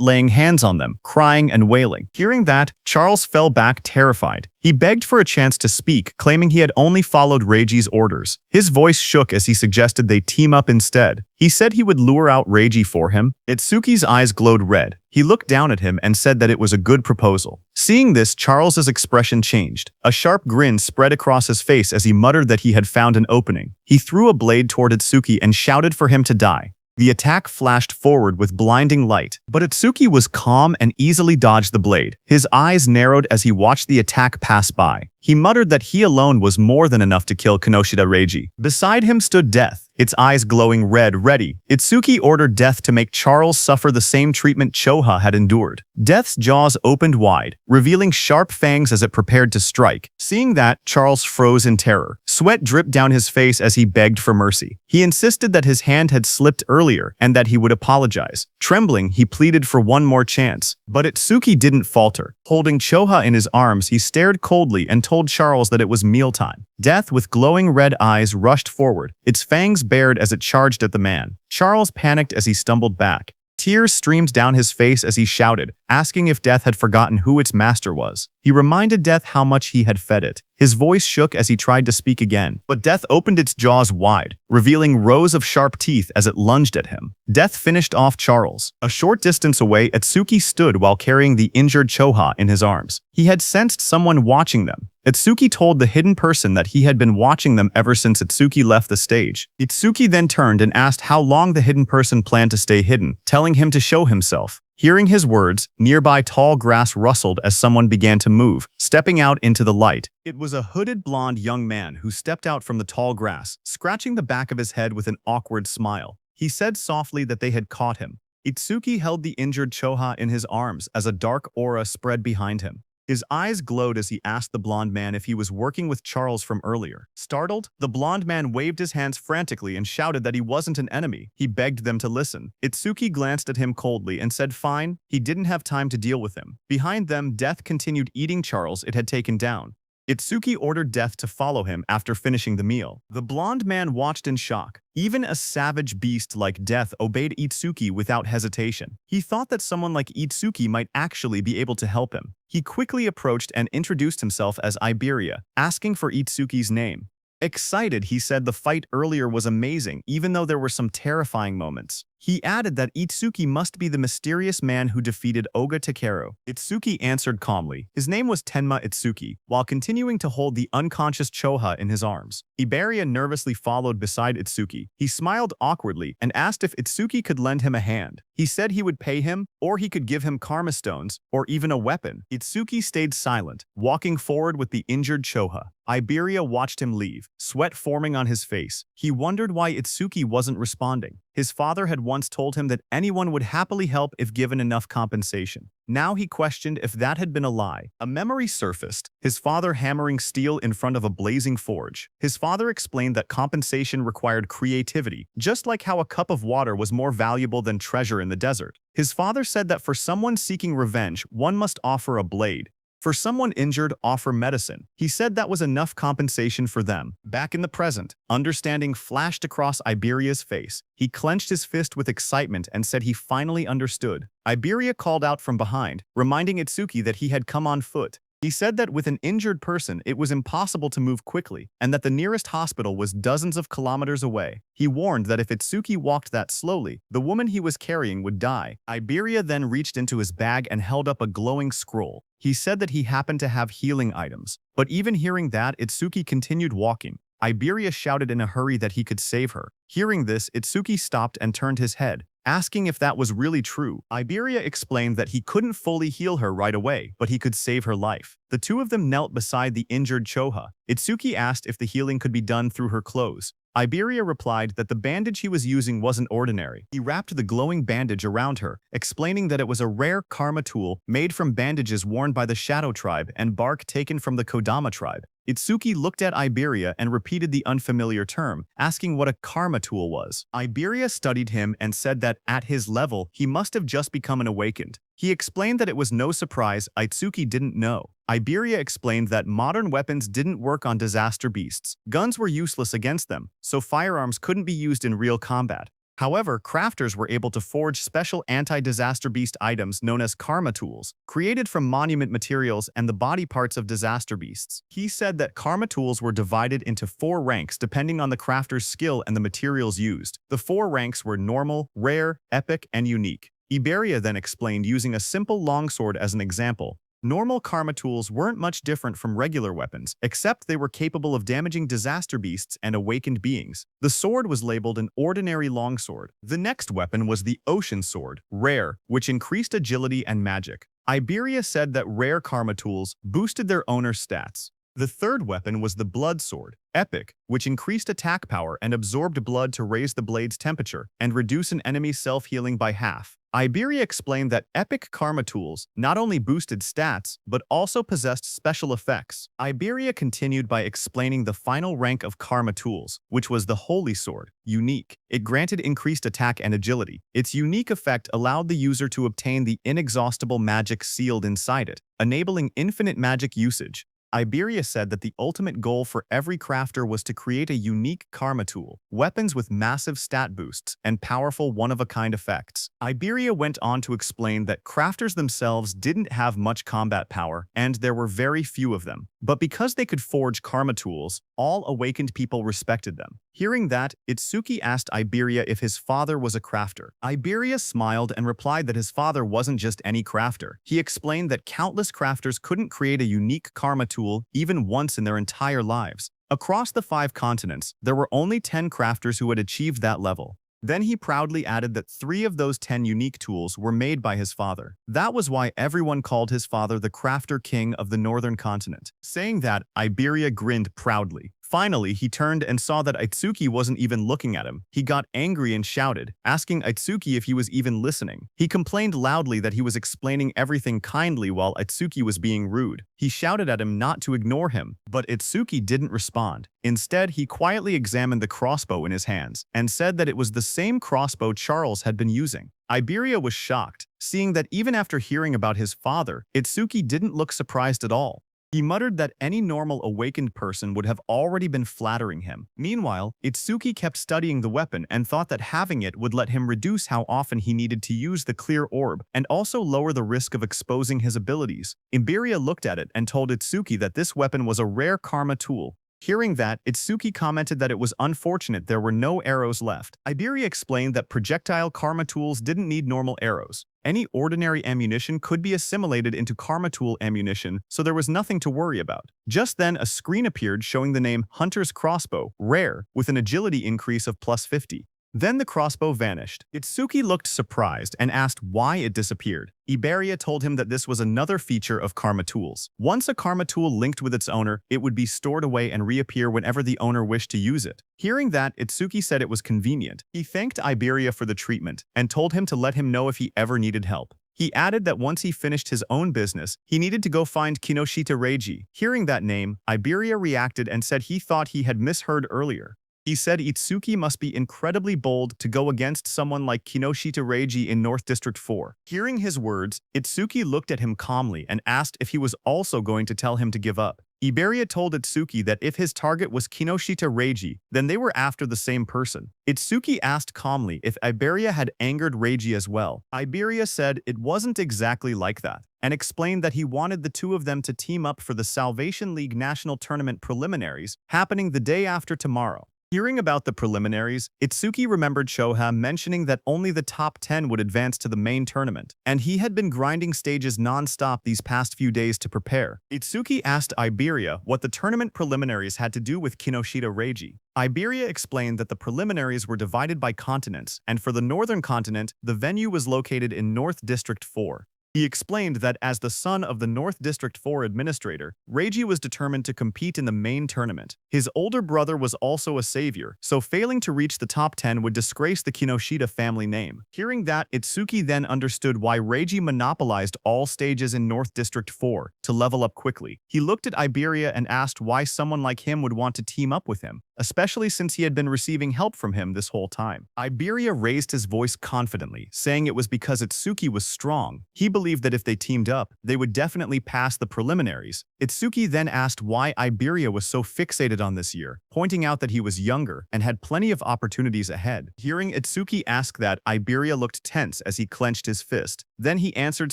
laying hands on them, crying and wailing. Hearing that, Charles fell back terrified. He begged for a chance to speak, claiming he had only followed Reiji's orders. His voice shook as he suggested they team up instead. He said he would lure out Reiji for him. Itsuki's eyes glowed red. He looked down at him and said that it was a good proposal. Seeing this, Charles's expression changed. A sharp grin spread across his face as he muttered that he had found an opening. He threw a blade toward Itsuki and shouted for him to die. The attack flashed forward with blinding light, but Itsuki was calm and easily dodged the blade. His eyes narrowed as he watched the attack pass by. He muttered that he alone was more than enough to kill Kinoshita Reiji. Beside him stood Death, its eyes glowing red, ready. Itsuki ordered Death to make Charles suffer the same treatment Choha had endured. Death's jaws opened wide, revealing sharp fangs as it prepared to strike. Seeing that, Charles froze in terror. Sweat dripped down his face as he begged for mercy. He insisted that his hand had slipped earlier and that he would apologize. Trembling, he pleaded for one more chance. But Itsuki didn't falter. Holding Choha in his arms, he stared coldly and told Charles that it was mealtime. Death, with glowing red eyes, rushed forward, its fangs bared as it charged at the man. Charles panicked as he stumbled back. Tears streamed down his face as he shouted, asking if Death had forgotten who its master was. He reminded Death how much he had fed it. His voice shook as he tried to speak again, but Death opened its jaws wide, revealing rows of sharp teeth as it lunged at him. Death finished off Charles. A short distance away, Itsuki stood while carrying the injured Choha in his arms. He had sensed someone watching them. Itsuki told the hidden person that he had been watching them ever since Itsuki left the stage. Itsuki then turned and asked how long the hidden person planned to stay hidden, telling him to show himself. Hearing his words, nearby tall grass rustled as someone began to move, stepping out into the light. It was a hooded blonde young man who stepped out from the tall grass, scratching the back of his head with an awkward smile. He said softly that they had caught him. Itsuki held the injured Choha in his arms as a dark aura spread behind him. His eyes glowed as he asked the blonde man if he was working with Charles from earlier. Startled, the blonde man waved his hands frantically and shouted that he wasn't an enemy. He begged them to listen. Itsuki glanced at him coldly and said fine. He didn't have time to deal with him. Behind them, Death continued eating Charles it had taken down. Itsuki ordered Death to follow him after finishing the meal. The blonde man watched in shock. Even a savage beast like Death obeyed Itsuki without hesitation. He thought that someone like Itsuki might actually be able to help him. He quickly approached and introduced himself as Iberia, asking for Itsuki's name. Excited, he said the fight earlier was amazing, even though there were some terrifying moments. He added that Itsuki must be the mysterious man who defeated Oga Takeru. Itsuki answered calmly. His name was Tenma Itsuki, while continuing to hold the unconscious Choha in his arms. Iberia nervously followed beside Itsuki. He smiled awkwardly and asked if Itsuki could lend him a hand. He said he would pay him, or he could give him karma stones, or even a weapon. Itsuki stayed silent, walking forward with the injured Choha. Iberia watched him leave, sweat forming on his face. He wondered why Itsuki wasn't responding. His father had once told him that anyone would happily help if given enough compensation. Now he questioned if that had been a lie. A memory surfaced, his father hammering steel in front of a blazing forge. His father explained that compensation required creativity, just like how a cup of water was more valuable than treasure in the desert. His father said that for someone seeking revenge, one must offer a blade. For someone injured, offer medicine. He said that was enough compensation for them. Back in the present, understanding flashed across Iberia's face. He clenched his fist with excitement and said he finally understood. Iberia called out from behind, reminding Itsuki that he had come on foot. He said that with an injured person, it was impossible to move quickly, and that the nearest hospital was dozens of kilometers away. He warned that if Itsuki walked that slowly, the woman he was carrying would die. Iberia then reached into his bag and held up a glowing scroll. He said that he happened to have healing items, but even hearing that, Itsuki continued walking. Iberia shouted in a hurry that he could save her. Hearing this, Itsuki stopped and turned his head, asking if that was really true. Iberia explained that he couldn't fully heal her right away, but he could save her life. The two of them knelt beside the injured Choha. Itsuki asked if the healing could be done through her clothes. Iberia replied that the bandage he was using wasn't ordinary. He wrapped the glowing bandage around her, explaining that it was a rare karma tool made from bandages worn by the Shadow tribe and bark taken from the Kodama tribe. Itsuki looked at Iberia and repeated the unfamiliar term, asking what a karma tool was. Iberia studied him and said that, at his level, he must have just become an awakened. He explained that it was no surprise Itsuki didn't know. Iberia explained that modern weapons didn't work on disaster beasts. Guns were useless against them, so firearms couldn't be used in real combat. However, crafters were able to forge special anti-disaster beast items known as karma tools, created from monument materials and the body parts of disaster beasts. He said that karma tools were divided into 4 ranks depending on the crafter's skill and the materials used. The 4 ranks were normal, rare, epic, and unique. Iberia then explained using a simple longsword as an example. Normal karma tools weren't much different from regular weapons, except they were capable of damaging disaster beasts and awakened beings. The sword was labeled an ordinary longsword. The next weapon was the ocean sword, rare, which increased agility and magic. Iberia said that rare karma tools boosted their owner's stats. The third weapon was the blood sword, epic, which increased attack power and absorbed blood to raise the blade's temperature and reduce an enemy's self-healing by half. Iberia explained that epic karma tools not only boosted stats, but also possessed special effects. Iberia continued by explaining the final rank of karma tools, which was the holy sword, unique. It granted increased attack and agility. Its unique effect allowed the user to obtain the inexhaustible magic sealed inside it, enabling infinite magic usage. Iberia said that the ultimate goal for every crafter was to create a unique karma tool, weapons with massive stat boosts, and powerful one-of-a-kind effects. Iberia went on to explain that crafters themselves didn't have much combat power, and there were very few of them. But because they could forge karma tools, all awakened people respected them. Hearing that, Itsuki asked Iberia if his father was a crafter. Iberia smiled and replied that his father wasn't just any crafter. He explained that countless crafters couldn't create a unique karma tool even once in their entire lives. Across the 5 continents, there were only 10 crafters who had achieved that level. Then he proudly added that 3 of those 10 unique tools were made by his father. That was why everyone called his father the Crafter King of the Northern Continent. Saying that, Iberia grinned proudly. Finally, he turned and saw that Itsuki wasn't even looking at him. He got angry and shouted, asking Itsuki if he was even listening. He complained loudly that he was explaining everything kindly while Itsuki was being rude. He shouted at him not to ignore him, but Itsuki didn't respond. Instead, he quietly examined the crossbow in his hands and said that it was the same crossbow Charles had been using. Iberia was shocked, seeing that even after hearing about his father, Itsuki didn't look surprised at all. He muttered that any normal awakened person would have already been flattering him. Meanwhile, Itsuki kept studying the weapon and thought that having it would let him reduce how often he needed to use the clear orb and also lower the risk of exposing his abilities. Iberia looked at it and told Itsuki that this weapon was a rare karma tool. Hearing that, Itsuki commented that it was unfortunate there were no arrows left. Iberia explained that projectile karma tools didn't need normal arrows. Any ordinary ammunition could be assimilated into karma tool ammunition, so there was nothing to worry about. Just then, a screen appeared showing the name Hunter's Crossbow, rare, with an agility increase of +50. Then the crossbow vanished. Itsuki looked surprised and asked why it disappeared. Iberia told him that this was another feature of karma tools. Once a karma tool linked with its owner, it would be stored away and reappear whenever the owner wished to use it. Hearing that, Itsuki said it was convenient. He thanked Iberia for the treatment and told him to let him know if he ever needed help. He added that once he finished his own business, he needed to go find Kinoshita Reiji. Hearing that name, Iberia reacted and said he thought he had misheard earlier. He said Itsuki must be incredibly bold to go against someone like Kinoshita Reiji in North District 4. Hearing his words, Itsuki looked at him calmly and asked if he was also going to tell him to give up. Iberia told Itsuki that if his target was Kinoshita Reiji, then they were after the same person. Itsuki asked calmly if Iberia had angered Reiji as well. Iberia said it wasn't exactly like that, and explained that he wanted the two of them to team up for the Salvation League National Tournament preliminaries, happening the day after tomorrow. Hearing about the preliminaries, Itsuki remembered Shoha mentioning that only the top 10 would advance to the main tournament, and he had been grinding stages non-stop these past few days to prepare. Itsuki asked Iberia what the tournament preliminaries had to do with Kinoshita Reiji. Iberia explained that the preliminaries were divided by continents, and for the northern continent, the venue was located in North District 4. He explained that as the son of the North District 4 administrator, Reiji was determined to compete in the main tournament. His older brother was also a savior, so failing to reach the top 10 would disgrace the Kinoshita family name. Hearing that, Itsuki then understood why Reiji monopolized all stages in North District 4 to level up quickly. He looked at Iberia and asked why someone like him would want to team up with him, especially since he had been receiving help from him this whole time. Iberia raised his voice confidently, saying it was because Itsuki was strong. He believed that if they teamed up, they would definitely pass the preliminaries. Itsuki then asked why Iberia was so fixated on this year, pointing out that he was younger and had plenty of opportunities ahead. Hearing Itsuki ask that, Iberia looked tense as he clenched his fist. Then he answered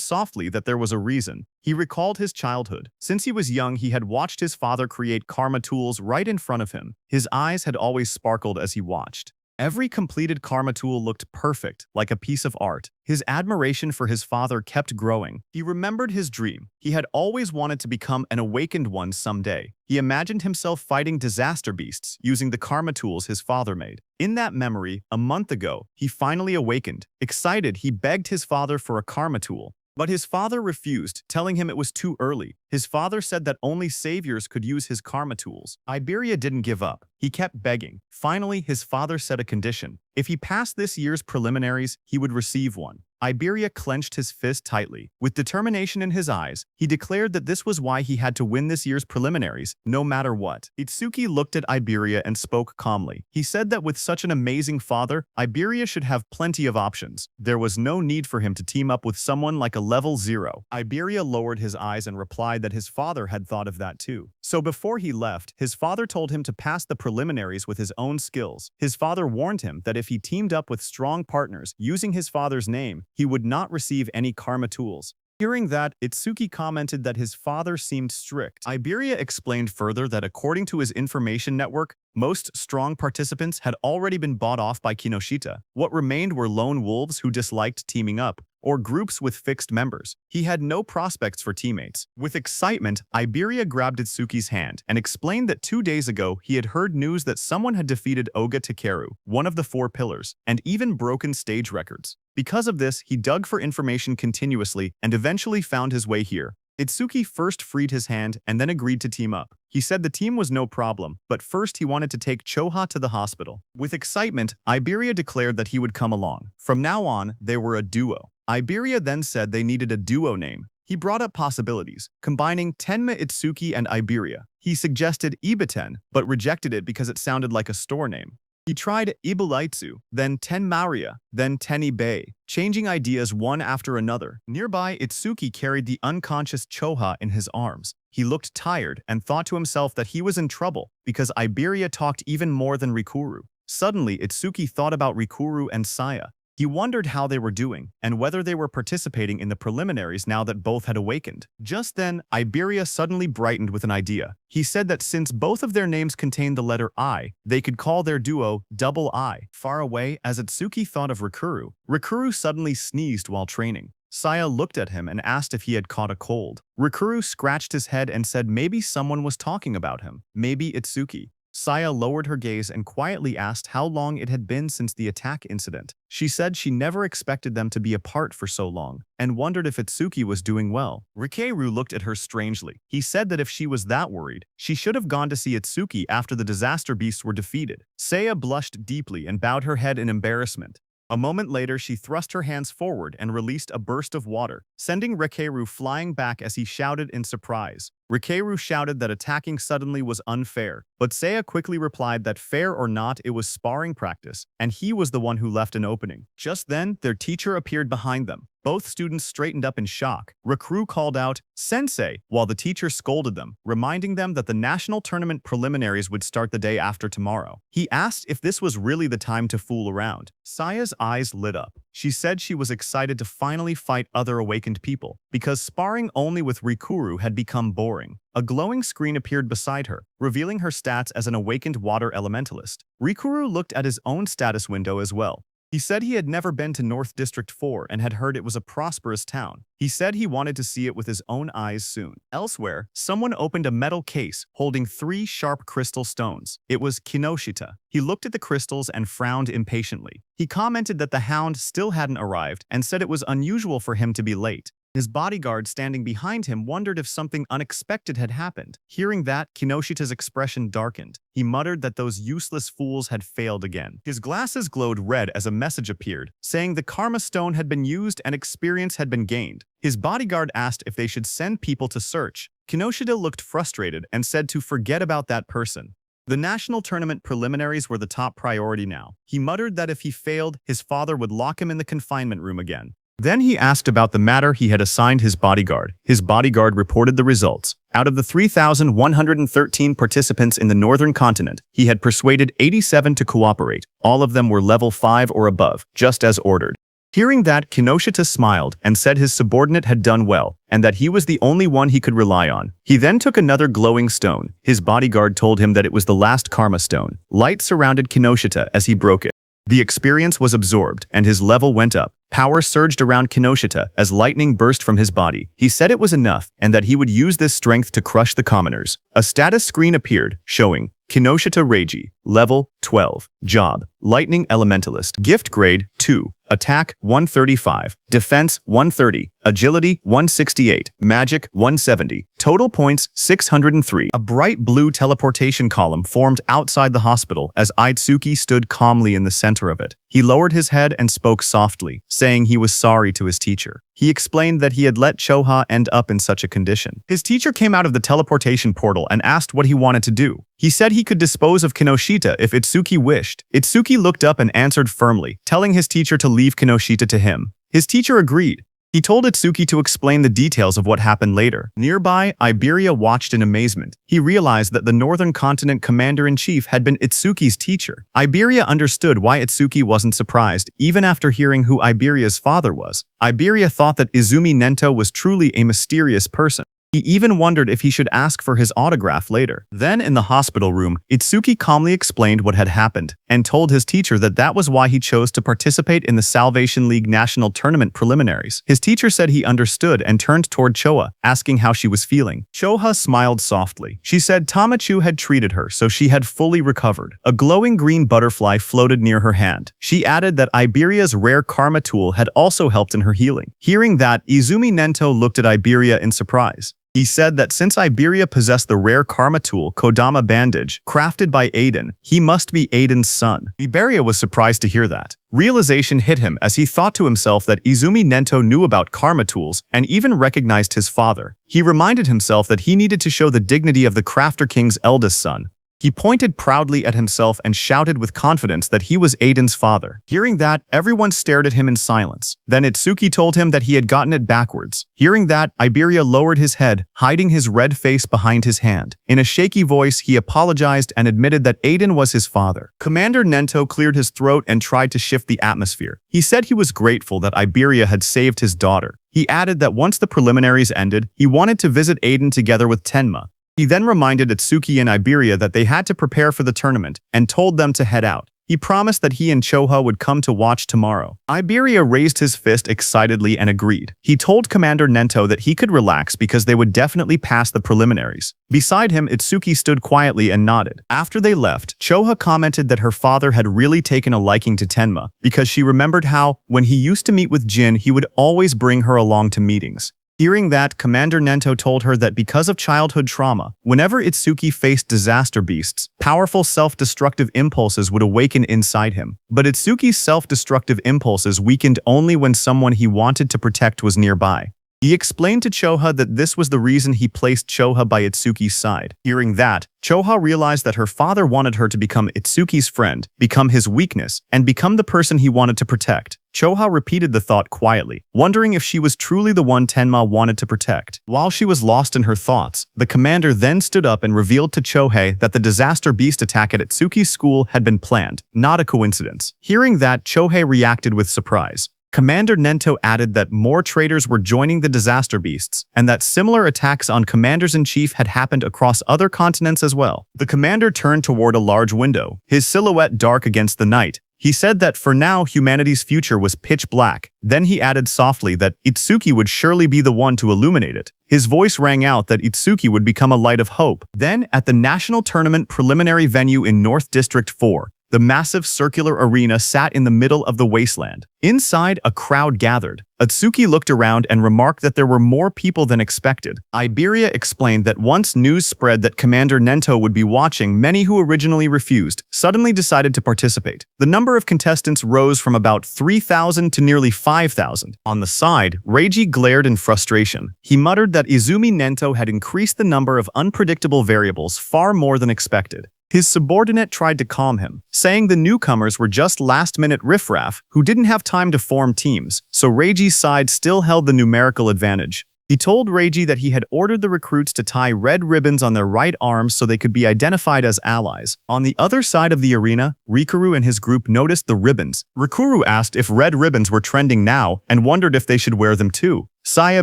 softly that there was a reason. He recalled his childhood. Since he was young, he had watched his father create karma tools right in front of him. His eyes had always sparkled as he watched. Every completed karma tool looked perfect, like a piece of art. His admiration for his father kept growing. He remembered his dream. He had always wanted to become an awakened one someday. He imagined himself fighting disaster beasts using the karma tools his father made. In that memory, a month ago, he finally awakened. Excited, he begged his father for a karma tool. But his father refused, telling him it was too early. His father said that only saviors could use his karma tools. Iberia didn't give up. He kept begging. Finally, his father set a condition. If he passed this year's preliminaries, he would receive one. Iberia clenched his fist tightly. With determination in his eyes, he declared that this was why he had to win this year's preliminaries, no matter what. Itsuki looked at Iberia and spoke calmly. He said that with such an amazing father, Iberia should have plenty of options. There was no need for him to team up with someone like a level 0. Iberia lowered his eyes and replied that his father had thought of that too. So before he left, his father told him to pass the preliminaries with his own skills. His father warned him that if he teamed up with strong partners using his father's name, he would not receive any karma tools. Hearing that, Itsuki commented that his father seemed strict. Iberia explained further that according to his information network, most strong participants had already been bought off by Kinoshita. What remained were lone wolves who disliked teaming up, or groups with fixed members. He had no prospects for teammates. With excitement, Iberia grabbed Itsuki's hand and explained that 2 days ago he had heard news that someone had defeated Oga Takeru, one of the 4 pillars, and even broken stage records. Because of this, he dug for information continuously and eventually found his way here. Itsuki first freed his hand and then agreed to team up. He said the team was no problem, but first he wanted to take Choha to the hospital. With excitement, Iberia declared that he would come along. From now on, they were a duo. Iberia then said they needed a duo name. He brought up possibilities, combining Tenma Itsuki and Iberia. He suggested Ibiten, but rejected it because it sounded like a store name. He tried Ibulaitsu, then Tenmaria, then Tenibei, changing ideas one after another. Nearby, Itsuki carried the unconscious Choha in his arms. He looked tired and thought to himself that he was in trouble because Iberia talked even more than Rikuru. Suddenly, Itsuki thought about Rikuru and Saya. He wondered how they were doing and whether they were participating in the preliminaries now that both had awakened. Just then, Iberia suddenly brightened with an idea. He said that since both of their names contained the letter I, they could call their duo Double I. Far away, as Itsuki thought of Rikuru, Rikuru suddenly sneezed while training. Saya looked at him and asked if he had caught a cold. Rikuru scratched his head and said maybe someone was talking about him. Maybe Itsuki. Saya lowered her gaze and quietly asked how long it had been since the attack incident. She said she never expected them to be apart for so long, and wondered if Itsuki was doing well. Rikeru looked at her strangely. He said that if she was that worried, she should have gone to see Itsuki after the disaster beasts were defeated. Saya blushed deeply and bowed her head in embarrassment. A moment later, she thrust her hands forward and released a burst of water, sending Rikeru flying back as he shouted in surprise. Rikeru shouted that attacking suddenly was unfair, but Saya quickly replied that fair or not, it was sparring practice, and he was the one who left an opening. Just then, their teacher appeared behind them. Both students straightened up in shock. Rikuru called out, "Sensei," while the teacher scolded them, reminding them that the national tournament preliminaries would start the day after tomorrow. He asked if this was really the time to fool around. Saya's eyes lit up. She said she was excited to finally fight other awakened people, because sparring only with Rikuru had become boring. A glowing screen appeared beside her, revealing her stats as an awakened water elementalist. Rikuru looked at his own status window as well. He said he had never been to North District 4 and had heard it was a prosperous town. He said he wanted to see it with his own eyes soon. Elsewhere, someone opened a metal case holding 3 sharp crystal stones. It was Kinoshita. He looked at the crystals and frowned impatiently. He commented that the hound still hadn't arrived and said it was unusual for him to be late. His bodyguard standing behind him wondered if something unexpected had happened. Hearing that, Kinoshita's expression darkened. He muttered that those useless fools had failed again. His glasses glowed red as a message appeared, saying the Karma Stone had been used and experience had been gained. His bodyguard asked if they should send people to search. Kinoshita looked frustrated and said to forget about that person. The national tournament preliminaries were the top priority now. He muttered that if he failed, his father would lock him in the confinement room again. Then he asked about the matter he had assigned his bodyguard. His bodyguard reported the results. Out of the 3,113 participants in the northern continent, he had persuaded 87 to cooperate. All of them were level 5 or above, just as ordered. Hearing that, Kinoshita smiled and said his subordinate had done well, and that he was the only one he could rely on. He then took another glowing stone. His bodyguard told him that it was the last Karma Stone. Light surrounded Kinoshita as he broke it. The experience was absorbed, and his level went up. Power surged around Kinoshita as lightning burst from his body. He said it was enough, and that he would use this strength to crush the commoners. A status screen appeared, showing Kinoshita Reiji, level 12, job, Lightning Elementalist, gift grade 2, attack 135, defense 130, agility 168, magic 170, total points 603. A bright blue teleportation column formed outside the hospital as Itsuki stood calmly in the center of it. He lowered his head and spoke softly, saying he was sorry to his teacher. He explained that he had let Choha end up in such a condition. His teacher came out of the teleportation portal and asked what he wanted to do. He said he could dispose of Kinoshita if Itsuki wished. Itsuki looked up and answered firmly, telling his teacher to leave Kinoshita to him. His teacher agreed. He told Itsuki to explain the details of what happened later. Nearby, Iberia watched in amazement. He realized that the Northern Continent Commander-in-Chief had been Itsuki's teacher. Iberia understood why Itsuki wasn't surprised, even after hearing who Iberia's father was. Iberia thought that Izumi Nento was truly a mysterious person. He even wondered if he should ask for his autograph later. Then, in the hospital room, Itsuki calmly explained what had happened and told his teacher that that was why he chose to participate in the Salvation League National Tournament preliminaries. His teacher said he understood and turned toward Choha, asking how she was feeling. Choha smiled softly. She said Tamachu had treated her, so she had fully recovered. A glowing green butterfly floated near her hand. She added that Iberia's rare karma tool had also helped in her healing. Hearing that, Izumi Nento looked at Iberia in surprise. He said that since Iberia possessed the rare karma tool Kodama Bandage, crafted by Aiden, he must be Aiden's son. Iberia was surprised to hear that. Realization hit him as he thought to himself that Izumi Nento knew about karma tools and even recognized his father. He reminded himself that he needed to show the dignity of the Crafter King's eldest son. He pointed proudly at himself and shouted with confidence that he was Aiden's father. Hearing that, everyone stared at him in silence. Then Itsuki told him that he had gotten it backwards. Hearing that, Iberia lowered his head, hiding his red face behind his hand. In a shaky voice, he apologized and admitted that Aiden was his father. Commander Nento cleared his throat and tried to shift the atmosphere. He said he was grateful that Iberia had saved his daughter. He added that once the preliminaries ended, he wanted to visit Aiden together with Tenma. He then reminded Itsuki and Iberia that they had to prepare for the tournament and told them to head out. He promised that he and Choha would come to watch tomorrow. Iberia raised his fist excitedly and agreed. He told Commander Nento that he could relax because they would definitely pass the preliminaries. Beside him, Itsuki stood quietly and nodded. After they left, Choha commented that her father had really taken a liking to Tenma because she remembered how, when he used to meet with Jin, he would always bring her along to meetings. Hearing that, Commander Nento told her that because of childhood trauma, whenever Itsuki faced disaster beasts, powerful self-destructive impulses would awaken inside him. But Itsuki's self-destructive impulses weakened only when someone he wanted to protect was nearby. He explained to Choha that this was the reason he placed Choha by Itsuki's side. Hearing that, Choha realized that her father wanted her to become Itsuki's friend, become his weakness, and become the person he wanted to protect. Choha repeated the thought quietly, wondering if she was truly the one Tenma wanted to protect. While she was lost in her thoughts, the commander then stood up and revealed to Chohei that the disaster beast attack at Itsuki's school had been planned, not a coincidence. Hearing that, Chohei reacted with surprise. Commander Nento added that more traitors were joining the disaster beasts, and that similar attacks on commanders-in-chief had happened across other continents as well. The commander turned toward a large window, his silhouette dark against the night. He said that for now humanity's future was pitch black. Then he added softly that Itsuki would surely be the one to illuminate it. His voice rang out that Itsuki would become a light of hope. Then, at the national tournament preliminary venue in North District 4, the massive circular arena sat in the middle of the wasteland. Inside, a crowd gathered. Itsuki looked around and remarked that there were more people than expected. Iberia explained that once news spread that Commander Nento would be watching, many who originally refused suddenly decided to participate. The number of contestants rose from about 3,000 to nearly 5,000. On the side, Reiji glared in frustration. He muttered that Izumi Nento had increased the number of unpredictable variables far more than expected. His subordinate tried to calm him, saying the newcomers were just last-minute riffraff who didn't have time to form teams, so Reiji's side still held the numerical advantage. He told Reiji that he had ordered the recruits to tie red ribbons on their right arms so they could be identified as allies. On the other side of the arena, Rikuru and his group noticed the ribbons. Rikuru asked if red ribbons were trending now and wondered if they should wear them too. Saya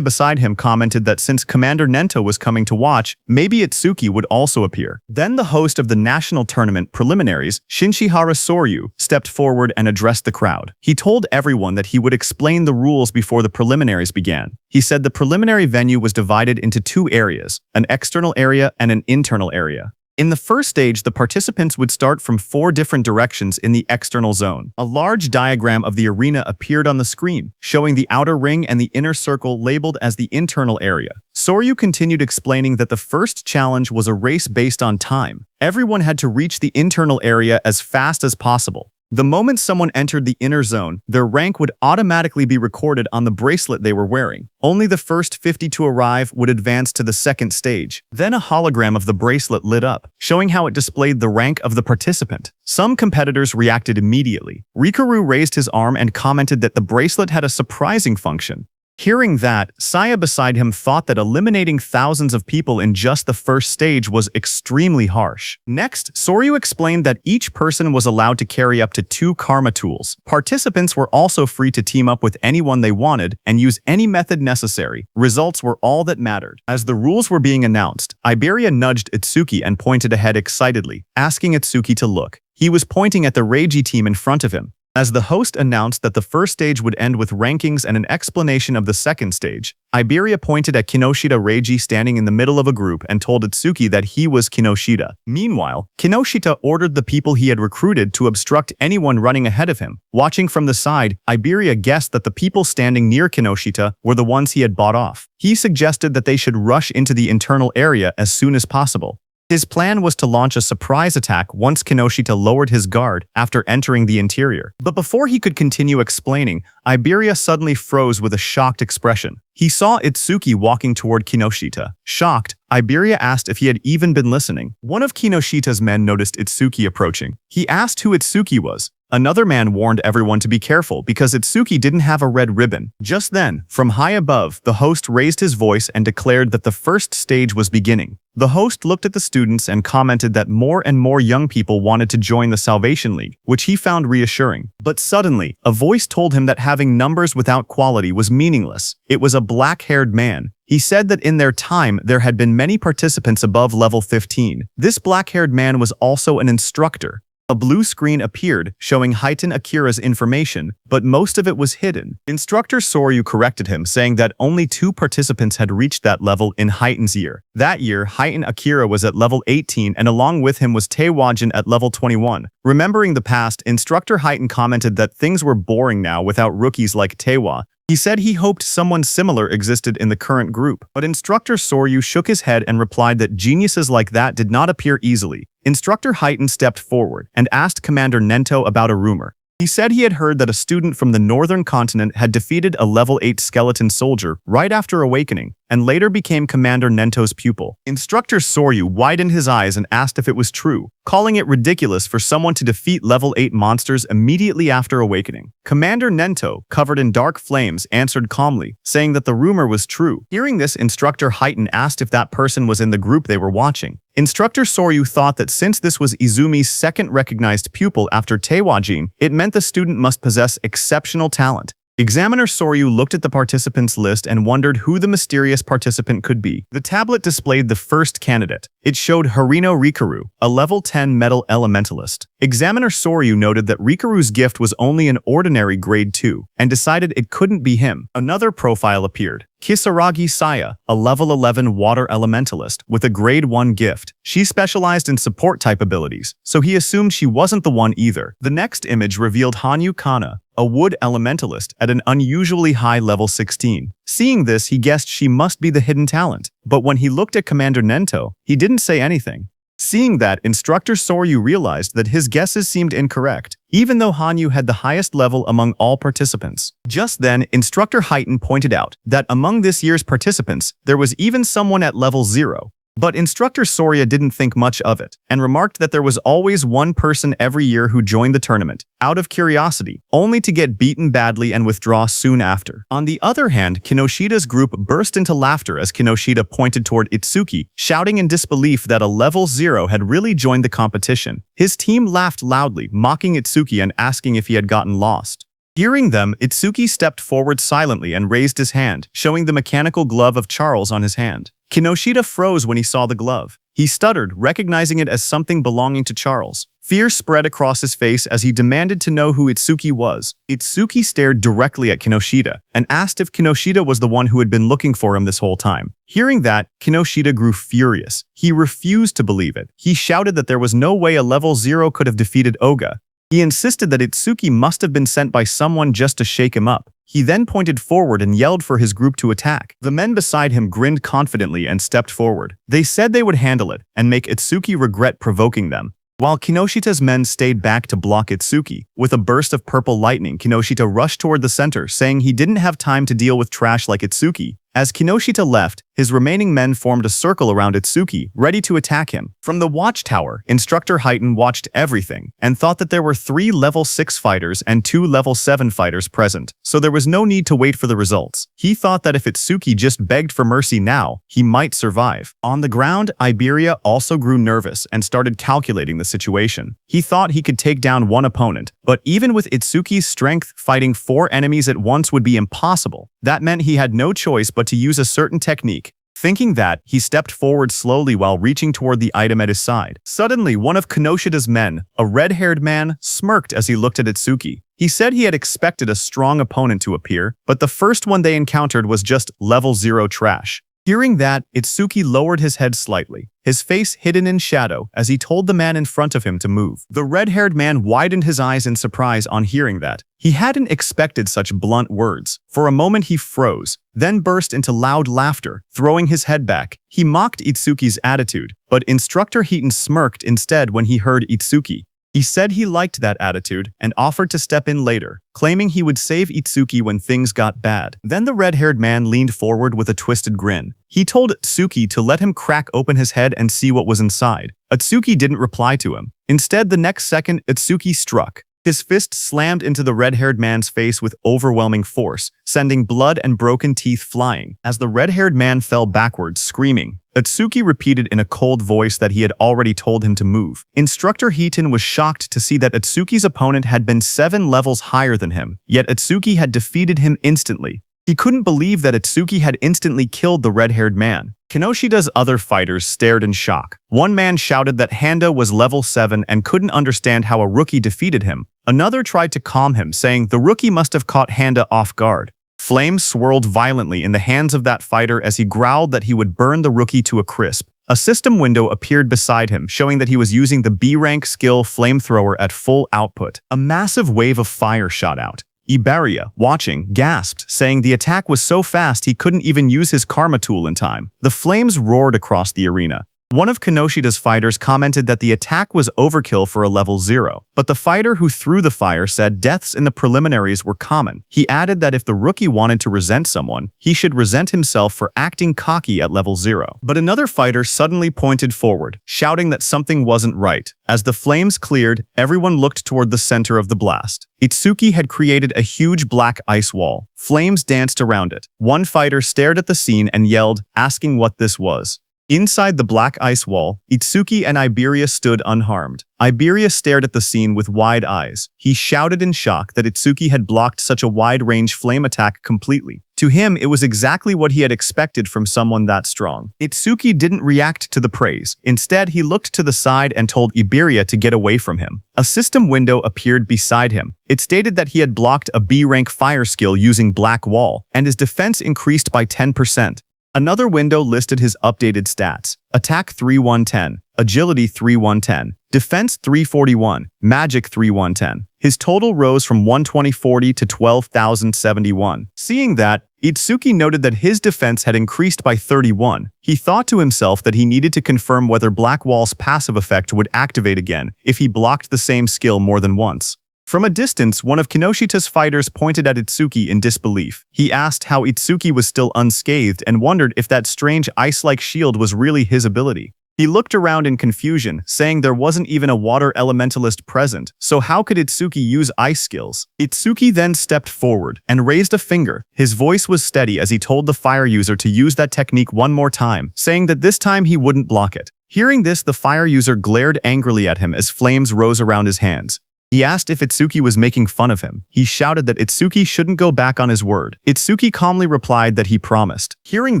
beside him commented that since Commander Nento was coming to watch, maybe Itsuki would also appear. Then the host of the national tournament preliminaries, Shinshihara Soryu, stepped forward and addressed the crowd. He told everyone that he would explain the rules before the preliminaries began. He said the preliminary venue was divided into two areas, an external area and an internal area. In the first stage, the participants would start from 4 different directions in the external zone. A large diagram of the arena appeared on the screen, showing the outer ring and the inner circle labeled as the internal area. Soryu continued explaining that the first challenge was a race based on time. Everyone had to reach the internal area as fast as possible. The moment someone entered the inner zone, their rank would automatically be recorded on the bracelet they were wearing. Only the first 50 to arrive would advance to the second stage. Then a hologram of the bracelet lit up, showing how it displayed the rank of the participant. Some competitors reacted immediately. Rikaru raised his arm and commented that the bracelet had a surprising function. Hearing that, Saya beside him thought that eliminating thousands of people in just the first stage was extremely harsh. Next, Soryu explained that each person was allowed to carry up to 2 karma tools. Participants were also free to team up with anyone they wanted and use any method necessary. Results were all that mattered. As the rules were being announced, Iberia nudged Itsuki and pointed ahead excitedly, asking Itsuki to look. He was pointing at the Reiji team in front of him. As the host announced that the first stage would end with rankings and an explanation of the second stage, Iberia pointed at Kinoshita Reiji standing in the middle of a group and told Itsuki that he was Kinoshita. Meanwhile, Kinoshita ordered the people he had recruited to obstruct anyone running ahead of him. Watching from the side, Iberia guessed that the people standing near Kinoshita were the ones he had bought off. He suggested that they should rush into the internal area as soon as possible. His plan was to launch a surprise attack once Kinoshita lowered his guard after entering the interior. But before he could continue explaining, Iberia suddenly froze with a shocked expression. He saw Itsuki walking toward Kinoshita. Shocked, Iberia asked if he had even been listening. One of Kinoshita's men noticed Itsuki approaching. He asked who Itsuki was. Another man warned everyone to be careful because Itsuki didn't have a red ribbon. Just then, from high above, the host raised his voice and declared that the first stage was beginning. The host looked at the students and commented that more and more young people wanted to join the Salvation League, which he found reassuring. But suddenly, a voice told him that having numbers without quality was meaningless. It was a black-haired man. He said that in their time, there had been many participants above level 15. This black-haired man was also an instructor. A blue screen appeared, showing Heitan Akira's information, but most of it was hidden. Instructor Soryu corrected him, saying that only 2 participants had reached that level in Heitan's year. That year, Heitan Akira was at level 18 and along with him was Taewajin at level 21. Remembering the past, Instructor Heitan commented that things were boring now without rookies like Taewa. He said he hoped someone similar existed in the current group, but Instructor Soryu shook his head and replied that geniuses like that did not appear easily. Instructor Heitan stepped forward and asked Commander Nento about a rumor. He said he had heard that a student from the northern continent had defeated a level 8 skeleton soldier right after awakening, and later became Commander Nento's pupil. Instructor Soryu widened his eyes and asked if it was true, calling it ridiculous for someone to defeat level 8 monsters immediately after awakening. Commander Nento, covered in dark flames, answered calmly, saying that the rumor was true. Hearing this, Instructor Heitan asked if that person was in the group they were watching. Instructor Soryu thought that since this was Izumi's second recognized pupil after Taewajin, it meant the student must possess exceptional talent. Examiner Soryu looked at the participants list and wondered who the mysterious participant could be. The tablet displayed the first candidate. It showed Harino Rikaru, a level 10 metal elementalist. Examiner Soryu noted that Rikaru's gift was only an ordinary grade 2, and decided it couldn't be him. Another profile appeared. Kisaragi Saya, a level 11 water elementalist with a grade 1 gift. She specialized in support type abilities, so he assumed she wasn't the one either. The next image revealed Hanyu Kana, a wood elementalist at an unusually high level 16. Seeing this, he guessed she must be the hidden talent, but when he looked at Commander Nento, he didn't say anything. Seeing that, Instructor Soryu realized that his guesses seemed incorrect, even though Hanyu had the highest level among all participants. Just then, Instructor Heitan pointed out that among this year's participants, there was even someone at level 0. But Instructor Sorya didn't think much of it, and remarked that there was always one person every year who joined the tournament, out of curiosity, only to get beaten badly and withdraw soon after. On the other hand, Kinoshita's group burst into laughter as Kinoshita pointed toward Itsuki, shouting in disbelief that a level 0 had really joined the competition. His team laughed loudly, mocking Itsuki and asking if he had gotten lost. Hearing them, Itsuki stepped forward silently and raised his hand, showing the mechanical glove of Charles on his hand. Kinoshita froze when he saw the glove. He stuttered, recognizing it as something belonging to Charles. Fear spread across his face as he demanded to know who Itsuki was. Itsuki stared directly at Kinoshita and asked if Kinoshita was the one who had been looking for him this whole time. Hearing that, Kinoshita grew furious. He refused to believe it. He shouted that there was no way a level 0 could have defeated Oga. He insisted that Itsuki must have been sent by someone just to shake him up. He then pointed forward and yelled for his group to attack. The men beside him grinned confidently and stepped forward. They said they would handle it and make Itsuki regret provoking them. While Kinoshita's men stayed back to block Itsuki, with a burst of purple lightning, Kinoshita rushed toward the center, saying he didn't have time to deal with trash like Itsuki. As Kinoshita left, his remaining men formed a circle around Itsuki, ready to attack him. From the watchtower, Instructor Heighten watched everything and thought that there were 3 level 6 fighters and 2 level 7 fighters present, so there was no need to wait for the results. He thought that if Itsuki just begged for mercy now, he might survive. On the ground, Iberia also grew nervous and started calculating the situation. He thought he could take down one opponent, but even with Itsuki's strength, fighting 4 enemies at once would be impossible. That meant he had no choice but to use a certain technique. Thinking that, he stepped forward slowly while reaching toward the item at his side. Suddenly, one of Kinoshita's men, a red-haired man, smirked as he looked at Itsuki. He said he had expected a strong opponent to appear, but the first one they encountered was just level 0 trash. Hearing that, Itsuki lowered his head slightly, his face hidden in shadow as he told the man in front of him to move. The red-haired man widened his eyes in surprise on hearing that. He hadn't expected such blunt words. For a moment he froze, then burst into loud laughter, throwing his head back. He mocked Itsuki's attitude, but Instructor Heaton smirked instead when he heard Itsuki. He said he liked that attitude and offered to step in later, claiming he would save Itsuki when things got bad. Then the red-haired man leaned forward with a twisted grin. He told Itsuki to let him crack open his head and see what was inside. Itsuki didn't reply to him. Instead, the next second, Itsuki struck. His fist slammed into the red-haired man's face with overwhelming force, sending blood and broken teeth flying. As the red-haired man fell backwards, screaming, Itsuki repeated in a cold voice that he had already told him to move. Instructor Heaton was shocked to see that Itsuki's opponent had been 7 levels higher than him, yet Itsuki had defeated him instantly. He couldn't believe that Itsuki had instantly killed the red-haired man. Kinoshita's other fighters stared in shock. One man shouted that Handa was level 7 and couldn't understand how a rookie defeated him. Another tried to calm him, saying the rookie must have caught Handa off guard. Flames swirled violently in the hands of that fighter as he growled that he would burn the rookie to a crisp. A system window appeared beside him, showing that he was using the B-rank skill flamethrower at full output. A massive wave of fire shot out. Iberia, watching, gasped, saying the attack was so fast he couldn't even use his karma tool in time. The flames roared across the arena. One of Kinoshita's fighters commented that the attack was overkill for a level 0, but the fighter who threw the fire said deaths in the preliminaries were common. He added that if the rookie wanted to resent someone, he should resent himself for acting cocky at level 0. But another fighter suddenly pointed forward, shouting that something wasn't right. As the flames cleared, everyone looked toward the center of the blast. Itsuki had created a huge black ice wall. Flames danced around it. One fighter stared at the scene and yelled, asking what this was. Inside the black ice wall, Itsuki and Iberia stood unharmed. Iberia stared at the scene with wide eyes. He shouted in shock that Itsuki had blocked such a wide-range flame attack completely. To him, it was exactly what he had expected from someone that strong. Itsuki didn't react to the praise. Instead, he looked to the side and told Iberia to get away from him. A system window appeared beside him. It stated that he had blocked a B-rank fire skill using Black Wall, and his defense increased by 10%. Another window listed his updated stats: Attack 3110, Agility 3110, Defense 341, Magic 3110. His total rose from 12040 to 12,071. Seeing that, Itsuki noted that his defense had increased by 31. He thought to himself that he needed to confirm whether Black Wall's passive effect would activate again if he blocked the same skill more than once. From a distance, one of Kinoshita's fighters pointed at Itsuki in disbelief. He asked how Itsuki was still unscathed and wondered if that strange ice-like shield was really his ability. He looked around in confusion, saying there wasn't even a water elementalist present, so how could Itsuki use ice skills? Itsuki then stepped forward and raised a finger. His voice was steady as he told the fire user to use that technique one more time, saying that this time he wouldn't block it. Hearing this, the fire user glared angrily at him as flames rose around his hands. He asked if Itsuki was making fun of him. He shouted that Itsuki shouldn't go back on his word. Itsuki calmly replied that he promised. Hearing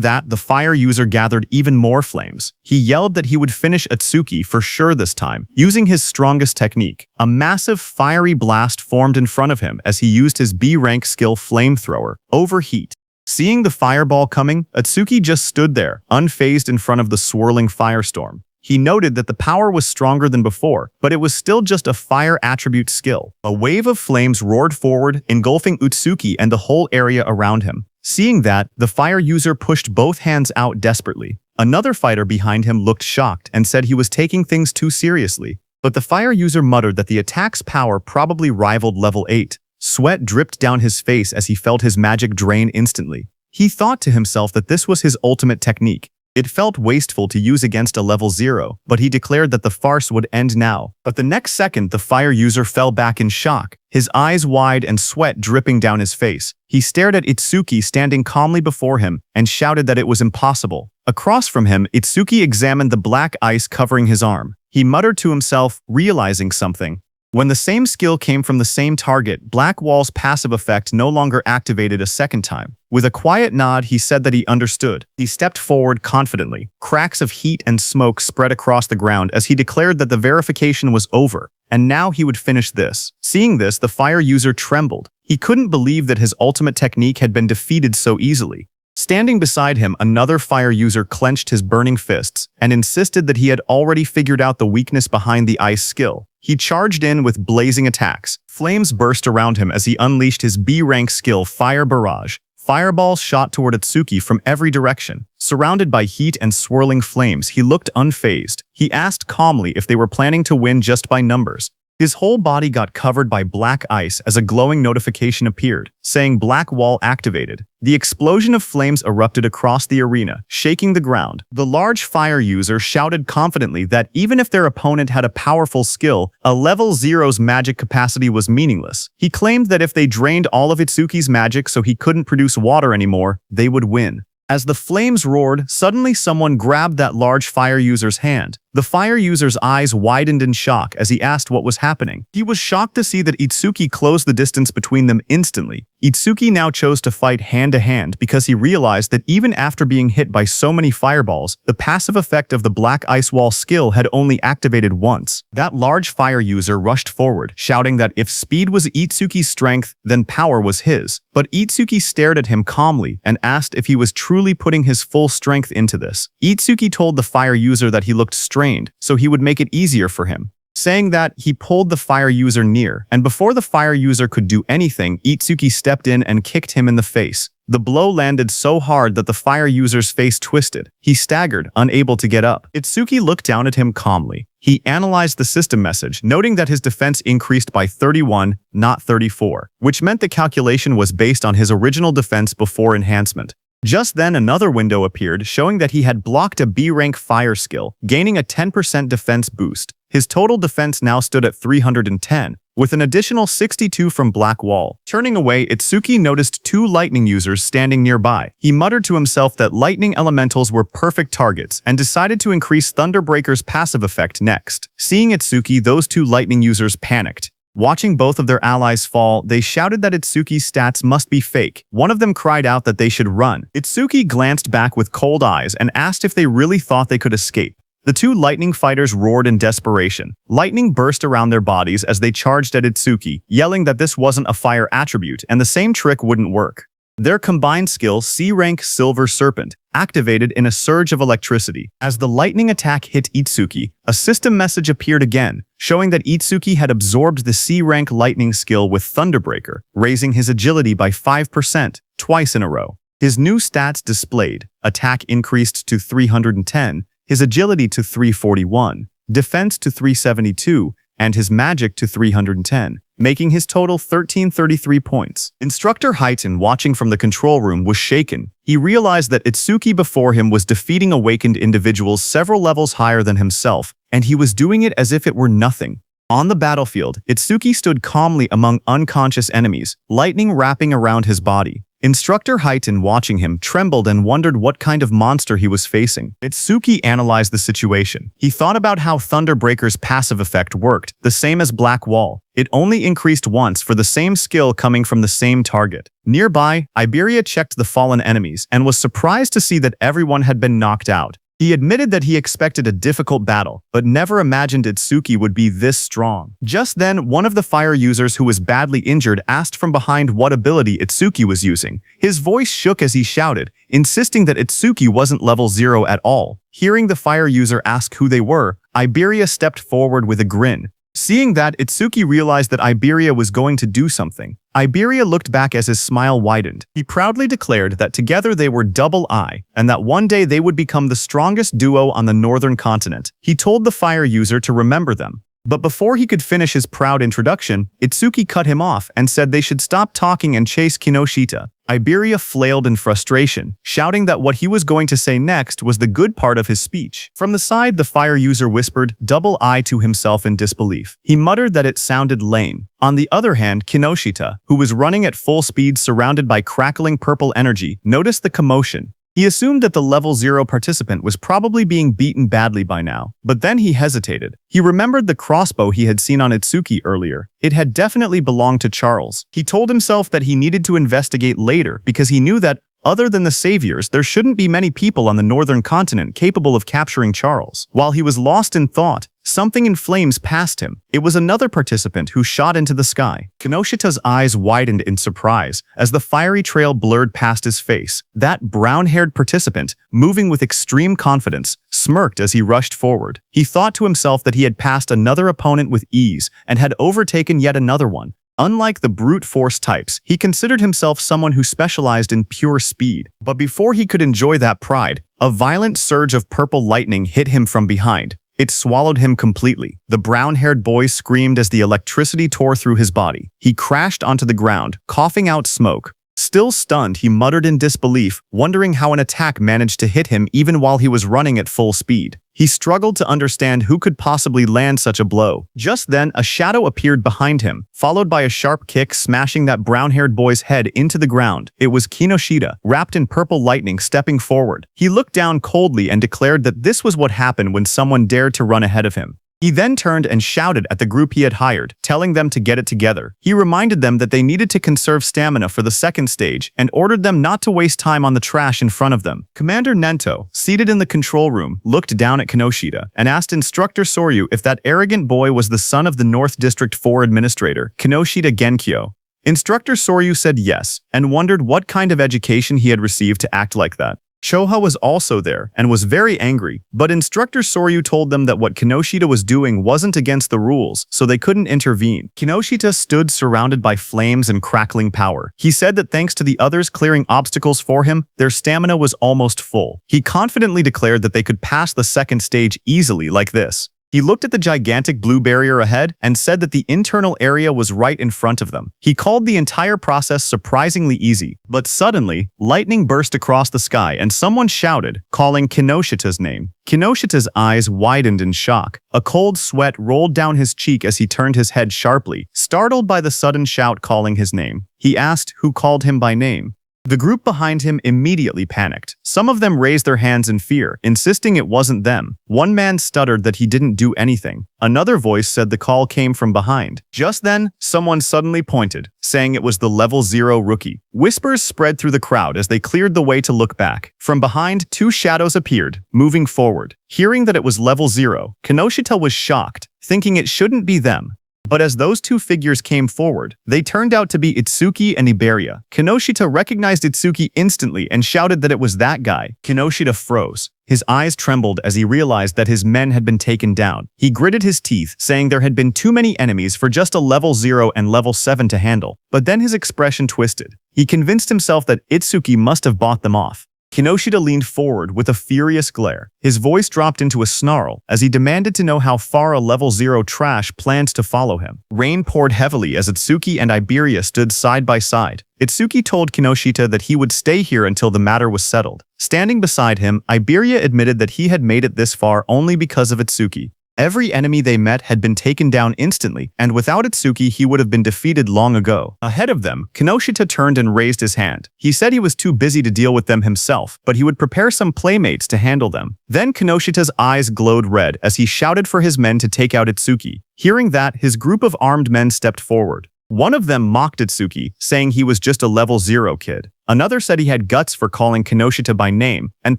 that, the fire user gathered even more flames. He yelled that he would finish Itsuki for sure this time, using his strongest technique. A massive fiery blast formed in front of him as he used his B-rank skill flamethrower, Overheat. Seeing the fireball coming, Itsuki just stood there, unfazed in front of the swirling firestorm. He noted that the power was stronger than before, but it was still just a fire attribute skill. A wave of flames roared forward, engulfing Itsuki and the whole area around him. Seeing that, the fire user pushed both hands out desperately. Another fighter behind him looked shocked and said he was taking things too seriously. But the fire user muttered that the attack's power probably rivaled level 8. Sweat dripped down his face as he felt his magic drain instantly. He thought to himself that this was his ultimate technique. It felt wasteful to use against a level 0, but he declared that the farce would end now. But the next second, the fire user fell back in shock, his eyes wide and sweat dripping down his face. He stared at Itsuki standing calmly before him and shouted that it was impossible. Across from him, Itsuki examined the black ice covering his arm. He muttered to himself, realizing something. When the same skill came from the same target, Black Wall's passive effect no longer activated a second time. With a quiet nod, he said that he understood. He stepped forward confidently. Cracks of heat and smoke spread across the ground as he declared that the verification was over, and now he would finish this. Seeing this, the fire user trembled. He couldn't believe that his ultimate technique had been defeated so easily. Standing beside him, another fire user clenched his burning fists and insisted that he had already figured out the weakness behind the ice skill. He charged in with blazing attacks. Flames burst around him as he unleashed his B-rank skill Fire Barrage. Fireballs shot toward Itsuki from every direction. Surrounded by heat and swirling flames, he looked unfazed. He asked calmly if they were planning to win just by numbers. His whole body got covered by black ice as a glowing notification appeared, saying Black Wall activated. The explosion of flames erupted across the arena, shaking the ground. The large fire user shouted confidently that even if their opponent had a powerful skill, a level 0's magic capacity was meaningless. He claimed that if they drained all of Itsuki's magic so he couldn't produce water anymore, they would win. As the flames roared, suddenly someone grabbed that large fire user's hand. The fire user's eyes widened in shock as he asked what was happening. He was shocked to see that Itsuki closed the distance between them instantly. Itsuki now chose to fight hand-to-hand because he realized that even after being hit by so many fireballs, the passive effect of the Black Ice Wall skill had only activated once. That large fire user rushed forward, shouting that if speed was Itsuki's strength, then power was his. But Itsuki stared at him calmly and asked if he was truly putting his full strength into this. Itsuki told the fire user that he looked strained, so he would make it easier for him. Saying that, he pulled the fire user near, and before the fire user could do anything, Itsuki stepped in and kicked him in the face. The blow landed so hard that the fire user's face twisted. He staggered, unable to get up. Itsuki looked down at him calmly. He analyzed the system message, noting that his defense increased by 31, not 34, which meant the calculation was based on his original defense before enhancement. Just then, another window appeared, showing that he had blocked a B-rank fire skill, gaining a 10% defense boost. His total defense now stood at 310, with an additional 62 from Black Wall. Turning away, Itsuki noticed two lightning users standing nearby. He muttered to himself that lightning elementals were perfect targets and decided to increase Thunderbreaker's passive effect next. Seeing Itsuki, those two lightning users panicked. Watching both of their allies fall, they shouted that Itsuki's stats must be fake. One of them cried out that they should run. Itsuki glanced back with cold eyes and asked if they really thought they could escape. The two lightning fighters roared in desperation. Lightning burst around their bodies as they charged at Itsuki, yelling that this wasn't a fire attribute and the same trick wouldn't work. Their combined skill, C-rank Silver Serpent, activated in a surge of electricity. As the lightning attack hit Itsuki, a system message appeared again, showing that Itsuki had absorbed the C-rank lightning skill with Thunderbreaker, raising his agility by 5%, twice in a row. His new stats displayed: attack increased to 310, his agility to 341, defense to 372, and his magic to 310, making his total 1333 points. Instructor Highton, watching from the control room, was shaken. He realized that Itsuki before him was defeating awakened individuals several levels higher than himself, and he was doing it as if it were nothing. On the battlefield, Itsuki stood calmly among unconscious enemies, lightning wrapping around his body. Instructor Haiten, watching him, trembled and wondered what kind of monster he was facing. Itsuki analyzed the situation. He thought about how Thunderbreaker's passive effect worked, the same as Black Wall. It only increased once for the same skill coming from the same target. Nearby, Iberia checked the fallen enemies and was surprised to see that everyone had been knocked out. He admitted that he expected a difficult battle, but never imagined Itsuki would be this strong. Just then, one of the fire users who was badly injured asked from behind what ability Itsuki was using. His voice shook as he shouted, insisting that Itsuki wasn't level 0 at all. Hearing the fire user ask who they were, Iberia stepped forward with a grin. Seeing that, Itsuki realized that Iberia was going to do something. Iberia looked back as his smile widened. He proudly declared that together they were double I, and that one day they would become the strongest duo on the northern continent. He told the fire user to remember them. But before he could finish his proud introduction, Itsuki cut him off and said they should stop talking and chase Kinoshita. Iberia flailed in frustration, shouting that what he was going to say next was the good part of his speech. From the side, the fire user whispered double I to himself in disbelief. He muttered that it sounded lame. On the other hand, Kinoshita, who was running at full speed surrounded by crackling purple energy, noticed the commotion. He assumed that the level 0 participant was probably being beaten badly by now, but then he hesitated. He remembered the crossbow he had seen on Itsuki earlier. It had definitely belonged to Charles. He told himself that he needed to investigate later because he knew that, other than the saviors, there shouldn't be many people on the northern continent capable of capturing Charles. While he was lost in thought, something in flames passed him. It was another participant who shot into the sky. Kinoshita's eyes widened in surprise as the fiery trail blurred past his face. That brown-haired participant, moving with extreme confidence, smirked as he rushed forward. He thought to himself that he had passed another opponent with ease and had overtaken yet another one. Unlike the brute force types, he considered himself someone who specialized in pure speed. But before he could enjoy that pride, a violent surge of purple lightning hit him from behind. It swallowed him completely. The brown-haired boy screamed as the electricity tore through his body. He crashed onto the ground, coughing out smoke. Still stunned, he muttered in disbelief, wondering how an attack managed to hit him even while he was running at full speed. He struggled to understand who could possibly land such a blow. Just then, a shadow appeared behind him, followed by a sharp kick smashing that brown-haired boy's head into the ground. It was Kinoshita, wrapped in purple lightning, stepping forward. He looked down coldly and declared that this was what happened when someone dared to run ahead of him. He then turned and shouted at the group he had hired, telling them to get it together. He reminded them that they needed to conserve stamina for the second stage and ordered them not to waste time on the trash in front of them. Commander Nento, seated in the control room, looked down at Kinoshita and asked Instructor Soryu if that arrogant boy was the son of the North District 4 Administrator, Kinoshita Genkyo. Instructor Soryu said yes, and wondered what kind of education he had received to act like that. Choha was also there and was very angry, but Instructor Soryu told them that what Kinoshita was doing wasn't against the rules, so they couldn't intervene. Kinoshita stood surrounded by flames and crackling power. He said that thanks to the others clearing obstacles for him, their stamina was almost full. He confidently declared that they could pass the second stage easily like this. He looked at the gigantic blue barrier ahead and said that the internal area was right in front of them. He called the entire process surprisingly easy, but suddenly, lightning burst across the sky and someone shouted, calling Kinoshita's name. Kinoshita's eyes widened in shock. A cold sweat rolled down his cheek as he turned his head sharply, startled by the sudden shout calling his name. He asked who called him by name. The group behind him immediately panicked. Some of them raised their hands in fear, insisting it wasn't them. One man stuttered that he didn't do anything. Another voice said the call came from behind. Just then, someone suddenly pointed, saying it was the level 0 rookie. Whispers spread through the crowd as they cleared the way to look back. From behind, two shadows appeared, moving forward. Hearing that it was level 0, Kinoshita was shocked, thinking it shouldn't be them. But as those two figures came forward, they turned out to be Itsuki and Iberia. Kinoshita recognized Itsuki instantly and shouted that it was that guy. Kinoshita froze. His eyes trembled as he realized that his men had been taken down. He gritted his teeth, saying there had been too many enemies for just a level 0 and level 7 to handle. But then his expression twisted. He convinced himself that Itsuki must have bought them off. Kinoshita leaned forward with a furious glare. His voice dropped into a snarl as he demanded to know how far a level 0 trash planned to follow him. Rain poured heavily as Itsuki and Iberia stood side by side. Itsuki told Kinoshita that he would stay here until the matter was settled. Standing beside him, Iberia admitted that he had made it this far only because of Itsuki. Every enemy they met had been taken down instantly, and without Itsuki he would have been defeated long ago. Ahead of them, Kinoshita turned and raised his hand. He said he was too busy to deal with them himself, but he would prepare some playmates to handle them. Then Kinoshita's eyes glowed red as he shouted for his men to take out Itsuki. Hearing that, his group of armed men stepped forward. One of them mocked Itsuki, saying he was just a level 0 kid. Another said he had guts for calling Kinoshita by name and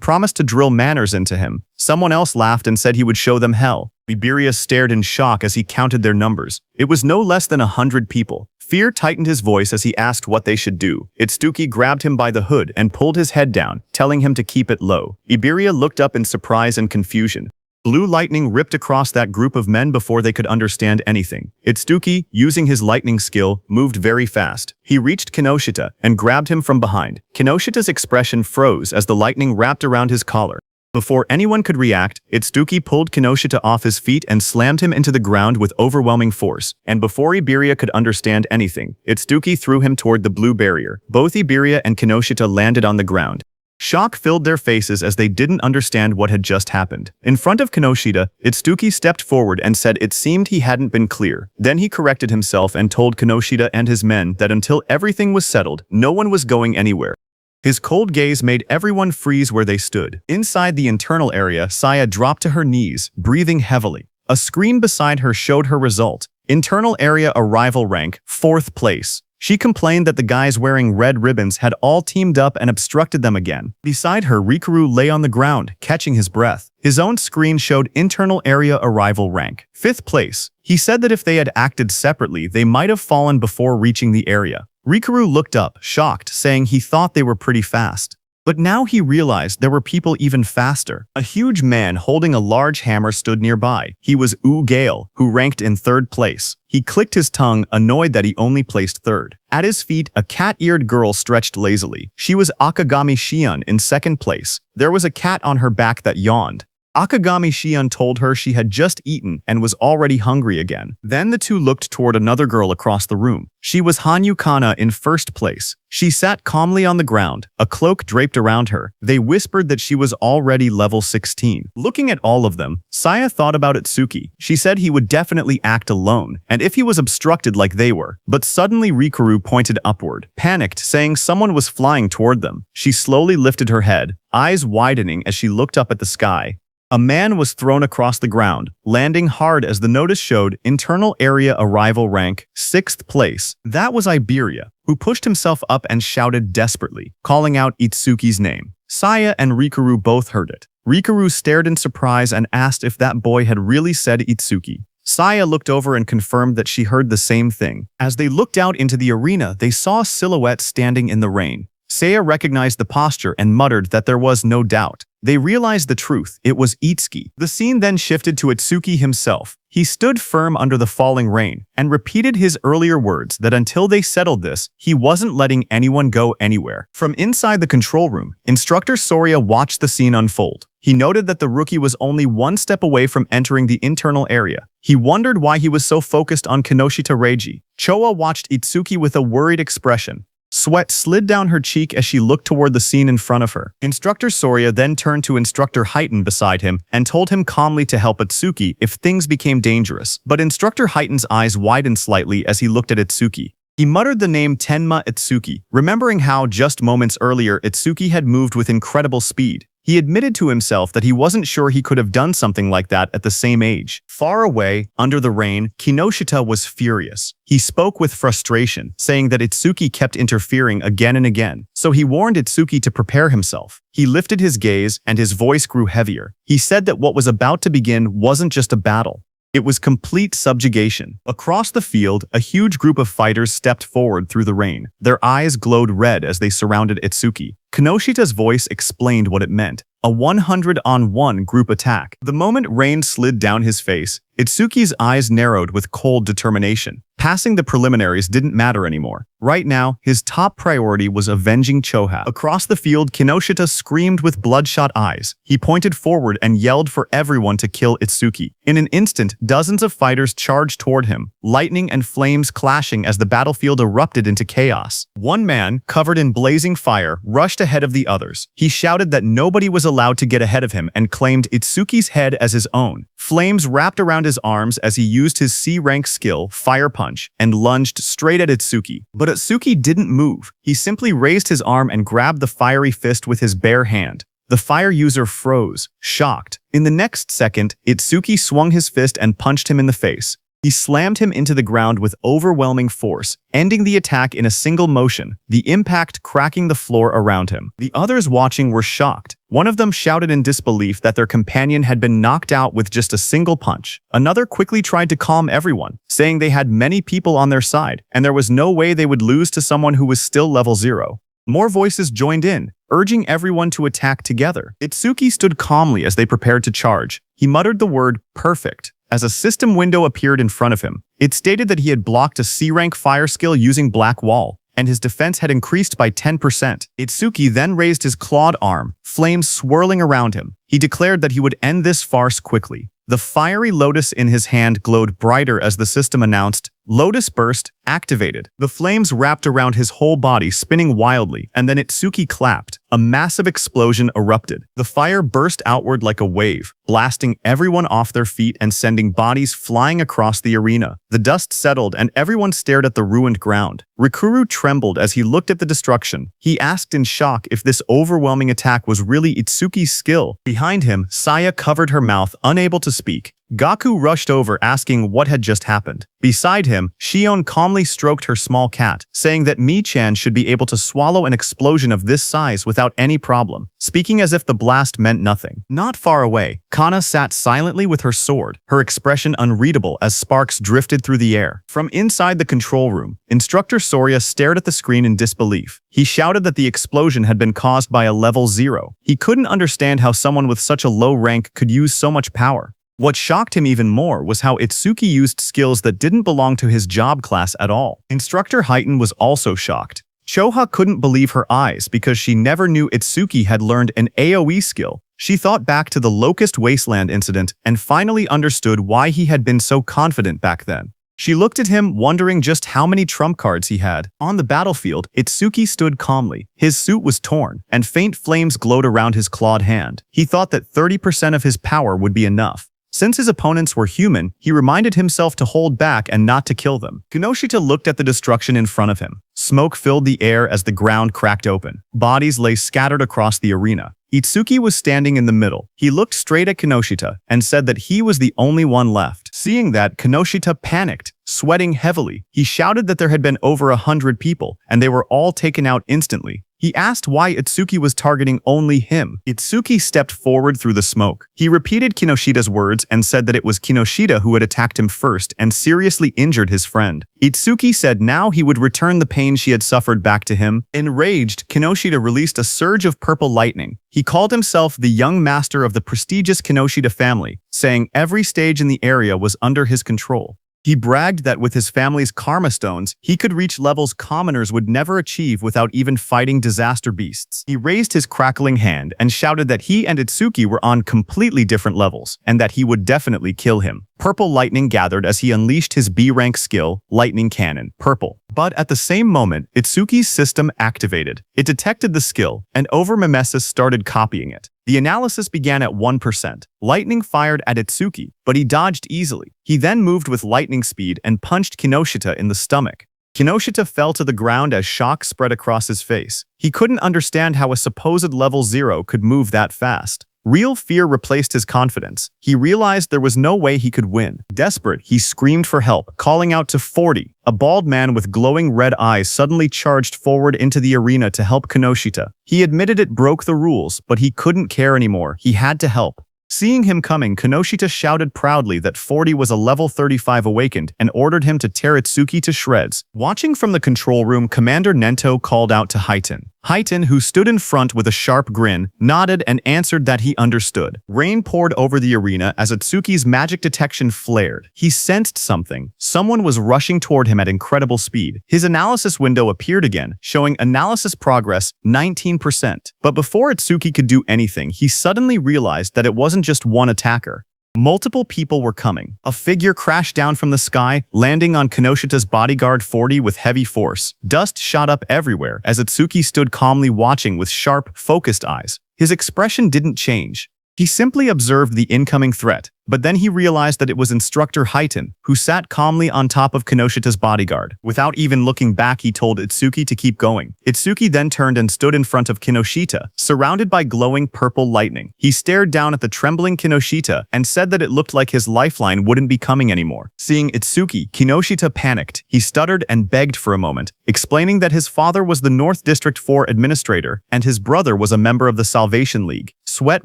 promised to drill manners into him. Someone else laughed and said he would show them hell. Iberia stared in shock as he counted their numbers. It was no less than 100 people. Fear tightened his voice as he asked what they should do. Itsuki grabbed him by the hood and pulled his head down, telling him to keep it low. Iberia looked up in surprise and confusion. Blue lightning ripped across that group of men before they could understand anything. Itsuki, using his lightning skill, moved very fast. He reached Kinoshita and grabbed him from behind. Kinoshita's expression froze as the lightning wrapped around his collar. Before anyone could react, Itsuki pulled Kinoshita off his feet and slammed him into the ground with overwhelming force. And before Iberia could understand anything, Itsuki threw him toward the blue barrier. Both Iberia and Kinoshita landed on the ground. Shock filled their faces as they didn't understand what had just happened. In front of Kinoshita, Itsuki stepped forward and said it seemed he hadn't been clear. Then he corrected himself and told Kinoshita and his men that until everything was settled, no one was going anywhere. His cold gaze made everyone freeze where they stood. Inside the internal area, Saya dropped to her knees, breathing heavily. A screen beside her showed her result. Internal area arrival rank, 4th place. She complained that the guys wearing red ribbons had all teamed up and obstructed them again. Beside her, Rikuru lay on the ground, catching his breath. His own screen showed internal area arrival rank, 5th place. He said that if they had acted separately, they might have fallen before reaching the area. Rikuru looked up, shocked, saying he thought they were pretty fast. But now he realized there were people even faster. A huge man holding a large hammer stood nearby. He was Gale, who ranked in 3rd place. He clicked his tongue, annoyed that he only placed 3rd. At his feet, a cat-eared girl stretched lazily. She was Akagami Shion in 2nd place. There was a cat on her back that yawned. Akagami Shion told her she had just eaten and was already hungry again. Then the two looked toward another girl across the room. She was Hanyu Kana in 1st place. She sat calmly on the ground, a cloak draped around her. They whispered that she was already level 16. Looking at all of them, Saya thought about Itsuki. She said he would definitely act alone, and if he was obstructed like they were. But suddenly Rikuru pointed upward, panicked, saying someone was flying toward them. She slowly lifted her head, eyes widening as she looked up at the sky. A man was thrown across the ground, landing hard as the notice showed internal area arrival rank, 6th place. That was Iberia, who pushed himself up and shouted desperately, calling out Itsuki's name. Saya and Rikuru both heard it. Rikuru stared in surprise and asked if that boy had really said Itsuki. Saya looked over and confirmed that she heard the same thing. As they looked out into the arena, they saw a silhouette standing in the rain. Saya recognized the posture and muttered that there was no doubt. They realized the truth. It was Itsuki. The scene then shifted to Itsuki himself. He stood firm under the falling rain and repeated his earlier words that until they settled this, he wasn't letting anyone go anywhere. From inside the control room, Instructor Soria watched the scene unfold. He noted that the rookie was only 1 step away from entering the internal area. He wondered why he was so focused on Kinoshita Reiji. Choa watched Itsuki with a worried expression. Sweat slid down her cheek as she looked toward the scene in front of her. Instructor Soria then turned to Instructor Heighten beside him and told him calmly to help Itsuki if things became dangerous. But Instructor Heighten's eyes widened slightly as he looked at Itsuki. He muttered the name Tenma Itsuki, remembering how just moments earlier Itsuki had moved with incredible speed. He admitted to himself that he wasn't sure he could have done something like that at the same age. Far away, under the rain, Kinoshita was furious. He spoke with frustration, saying that Itsuki kept interfering again and again, so he warned Itsuki to prepare himself. He lifted his gaze, and his voice grew heavier. He said that what was about to begin wasn't just a battle. It was complete subjugation. Across the field, a huge group of fighters stepped forward through the rain. Their eyes glowed red as they surrounded Itsuki. Kinoshita's voice explained what it meant. A 100-on-1 group attack. The moment rain slid down his face, Itsuki's eyes narrowed with cold determination. Passing the preliminaries didn't matter anymore. Right now, his top priority was avenging Choha. Across the field, Kinoshita screamed with bloodshot eyes. He pointed forward and yelled for everyone to kill Itsuki. In an instant, dozens of fighters charged toward him, lightning and flames clashing as the battlefield erupted into chaos. One man, covered in blazing fire, rushed ahead of the others. He shouted that nobody was allowed to get ahead of him and claimed Itsuki's head as his own. Flames wrapped around his arms as he used his C-rank skill, Fire Punch, and lunged straight at Itsuki. But Itsuki didn't move. He simply raised his arm and grabbed the fiery fist with his bare hand. The fire user froze, shocked. In the next second, Itsuki swung his fist and punched him in the face. He slammed him into the ground with overwhelming force, ending the attack in a single motion, the impact cracking the floor around him. The others watching were shocked. One of them shouted in disbelief that their companion had been knocked out with just a single punch. Another quickly tried to calm everyone, saying they had many people on their side, and there was no way they would lose to someone who was still level 0. More voices joined in, urging everyone to attack together. Itsuki stood calmly as they prepared to charge. He muttered the word, "perfect," as a system window appeared in front of him. It stated that he had blocked a C-rank fire skill using Black Wall, and his defense had increased by 10%. Itsuki then raised his clawed arm, flames swirling around him. He declared that he would end this farce quickly. The fiery lotus in his hand glowed brighter as the system announced, "Lotus Burst activated." The flames wrapped around his whole body, spinning wildly, and then Itsuki clapped. A massive explosion erupted. The fire burst outward like a wave, blasting everyone off their feet and sending bodies flying across the arena. The dust settled and everyone stared at the ruined ground. Rikuru trembled as he looked at the destruction. He asked in shock if this overwhelming attack was really Itsuki's skill. Behind him, Saya covered her mouth, unable to speak. Gaku rushed over asking what had just happened. Beside him, Shion calmly stroked her small cat, saying that Mi-chan should be able to swallow an explosion of this size without any problem, speaking as if the blast meant nothing. Not far away, Kana sat silently with her sword, her expression unreadable as sparks drifted through the air. From inside the control room, Instructor Soria stared at the screen in disbelief. He shouted that the explosion had been caused by a level 0. He couldn't understand how someone with such a low rank could use so much power. What shocked him even more was how Itsuki used skills that didn't belong to his job class at all. Instructor Heighton was also shocked. Choha couldn't believe her eyes because she never knew Itsuki had learned an AoE skill. She thought back to the Locust Wasteland incident and finally understood why he had been so confident back then. She looked at him, wondering just how many trump cards he had. On the battlefield, Itsuki stood calmly. His suit was torn, and faint flames glowed around his clawed hand. He thought that 30% of his power would be enough. Since his opponents were human, he reminded himself to hold back and not to kill them. Kinoshita looked at the destruction in front of him. Smoke filled the air as the ground cracked open. Bodies lay scattered across the arena. Itsuki was standing in the middle. He looked straight at Kinoshita and said that he was the only one left. Seeing that, Kinoshita panicked, sweating heavily. He shouted that there had been over 100 people, and they were all taken out instantly. He asked why Itsuki was targeting only him. Itsuki stepped forward through the smoke. He repeated Kinoshita's words and said that it was Kinoshita who had attacked him first and seriously injured his friend. Itsuki said now he would return the pain she had suffered back to him. Enraged, Kinoshita released a surge of purple lightning. He called himself the young master of the prestigious Kinoshita family, saying every stage in the area was under his control. He bragged that with his family's karma stones, he could reach levels commoners would never achieve without even fighting disaster beasts. He raised his crackling hand and shouted that he and Itsuki were on completely different levels, and that he would definitely kill him. Purple lightning gathered as he unleashed his B-rank skill, Lightning Cannon, Purple. But at the same moment, Itsuki's system activated. It detected the skill, and Overmimesis started copying it. The analysis began at 1%. Lightning fired at Itsuki, but he dodged easily. He then moved with lightning speed and punched Kinoshita in the stomach. Kinoshita fell to the ground as shock spread across his face. He couldn't understand how a supposed level 0 could move that fast. Real fear replaced his confidence. He realized there was no way he could win. Desperate, he screamed for help, calling out to 40. A bald man with glowing red eyes suddenly charged forward into the arena to help Kinoshita. He admitted it broke the rules, but he couldn't care anymore. He had to help. Seeing him coming, Kinoshita shouted proudly that 40 was a level 35 awakened and ordered him to tear Itsuki to shreds. Watching from the control room, Commander Nento called out to Haiten. Haiten, who stood in front with a sharp grin, nodded and answered that he understood. Rain poured over the arena as Itsuki's magic detection flared. He sensed something. Someone was rushing toward him at incredible speed. His analysis window appeared again, showing analysis progress 19%. But before Itsuki could do anything, he suddenly realized that it wasn't just one attacker. Multiple people were coming. A figure crashed down from the sky, landing on Kinoshita's bodyguard 40 with heavy force. Dust shot up everywhere as Itsuki stood calmly watching with sharp, focused eyes. His expression didn't change. He simply observed the incoming threat, but then he realized that it was Instructor Haiten, who sat calmly on top of Kinoshita's bodyguard. Without even looking back, he told Itsuki to keep going. Itsuki then turned and stood in front of Kinoshita, surrounded by glowing purple lightning. He stared down at the trembling Kinoshita and said that it looked like his lifeline wouldn't be coming anymore. Seeing Itsuki, Kinoshita panicked. He stuttered and begged for a moment, explaining that his father was the North District 4 administrator and his brother was a member of the Salvation League. Sweat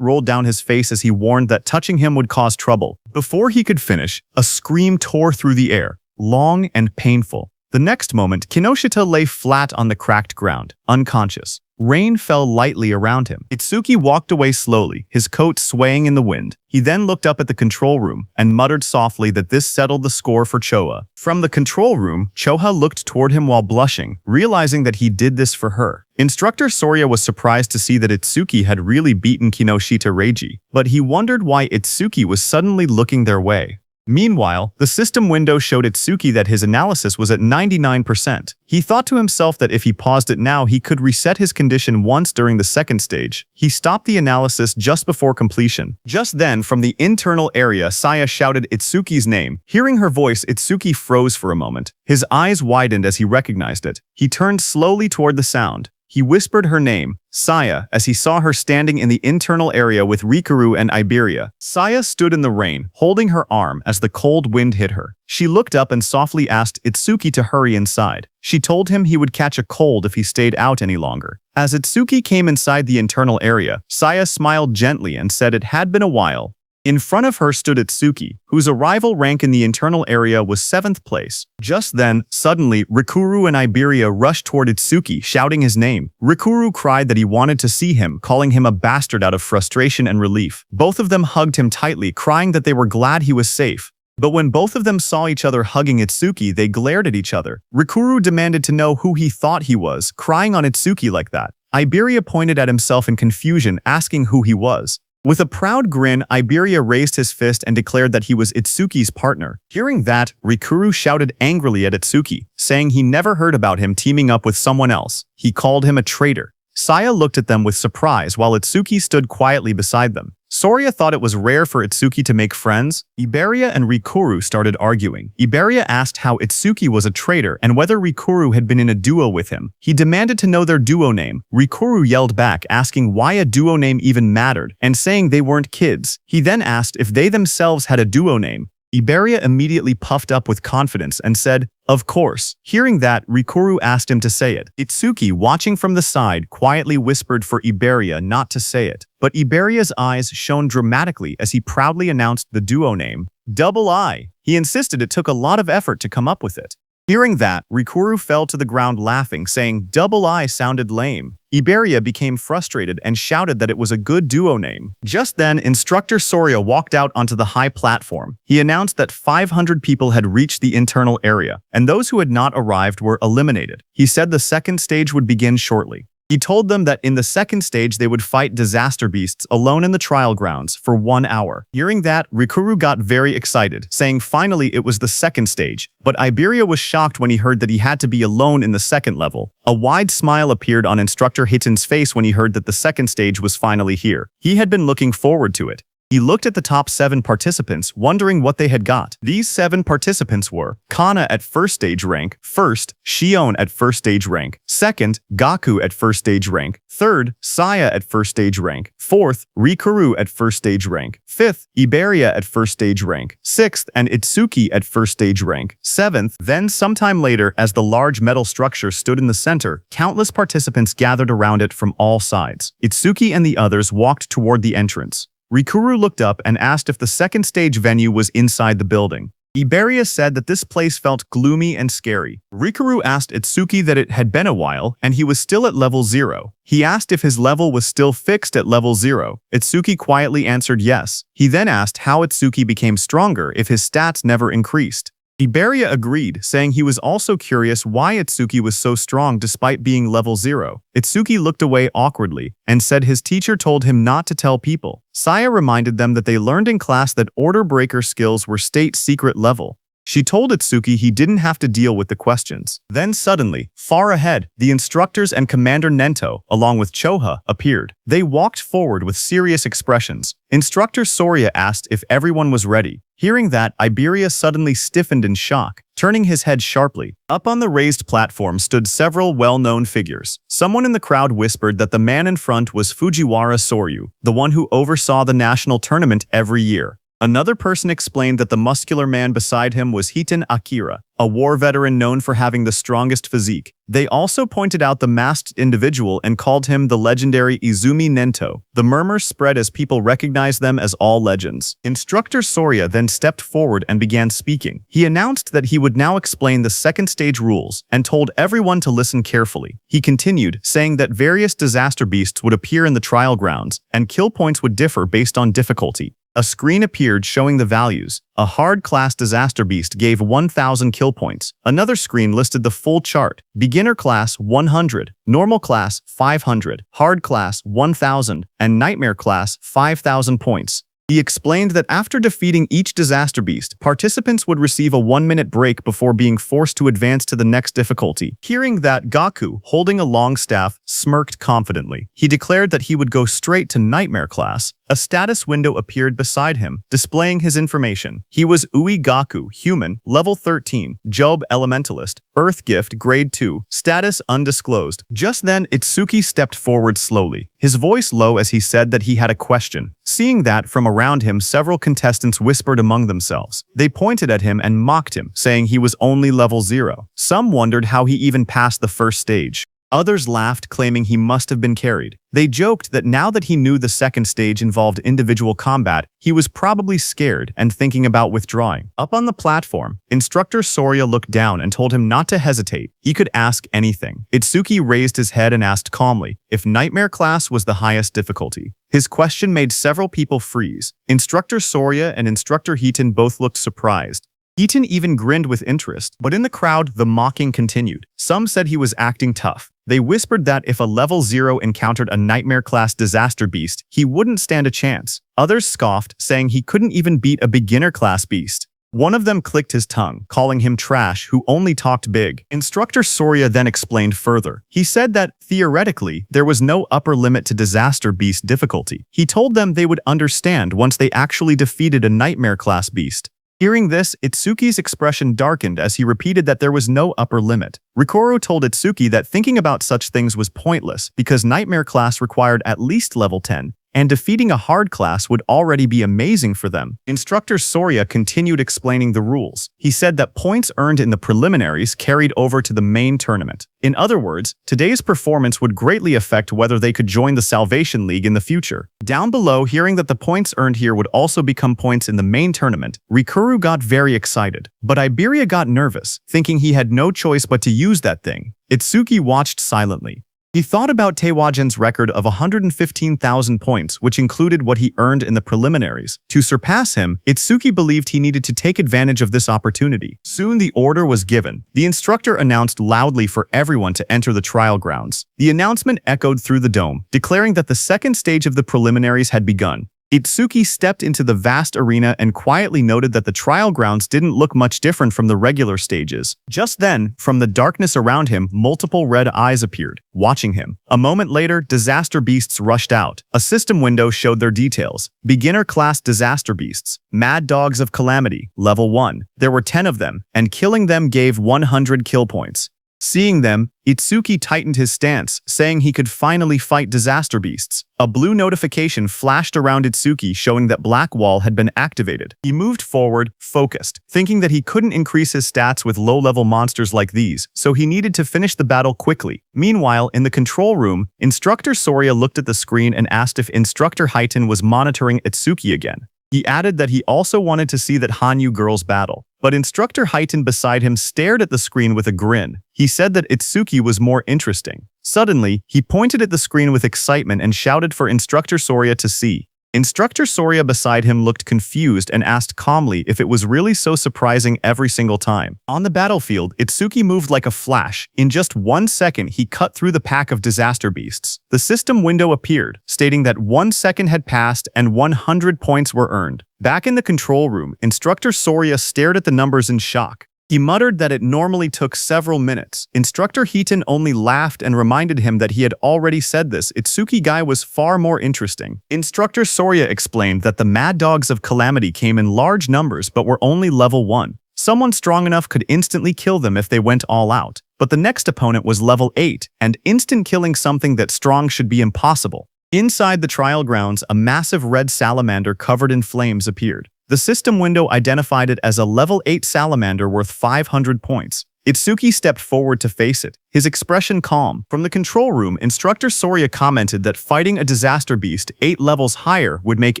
rolled down his face as he warned that touching him would cause trouble. Before he could finish, a scream tore through the air, long and painful. The next moment, Kinoshita lay flat on the cracked ground, unconscious. Rain fell lightly around him. Itsuki walked away slowly, his coat swaying in the wind. He then looked up at the control room and muttered softly that this settled the score for Choha. From the control room, Choha looked toward him while blushing, realizing that he did this for her. Instructor Sorya was surprised to see that Itsuki had really beaten Kinoshita Reiji, but he wondered why Itsuki was suddenly looking their way. Meanwhile, the system window showed Itsuki that his analysis was at 99%. He thought to himself that if he paused it now, he could reset his condition once during the second stage. He stopped the analysis just before completion. Just then, from the internal area, Saya shouted Itsuki's name. Hearing her voice, Itsuki froze for a moment. His eyes widened as he recognized it. He turned slowly toward the sound. He whispered her name, Saya, as he saw her standing in the internal area with Rikuru and Iberia. Saya stood in the rain, holding her arm as the cold wind hit her. She looked up and softly asked Itsuki to hurry inside. She told him he would catch a cold if he stayed out any longer. As Itsuki came inside the internal area, Saya smiled gently and said it had been a while. In front of her stood Itsuki, whose arrival rank in the internal area was 7th place. Just then, suddenly, Rikuru and Iberia rushed toward Itsuki, shouting his name. Rikuru cried that he wanted to see him, calling him a bastard out of frustration and relief. Both of them hugged him tightly, crying that they were glad he was safe. But when both of them saw each other hugging Itsuki, they glared at each other. Rikuru demanded to know who he thought he was, crying on Itsuki like that. Iberia pointed at himself in confusion, asking who he was. With a proud grin, Iberia raised his fist and declared that he was Itsuki's partner. Hearing that, Rikuru shouted angrily at Itsuki, saying he never heard about him teaming up with someone else. He called him a traitor. Saya looked at them with surprise while Itsuki stood quietly beside them. Sorya thought it was rare for Itsuki to make friends. Iberia and Rikuru started arguing. Iberia asked how Itsuki was a traitor and whether Rikuru had been in a duo with him. He demanded to know their duo name. Rikuru yelled back, asking why a duo name even mattered, and saying they weren't kids. He then asked if they themselves had a duo name. Iberia immediately puffed up with confidence and said, "Of course." Hearing that, Rikuru asked him to say it. Itsuki, watching from the side, quietly whispered for Iberia not to say it. But Iberia's eyes shone dramatically as he proudly announced the duo name, Double I. He insisted it took a lot of effort to come up with it. Hearing that, Rikuru fell to the ground laughing, saying Double I sounded lame. Iberia became frustrated and shouted that it was a good duo name. Just then, Instructor Sorya walked out onto the high platform. He announced that 500 people had reached the internal area, and those who had not arrived were eliminated. He said the second stage would begin shortly. He told them that in the second stage they would fight disaster beasts alone in the trial grounds for 1 hour. Hearing that, Rikuru got very excited, saying finally it was the second stage, but Iberia was shocked when he heard that he had to be alone in the second level. A wide smile appeared on Instructor Hitten's face when he heard that the second stage was finally here. He had been looking forward to it. He looked at the top 7 participants, wondering what they had got. These 7 participants were Kana at first stage rank, 1st, Shion at first stage rank, 2nd, Gaku at first stage rank, 3rd, Saya at first stage rank, 4th, Rikuru at first stage rank, 5th, Iberia at first stage rank, 6th, and Itsuki at first stage rank, 7th. Then sometime later, as the large metal structure stood in the center, countless participants gathered around it from all sides. Itsuki and the others walked toward the entrance. Rikuru looked up and asked if the second stage venue was inside the building. Iberia said that this place felt gloomy and scary. Rikuru asked Itsuki that it had been a while and he was still at level 0. He asked if his level was still fixed at level 0. Itsuki quietly answered yes. He then asked how Itsuki became stronger if his stats never increased. Iberia agreed, saying he was also curious why Itsuki was so strong despite being level 0. Itsuki looked away awkwardly and said his teacher told him not to tell people. Saya reminded them that they learned in class that order breaker skills were state secret level. She told Itsuki he didn't have to deal with the questions. Then suddenly, far ahead, the instructors and Commander Nento, along with Choha, appeared. They walked forward with serious expressions. Instructor Soria asked if everyone was ready. Hearing that, Iberia suddenly stiffened in shock, turning his head sharply. Up on the raised platform stood several well-known figures. Someone in the crowd whispered that the man in front was Fujiwara Soryu, the one who oversaw the national tournament every year. Another person explained that the muscular man beside him was Hiton Akira, a war veteran known for having the strongest physique. They also pointed out the masked individual and called him the legendary Izumi Nento. The murmurs spread as people recognized them as all legends. Instructor Soria then stepped forward and began speaking. He announced that he would now explain the second stage rules and told everyone to listen carefully. He continued, saying that various disaster beasts would appear in the trial grounds and kill points would differ based on difficulty. A screen appeared showing the values. A hard-class disaster beast gave 1,000 kill points. Another screen listed the full chart. Beginner class 100, normal class 500, hard class 1,000, and nightmare class 5,000 points. He explained that after defeating each disaster beast, participants would receive a 1-minute break before being forced to advance to the next difficulty. Hearing that, Gaku, holding a long staff, smirked confidently. He declared that he would go straight to Nightmare class. A status window appeared beside him, displaying his information. He was Ui Gaku, human, level 13, Job Elementalist, Earth Gift, grade 2, status undisclosed. Just then, Itsuki stepped forward slowly, his voice low as he said that he had a question. Seeing that, from around him, several contestants whispered among themselves. They pointed at him and mocked him, saying he was only level 0. Some wondered how he even passed the first stage. Others laughed, claiming he must have been carried. They joked that now that he knew the second stage involved individual combat, he was probably scared and thinking about withdrawing. Up on the platform, Instructor Soria looked down and told him not to hesitate. He could ask anything. Itsuki raised his head and asked calmly if Nightmare class was the highest difficulty. His question made several people freeze. Instructor Soria and Instructor Hiton both looked surprised. Hiton even grinned with interest, but in the crowd, the mocking continued. Some said he was acting tough. They whispered that if a level 0 encountered a nightmare-class disaster beast, he wouldn't stand a chance. Others scoffed, saying he couldn't even beat a beginner-class beast. One of them clicked his tongue, calling him trash who only talked big. Instructor Soria then explained further. He said that, theoretically, there was no upper limit to disaster beast difficulty. He told them they would understand once they actually defeated a nightmare-class beast. Hearing this, Itsuki's expression darkened as he repeated that there was no upper limit. Rikoro told Itsuki that thinking about such things was pointless because Nightmare class required at least level 10, and defeating a hard class would already be amazing for them. Instructor Soria continued explaining the rules. He said that points earned in the preliminaries carried over to the main tournament. In other words, today's performance would greatly affect whether they could join the Salvation League in the future. Down below, hearing that the points earned here would also become points in the main tournament, Rikuru got very excited. But Iberia got nervous, thinking he had no choice but to use that thing. Itsuki watched silently. He thought about Taewajen's record of 115,000 points, which included what he earned in the preliminaries. To surpass him, Itsuki believed he needed to take advantage of this opportunity. Soon the order was given. The instructor announced loudly for everyone to enter the trial grounds. The announcement echoed through the dome, declaring that the second stage of the preliminaries had begun. Itsuki stepped into the vast arena and quietly noted that the trial grounds didn't look much different from the regular stages. Just then, from the darkness around him, multiple red eyes appeared, watching him. A moment later, disaster beasts rushed out. A system window showed their details. Beginner class disaster beasts. Mad Dogs of Calamity, level 1. There were 10 of them, and killing them gave 100 kill points. Seeing them, Itsuki tightened his stance, saying he could finally fight disaster beasts. A blue notification flashed around Itsuki showing that Black Wall had been activated. He moved forward, focused, thinking that he couldn't increase his stats with low-level monsters like these, so he needed to finish the battle quickly. Meanwhile, in the control room, Instructor Soria looked at the screen and asked if Instructor Haiten was monitoring Itsuki again. He added that he also wanted to see that Hanyu girls battle. But Instructor Haiten beside him stared at the screen with a grin. He said that Itsuki was more interesting. Suddenly, he pointed at the screen with excitement and shouted for Instructor Soria to see. Instructor Soria beside him looked confused and asked calmly if it was really so surprising every single time. On the battlefield, Itsuki moved like a flash. In just 1 second, he cut through the pack of disaster beasts. The system window appeared, stating that 1 second had passed and 100 points were earned. Back in the control room, Instructor Soria stared at the numbers in shock. He muttered that it normally took several minutes. Instructor Heaton only laughed and reminded him that he had already said this. Itsuki guy was far more interesting. Instructor Soria explained that the Mad Dogs of Calamity came in large numbers but were only level 1. Someone strong enough could instantly kill them if they went all out. But the next opponent was level 8, and instant killing something that strong should be impossible. Inside the trial grounds, a massive red salamander covered in flames appeared. The system window identified it as a level 8 salamander worth 500 points. Itsuki stepped forward to face it, his expression calm. From the control room, Instructor Soria commented that fighting a disaster beast 8 levels higher would make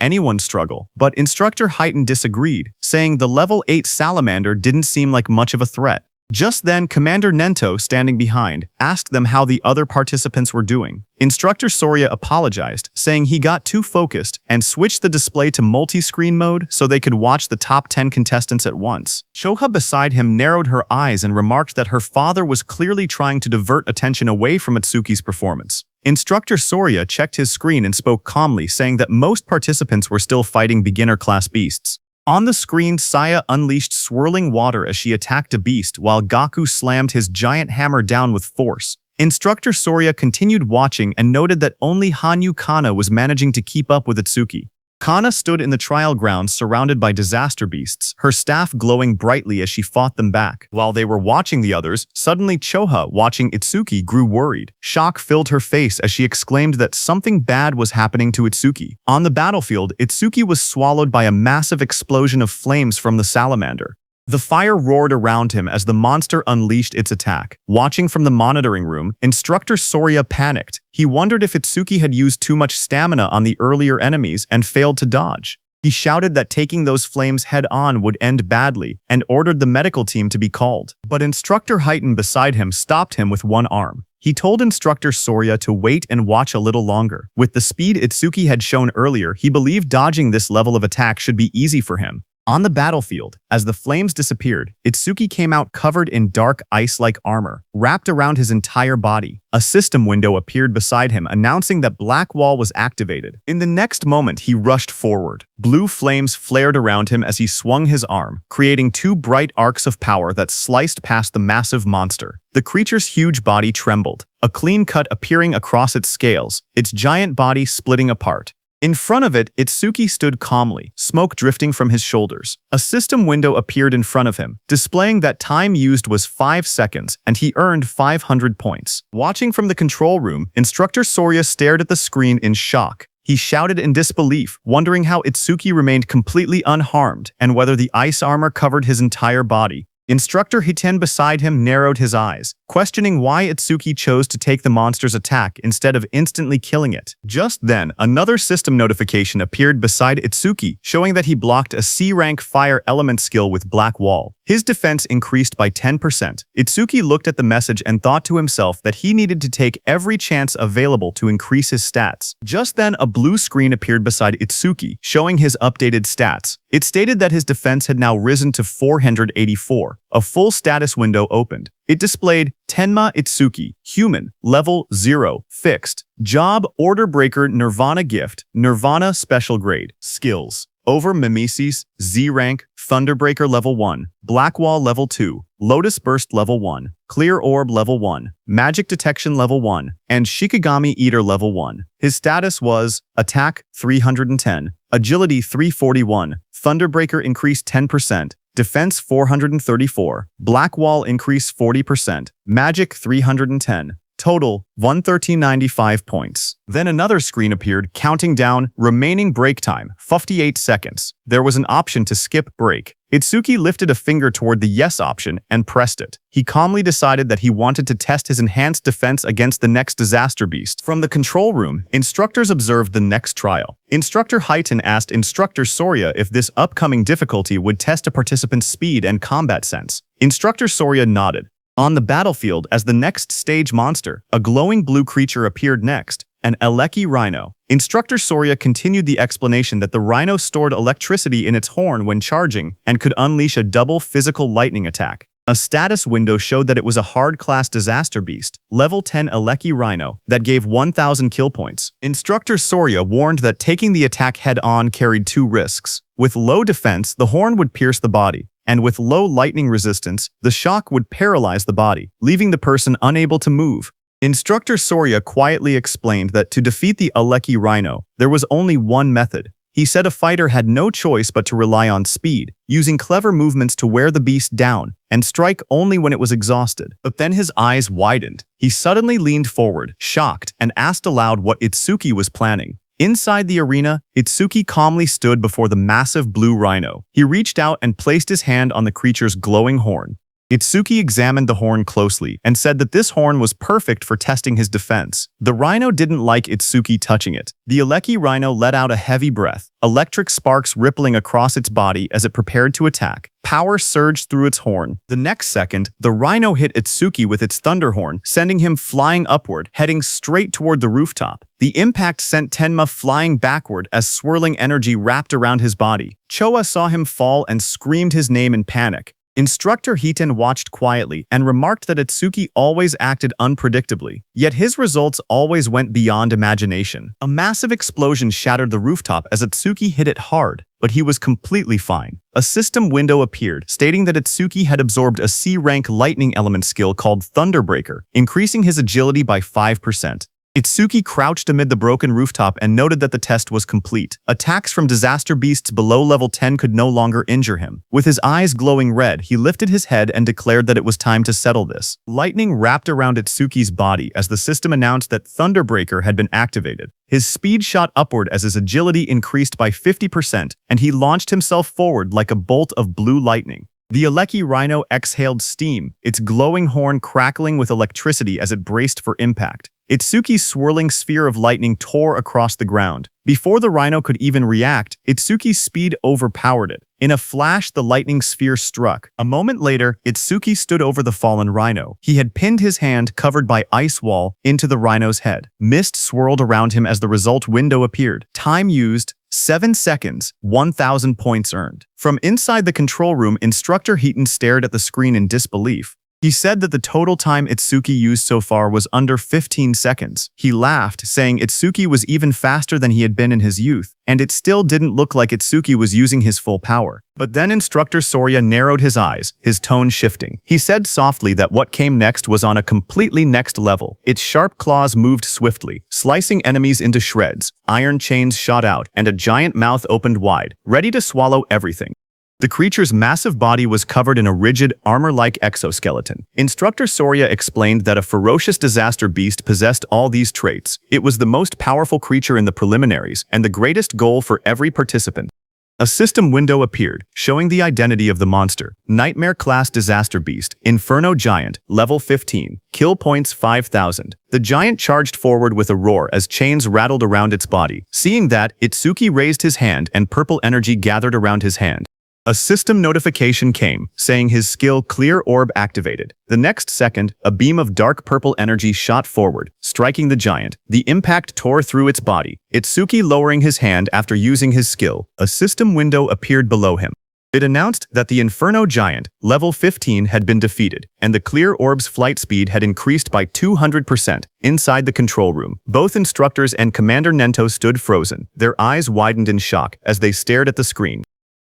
anyone struggle, but Instructor Haiten disagreed, saying the level 8 salamander didn't seem like much of a threat. Just then, Commander Nento, standing behind, asked them how the other participants were doing. Instructor Soria apologized, saying he got too focused and switched the display to multi-screen mode so they could watch the top 10 contestants at once. Choha beside him narrowed her eyes and remarked that her father was clearly trying to divert attention away from Itsuki's performance. Instructor Soria checked his screen and spoke calmly, saying that most participants were still fighting beginner-class beasts. On the screen, Saya unleashed swirling water as she attacked a beast while Gaku slammed his giant hammer down with force. Instructor Soria continued watching and noted that only Hanyu Kana was managing to keep up with Itsuki. Kana stood in the trial grounds surrounded by disaster beasts, her staff glowing brightly as she fought them back. While they were watching the others, suddenly Choha, watching Itsuki, grew worried. Shock filled her face as she exclaimed that something bad was happening to Itsuki. On the battlefield, Itsuki was swallowed by a massive explosion of flames from the salamander. The fire roared around him as the monster unleashed its attack. Watching from the monitoring room, Instructor Soria panicked. He wondered if Itsuki had used too much stamina on the earlier enemies and failed to dodge. He shouted that taking those flames head-on would end badly and ordered the medical team to be called. But Instructor Haiten beside him stopped him with one arm. He told Instructor Soria to wait and watch a little longer. With the speed Itsuki had shown earlier, he believed dodging this level of attack should be easy for him. On the battlefield, as the flames disappeared, Itsuki came out covered in dark ice-like armor, wrapped around his entire body. A system window appeared beside him, announcing that Black Wall was activated. In the next moment, he rushed forward. Blue flames flared around him as he swung his arm, creating 2 bright arcs of power that sliced past the massive monster. The creature's huge body trembled, a clean cut appearing across its scales, its giant body splitting apart. In front of it, Itsuki stood calmly, smoke drifting from his shoulders. A system window appeared in front of him, displaying that time used was 5 seconds, and he earned 500 points. Watching from the control room, Instructor Soria stared at the screen in shock. He shouted in disbelief, wondering how Itsuki remained completely unharmed and whether the ice armor covered his entire body. Instructor Hiten beside him narrowed his eyes, questioning why Itsuki chose to take the monster's attack instead of instantly killing it. Just then, another system notification appeared beside Itsuki, showing that he blocked a C-rank fire element skill with Black Wall. His defense increased by 10%. Itsuki looked at the message and thought to himself that he needed to take every chance available to increase his stats. Just then, a blue screen appeared beside Itsuki, showing his updated stats. It stated that his defense had now risen to 484. A full status window opened. It displayed Tenma Itsuki, Human, Level 0, Fixed. Job, Order Breaker, Nirvana Gift, Nirvana Special Grade. Skills: Over Mimesis, Z-Rank, Thunderbreaker Level 1, Black Wall Level 2, Lotus Burst Level 1, Clear Orb Level 1, Magic Detection Level 1, and Shikigami Eater Level 1. His status was Attack 310, Agility 341, Thunderbreaker increased 10%, Defense 434. Black Wall increase 40%. Magic 310. Total 113.95 points. Then another screen appeared counting down remaining break time 58 seconds. There was an option to skip break. Itsuki lifted a finger toward the yes option and pressed it. He calmly decided that he wanted to test his enhanced defense against the next disaster beast. From the control room, instructors observed the next trial. Instructor Highton asked Instructor Soria if this upcoming difficulty would test a participant's speed and combat sense. Instructor Soria nodded. On the battlefield, as the next stage monster, a glowing blue creature appeared next, an Eleki rhino. Instructor Soria continued the explanation that the rhino stored electricity in its horn when charging and could unleash a double physical lightning attack. A status window showed that it was a hard-class disaster beast, level 10 Eleki rhino, that gave 1,000 kill points. Instructor Soria warned that taking the attack head-on carried two risks. With low defense, the horn would pierce the body, and with low lightning resistance, the shock would paralyze the body, leaving the person unable to move. Instructor Soria quietly explained that to defeat the Eleki rhino, there was only one method. He said a fighter had no choice but to rely on speed, using clever movements to wear the beast down, and strike only when it was exhausted. But then his eyes widened. He suddenly leaned forward, shocked, and asked aloud what Itsuki was planning. Inside the arena, Itsuki calmly stood before the massive blue rhino. He reached out and placed his hand on the creature's glowing horn. Itsuki examined the horn closely and said that this horn was perfect for testing his defense. The rhino didn't like Itsuki touching it. The Eleki rhino let out a heavy breath, electric sparks rippling across its body as it prepared to attack. Power surged through its horn. The next second, the rhino hit Itsuki with its thunder horn, sending him flying upward, heading straight toward the rooftop. The impact sent Tenma flying backward as swirling energy wrapped around his body. Choa saw him fall and screamed his name in panic. Instructor Hiton watched quietly and remarked that Itsuki always acted unpredictably, yet his results always went beyond imagination. A massive explosion shattered the rooftop as Itsuki hit it hard, but he was completely fine. A system window appeared, stating that Itsuki had absorbed a C-rank lightning element skill called Thunderbreaker, increasing his agility by 5%. Itsuki crouched amid the broken rooftop and noted that the test was complete. Attacks from disaster beasts below level 10 could no longer injure him. With his eyes glowing red, he lifted his head and declared that it was time to settle this. Lightning wrapped around Itsuki's body as the system announced that Thunderbreaker had been activated. His speed shot upward as his agility increased by 50%, and he launched himself forward like a bolt of blue lightning. The Eleki rhino exhaled steam, its glowing horn crackling with electricity as it braced for impact. Itsuki's swirling sphere of lightning tore across the ground. Before the rhino could even react, Itsuki's speed overpowered it. In a flash, the lightning sphere struck. A moment later, Itsuki stood over the fallen rhino. He had pinned his hand, covered by ice wall, into the rhino's head. Mist swirled around him as the result window appeared. Time used, 7 seconds, 1,000 points earned. From inside the control room, Instructor Heaton stared at the screen in disbelief. He said that the total time Itsuki used so far was under 15 seconds. He laughed, saying Itsuki was even faster than he had been in his youth, and it still didn't look like Itsuki was using his full power. But then Instructor Soria narrowed his eyes, his tone shifting. He said softly that what came next was on a completely next level. Its sharp claws moved swiftly, slicing enemies into shreds. Iron chains shot out, and a giant mouth opened wide, ready to swallow everything. The creature's massive body was covered in a rigid, armor-like exoskeleton. Instructor Soria explained that a ferocious disaster beast possessed all these traits. It was the most powerful creature in the preliminaries, and the greatest goal for every participant. A system window appeared, showing the identity of the monster. Nightmare-class disaster beast, Inferno Giant, level 15, kill points 5,000. The giant charged forward with a roar as chains rattled around its body. Seeing that, Itsuki raised his hand and purple energy gathered around his hand. A system notification came, saying his skill Clear Orb activated. The next second, a beam of dark purple energy shot forward, striking the giant. The impact tore through its body. Itsuki lowering his hand after using his skill. A system window appeared below him. It announced that the Inferno Giant, level 15, had been defeated, and the Clear Orb's flight speed had increased by 200%. Inside the control room, both instructors and Commander Nento stood frozen. Their eyes widened in shock as they stared at the screen.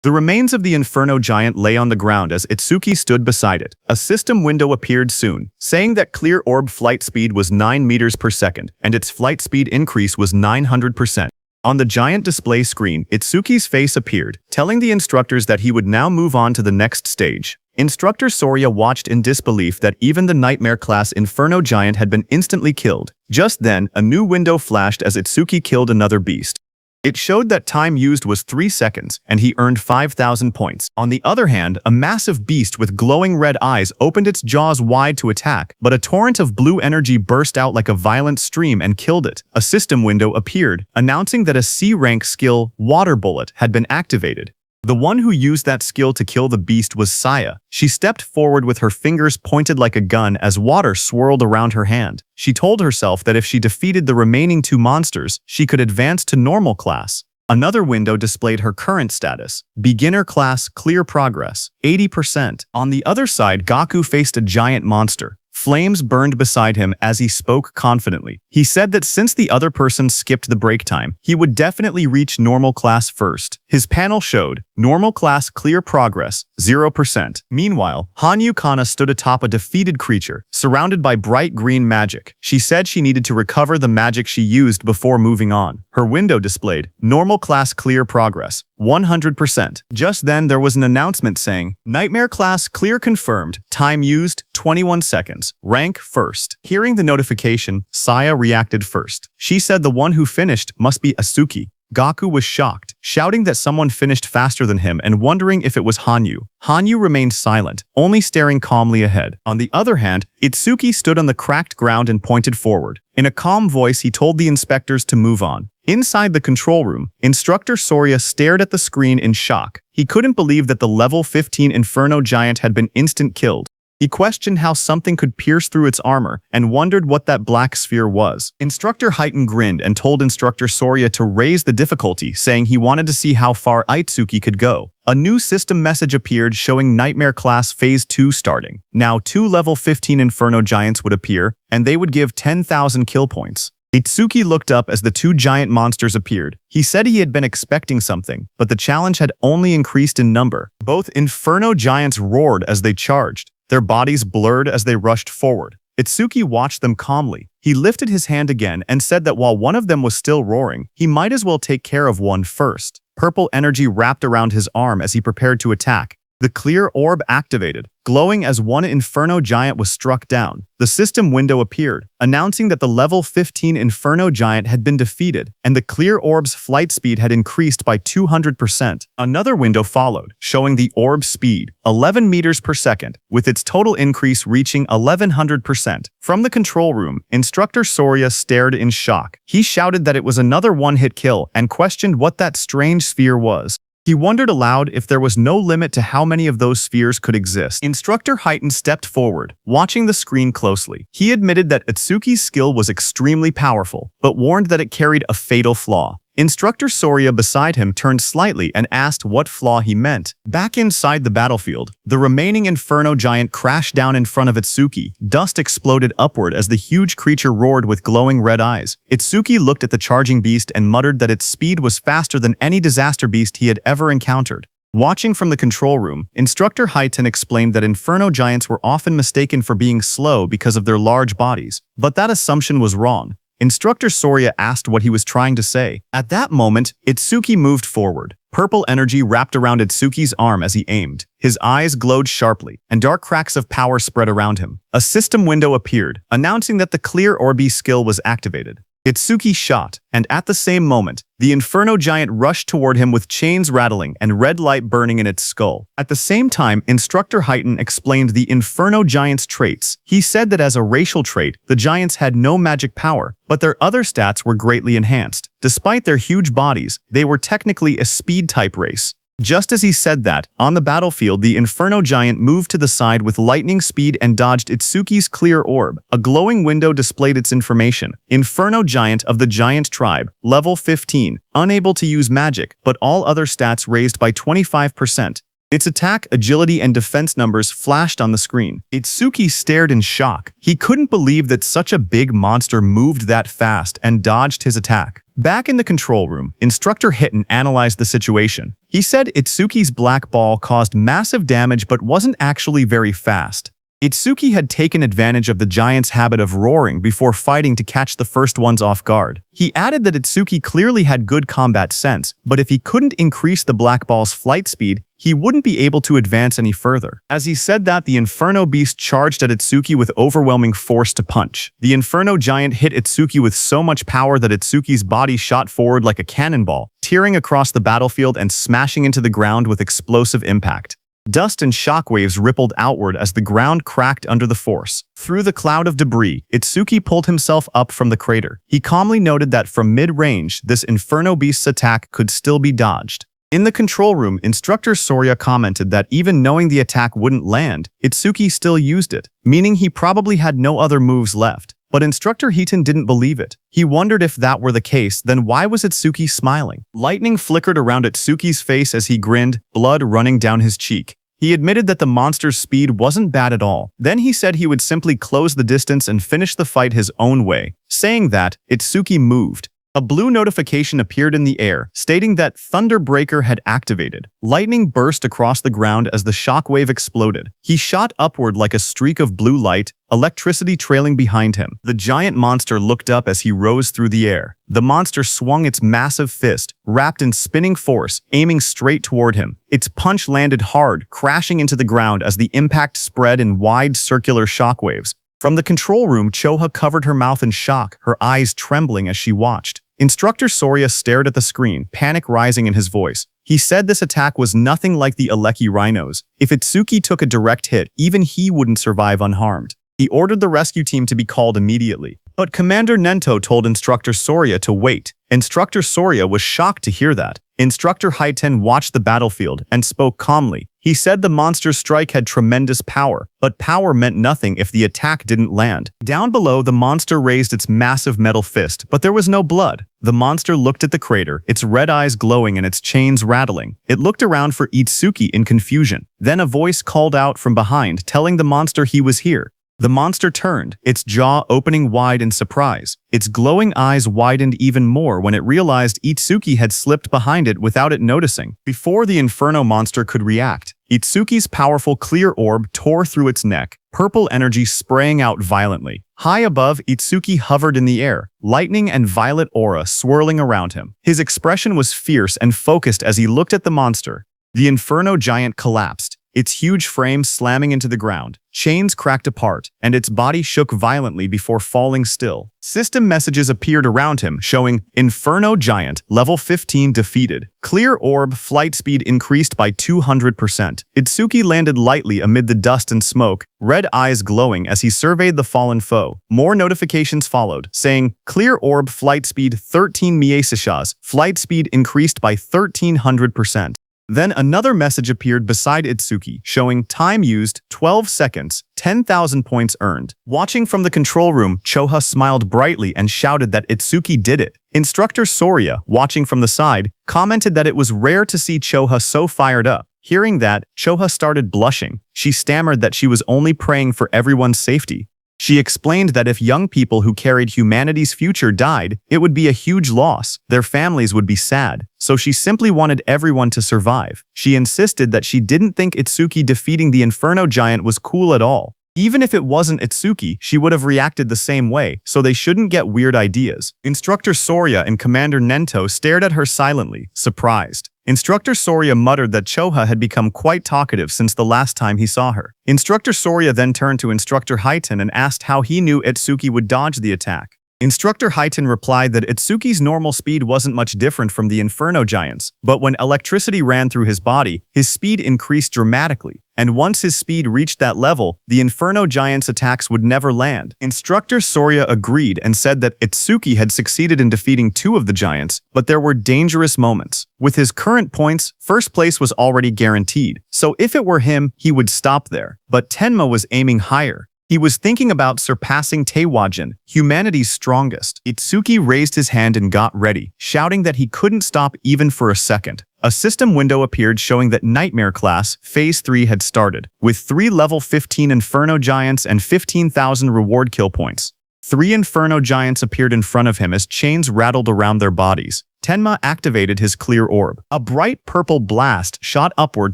The remains of the Inferno Giant lay on the ground as Itsuki stood beside it. A system window appeared soon, saying that Clear Orb flight speed was 9 meters per second, and its flight speed increase was 900%. On the giant display screen, Itsuki's face appeared, telling the instructors that he would now move on to the next stage. Instructor Soria watched in disbelief that even the Nightmare-class Inferno Giant had been instantly killed. Just then, a new window flashed as Itsuki killed another beast. It showed that time used was 3 seconds, and he earned 5,000 points. On the other hand, a massive beast with glowing red eyes opened its jaws wide to attack, but a torrent of blue energy burst out like a violent stream and killed it. A system window appeared, announcing that a C-rank skill, Water Bullet, had been activated. The one who used that skill to kill the beast was Saya. She stepped forward with her fingers pointed like a gun as water swirled around her hand. She told herself that if she defeated the remaining 2 monsters, she could advance to normal class. Another window displayed her current status. Beginner class, clear progress, 80%. On the other side, Gaku faced a giant monster. Flames burned beside him as he spoke confidently. He said that since the other person skipped the break time, he would definitely reach normal class first. His panel showed, normal class clear progress, 0%. Meanwhile, Hanyu Kana stood atop a defeated creature, surrounded by bright green magic. She said she needed to recover the magic she used before moving on. Her window displayed, normal class clear progress, 100%. Just then there was an announcement saying, Nightmare class clear confirmed, time used, 21 seconds, rank first. Hearing the notification, Saya reacted first. She said the one who finished must be Asuki. Gaku was shocked, shouting that someone finished faster than him and wondering if it was Hanyu. Hanyu remained silent, only staring calmly ahead. On the other hand, Itsuki stood on the cracked ground and pointed forward. In a calm voice, he told the inspectors to move on. Inside the control room, Instructor Soria stared at the screen in shock. He couldn't believe that the level 15 Inferno Giant had been instant killed. He questioned how something could pierce through its armor and wondered what that black sphere was. Instructor Heighten grinned and told Instructor Soria to raise the difficulty, saying he wanted to see how far Itsuki could go. A new system message appeared showing Nightmare Class Phase 2 starting. Now 2 level 15 Inferno Giants would appear, and they would give 10,000 kill points. Itsuki looked up as the 2 giant monsters appeared. He said he had been expecting something, but the challenge had only increased in number. Both Inferno Giants roared as they charged. Their bodies blurred as they rushed forward. Itsuki watched them calmly. He lifted his hand again and said that while one of them was still roaring, he might as well take care of one first. Purple energy wrapped around his arm as he prepared to attack. The clear orb activated, glowing as one Inferno Giant was struck down. The system window appeared, announcing that the level 15 Inferno Giant had been defeated, and the clear orb's flight speed had increased by 200%. Another window followed, showing the orb's speed, 11 meters per second, with its total increase reaching 1100%. From the control room, Instructor Soria stared in shock. He shouted that it was another one-hit kill and questioned what that strange sphere was. He wondered aloud if there was no limit to how many of those spheres could exist. Instructor Heighten stepped forward, watching the screen closely. He admitted that Itsuki's skill was extremely powerful, but warned that it carried a fatal flaw. Instructor Soria beside him turned slightly and asked what flaw he meant. Back inside the battlefield, the remaining Inferno Giant crashed down in front of Itsuki. Dust exploded upward as the huge creature roared with glowing red eyes. Itsuki looked at the charging beast and muttered that its speed was faster than any disaster beast he had ever encountered. Watching from the control room, Instructor Heighten explained that Inferno Giants were often mistaken for being slow because of their large bodies, but that assumption was wrong. Instructor Soria asked what he was trying to say. At that moment, Itsuki moved forward. Purple energy wrapped around Itsuki's arm as he aimed. His eyes glowed sharply, and dark cracks of power spread around him. A system window appeared, announcing that the Clear Orbi skill was activated. Itsuki shot, and at the same moment, the Inferno Giant rushed toward him with chains rattling and red light burning in its skull. At the same time, Instructor Heighten explained the Inferno Giant's traits. He said that as a racial trait, the Giants had no magic power, but their other stats were greatly enhanced. Despite their huge bodies, they were technically a speed-type race. Just as he said that, on the battlefield the Inferno Giant moved to the side with lightning speed and dodged Itsuki's clear orb. A glowing window displayed its information. Inferno Giant of the Giant Tribe, level 15, unable to use magic, but all other stats raised by 25%. Its attack, agility, and defense numbers flashed on the screen. Itsuki stared in shock. He couldn't believe that such a big monster moved that fast and dodged his attack. Back in the control room, Instructor Heighten analyzed the situation. He said Itsuki's black ball caused massive damage but wasn't actually very fast. Itsuki had taken advantage of the giant's habit of roaring before fighting to catch the first ones off guard. He added that Itsuki clearly had good combat sense, but if he couldn't increase the Black Ball's flight speed, he wouldn't be able to advance any further. As he said that, the Inferno Beast charged at Itsuki with overwhelming force to punch. The Inferno Giant hit Itsuki with so much power that Itsuki's body shot forward like a cannonball, tearing across the battlefield and smashing into the ground with explosive impact. Dust and shockwaves rippled outward as the ground cracked under the force. Through the cloud of debris, Itsuki pulled himself up from the crater. He calmly noted that from mid-range, this Inferno Beast's attack could still be dodged. In the control room, Instructor Soria commented that even knowing the attack wouldn't land, Itsuki still used it, meaning he probably had no other moves left. But Instructor Hiton didn't believe it. He wondered if that were the case, then why was Itsuki smiling? Lightning flickered around Itsuki's face as he grinned, blood running down his cheek. He admitted that the monster's speed wasn't bad at all. Then he said he would simply close the distance and finish the fight his own way. Saying that, Itsuki moved. A blue notification appeared in the air, stating that Thunderbreaker had activated. Lightning burst across the ground as the shockwave exploded. He shot upward like a streak of blue light, electricity trailing behind him. The giant monster looked up as he rose through the air. The monster swung its massive fist, wrapped in spinning force, aiming straight toward him. Its punch landed hard, crashing into the ground as the impact spread in wide circular shockwaves. From the control room, Choha covered her mouth in shock, her eyes trembling as she watched. Instructor Soria stared at the screen, panic rising in his voice. He said this attack was nothing like the Aleki Rhinos. If Itsuki took a direct hit, even he wouldn't survive unharmed. He ordered the rescue team to be called immediately. But Commander Nento told Instructor Soria to wait. Instructor Soria was shocked to hear that. Instructor Haiten watched the battlefield and spoke calmly. He said the monster's strike had tremendous power, but power meant nothing if the attack didn't land. Down below, the monster raised its massive metal fist, but there was no blood. The monster looked at the crater, its red eyes glowing and its chains rattling. It looked around for Itsuki in confusion. Then a voice called out from behind, telling the monster he was here. The monster turned, its jaw opening wide in surprise. Its glowing eyes widened even more when it realized Itsuki had slipped behind it without it noticing. Before the Inferno monster could react, Itsuki's powerful clear orb tore through its neck, purple energy spraying out violently. High above, Itsuki hovered in the air, lightning and violet aura swirling around him. His expression was fierce and focused as he looked at the monster. The Inferno giant collapsed, its huge frame slamming into the ground. Chains cracked apart, and its body shook violently before falling still. System messages appeared around him, showing Inferno Giant, level 15 defeated. Clear orb flight speed increased by 200%. Itsuki landed lightly amid the dust and smoke, red eyes glowing as he surveyed the fallen foe. More notifications followed, saying, Clear orb flight speed 13 Miesishas, flight speed increased by 1300%. Then another message appeared beside Itsuki, showing time used 12 seconds, 10,000 points earned. Watching from the control room, Choha smiled brightly and shouted that Itsuki did it. Instructor Soria, watching from the side, commented that it was rare to see Choha so fired up. Hearing that, Choha started blushing. She stammered that she was only praying for everyone's safety. She explained that if young people who carried humanity's future died, it would be a huge loss. Their families would be sad. So she simply wanted everyone to survive. She insisted that she didn't think Itsuki defeating the Inferno Giant was cool at all. Even if it wasn't Itsuki, she would have reacted the same way, so they shouldn't get weird ideas. Instructor Soria and Commander Nento stared at her silently, surprised. Instructor Soria muttered that Choha had become quite talkative since the last time he saw her. Instructor Soria then turned to Instructor Haiten and asked how he knew Itsuki would dodge the attack. Instructor Haiten replied that Itsuki's normal speed wasn't much different from the Inferno Giant's, but when electricity ran through his body, his speed increased dramatically. And once his speed reached that level, the Inferno Giant's attacks would never land. Instructor Soria agreed and said that Itsuki had succeeded in defeating 2 of the giants, but there were dangerous moments. With his current points, first place was already guaranteed, so if it were him, he would stop there. But Tenma was aiming higher. He was thinking about surpassing Teiwajin, humanity's strongest. Itsuki raised his hand and got ready, shouting that he couldn't stop even for a second. A system window appeared showing that Nightmare Class, Phase 3 had started, with 3 level 15 Inferno Giants and 15,000 reward kill points. 3 Inferno Giants appeared in front of him as chains rattled around their bodies. Tenma activated his clear orb. A bright purple blast shot upward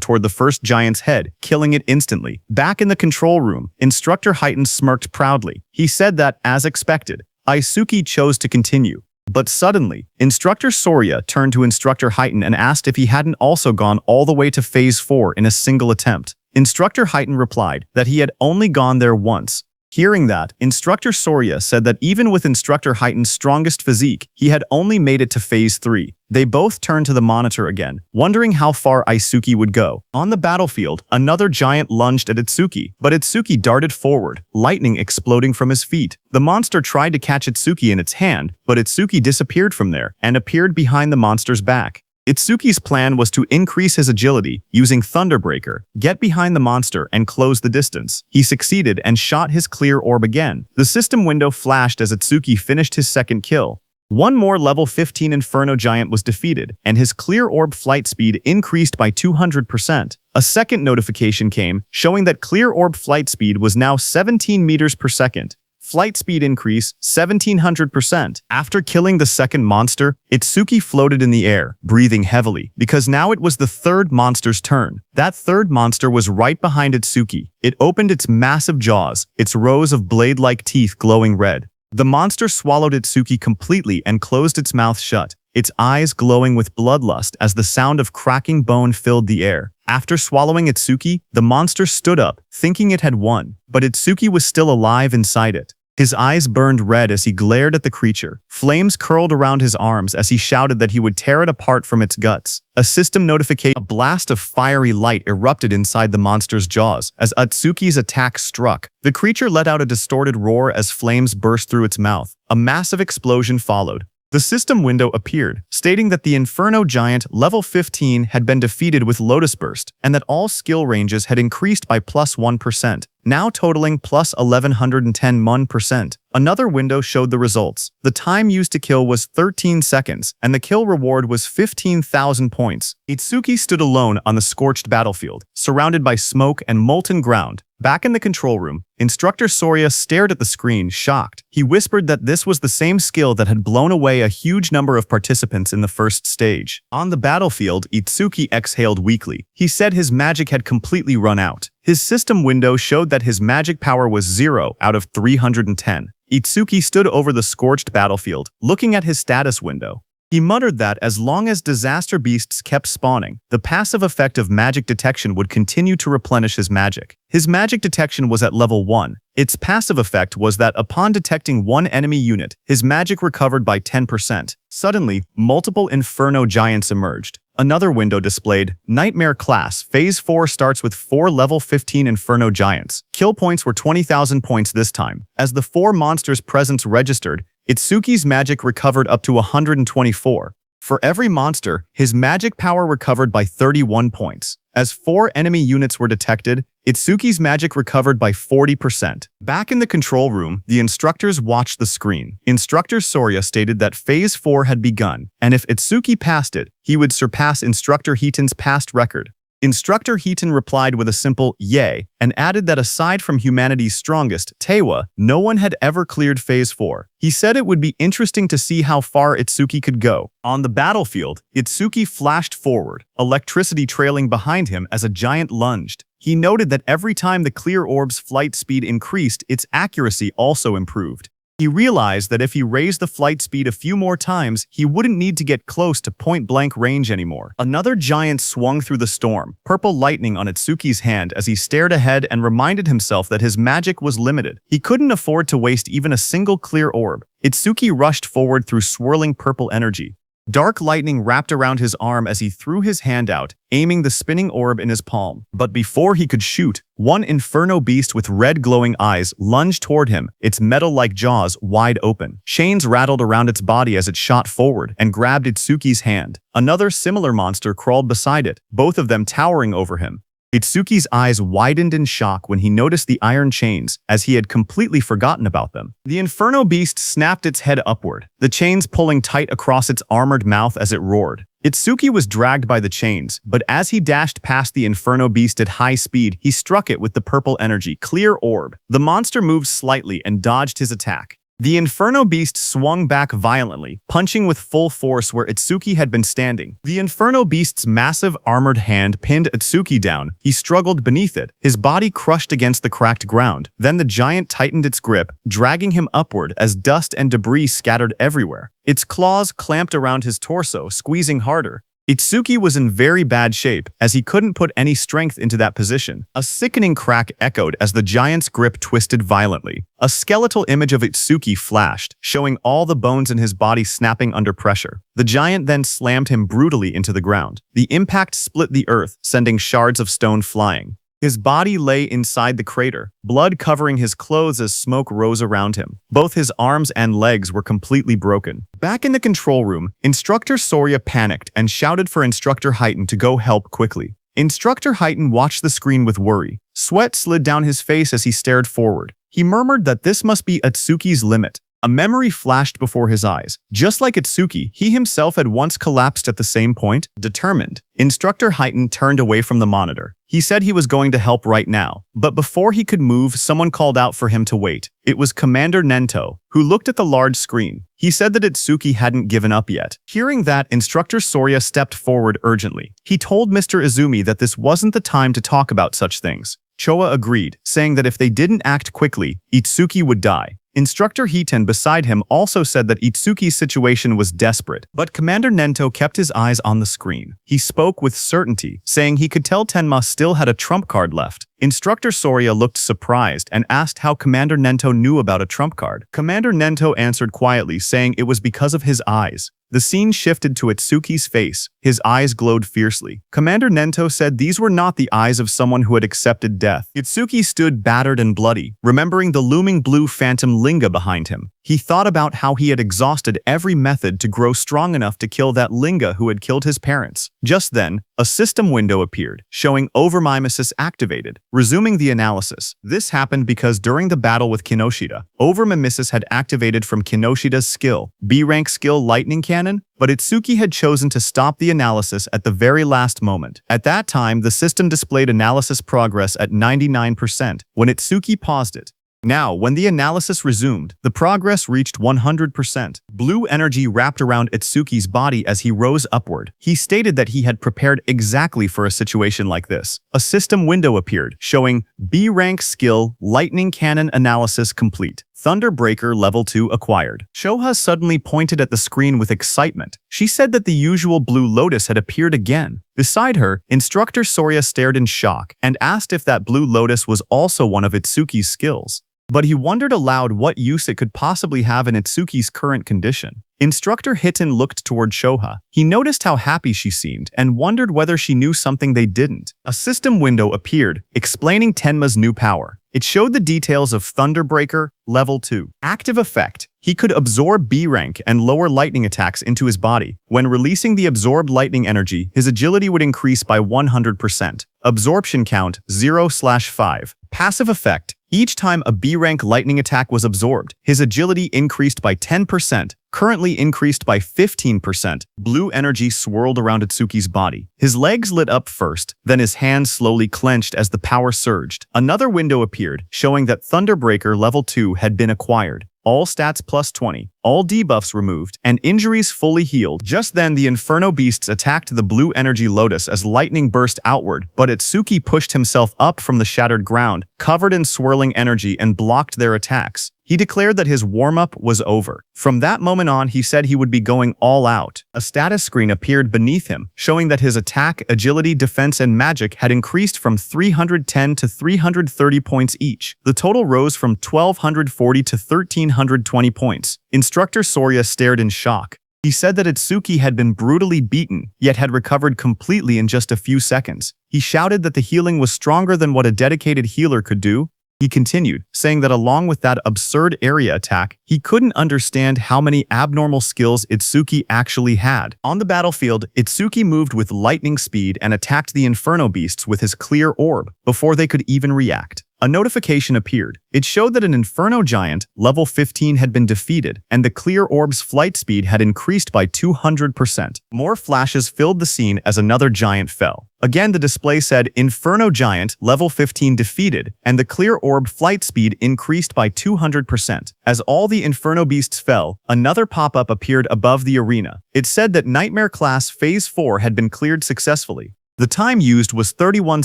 toward the first giant's head, killing it instantly. Back in the control room, Instructor Heighten smirked proudly. He said that, as expected, Aisuke chose to continue. But suddenly, Instructor Soria turned to Instructor Heighten and asked if he hadn't also gone all the way to Phase 4 in a single attempt. Instructor Heighten replied that he had only gone there once. Hearing that, Instructor Soria said that even with Instructor Heighten's strongest physique, he had only made it to Phase 3. They both turned to the monitor again, wondering how far Aisuke would go. On the battlefield, another giant lunged at Itsuki, but Itsuki darted forward, lightning exploding from his feet. The monster tried to catch Itsuki in its hand, but Itsuki disappeared from there and appeared behind the monster's back. Itsuki's plan was to increase his agility using Thunderbreaker, get behind the monster, and close the distance. He succeeded and shot his clear orb again. The system window flashed as Itsuki finished his second kill. One more level 15 Inferno Giant was defeated, and his clear orb flight speed increased by 200%. A second notification came, showing that clear orb flight speed was now 17 meters per second. Flight speed increase 1700%. After killing the second monster, Itsuki floated in the air, breathing heavily, because now it was the third monster's turn. That third monster was right behind Itsuki. It opened its massive jaws, its rows of blade-like teeth glowing red. The monster swallowed Itsuki completely and closed its mouth shut, its eyes glowing with bloodlust as the sound of cracking bone filled the air. After swallowing Itsuki, the monster stood up, thinking it had won, but Itsuki was still alive inside it. His eyes burned red as he glared at the creature. Flames curled around his arms as he shouted that he would tear it apart from its guts. A system notification, a blast of fiery light erupted inside the monster's jaws as Itsuki's attack struck. The creature let out a distorted roar as flames burst through its mouth. A massive explosion followed. The system window appeared, stating that the Inferno Giant level 15 had been defeated with Lotus Burst, and that all skill ranges had increased by plus 1%, now totaling plus 1110%. Another window showed the results. The time used to kill was 13 seconds, and the kill reward was 15,000 points. Itsuki stood alone on the scorched battlefield, surrounded by smoke and molten ground. Back in the control room, Instructor Soria stared at the screen, shocked. He whispered that this was the same skill that had blown away a huge number of participants in the first stage. On the battlefield, Itsuki exhaled weakly. He said his magic had completely run out. His system window showed that his magic power was 0 out of 310. Itsuki stood over the scorched battlefield, looking at his status window. He muttered that as long as disaster beasts kept spawning, the passive effect of magic detection would continue to replenish his magic. His magic detection was at level 1. Its passive effect was that upon detecting one enemy unit, his magic recovered by 10%. Suddenly, multiple Inferno Giants emerged. Another window displayed, Nightmare Class, Phase 4 starts with 4 level 15 Inferno Giants. Kill points were 20,000 points this time. As the 4 monsters' presence registered, Itsuki's magic recovered up to 124. For every monster, his magic power recovered by 31 points. As 4 enemy units were detected, Itsuki's magic recovered by 40%. Back in the control room, the instructors watched the screen. Instructor Soria stated that Phase 4 had begun, and if Itsuki passed it, he would surpass Instructor Heaton's past record. Instructor Heaton replied with a simple yay and added that aside from humanity's strongest, Tewa, no one had ever cleared Phase 4. He said it would be interesting to see how far Itsuki could go. On the battlefield, Itsuki flashed forward, electricity trailing behind him as a giant lunged. He noted that every time the clear orb's flight speed increased, its accuracy also improved. He realized that if he raised the flight speed a few more times, he wouldn't need to get close to point-blank range anymore. Another giant swung through the storm, purple lightning on Itsuki's hand as he stared ahead and reminded himself that his magic was limited. He couldn't afford to waste even a single clear orb. Itsuki rushed forward through swirling purple energy. Dark lightning wrapped around his arm as he threw his hand out, aiming the spinning orb in his palm. But before he could shoot, one inferno beast with red glowing eyes lunged toward him, its metal-like jaws wide open. Chains rattled around its body as it shot forward and grabbed Itsuki's hand. Another similar monster crawled beside it, both of them towering over him. Itsuki's eyes widened in shock when he noticed the iron chains, as he had completely forgotten about them. The Inferno Beast snapped its head upward, the chains pulling tight across its armored mouth as it roared. Itsuki was dragged by the chains, but as he dashed past the Inferno Beast at high speed, he struck it with the purple energy, clear orb. The monster moved slightly and dodged his attack. The Inferno Beast swung back violently, punching with full force where Itsuki had been standing. The Inferno Beast's massive armored hand pinned Itsuki down. He struggled beneath it, his body crushed against the cracked ground. Then the giant tightened its grip, dragging him upward as dust and debris scattered everywhere. Its claws clamped around his torso, squeezing harder. Itsuki was in very bad shape, as he couldn't put any strength into that position. A sickening crack echoed as the giant's grip twisted violently. A skeletal image of Itsuki flashed, showing all the bones in his body snapping under pressure. The giant then slammed him brutally into the ground. The impact split the earth, sending shards of stone flying. His body lay inside the crater, blood covering his clothes as smoke rose around him. Both his arms and legs were completely broken. Back in the control room, Instructor Soria panicked and shouted for Instructor Heighten to go help quickly. Instructor Heighten watched the screen with worry. Sweat slid down his face as he stared forward. He murmured that this must be Itsuki's limit. A memory flashed before his eyes. Just like Itsuki, he himself had once collapsed at the same point. Determined, Instructor Heighten turned away from the monitor. He said he was going to help right now, but before he could move, someone called out for him to wait. It was Commander Nento, who looked at the large screen. He said that Itsuki hadn't given up yet. Hearing that, Instructor Soria stepped forward urgently. He told Mr. Izumi that this wasn't the time to talk about such things. Choa agreed, saying that if they didn't act quickly, Itsuki would die. Instructor Hiten beside him also said that Itsuki's situation was desperate, but Commander Nento kept his eyes on the screen. He spoke with certainty, saying he could tell Tenma still had a trump card left. Instructor Soria looked surprised and asked how Commander Nento knew about a trump card. Commander Nento answered quietly, saying it was because of his eyes. The scene shifted to Itsuki's face. His eyes glowed fiercely. Commander Nento said these were not the eyes of someone who had accepted death. Itsuki stood battered and bloody, remembering the looming blue phantom Linga behind him. He thought about how he had exhausted every method to grow strong enough to kill that Linga who had killed his parents. Just then, a system window appeared, showing Overmimesis activated, resuming the analysis. This happened because during the battle with Kinoshita, Overmimesis had activated from Kinoshida's skill, B-rank skill Lightning Cannon, but Itsuki had chosen to stop the analysis at the very last moment. At that time, the system displayed analysis progress at 99% when Itsuki paused it. Now, when the analysis resumed, the progress reached 100%. Blue energy wrapped around Itsuki's body as he rose upward. He stated that he had prepared exactly for a situation like this. A system window appeared, showing B-rank skill Lightning Cannon analysis complete. Thunderbreaker Level 2 acquired. Shoha suddenly pointed at the screen with excitement. She said that the usual blue lotus had appeared again. Beside her, Instructor Soria stared in shock and asked if that blue lotus was also one of Itsuki's skills. But he wondered aloud what use it could possibly have in Itsuki's current condition. Instructor Hiten looked toward Shoha. He noticed how happy she seemed and wondered whether she knew something they didn't. A system window appeared, explaining Tenma's new power. It showed the details of Thunderbreaker Level 2. Active effect. He could absorb B-rank and lower lightning attacks into his body. When releasing the absorbed lightning energy, his agility would increase by 100%. Absorption count 0/5. Passive effect. Each time a B-rank lightning attack was absorbed, his agility increased by 10%, currently increased by 15%. Blue energy swirled around Itsuki's body. His legs lit up first, then his hands slowly clenched as the power surged. Another window appeared, showing that Thunderbreaker Level 2 had been acquired. All stats plus 20, all debuffs removed, and injuries fully healed. Just then, the Inferno Beasts attacked the blue energy lotus as lightning burst outward, but Itsuki pushed himself up from the shattered ground, covered in swirling energy, and blocked their attacks. He declared that his warm-up was over. From that moment on, he said he would be going all out. A status screen appeared beneath him, showing that his attack, agility, defense, and magic had increased from 310 to 330 points each. The total rose from 1,240 to 1,320 points. Instructor Soria stared in shock. He said that Itsuki had been brutally beaten, yet had recovered completely in just a few seconds. He shouted that the healing was stronger than what a dedicated healer could do. He continued, saying that along with that absurd area attack, he couldn't understand how many abnormal skills Itsuki actually had. On the battlefield, Itsuki moved with lightning speed and attacked the Inferno Beasts with his clear orb before they could even react. a notification appeared. It showed that an Inferno Giant, level 15, had been defeated, and the clear orb's flight speed had increased by 200%. More flashes filled the scene as another giant fell. Again, the display said Inferno Giant, level 15, defeated, and the clear orb flight speed increased by 200%. As all the Inferno beasts fell, another pop-up appeared above the arena. It said that Nightmare Class Phase 4 had been cleared successfully. The time used was 31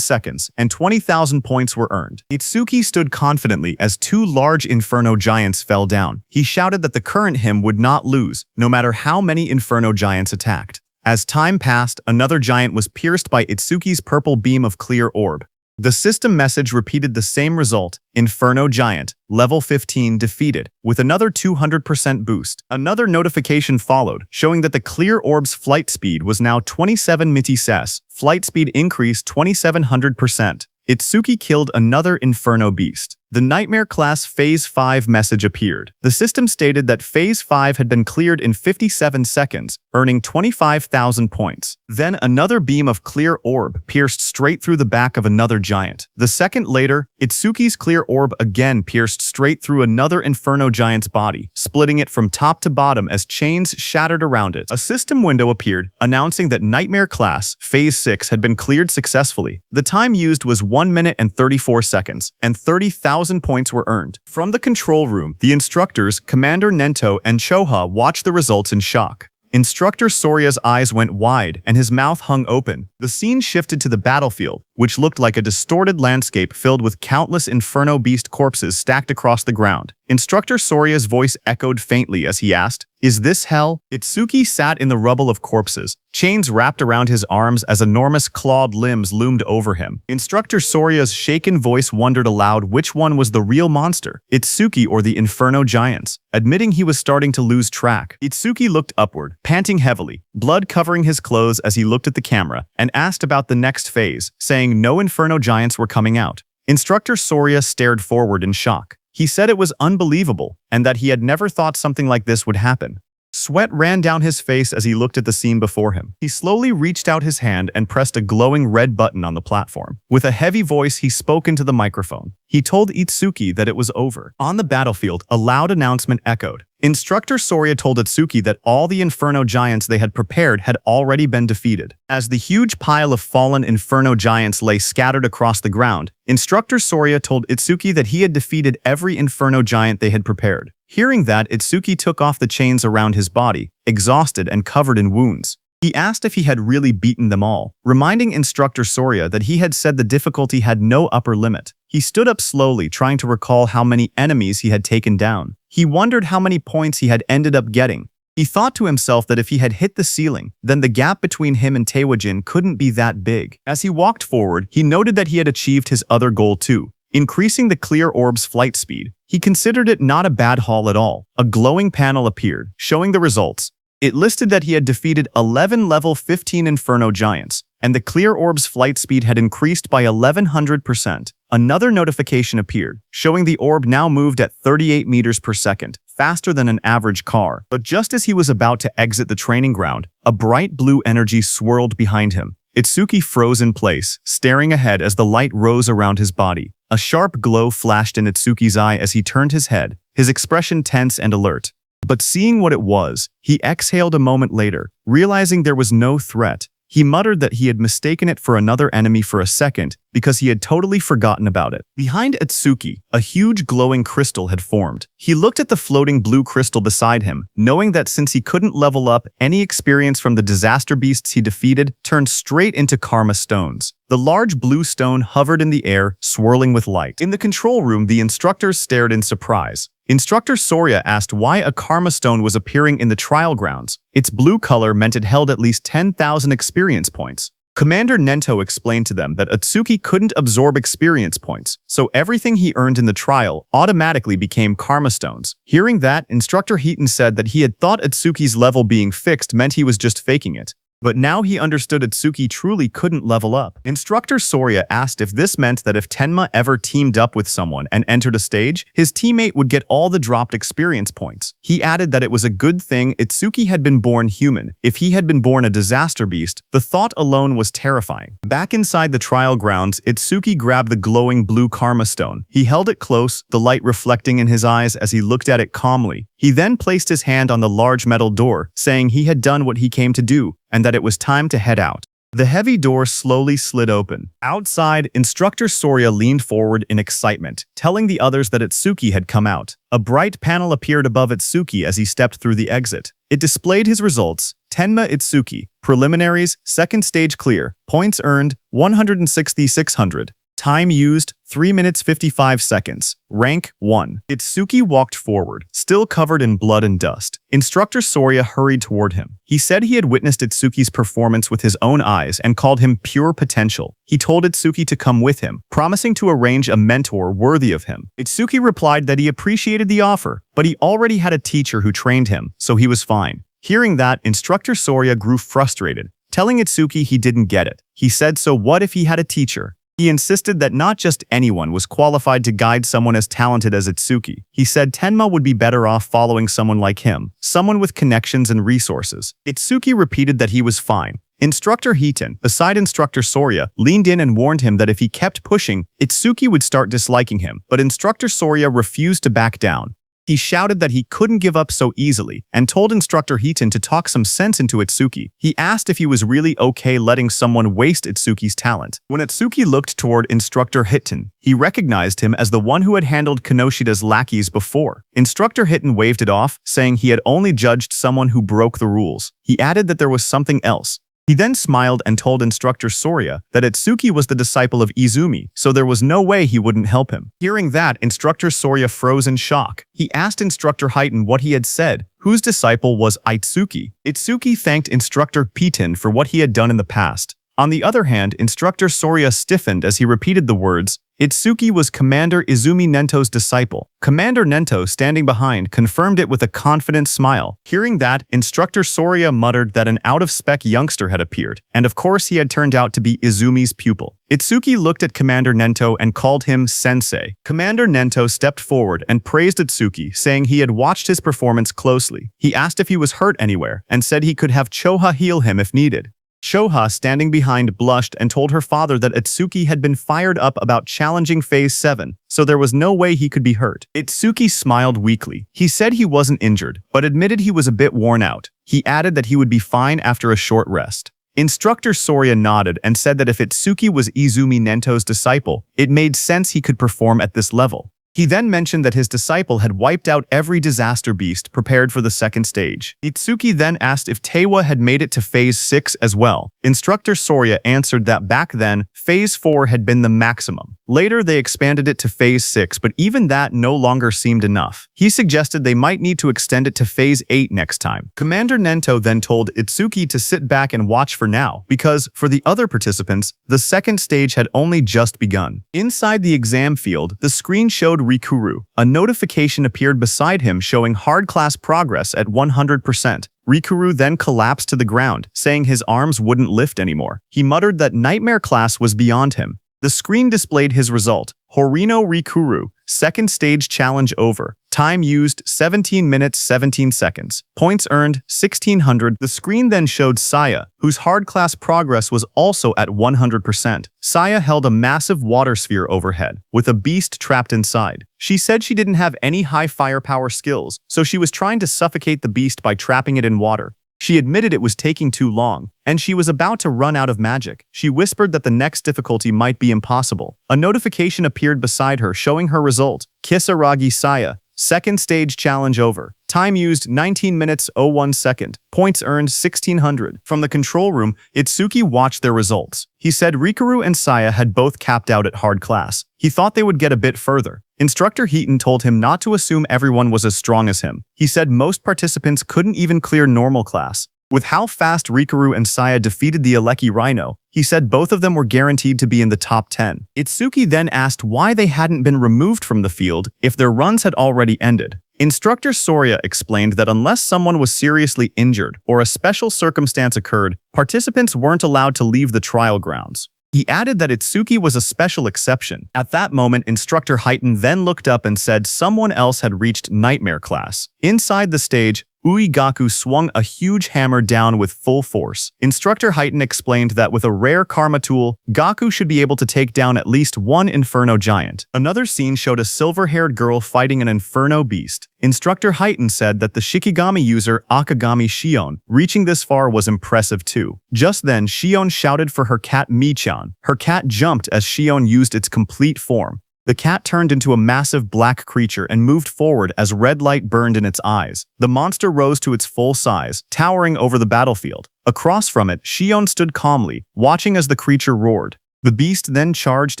seconds, and 20,000 points were earned. Itsuki stood confidently as two large Inferno Giants fell down. He shouted that the current him would not lose, no matter how many Inferno Giants attacked. As time passed, another giant was pierced by Itsuki's purple beam of clear orb. The system message repeated the same result: Inferno Giant, level 15, defeated, with another 200% boost. Another notification followed, showing that the clear orb's flight speed was now 27 ms. Flight speed increased 2700%. Itsuki killed another Inferno beast. The Nightmare Class Phase 5 message appeared. The system stated that Phase 5 had been cleared in 57 seconds, earning 25,000 points. Then another beam of clear orb pierced straight through the back of another giant. The second later, Itsuki's clear orb again pierced straight through another Inferno Giant's body, splitting it from top to bottom as chains shattered around it. A system window appeared, announcing that Nightmare Class Phase 6 had been cleared successfully. The time used was 1 minute and 34 seconds, and 30,000 points were earned. From the control room, the instructors, Commander Nento and Choha, watched the results in shock. Instructor Sorya's eyes went wide and his mouth hung open. The scene shifted to the battlefield, which looked like a distorted landscape filled with countless Inferno Beast corpses stacked across the ground. Instructor Sorya's voice echoed faintly as he asked, "Is this hell?" Itsuki sat in the rubble of corpses, chains wrapped around his arms as enormous clawed limbs loomed over him. Instructor Sorya's shaken voice wondered aloud which one was the real monster, Itsuki or the Inferno Giants. Admitting he was starting to lose track, Itsuki looked upward, panting heavily, blood covering his clothes as he looked at the camera, and asked about the next phase, saying no Inferno Giants were coming out. Instructor Sorya stared forward in shock. He said it was unbelievable, and that he had never thought something like this would happen. Sweat ran down his face as he looked at the scene before him. He slowly reached out his hand and pressed a glowing red button on the platform. With a heavy voice, he spoke into the microphone. He told Itsuki that it was over. On the battlefield, a loud announcement echoed. Instructor Sorya told Itsuki that all the Inferno Giants they had prepared had already been defeated. As the huge pile of fallen Inferno Giants lay scattered across the ground, Instructor Sorya told Itsuki that he had defeated every Inferno Giant they had prepared. Hearing that, Itsuki took off the chains around his body, exhausted and covered in wounds. He asked if he had really beaten them all, reminding Instructor Sorya that he had said the difficulty had no upper limit. He stood up slowly, trying to recall how many enemies he had taken down. He wondered how many points he had ended up getting. He thought to himself that if he had hit the ceiling, then the gap between him and Taewajin couldn't be that big. As he walked forward, he noted that he had achieved his other goal too, increasing the clear orb's flight speed. He considered it not a bad haul at all. A glowing panel appeared, showing the results. It listed that he had defeated 11 level 15 Inferno Giants, and the clear orb's flight speed had increased by 1100%. Another notification appeared, showing the orb now moved at 38 meters per second, faster than an average car. But just as he was about to exit the training ground, a bright blue energy swirled behind him. Itsuki froze in place, staring ahead as the light rose around his body. A sharp glow flashed in Itsuki's eye as he turned his head, his expression tense and alert. But seeing what it was, he exhaled a moment later, realizing there was no threat. He muttered that he had mistaken it for another enemy for a second because he had totally forgotten about it. Behind Itsuki, a huge glowing crystal had formed. He looked at the floating blue crystal beside him, knowing that since he couldn't level up, any experience from the disaster beasts he defeated turned straight into karma stones. The large blue stone hovered in the air, swirling with light. In the control room, the instructors stared in surprise. Instructor Sorya asked why a karma stone was appearing in the trial grounds. Its blue color meant it held at least 10,000 experience points. Commander Nento explained to them that Itsuki couldn't absorb experience points, so everything he earned in the trial automatically became karma stones. Hearing that, Instructor Heaton said that he had thought Itsuki's level being fixed meant he was just faking it. But now he understood Itsuki truly couldn't level up. Instructor Soria asked if this meant that if Tenma ever teamed up with someone and entered a stage, his teammate would get all the dropped experience points. He added that it was a good thing Itsuki had been born human. If he had been born a disaster beast, the thought alone was terrifying. Back inside the trial grounds, Itsuki grabbed the glowing blue karma stone. He held it close, the light reflecting in his eyes as he looked at it calmly. He then placed his hand on the large metal door, saying he had done what he came to do, and that it was time to head out. The heavy door slowly slid open. Outside, Instructor Soria leaned forward in excitement, telling the others that Itsuki had come out. A bright panel appeared above Itsuki as he stepped through the exit. It displayed his results. Tenma Itsuki. Preliminaries, second stage clear. Points earned, 160,600. Time used, 3 minutes 55 seconds. Rank 1. Itsuki walked forward, still covered in blood and dust. Instructor Soria hurried toward him. He said he had witnessed Itsuki's performance with his own eyes and called him pure potential. He told Itsuki to come with him, promising to arrange a mentor worthy of him. Itsuki replied that he appreciated the offer, but he already had a teacher who trained him, so he was fine. Hearing that, Instructor Soria grew frustrated, telling Itsuki he didn't get it. He said, so what if he had a teacher? He insisted that not just anyone was qualified to guide someone as talented as Itsuki. He said Tenma would be better off following someone like him, someone with connections and resources. Itsuki repeated that he was fine. Instructor Hiton, beside Instructor Soria, leaned in and warned him that if he kept pushing, Itsuki would start disliking him, but Instructor Soria refused to back down. He shouted that he couldn't give up so easily and told Instructor Hiton to talk some sense into Itsuki. He asked if he was really okay letting someone waste Itsuki's talent. When Itsuki looked toward Instructor Hiton, he recognized him as the one who had handled Kinoshida's lackeys before. Instructor Hiton waved it off, saying he had only judged someone who broke the rules. He added that there was something else. He then smiled and told Instructor Soria that Itsuki was the disciple of Izumi, so there was no way he wouldn't help him. Hearing that, Instructor Soria froze in shock. He asked Instructor Hiton what he had said, whose disciple was Itsuki. Itsuki thanked Instructor Piton for what he had done in the past. On the other hand, Instructor Soria stiffened as he repeated the words, Itsuki was Commander Izumi Nento's disciple. Commander Nento, standing behind, confirmed it with a confident smile. Hearing that, Instructor Soria muttered that an out-of-spec youngster had appeared, and of course he had turned out to be Izumi's pupil. Itsuki looked at Commander Nento and called him Sensei. Commander Nento stepped forward and praised Itsuki, saying he had watched his performance closely. He asked if he was hurt anywhere, and said he could have Choha heal him if needed. Shoha, standing behind, blushed and told her father that Itsuki had been fired up about challenging Phase 7, so there was no way he could be hurt. Itsuki smiled weakly. He said he wasn't injured, but admitted he was a bit worn out. He added that he would be fine after a short rest. Instructor Soria nodded and said that if Itsuki was Izumi Nento's disciple, it made sense he could perform at this level. He then mentioned that his disciple had wiped out every disaster beast prepared for the second stage. Itsuki then asked if Tewa had made it to Phase 6 as well. Instructor Soria answered that back then, Phase 4 had been the maximum. Later, they expanded it to Phase 6, but even that no longer seemed enough. He suggested they might need to extend it to Phase 8 next time. Commander Nento then told Itsuki to sit back and watch for now, because, for the other participants, the second stage had only just begun. Inside the exam field, the screen showed Rikuru. A notification appeared beside him showing hard class progress at 100%. Rikuru then collapsed to the ground, saying his arms wouldn't lift anymore. He muttered that Nightmare class was beyond him. The screen displayed his result. Horino Rikuru, second stage challenge over. Time used 17 minutes 17 seconds. Points earned 1600. The screen then showed Saya, whose hard class progress was also at 100%. Saya held a massive water sphere overhead, with a beast trapped inside. She said she didn't have any high firepower skills, so she was trying to suffocate the beast by trapping it in water. She admitted it was taking too long, and she was about to run out of magic. She whispered that the next difficulty might be impossible. A notification appeared beside her showing her result. Kisaragi Saya, second stage challenge over. Time used 19 minutes 01 second. Points earned 1600. From the control room, Itsuki watched their results. He said Rikuru and Saya had both capped out at hard class. He thought they would get a bit further. Instructor Heaton told him not to assume everyone was as strong as him. He said most participants couldn't even clear normal class. With how fast Rikuru and Saya defeated the Aleki Rhino, he said both of them were guaranteed to be in the top 10. Itsuki then asked why they hadn't been removed from the field if their runs had already ended. Instructor Soria explained that unless someone was seriously injured or a special circumstance occurred, participants weren't allowed to leave the trial grounds. He added that Itsuki was a special exception. At that moment, Instructor Heighten then looked up and said someone else had reached Nightmare Class. Inside the stage, Uegaku swung a huge hammer down with full force. Instructor Heighten explained that with a rare karma tool, Gaku should be able to take down at least one Inferno Giant. Another scene showed a silver-haired girl fighting an Inferno Beast. Instructor Heighten said that the Shikigami user Akagami Shion reaching this far was impressive too. Just then, Shion shouted for her cat Michan. Her cat jumped as Shion used its complete form. The cat turned into a massive black creature and moved forward as red light burned in its eyes. The monster rose to its full size, towering over the battlefield. Across from it, Shion stood calmly, watching as the creature roared. The beast then charged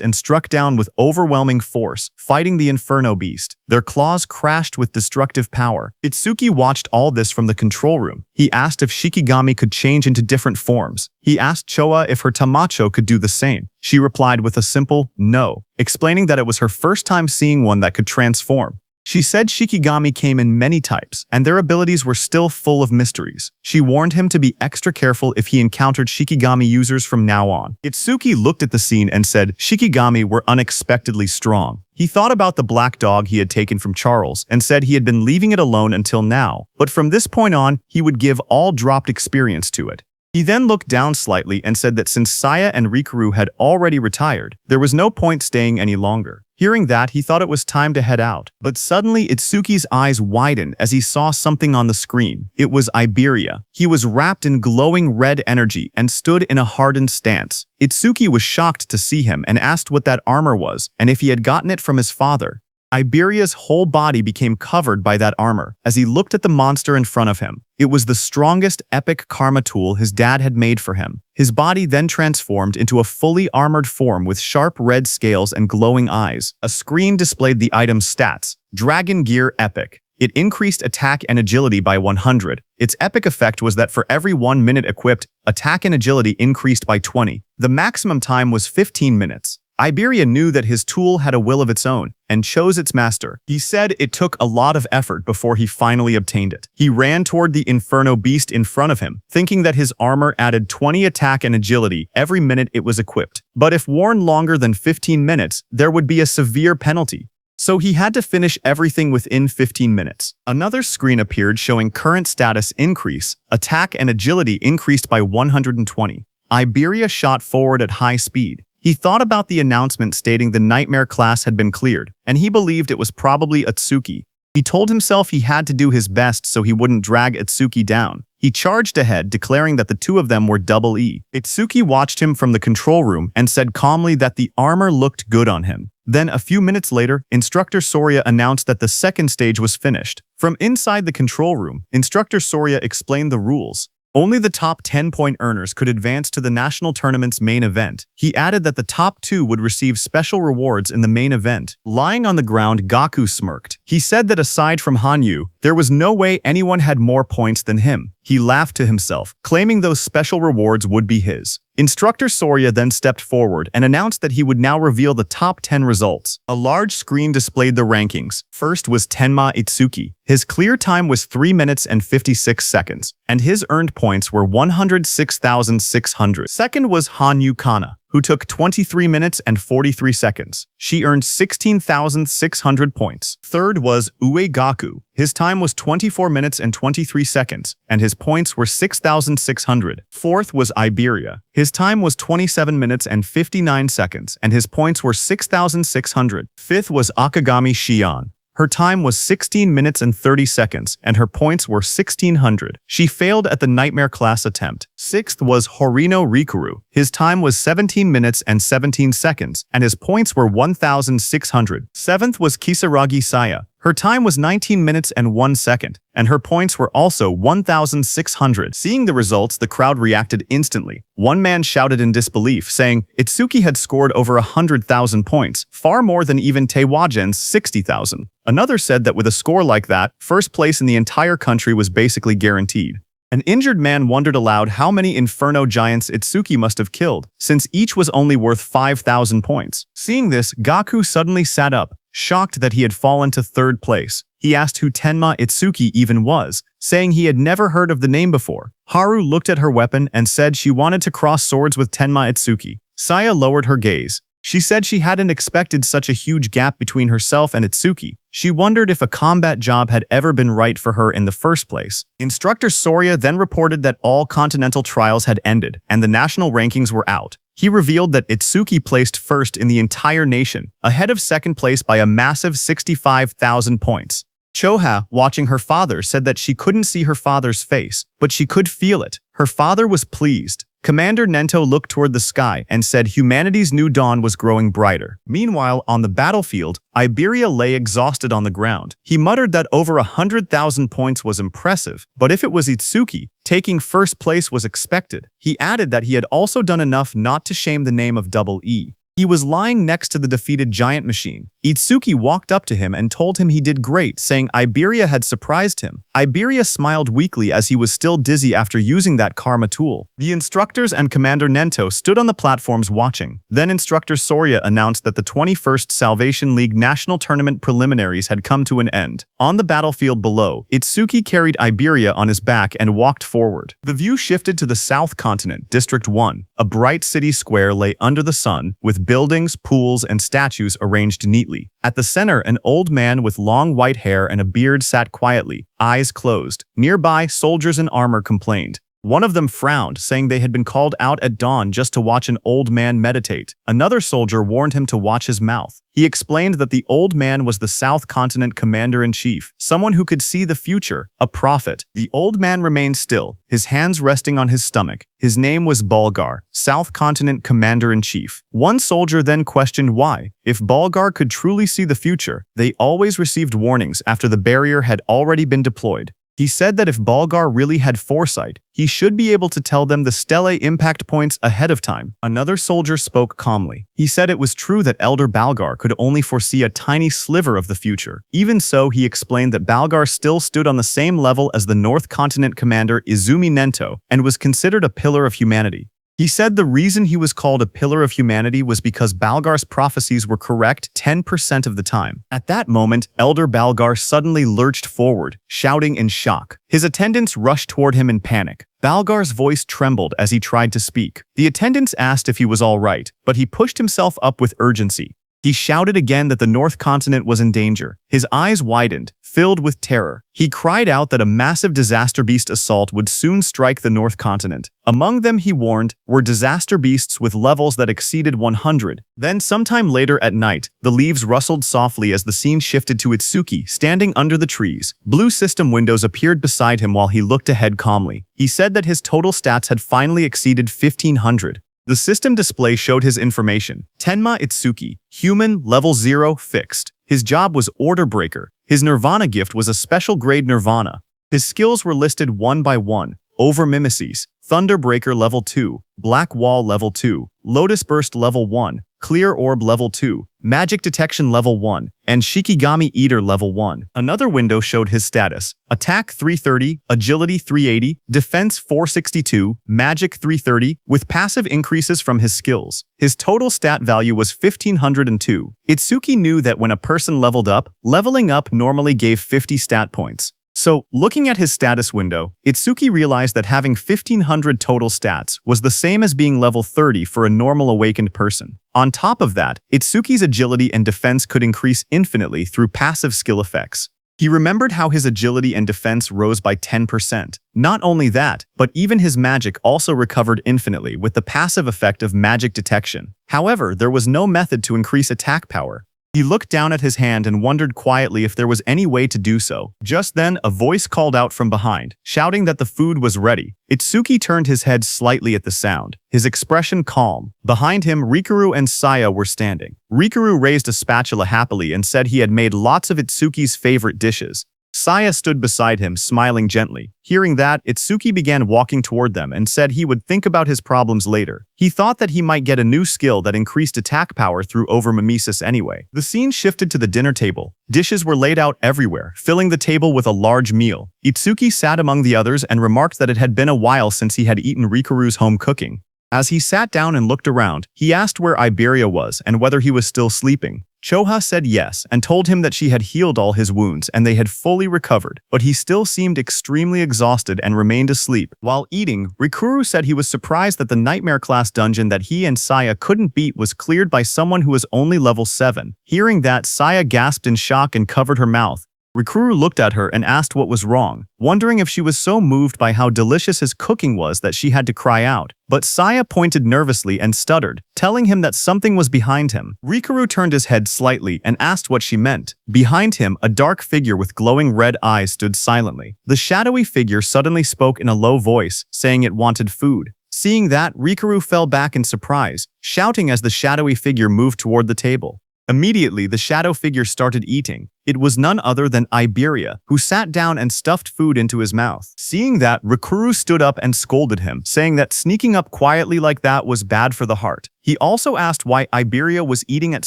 and struck down with overwhelming force, fighting the Inferno Beast. Their claws crashed with destructive power. Itsuki watched all this from the control room. He asked if Shikigami could change into different forms. He asked Choa if her Tamacho could do the same. She replied with a simple no, explaining that it was her first time seeing one that could transform. She said Shikigami came in many types, and their abilities were still full of mysteries. She warned him to be extra careful if he encountered Shikigami users from now on. Itsuki looked at the scene and said Shikigami were unexpectedly strong. He thought about the black dog he had taken from Charles and said he had been leaving it alone until now, but from this point on, he would give all dropped experience to it. He then looked down slightly and said that since Saya and Rikuru had already retired, there was no point staying any longer. Hearing that, he thought it was time to head out. But suddenly, Itsuki's eyes widened as he saw something on the screen. It was Iberia. He was wrapped in glowing red energy and stood in a hardened stance. Itsuki was shocked to see him and asked what that armor was and if he had gotten it from his father. Iberia's whole body became covered by that armor as he looked at the monster in front of him. It was the strongest epic karma tool his dad had made for him. His body then transformed into a fully armored form with sharp red scales and glowing eyes. A screen displayed the item's stats. Dragon Gear Epic. It increased attack and agility by 100. Its epic effect was that for every 1 minute equipped, attack and agility increased by 20. The maximum time was 15 minutes. Iberia knew that his tool had a will of its own and chose its master. He said it took a lot of effort before he finally obtained it. He ran toward the Inferno Beast in front of him, thinking that his armor added 20 attack and agility every minute it was equipped. But if worn longer than 15 minutes, there would be a severe penalty. So he had to finish everything within 15 minutes. Another screen appeared showing current status increase, attack and agility increased by 120. Iberia shot forward at high speed. He thought about the announcement stating the Nightmare class had been cleared, and he believed it was probably Itsuki. He told himself he had to do his best so he wouldn't drag Itsuki down. He charged ahead, declaring that the two of them were double E. Itsuki watched him from the control room and said calmly that the armor looked good on him. Then, a few minutes later, Instructor Soria announced that the second stage was finished. From inside the control room, Instructor Soria explained the rules. Only the top 10-point earners could advance to the national tournament's main event. He added that the top 2 would receive special rewards in the main event. Lying on the ground, Gaku smirked. He said that aside from Hanyu, there was no way anyone had more points than him. He laughed to himself, claiming those special rewards would be his. Instructor Soria then stepped forward and announced that he would now reveal the top 10 results. A large screen displayed the rankings. First was Tenma Itsuki. His clear time was 3 minutes and 56 seconds, and his earned points were 106,600. Second was Hanyu Kana, who took 23 minutes and 43 seconds. She earned 16,600 points. Third was Uegaku. His time was 24 minutes and 23 seconds, and his points were 6,600. Fourth was Iberia. His time was 27 minutes and 59 seconds, and his points were 6,600. Fifth was Akagami Shion. Her time was 16 minutes and 30 seconds, and her points were 1,600. She failed at the Nightmare class attempt. Sixth was Horino Rikuru. His time was 17 minutes and 17 seconds, and his points were 1,600. Seventh was Kisaragi Saya. Her time was 19 minutes and 1 second, and her points were also 1,600. Seeing the results, the crowd reacted instantly. One man shouted in disbelief, saying Itsuki had scored over 100,000 points, far more than even Teiwagen's 60,000. Another said that with a score like that, first place in the entire country was basically guaranteed. An injured man wondered aloud how many Inferno Giants Itsuki must have killed, since each was only worth 5,000 points. Seeing this, Gaku suddenly sat up, shocked that he had fallen to third place. He asked who Tenma Itsuki even was, saying he had never heard of the name before. Haru looked at her weapon and said she wanted to cross swords with Tenma Itsuki. Saya lowered her gaze. She said she hadn't expected such a huge gap between herself and Itsuki. She wondered if a combat job had ever been right for her in the first place. Instructor Soria then reported that all continental trials had ended and the national rankings were out. He revealed that Itsuki placed first in the entire nation, ahead of second place by a massive 65,000 points. Choha, watching her father, said that she couldn't see her father's face, but she could feel it. Her father was pleased. Commander Nento looked toward the sky and said humanity's new dawn was growing brighter. Meanwhile, on the battlefield, Iberia lay exhausted on the ground. He muttered that over 100,000 points was impressive, but if it was Itsuki, taking first place was expected. He added that he had also done enough not to shame the name of Double E. He was lying next to the defeated giant machine. Itsuki walked up to him and told him he did great, saying Iberia had surprised him. Iberia smiled weakly as he was still dizzy after using that karma tool. The instructors and Commander Nento stood on the platforms watching. Then Instructor Soria announced that the 21st Salvation League National Tournament preliminaries had come to an end. On the battlefield below, Itsuki carried Iberia on his back and walked forward. The view shifted to the South Continent, District 1. A bright city square lay under the sun, with buildings, pools, and statues arranged neatly. At the center, an old man with long white hair and a beard sat quietly, eyes closed. Nearby, soldiers in armor complained. One of them frowned, saying they had been called out at dawn just to watch an old man meditate. Another soldier warned him to watch his mouth. He explained that the old man was the South Continent Commander-in-Chief, someone who could see the future, a prophet. The old man remained still, his hands resting on his stomach. His name was Bulgar, South Continent Commander-in-Chief. One soldier then questioned why. If Bulgar could truly see the future, they always received warnings after the barrier had already been deployed. He said that if Bulgar really had foresight, he should be able to tell them the Stellae impact points ahead of time. Another soldier spoke calmly. He said it was true that Elder Bulgar could only foresee a tiny sliver of the future. Even so, he explained that Bulgar still stood on the same level as the North Continent Commander Izumi Nento and was considered a pillar of humanity. He said the reason he was called a pillar of humanity was because Bulgar's prophecies were correct 10% of the time. At that moment, Elder Bulgar suddenly lurched forward, shouting in shock. His attendants rushed toward him in panic. Bulgar's voice trembled as he tried to speak. The attendants asked if he was all right, but he pushed himself up with urgency. He shouted again that the North Continent was in danger. His eyes widened, filled with terror. He cried out that a massive disaster beast assault would soon strike the North Continent. Among them, he warned, were disaster beasts with levels that exceeded 100. Then sometime later at night, the leaves rustled softly as the scene shifted to Itsuki, standing under the trees. Blue system windows appeared beside him while he looked ahead calmly. He said that his total stats had finally exceeded 1500. The system display showed his information. Tenma Itsuki, human, level 0, fixed. His job was Order Breaker. His Nirvana gift was a special grade Nirvana. His skills were listed one by one. Over Mimesis, Thunderbreaker level 2, Black Wall level 2, Lotus Burst level 1, Clear Orb level 2, Magic Detection level 1, and Shikigami Eater level 1. Another window showed his status. Attack 330, Agility 380, Defense 462, Magic 330, with passive increases from his skills. His total stat value was 1502. Itsuki knew that when a person leveled up, leveling up normally gave 50 stat points. So, looking at his status window, Itsuki realized that having 1500 total stats was the same as being level 30 for a normal awakened person. On top of that, Itsuki's agility and defense could increase infinitely through passive skill effects. He remembered how his agility and defense rose by 10%. Not only that, but even his magic also recovered infinitely with the passive effect of magic detection. However, there was no method to increase attack power. He looked down at his hand and wondered quietly if there was any way to do so. Just then, a voice called out from behind, shouting that the food was ready. Itsuki turned his head slightly at the sound, his expression calm. Behind him, Rikuru and Saya were standing. Rikuru raised a spatula happily and said he had made lots of Itsuki's favorite dishes. Saya stood beside him, smiling gently. Hearing that, Itsuki began walking toward them and said he would think about his problems later. He thought that he might get a new skill that increased attack power through overmimesis anyway. The scene shifted to the dinner table. Dishes were laid out everywhere, filling the table with a large meal. Itsuki sat among the others and remarked that it had been a while since he had eaten Rikuru's home cooking. As he sat down and looked around, he asked where Iberia was and whether he was still sleeping. Choha said yes and told him that she had healed all his wounds and they had fully recovered, but he still seemed extremely exhausted and remained asleep. While eating, Rikuru said he was surprised that the nightmare class dungeon that he and Saya couldn't beat was cleared by someone who was only level 7. Hearing that, Saya gasped in shock and covered her mouth. Rikuru looked at her and asked what was wrong, wondering if she was so moved by how delicious his cooking was that she had to cry out. But Saya pointed nervously and stuttered, telling him that something was behind him. Rikuru turned his head slightly and asked what she meant. Behind him, a dark figure with glowing red eyes stood silently. The shadowy figure suddenly spoke in a low voice, saying it wanted food. Seeing that, Rikuru fell back in surprise, shouting as the shadowy figure moved toward the table. Immediately, the shadow figure started eating. It was none other than Iberia, who sat down and stuffed food into his mouth. Seeing that, Rikuru stood up and scolded him, saying that sneaking up quietly like that was bad for the heart. He also asked why Iberia was eating at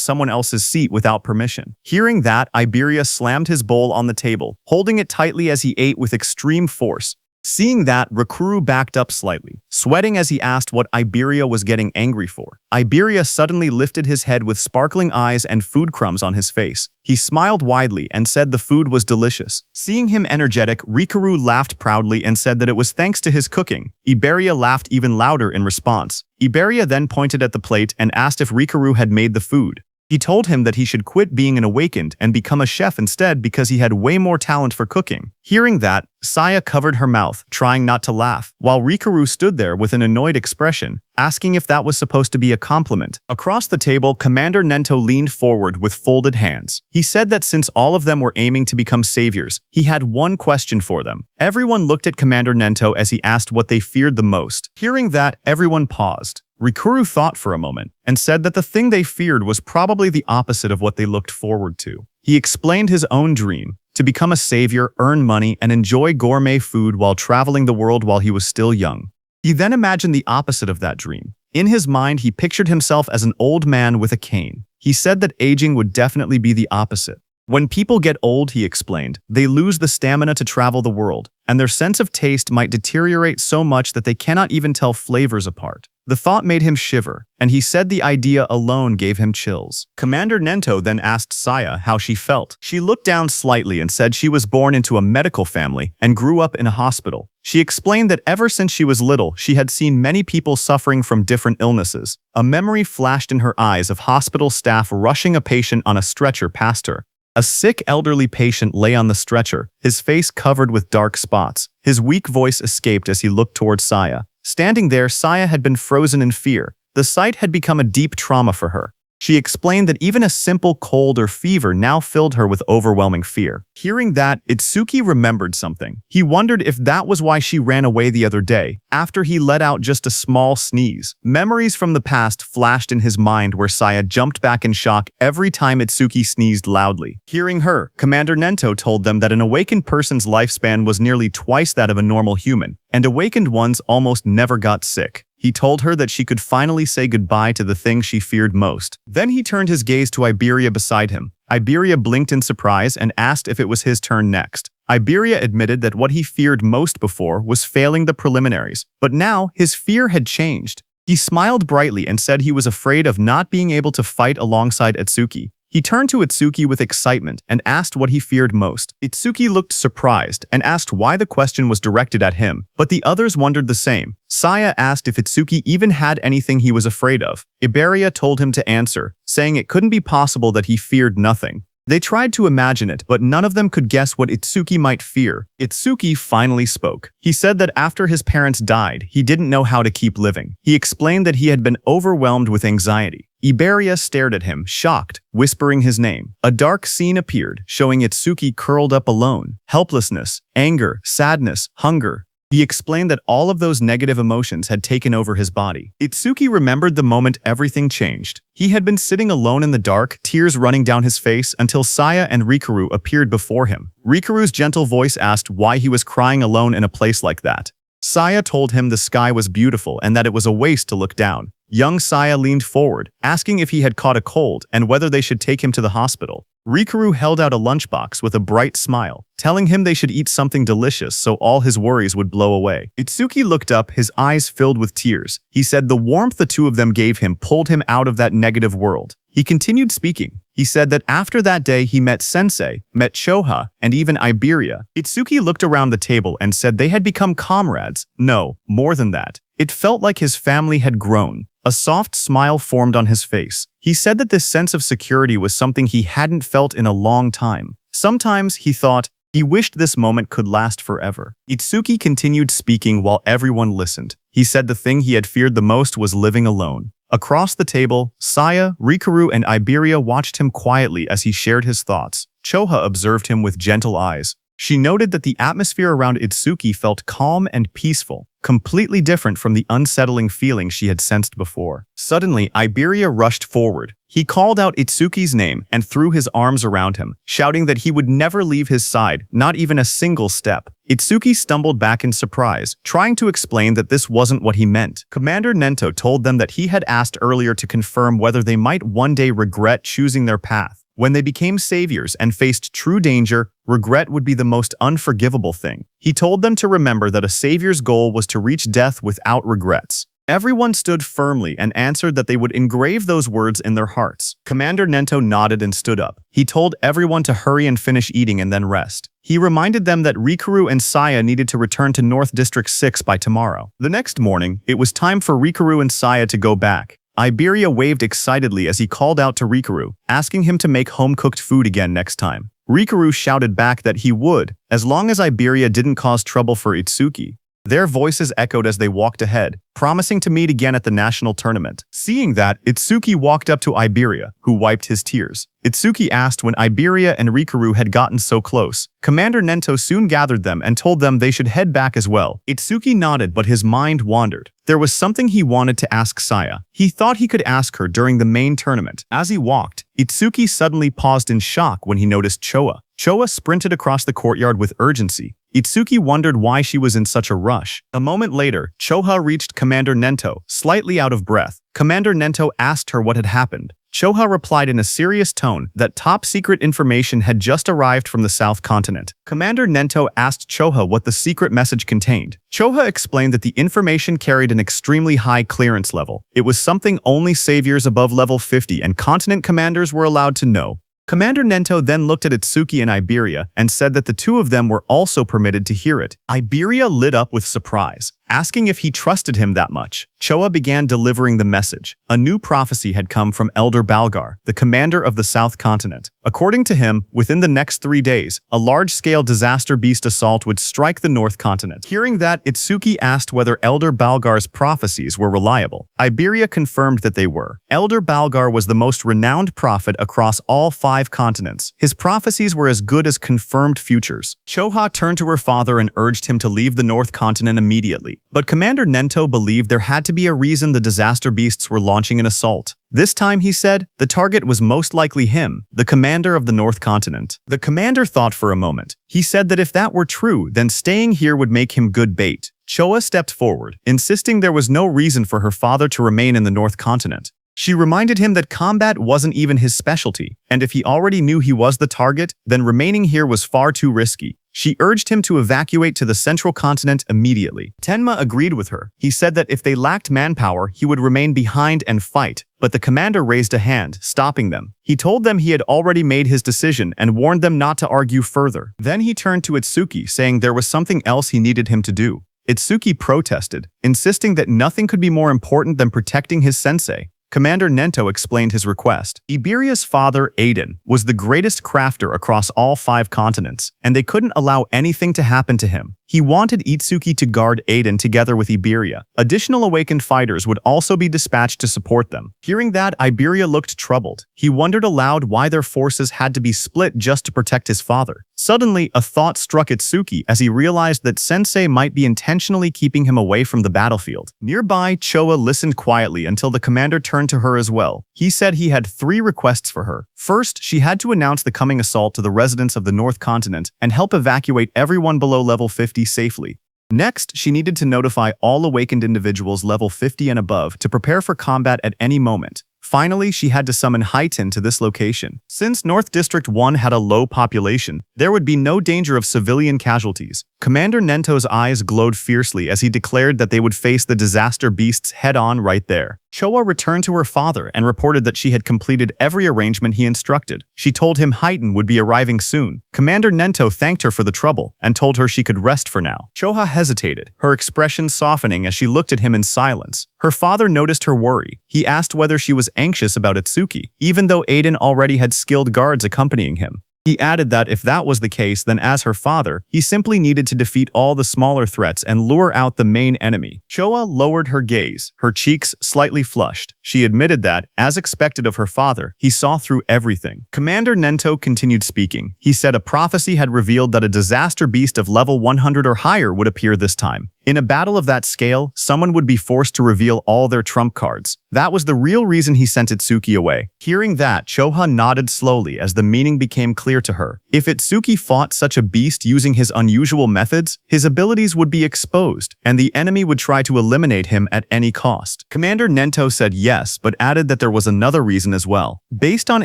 someone else's seat without permission. Hearing that, Iberia slammed his bowl on the table, holding it tightly as he ate with extreme force. Seeing that, Rikuru backed up slightly, sweating as he asked what Iberia was getting angry for. Iberia suddenly lifted his head with sparkling eyes and food crumbs on his face. He smiled widely and said the food was delicious. Seeing him energetic, Rikuru laughed proudly and said that it was thanks to his cooking. Iberia laughed even louder in response. Iberia then pointed at the plate and asked if Rikuru had made the food. He told him that he should quit being an awakened and become a chef instead because he had way more talent for cooking. Hearing that, Saya covered her mouth, trying not to laugh, while Rikuru stood there with an annoyed expression, asking if that was supposed to be a compliment. Across the table, Commander Nento leaned forward with folded hands. He said that since all of them were aiming to become saviors, he had one question for them. Everyone looked at Commander Nento as he asked what they feared the most. Hearing that, everyone paused. Rikuru thought for a moment and said that the thing they feared was probably the opposite of what they looked forward to. He explained his own dream, to become a savior, earn money, and enjoy gourmet food while traveling the world while he was still young. He then imagined the opposite of that dream. In his mind, he pictured himself as an old man with a cane. He said that aging would definitely be the opposite. When people get old, he explained, they lose the stamina to travel the world, and their sense of taste might deteriorate so much that they cannot even tell flavors apart. The thought made him shiver, and he said the idea alone gave him chills. Commander Nento then asked Saya how she felt. She looked down slightly and said she was born into a medical family and grew up in a hospital. She explained that ever since she was little, she had seen many people suffering from different illnesses. A memory flashed in her eyes of hospital staff rushing a patient on a stretcher past her. A sick elderly patient lay on the stretcher, his face covered with dark spots. His weak voice escaped as he looked towards Saya. Standing there, Saya had been frozen in fear. The sight had become a deep trauma for her. She explained that even a simple cold or fever now filled her with overwhelming fear. Hearing that, Itsuki remembered something. He wondered if that was why she ran away the other day, after he let out just a small sneeze. Memories from the past flashed in his mind where Saya jumped back in shock every time Itsuki sneezed loudly. Hearing her, Commander Nento told them that an awakened person's lifespan was nearly twice that of a normal human, and awakened ones almost never got sick. He told her that she could finally say goodbye to the thing she feared most. Then he turned his gaze to Iberia beside him. Iberia blinked in surprise and asked if it was his turn next. Iberia admitted that what he feared most before was failing the preliminaries, but now his fear had changed. He smiled brightly and said he was afraid of not being able to fight alongside Itsuki. He turned to Itsuki with excitement and asked what he feared most. Itsuki looked surprised and asked why the question was directed at him, but the others wondered the same. Saya asked if Itsuki even had anything he was afraid of. Iberia told him to answer, saying it couldn't be possible that he feared nothing. They tried to imagine it, but none of them could guess what Itsuki might fear. Itsuki finally spoke. He said that after his parents died, he didn't know how to keep living. He explained that he had been overwhelmed with anxiety. Iberia stared at him, shocked, whispering his name. A dark scene appeared, showing Itsuki curled up alone. Helplessness, anger, sadness, hunger. He explained that all of those negative emotions had taken over his body. Itsuki remembered the moment everything changed. He had been sitting alone in the dark, tears running down his face, until Saya and Rikuru appeared before him. Rikuru's gentle voice asked why he was crying alone in a place like that. Saya told him the sky was beautiful and that it was a waste to look down. Young Saya leaned forward, asking if he had caught a cold and whether they should take him to the hospital. Rikuru held out a lunchbox with a bright smile, telling him they should eat something delicious so all his worries would blow away. Itsuki looked up, his eyes filled with tears. He said the warmth the two of them gave him pulled him out of that negative world. He continued speaking. He said that after that day he met Sensei, met Choha, and even Iberia. Itsuki looked around the table and said they had become comrades. No, more than that. It felt like his family had grown. A soft smile formed on his face. He said that this sense of security was something he hadn't felt in a long time. Sometimes, he thought, he wished this moment could last forever. Itsuki continued speaking while everyone listened. He said the thing he had feared the most was living alone. Across the table, Saya, Rikuru, and Iberia watched him quietly as he shared his thoughts. Choha observed him with gentle eyes. She noted that the atmosphere around Itsuki felt calm and peaceful, completely different from the unsettling feeling she had sensed before. Suddenly, Iberia rushed forward. He called out Itsuki's name and threw his arms around him, shouting that he would never leave his side, not even a single step. Itsuki stumbled back in surprise, trying to explain that this wasn't what he meant. Commander Nento told them that he had asked earlier to confirm whether they might one day regret choosing their path. When they became saviors and faced true danger, regret would be the most unforgivable thing. He told them to remember that a savior's goal was to reach death without regrets. Everyone stood firmly and answered that they would engrave those words in their hearts. Commander Nento nodded and stood up. He told everyone to hurry and finish eating and then rest. He reminded them that Rikuru and Saya needed to return to North District 6 by tomorrow. The next morning, it was time for Rikuru and Saya to go back. Iberia waved excitedly as he called out to Rikuru, asking him to make home-cooked food again next time. Rikuru shouted back that he would, as long as Iberia didn't cause trouble for Itsuki. Their voices echoed as they walked ahead, promising to meet again at the national tournament. Seeing that, Itsuki walked up to Iberia, who wiped his tears. Itsuki asked when Iberia and Rikuru had gotten so close. Commander Nento soon gathered them and told them they should head back as well. Itsuki nodded, but his mind wandered. There was something he wanted to ask Saya. He thought he could ask her during the main tournament. As he walked, Itsuki suddenly paused in shock when he noticed Choa. Choa sprinted across the courtyard with urgency. Itsuki wondered why she was in such a rush. A moment later, Choha reached Commander Nento, slightly out of breath. Commander Nento asked her what had happened. Choha replied in a serious tone that top-secret information had just arrived from the South Continent. Commander Nento asked Choha what the secret message contained. Choha explained that the information carried an extremely high clearance level. It was something only saviors above level 50 and continent commanders were allowed to know. Commander Nento then looked at Itsuki and Iberia and said that the two of them were also permitted to hear it. Iberia lit up with surprise, asking if he trusted him that much. Choa began delivering the message. A new prophecy had come from Elder Balgar, the commander of the South Continent. According to him, within the next 3 days, a large-scale disaster beast assault would strike the North Continent. Hearing that, Itsuki asked whether Elder Balgar's prophecies were reliable. Iberia confirmed that they were. Elder Balgar was the most renowned prophet across all 5 continents. His prophecies were as good as confirmed futures. Choha turned to her father and urged him to leave the North Continent immediately. But Commander Nento believed there had to be a reason the disaster beasts were launching an assault. This time, he said, the target was most likely him, the commander of the North Continent. The commander thought for a moment. He said that if that were true, then staying here would make him good bait. Choa stepped forward, insisting there was no reason for her father to remain in the North Continent. She reminded him that combat wasn't even his specialty, and if he already knew he was the target, then remaining here was far too risky. She urged him to evacuate to the central continent immediately. Tenma agreed with her. He said that if they lacked manpower, he would remain behind and fight, but the commander raised a hand, stopping them. He told them he had already made his decision and warned them not to argue further. Then he turned to Itsuki, saying there was something else he needed him to do. Itsuki protested, insisting that nothing could be more important than protecting his sensei. Commander Nento explained his request. Iberia's father, Aiden, was the greatest crafter across all 5 continents, and they couldn't allow anything to happen to him. He wanted Itsuki to guard Aiden together with Iberia. Additional awakened fighters would also be dispatched to support them. Hearing that, Iberia looked troubled. He wondered aloud why their forces had to be split just to protect his father. Suddenly, a thought struck Itsuki as he realized that Sensei might be intentionally keeping him away from the battlefield. Nearby, Choa listened quietly until the commander turned to her as well. He said he had 3 requests for her. First, she had to announce the coming assault to the residents of the North Continent and help evacuate everyone below level 50 safely. Next, she needed to notify all awakened individuals level 50 and above to prepare for combat at any moment. Finally, she had to summon Haitin to this location. Since North District 1 had a low population, there would be no danger of civilian casualties. Commander Nento's eyes glowed fiercely as he declared that they would face the disaster beasts head-on right there. Choa returned to her father and reported that she had completed every arrangement he instructed. She told him Haitin would be arriving soon. Commander Nento thanked her for the trouble and told her she could rest for now. Choha hesitated, her expression softening as she looked at him in silence. Her father noticed her worry. He asked whether she was anxious about Itsuki, even though Aiden already had skilled guards accompanying him. He added that if that was the case, then as her father, he simply needed to defeat all the smaller threats and lure out the main enemy. Choa lowered her gaze, her cheeks slightly flushed. She admitted that, as expected of her father, he saw through everything. Commander Nento continued speaking. He said a prophecy had revealed that a disaster beast of level 100 or higher would appear this time. In a battle of that scale, someone would be forced to reveal all their trump cards. That was the real reason he sent Itsuki away. Hearing that, Choha nodded slowly as the meaning became clear to her. If Itsuki fought such a beast using his unusual methods, his abilities would be exposed, and the enemy would try to eliminate him at any cost. Commander Nento said yes, but added that there was another reason as well. Based on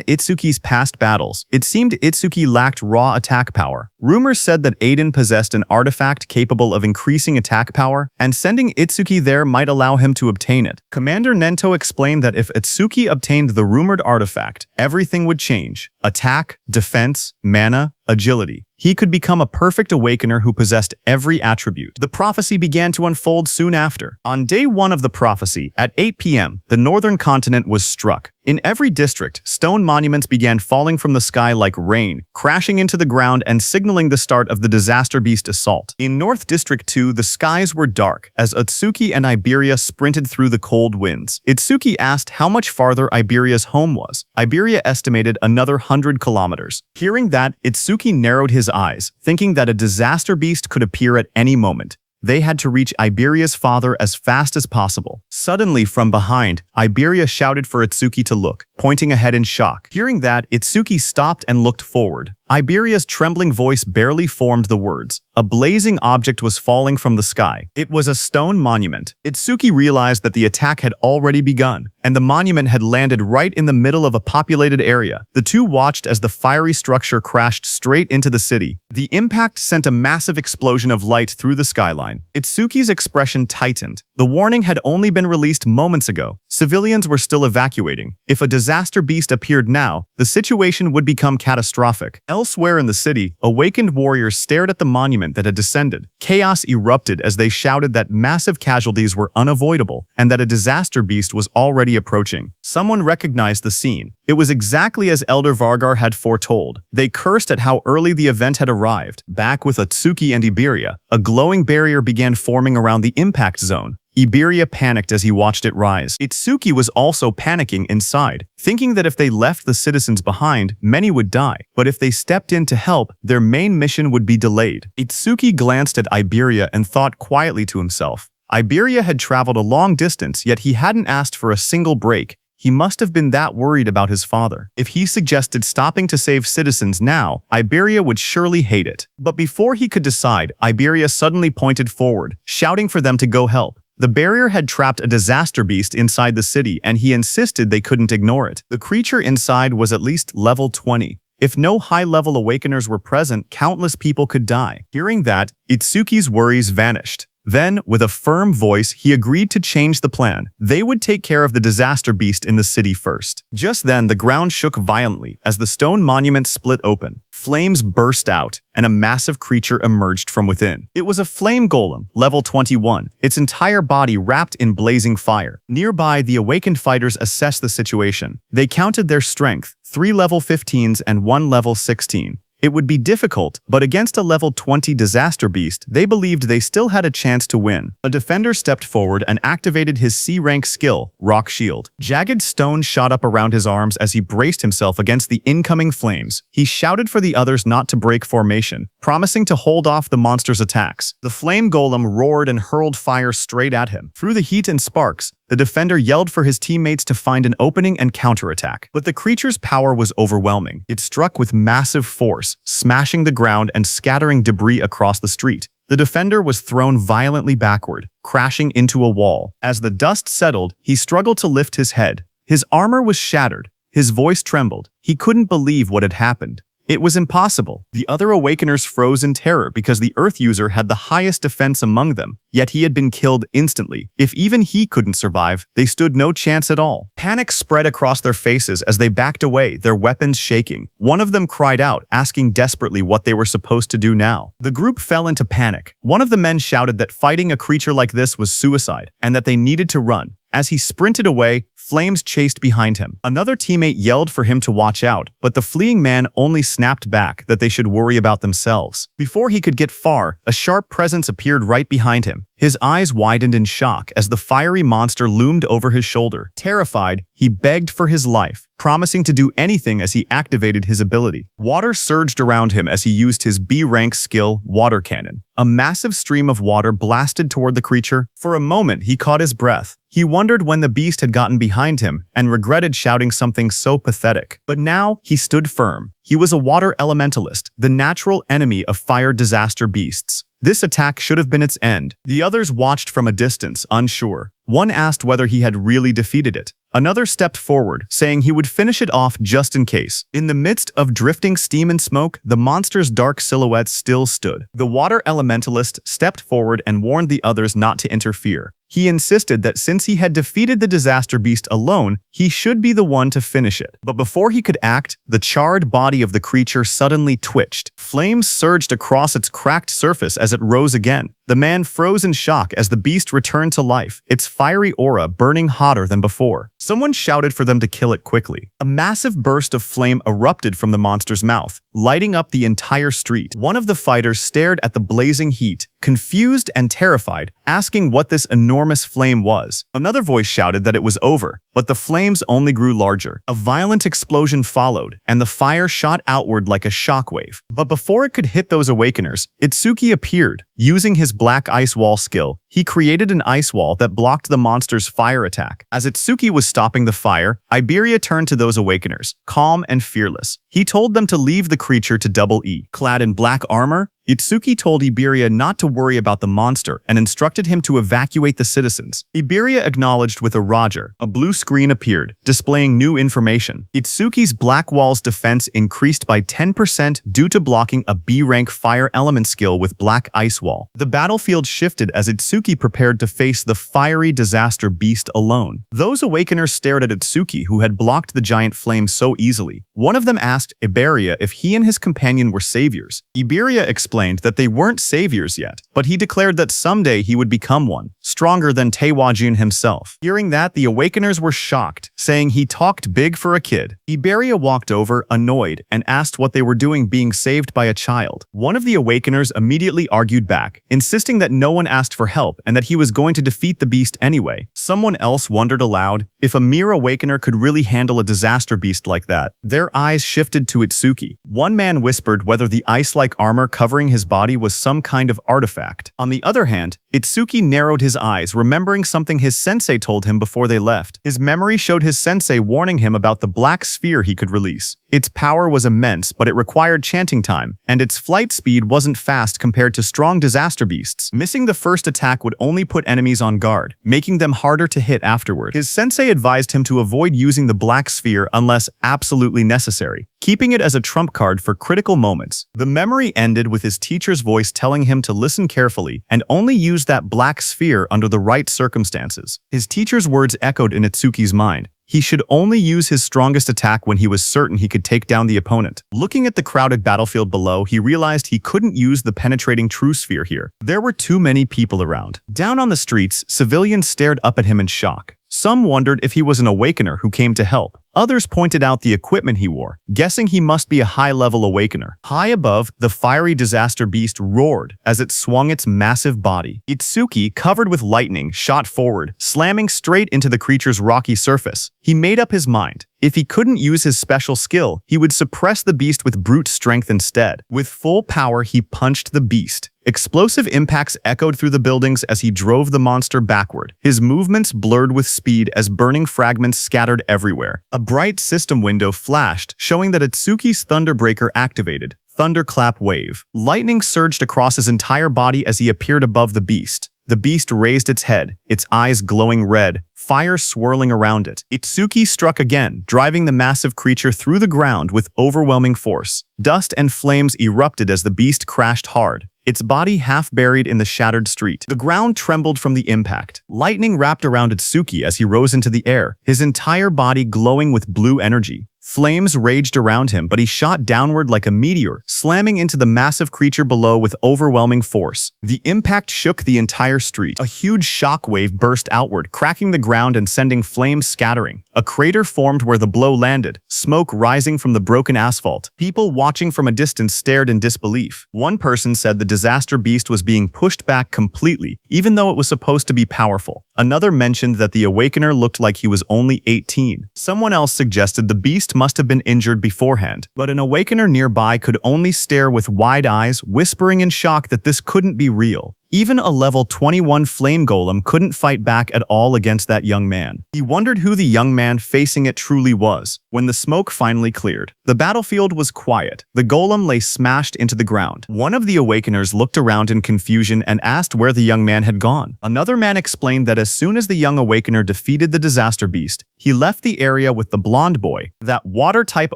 Itsuki's past battles, it seemed Itsuki lacked raw attack power. Rumors said that Aiden possessed an artifact capable of increasing attack power, and sending Itsuki there might allow him to obtain it. Commander Nento explained that if Itsuki obtained the rumored artifact, everything would change. Attack, defense, mana, agility. He could become a perfect awakener who possessed every attribute. The prophecy began to unfold soon after. On day 1 of the prophecy, at 8 p.m., the northern continent was struck. In every district, stone monuments began falling from the sky like rain, crashing into the ground and signaling the start of the disaster beast assault. In North District 2, the skies were dark as Itsuki and Iberia sprinted through the cold winds. Itsuki asked how much farther Iberia's home was. Iberia estimated another 100 kilometers. Hearing that, Itsuki narrowed his eyes, thinking that a disaster beast could appear at any moment. They had to reach Iberia's father as fast as possible. Suddenly, from behind, Iberia shouted for Itsuki to look, pointing ahead in shock. Hearing that, Itsuki stopped and looked forward. Iberia's trembling voice barely formed the words. A blazing object was falling from the sky. It was a stone monument. Itsuki realized that the attack had already begun, and the monument had landed right in the middle of a populated area. The two watched as the fiery structure crashed straight into the city. The impact sent a massive explosion of light through the skyline. Itsuki's expression tightened. The warning had only been released moments ago. Civilians were still evacuating. If a disaster beast appeared now, the situation would become catastrophic. Elsewhere in the city, awakened warriors stared at the monument that had descended. Chaos erupted as they shouted that massive casualties were unavoidable and that a disaster beast was already approaching. Someone recognized the scene. It was exactly as Elder Vargar had foretold. They cursed at how early the event had arrived. Back with Itsuki and Iberia, a glowing barrier began forming around the impact zone. Iberia panicked as he watched it rise. Itsuki was also panicking inside, thinking that if they left the citizens behind, many would die. But if they stepped in to help, their main mission would be delayed. Itsuki glanced at Iberia and thought quietly to himself. Iberia had traveled a long distance, yet he hadn't asked for a single break. He must have been that worried about his father. If he suggested stopping to save citizens now, Iberia would surely hate it. But before he could decide, Iberia suddenly pointed forward, shouting for them to go help. The barrier had trapped a disaster beast inside the city, and he insisted they couldn't ignore it. The creature inside was at least level 20. If no high-level awakeners were present, countless people could die. Hearing that, Itsuki's worries vanished. Then, with a firm voice, he agreed to change the plan. They would take care of the disaster beast in the city first. Just then, the ground shook violently as the stone monument split open. Flames burst out, and a massive creature emerged from within. It was a flame golem, level 21, its entire body wrapped in blazing fire. Nearby, the awakened fighters assessed the situation. They counted their strength, 3 level 15s and 1 level 16. It would be difficult, but against a level 20 disaster beast, they believed they still had a chance to win. A defender stepped forward and activated his C-rank skill, Rock Shield. Jagged stone shot up around his arms as he braced himself against the incoming flames. He shouted for the others not to break formation, promising to hold off the monster's attacks. The flame golem roared and hurled fire straight at him. Through the heat and sparks, the defender yelled for his teammates to find an opening and counterattack. But the creature's power was overwhelming. It struck with massive force, smashing the ground and scattering debris across the street. The defender was thrown violently backward, crashing into a wall. As the dust settled, he struggled to lift his head. His armor was shattered. His voice trembled. He couldn't believe what had happened. It was impossible. The other Awakeners froze in terror because the Earth user had the highest defense among them, yet he had been killed instantly. If even he couldn't survive, they stood no chance at all. Panic spread across their faces as they backed away, their weapons shaking. One of them cried out, asking desperately what they were supposed to do now. The group fell into panic. One of the men shouted that fighting a creature like this was suicide, and that they needed to run. As he sprinted away, flames chased behind him. Another teammate yelled for him to watch out, but the fleeing man only snapped back that they should worry about themselves. Before he could get far, a sharp presence appeared right behind him. His eyes widened in shock as the fiery monster loomed over his shoulder. Terrified, he begged for his life, promising to do anything as he activated his ability. Water surged around him as he used his B-rank skill, Water Cannon. A massive stream of water blasted toward the creature. For a moment, he caught his breath. He wondered when the beast had gotten behind him and regretted shouting something so pathetic. But now, he stood firm. He was a water elementalist, the natural enemy of fire disaster beasts. This attack should have been its end. The others watched from a distance, unsure. One asked whether he had really defeated it. Another stepped forward, saying he would finish it off just in case. In the midst of drifting steam and smoke, the monster's dark silhouette still stood. The water elementalist stepped forward and warned the others not to interfere. He insisted that since he had defeated the disaster beast alone, he should be the one to finish it. But before he could act, the charred body of the creature suddenly twitched. Flames surged across its cracked surface as it rose again. The man froze in shock as the beast returned to life, its fiery aura burning hotter than before. Someone shouted for them to kill it quickly. A massive burst of flame erupted from the monster's mouth, lighting up the entire street. One of the fighters stared at the blazing heat, confused and terrified, asking what this enormous flame was. Another voice shouted that it was over, but the flames only grew larger. A violent explosion followed, and the fire shot outward like a shockwave. But before it could hit those Awakeners, Itsuki appeared. Using his black ice wall skill, he created an ice wall that blocked the monster's fire attack. As Itsuki was stopping the fire, Iberia turned to those Awakeners, calm and fearless. He told them to leave the creature to Double E. Clad in black armor, Itsuki told Iberia not to worry about the monster and instructed him to evacuate the citizens. Iberia acknowledged with a Roger. A blue screen appeared, displaying new information. Itsuki's Black Wall's defense increased by 10% due to blocking a B-rank fire element skill with Black Ice Wall. The battlefield shifted as Itsuki prepared to face the fiery disaster beast alone. Those Awakeners stared at Itsuki, who had blocked the giant flame so easily. One of them asked Iberia if he and his companion were saviors. Iberia explained that they weren't saviors yet, but he declared that someday he would become one, stronger than Taewajin himself. Hearing that, the Awakeners were shocked, saying he talked big for a kid. Iberia walked over, annoyed, and asked what they were doing being saved by a child. One of the Awakeners immediately argued back, insisting that no one asked for help and that he was going to defeat the beast anyway. Someone else wondered aloud if a mere Awakener could really handle a disaster beast like that. Their eyes shifted to Itsuki. One man whispered whether the ice-like armor covering his body was some kind of artifact. On the other hand, Itsuki narrowed his eyes, remembering something his sensei told him before they left. His memory showed his sensei warning him about the black sphere he could release. Its power was immense, but it required chanting time, and its flight speed wasn't fast compared to strong disaster beasts. Missing the first attack would only put enemies on guard, making them harder to hit afterward. His sensei advised him to avoid using the black sphere unless absolutely necessary, keeping it as a trump card for critical moments. The memory ended with his teacher's voice telling him to listen carefully and only use that black sphere under the right circumstances. His teacher's words echoed in Itsuki's mind. He should only use his strongest attack when he was certain he could take down the opponent. Looking at the crowded battlefield below, he realized he couldn't use the penetrating true sphere here. There were too many people around. Down on the streets, civilians stared up at him in shock. Some wondered if he was an Awakener who came to help. Others pointed out the equipment he wore, guessing he must be a high-level Awakener. High above, the fiery disaster beast roared as it swung its massive body. Itsuki, covered with lightning, shot forward, slamming straight into the creature's rocky surface. He made up his mind. If he couldn't use his special skill, he would suppress the beast with brute strength instead. With full power, he punched the beast. Explosive impacts echoed through the buildings as he drove the monster backward. His movements blurred with speed as burning fragments scattered everywhere. A bright system window flashed, showing that Itsuki's Thunderbreaker activated. Thunderclap Wave. Lightning surged across his entire body as he appeared above the beast. The beast raised its head, its eyes glowing red, fire swirling around it. Itsuki struck again, driving the massive creature through the ground with overwhelming force. Dust and flames erupted as the beast crashed hard, its body half buried in the shattered street. The ground trembled from the impact. Lightning wrapped around Itsuki as he rose into the air, his entire body glowing with blue energy. Flames raged around him, but he shot downward like a meteor, slamming into the massive creature below with overwhelming force. The impact shook the entire street. A huge shockwave burst outward, cracking the ground and sending flames scattering. A crater formed where the blow landed, smoke rising from the broken asphalt. People watching from a distance stared in disbelief. One person said the disaster beast was being pushed back completely, even though it was supposed to be powerful. Another mentioned that the Awakener looked like he was only 18. Someone else suggested the beast must have been injured beforehand, but an Awakener nearby could only stare with wide eyes, whispering in shock that this couldn't be real. Even a level 21 flame golem couldn't fight back at all against that young man. He wondered who the young man facing it truly was. When the smoke finally cleared, the battlefield was quiet. The golem lay smashed into the ground. One of the Awakeners looked around in confusion and asked where the young man had gone. Another man explained that as soon as the young Awakener defeated the disaster beast, he left the area with the blonde boy. That water-type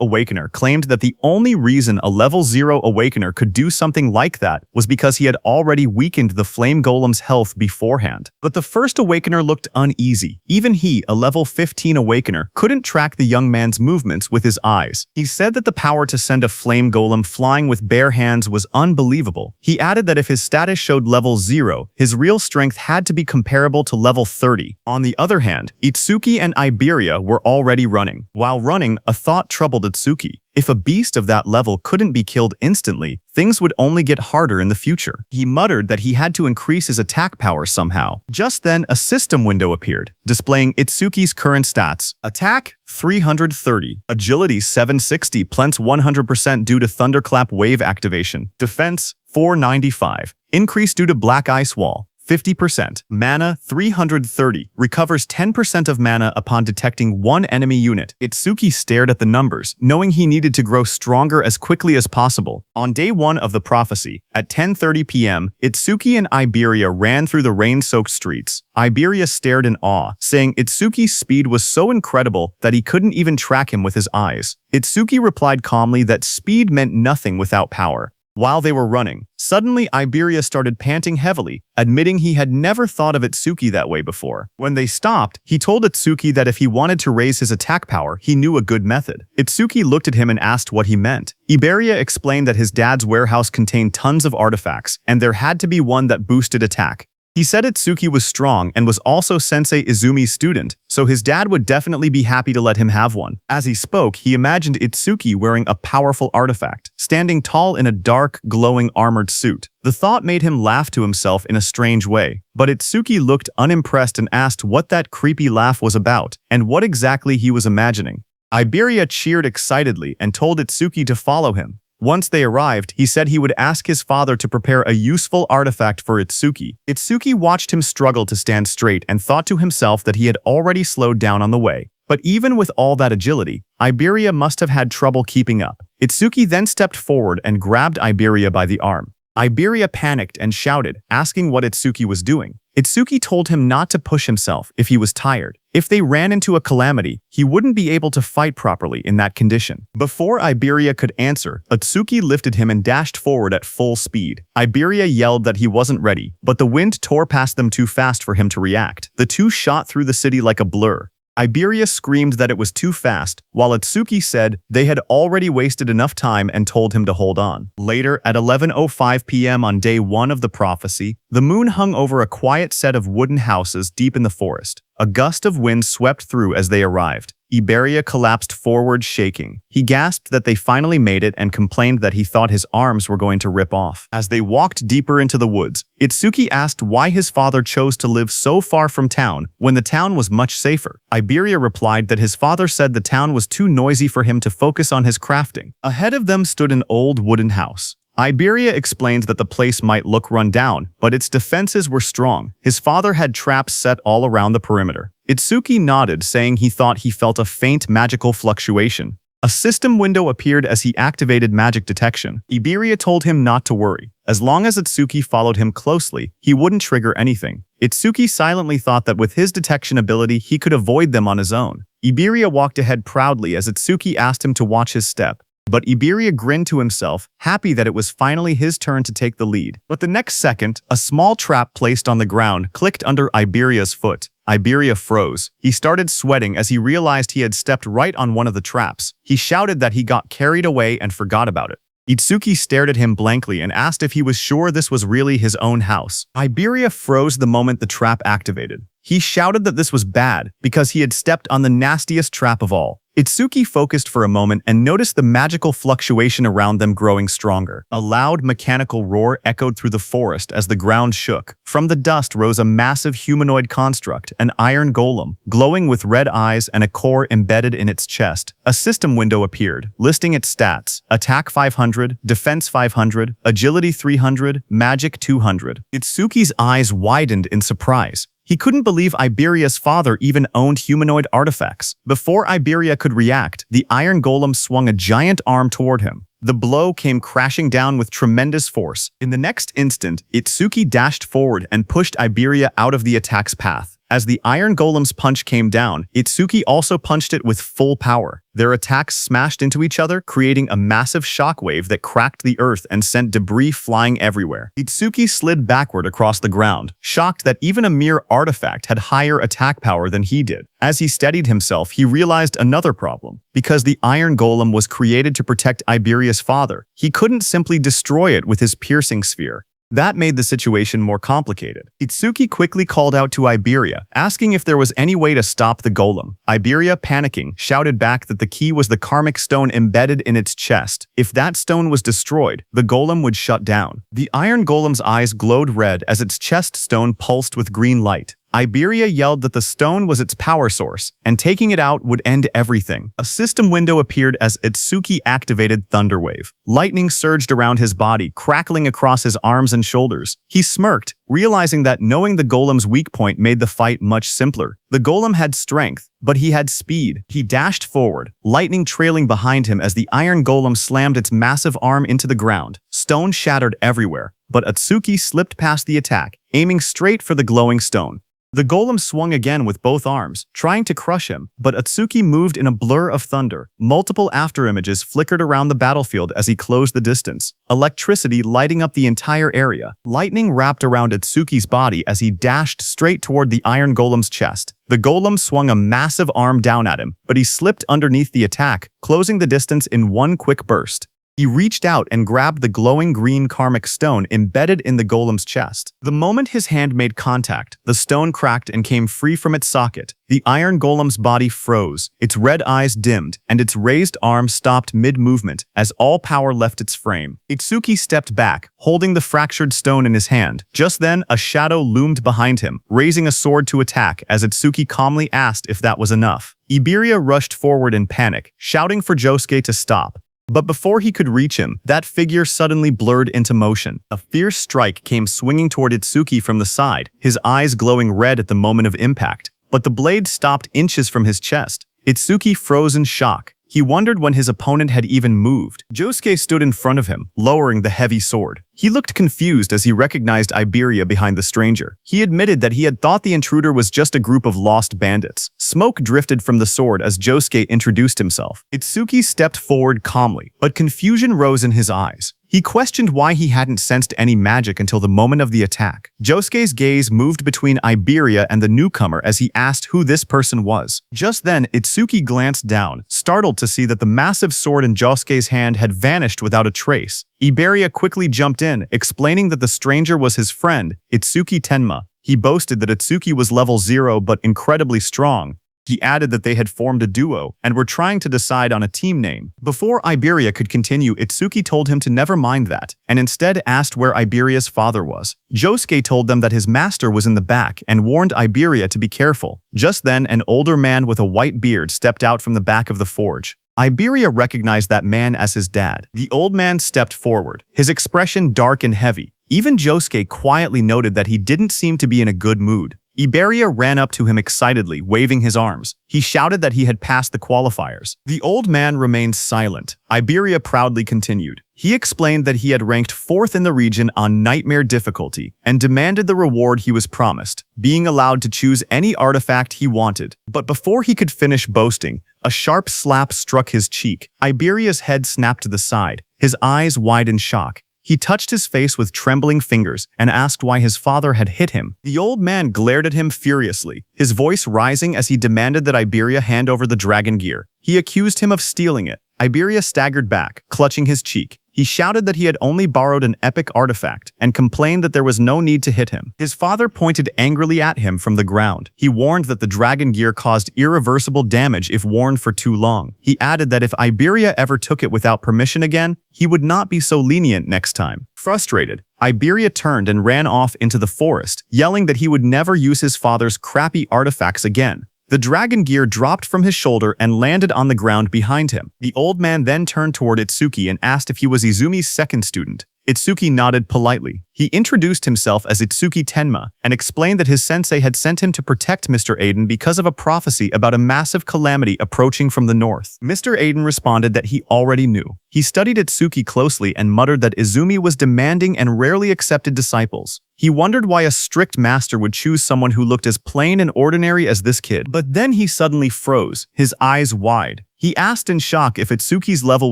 Awakener claimed that the only reason a level 0 Awakener could do something like that was because he had already weakened the flame golem's health beforehand. But the first Awakener looked uneasy. Even he, a level 15 Awakener, couldn't track the young man's movements with his eyes. He said that the power to send a flame golem flying with bare hands was unbelievable. He added that if his status showed level 0, his real strength had to be comparable to level 30. On the other hand, Itsuki and Iberia were already running. While running, a thought troubled Itsuki. If a beast of that level couldn't be killed instantly, things would only get harder in the future. He muttered that he had to increase his attack power somehow. Just then, a system window appeared, displaying Itsuki's current stats. Attack, 330. Agility, 760, plants 100% due to Thunderclap Wave activation. Defense, 495. Increase due to Black Ice Wall. 50%. Mana, 330. Recovers 10% of mana upon detecting one enemy unit. Itsuki stared at the numbers, knowing he needed to grow stronger as quickly as possible. On day 1 of the prophecy, at 10:30 p.m., Itsuki and Iberia ran through the rain-soaked streets. Iberia stared in awe, saying Itsuki's speed was so incredible that he couldn't even track him with his eyes. Itsuki replied calmly that speed meant nothing without power. While they were running, suddenly Iberia started panting heavily, admitting he had never thought of Itsuki that way before. When they stopped, he told Itsuki that if he wanted to raise his attack power, he knew a good method. Itsuki looked at him and asked what he meant. Iberia explained that his dad's warehouse contained tons of artifacts, and there had to be one that boosted attack. He said Itsuki was strong and was also Sensei Izumi's student, so his dad would definitely be happy to let him have one. As he spoke, he imagined Itsuki wearing a powerful artifact, standing tall in a dark, glowing armored suit. The thought made him laugh to himself in a strange way, but Itsuki looked unimpressed and asked what that creepy laugh was about, and what exactly he was imagining. Iberia cheered excitedly and told Itsuki to follow him. Once they arrived, he said he would ask his father to prepare a useful artifact for Itsuki. Itsuki watched him struggle to stand straight and thought to himself that he had already slowed down on the way. But even with all that agility, Iberia must have had trouble keeping up. Itsuki then stepped forward and grabbed Iberia by the arm. Iberia panicked and shouted, asking what Itsuki was doing. Itsuki told him not to push himself if he was tired. If they ran into a calamity, he wouldn't be able to fight properly in that condition. Before Iberia could answer, Itsuki lifted him and dashed forward at full speed. Iberia yelled that he wasn't ready, but the wind tore past them too fast for him to react. The two shot through the city like a blur. Iberia screamed that it was too fast, while Itsuki said they had already wasted enough time and told him to hold on. Later, at 11:05 p.m. on day 1 of the prophecy, the moon hung over a quiet set of wooden houses deep in the forest. A gust of wind swept through as they arrived. Iberia collapsed forward, shaking. He gasped that they finally made it and complained that he thought his arms were going to rip off. As they walked deeper into the woods, Itsuki asked why his father chose to live so far from town when the town was much safer. Iberia replied that his father said the town was too noisy for him to focus on his crafting. Ahead of them stood an old wooden house. Iberia explained that the place might look run down, but its defenses were strong. His father had traps set all around the perimeter. Itsuki nodded, saying he thought he felt a faint magical fluctuation. A system window appeared as he activated magic detection. Iberia told him not to worry. As long as Itsuki followed him closely, he wouldn't trigger anything. Itsuki silently thought that with his detection ability, he could avoid them on his own. Iberia walked ahead proudly as Itsuki asked him to watch his step. But Iberia grinned to himself, happy that it was finally his turn to take the lead. But the next second, a small trap placed on the ground clicked under Iberia's foot. Iberia froze. He started sweating as he realized he had stepped right on one of the traps. He shouted that he got carried away and forgot about it. Itsuki stared at him blankly and asked if he was sure this was really his own house. Iberia froze the moment the trap activated. He shouted that this was bad because he had stepped on the nastiest trap of all. Itsuki focused for a moment and noticed the magical fluctuation around them growing stronger. A loud mechanical roar echoed through the forest as the ground shook. From the dust rose a massive humanoid construct, an iron golem, glowing with red eyes and a core embedded in its chest. A system window appeared, listing its stats: Attack 500, Defense 500, Agility 300, Magic 200. Itsuki's eyes widened in surprise. He couldn't believe Iberia's father even owned humanoid artifacts. Before Iberia could react, the iron golem swung a giant arm toward him. The blow came crashing down with tremendous force. In the next instant, Itsuki dashed forward and pushed Iberia out of the attack's path. As the iron golem's punch came down, Itsuki also punched it with full power. Their attacks smashed into each other, creating a massive shockwave that cracked the earth and sent debris flying everywhere. Itsuki slid backward across the ground, shocked that even a mere artifact had higher attack power than he did. As he steadied himself, he realized another problem. Because the iron golem was created to protect Iberia's father, he couldn't simply destroy it with his piercing sphere. That made the situation more complicated. Itsuki quickly called out to Iberia, asking if there was any way to stop the golem. Iberia, panicking, shouted back that the key was the karmic stone embedded in its chest. If that stone was destroyed, the golem would shut down. The iron golem's eyes glowed red as its chest stone pulsed with green light. Iberia yelled that the stone was its power source, and taking it out would end everything. A system window appeared as Itsuki activated Thunderwave. Lightning surged around his body, crackling across his arms and shoulders. He smirked, realizing that knowing the golem's weak point made the fight much simpler. The golem had strength, but he had speed. He dashed forward, lightning trailing behind him as the iron golem slammed its massive arm into the ground. Stone shattered everywhere, but Itsuki slipped past the attack, aiming straight for the glowing stone. The golem swung again with both arms, trying to crush him, but Itsuki moved in a blur of thunder. Multiple afterimages flickered around the battlefield as he closed the distance, electricity lighting up the entire area. Lightning wrapped around Itsuki's body as he dashed straight toward the iron golem's chest. The golem swung a massive arm down at him, but he slipped underneath the attack, closing the distance in one quick burst. He reached out and grabbed the glowing green karmic stone embedded in the golem's chest. The moment his hand made contact, the stone cracked and came free from its socket. The iron golem's body froze, its red eyes dimmed, and its raised arm stopped mid-movement as all power left its frame. Itsuki stepped back, holding the fractured stone in his hand. Just then, a shadow loomed behind him, raising a sword to attack as Itsuki calmly asked if that was enough. Iberia rushed forward in panic, shouting for Josuke to stop. But before he could reach him, that figure suddenly blurred into motion. A fierce strike came swinging toward Itsuki from the side, his eyes glowing red at the moment of impact. But the blade stopped inches from his chest. Itsuki froze in shock. He wondered when his opponent had even moved. Josuke stood in front of him, lowering the heavy sword. He looked confused as he recognized Iberia behind the stranger. He admitted that he had thought the intruder was just a group of lost bandits. Smoke drifted from the sword as Josuke introduced himself. Itsuki stepped forward calmly, but confusion rose in his eyes. He questioned why he hadn't sensed any magic until the moment of the attack. Josuke's gaze moved between Iberia and the newcomer as he asked who this person was. Just then, Itsuki glanced down, startled to see that the massive sword in Josuke's hand had vanished without a trace. Iberia quickly jumped in, explaining that the stranger was his friend, Itsuki Tenma. He boasted that Itsuki was level 0 but incredibly strong. He added that they had formed a duo and were trying to decide on a team name. Before Iberia could continue, Itsuki told him to never mind that, and instead asked where Iberia's father was. Josuke told them that his master was in the back and warned Iberia to be careful. Just then, an older man with a white beard stepped out from the back of the forge. Iberia recognized that man as his dad. The old man stepped forward, his expression dark and heavy. Even Josuke quietly noted that he didn't seem to be in a good mood. Iberia ran up to him excitedly, waving his arms. He shouted that he had passed the qualifiers. The old man remained silent. Iberia proudly continued. He explained that he had ranked 4th in the region on Nightmare difficulty and demanded the reward he was promised, being allowed to choose any artifact he wanted. But before he could finish boasting, a sharp slap struck his cheek. Iberia's head snapped to the side, his eyes wide in shock. He touched his face with trembling fingers and asked why his father had hit him. The old man glared at him furiously, his voice rising as he demanded that Iberia hand over the dragon gear. He accused him of stealing it. Iberia staggered back, clutching his cheek. He shouted that he had only borrowed an epic artifact and complained that there was no need to hit him. His father pointed angrily at him from the ground. He warned that the dragon gear caused irreversible damage if worn for too long. He added that if Iberia ever took it without permission again, he would not be so lenient next time. Frustrated, Iberia turned and ran off into the forest, yelling that he would never use his father's crappy artifacts again. The dragon gear dropped from his shoulder and landed on the ground behind him. The old man then turned toward Itsuki and asked if he was Izumi's second student. Itsuki nodded politely. He introduced himself as Itsuki Tenma and explained that his sensei had sent him to protect Mr. Aiden because of a prophecy about a massive calamity approaching from the north. Mr. Aiden responded that he already knew. He studied Itsuki closely and muttered that Izumi was demanding and rarely accepted disciples. He wondered why a strict master would choose someone who looked as plain and ordinary as this kid. But then he suddenly froze, his eyes wide. He asked in shock if Itsuki's level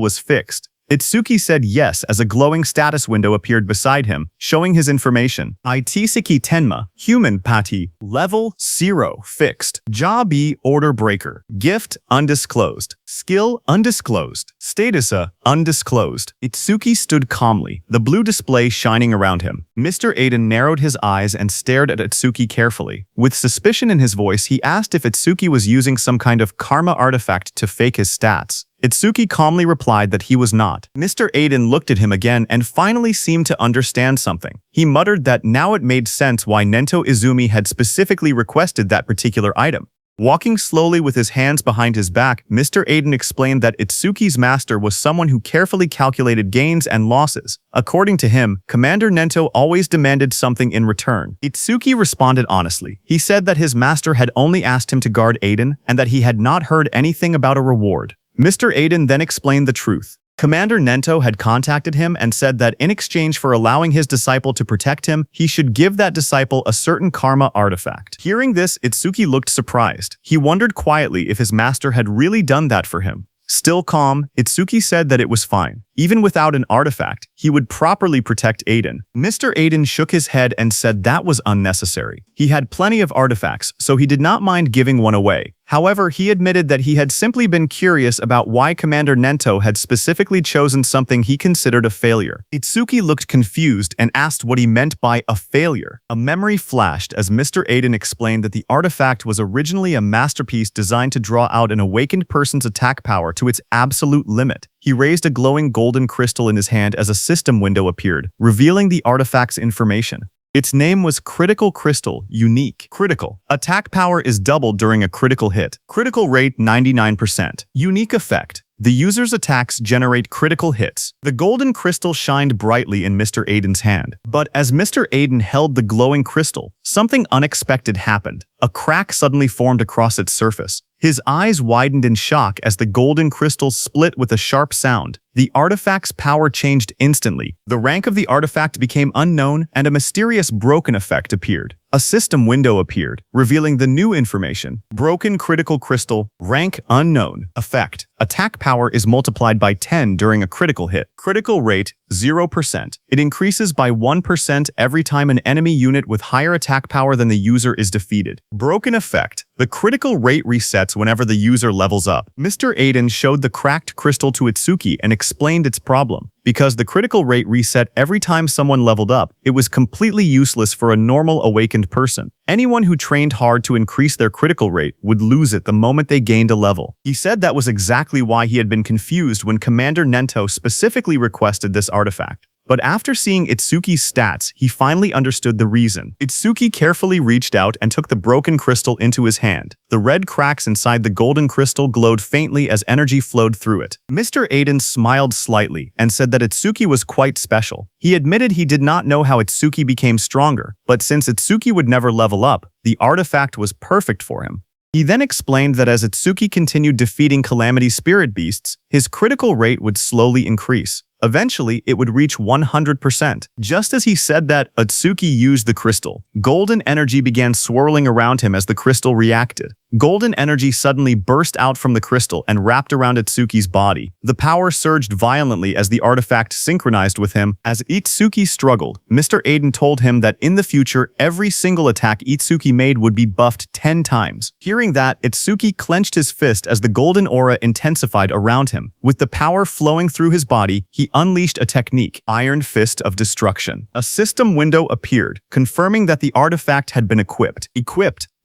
was fixed. Itsuki said yes as a glowing status window appeared beside him, showing his information. Itsuki Tenma, Human Pati, Level 0, Fixed. Job E, Order Breaker. Gift, Undisclosed. Skill, Undisclosed. Status, Undisclosed. Itsuki stood calmly, the blue display shining around him. Mr. Aiden narrowed his eyes and stared at Itsuki carefully. With suspicion in his voice, he asked if Itsuki was using some kind of karma artifact to fake his stats. Itsuki calmly replied that he was not. Mr. Aiden looked at him again and finally seemed to understand something. He muttered that now it made sense why Nento Izumi had specifically requested that particular item. Walking slowly with his hands behind his back, Mr. Aiden explained that Itsuki's master was someone who carefully calculated gains and losses. According to him, Commander Nento always demanded something in return. Itsuki responded honestly. He said that his master had only asked him to guard Aiden and that he had not heard anything about a reward. Mr. Aiden then explained the truth. Commander Nento had contacted him and said that in exchange for allowing his disciple to protect him, he should give that disciple a certain karma artifact. Hearing this, Itsuki looked surprised. He wondered quietly if his master had really done that for him. Still calm, Itsuki said that it was fine. Even without an artifact, he would properly protect Aiden. Mr. Aiden shook his head and said that was unnecessary. He had plenty of artifacts, so he did not mind giving one away. However, he admitted that he had simply been curious about why Commander Nento had specifically chosen something he considered a failure. Itsuki looked confused and asked what he meant by a failure. A memory flashed as Mr. Aiden explained that the artifact was originally a masterpiece designed to draw out an awakened person's attack power to its absolute limit. He raised a glowing golden crystal in his hand as a system window appeared, revealing the artifact's information. Its name was Critical Crystal, Unique. Critical. Attack power is doubled during a critical hit. Critical rate 99%. Unique effect. The user's attacks generate critical hits. The golden crystal shined brightly in Mr. Aiden's hand. But as Mr. Aiden held the glowing crystal, something unexpected happened. A crack suddenly formed across its surface. His eyes widened in shock as the golden crystal split with a sharp sound. The artifact's power changed instantly. The rank of the artifact became unknown, and a mysterious broken effect appeared. A system window appeared, revealing the new information. Broken critical crystal, rank unknown. Effect. Attack power is multiplied by 10 during a critical hit. Critical rate, 0%. It increases by 1% every time an enemy unit with higher attack power than the user is defeated. Broken effect. The critical rate resets whenever the user levels up. Mr. Aiden showed the cracked crystal to Itsuki and explained its problem. Because the critical rate reset every time someone leveled up, it was completely useless for a normal awakened person. Anyone who trained hard to increase their critical rate would lose it the moment they gained a level. He said that was exactly why he had been confused when Commander Nento specifically requested this artifact. But after seeing Itsuki's stats, he finally understood the reason. Itsuki carefully reached out and took the broken crystal into his hand. The red cracks inside the golden crystal glowed faintly as energy flowed through it. Mr. Aiden smiled slightly and said that Itsuki was quite special. He admitted he did not know how Itsuki became stronger, but since Itsuki would never level up, the artifact was perfect for him. He then explained that as Itsuki continued defeating Calamity Spirit Beasts, his critical rate would slowly increase. Eventually, it would reach 100%. Just as he said that, Itsuki used the crystal. Golden energy began swirling around him as the crystal reacted. Golden energy suddenly burst out from the crystal and wrapped around Itsuki's body. The power surged violently as the artifact synchronized with him. As Itsuki struggled, Mr. Aiden told him that in the future, every single attack Itsuki made would be buffed 10 times. Hearing that, Itsuki clenched his fist as the golden aura intensified around him. With the power flowing through his body, he unleashed a technique, Iron Fist of Destruction. A system window appeared, confirming that the artifact had been equipped.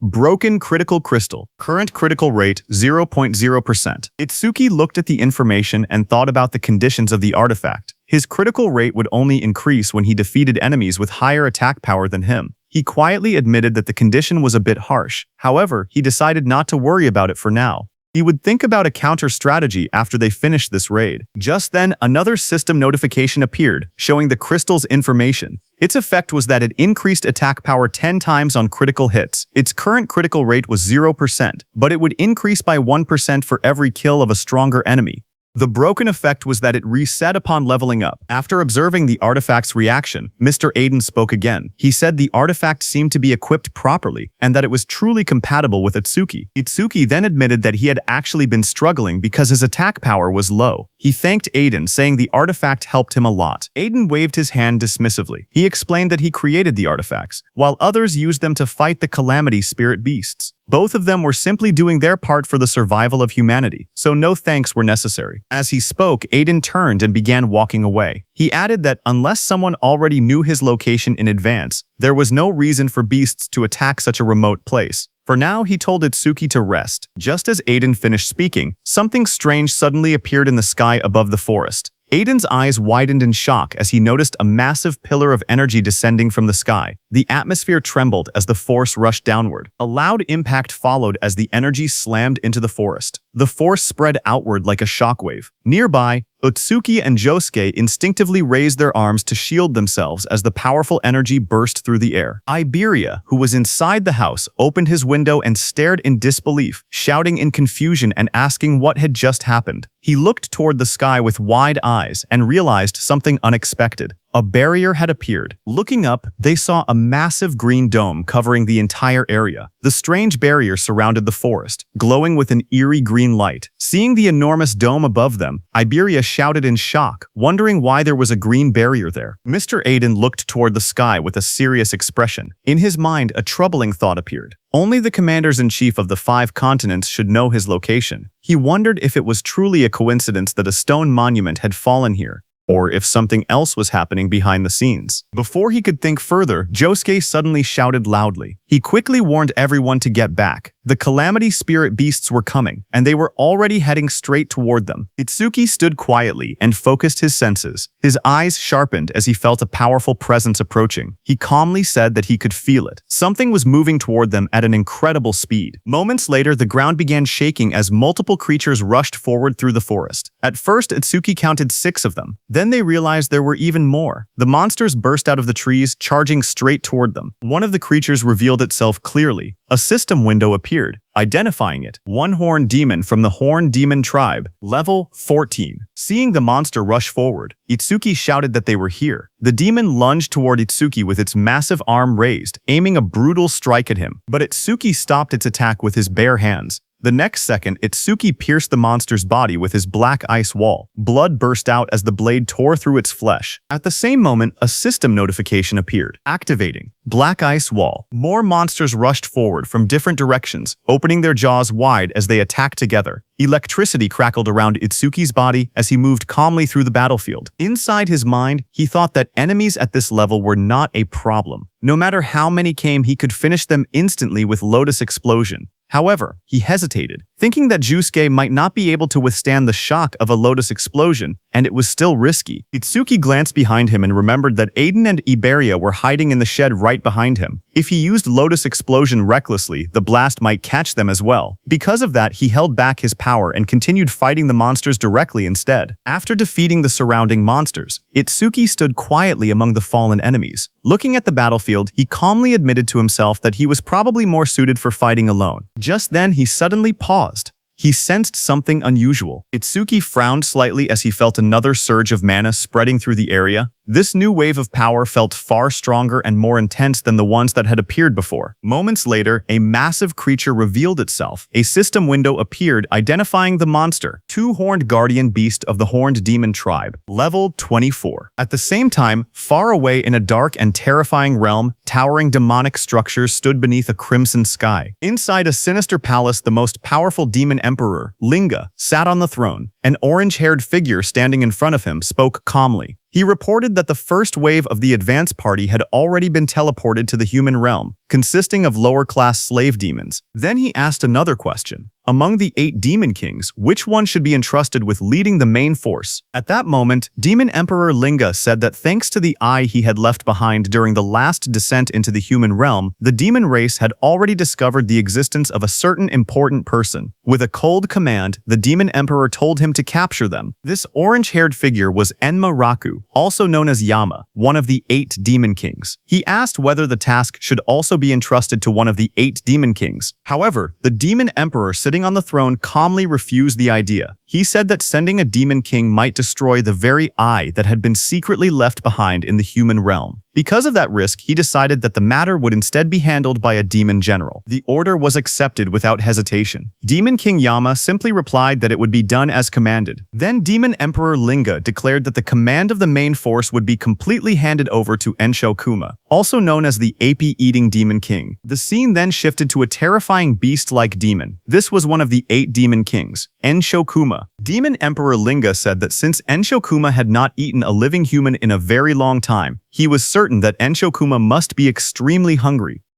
Broken critical crystal. Current critical rate 0.0%. Itsuki looked at the information and thought about the conditions of the artifact. His critical rate would only increase when he defeated enemies with higher attack power than him. He quietly admitted that the condition was a bit harsh. However, he decided not to worry about it for now. He would think about a counter strategy after they finished this raid. Just then, another system notification appeared, showing the crystal's information. Its effect was that it increased attack power 10 times on critical hits. Its current critical rate was 0%, but it would increase by 1% for every kill of a stronger enemy. The broken effect was that it reset upon leveling up. After observing the artifact's reaction, Mr. Aiden spoke again. He said the artifact seemed to be equipped properly and that it was truly compatible with Itsuki. Itsuki then admitted that he had actually been struggling because his attack power was low. He thanked Aiden, saying the artifact helped him a lot. Aiden waved his hand dismissively. He explained that he created the artifacts, while others used them to fight the Calamity Spirit Beasts. Both of them were simply doing their part for the survival of humanity, so no thanks were necessary. As he spoke, Aiden turned and began walking away. He added that unless someone already knew his location in advance, there was no reason for beasts to attack such a remote place. For now, he told Itsuki to rest. Just as Aiden finished speaking, something strange suddenly appeared in the sky above the forest. Aiden's eyes widened in shock as he noticed a massive pillar of energy descending from the sky. The atmosphere trembled as the force rushed downward. A loud impact followed as the energy slammed into the forest. The force spread outward like a shockwave. Nearby, Itsuki and Josuke instinctively raised their arms to shield themselves as the powerful energy burst through the air. Iberia, who was inside the house, opened his window and stared in disbelief, shouting in confusion and asking what had just happened. He looked toward the sky with wide eyes and realized something unexpected. A barrier had appeared. Looking up, they saw a massive green dome covering the entire area. The strange barrier surrounded the forest, glowing with an eerie green light. Seeing the enormous dome above them, Iberia shouted in shock, wondering why there was a green barrier there. Mr. Aiden looked toward the sky with a serious expression. In his mind, a troubling thought appeared. Only the commanders-in-chief of the 5 continents should know his location. He wondered if it was truly a coincidence that a stone monument had fallen here, or if something else was happening behind the scenes. Before he could think further, Josuke suddenly shouted loudly. He quickly warned everyone to get back. The Calamity Spirit Beasts were coming, and they were already heading straight toward them. Itsuki stood quietly and focused his senses. His eyes sharpened as he felt a powerful presence approaching. He calmly said that he could feel it. Something was moving toward them at an incredible speed. Moments later, the ground began shaking as multiple creatures rushed forward through the forest. At first, Itsuki counted 6 of them. Then they realized there were even more. The monsters burst out of the trees, charging straight toward them. One of the creatures revealed itself clearly. A system window appeared, identifying it. One-horned demon from the Horned Demon tribe, level 14. Seeing the monster rush forward, Itsuki shouted that they were here. The demon lunged toward Itsuki with its massive arm raised, aiming a brutal strike at him. But Itsuki stopped its attack with his bare hands. The next second, Itsuki pierced the monster's body with his black ice wall. Blood burst out as the blade tore through its flesh. At the same moment, a system notification appeared. Activating Black Ice Wall. More monsters rushed forward from different directions, opening their jaws wide as they attacked together. Electricity crackled around Itsuki's body as he moved calmly through the battlefield. Inside his mind, he thought that enemies at this level were not a problem. No matter how many came, he could finish them instantly with Lotus Explosion. However, he hesitated. thinking that Jusuke might not be able to withstand the shock of a lotus explosion, and it was still risky. Itsuki glanced behind him and remembered that Aiden and Iberia were hiding in the shed right behind him. If he used lotus explosion recklessly, the blast might catch them as well. Because of that, he held back his power and continued fighting the monsters directly instead. After defeating the surrounding monsters, Itsuki stood quietly among the fallen enemies. Looking at the battlefield, he calmly admitted to himself that he was probably more suited for fighting alone. Just then, he suddenly paused. He sensed something unusual. Itsuki frowned slightly as he felt another surge of mana spreading through the area. This new wave of power felt far stronger and more intense than the ones that had appeared before. Moments later, a massive creature revealed itself. A system window appeared, identifying the monster, two-horned guardian beast of the horned demon tribe, level 24. At the same time, far away in a dark and terrifying realm, towering demonic structures stood beneath a crimson sky. Inside a sinister palace, the most powerful demon emperor, Linga, sat on the throne. An orange-haired figure standing in front of him spoke calmly. He reported that the first wave of the advance party had already been teleported to the human realm, consisting of lower-class slave demons. Then he asked another question. Among the 8 demon kings, which one should be entrusted with leading the main force? At that moment, Demon Emperor Linga said that thanks to the eye he had left behind during the last descent into the human realm, the demon race had already discovered the existence of a certain important person. With a cold command, the Demon Emperor told him to capture them. This orange-haired figure was Enma Raku, also known as Yama, one of the 8 demon kings. He asked whether the task should also be entrusted to one of the 8 demon kings. However, the Demon Emperor sitting on the throne calmly refused the idea. He said that sending a demon king might destroy the very eye that had been secretly left behind in the human realm. Because of that risk, he decided that the matter would instead be handled by a demon general. The order was accepted without hesitation. Demon King Yama simply replied that it would be done as commanded. Then Demon Emperor Linga declared that the command of the main force would be completely handed over to Ensho Kuma, also known as the ape-eating demon king. The scene then shifted to a terrifying beast-like demon. This was one of the 8 demon kings, Ensho Kuma. Demon Emperor Linga said that since Ensho Kuma had not eaten a living human in a very long time, he was certain that Ensho Kuma must be extremely hungry.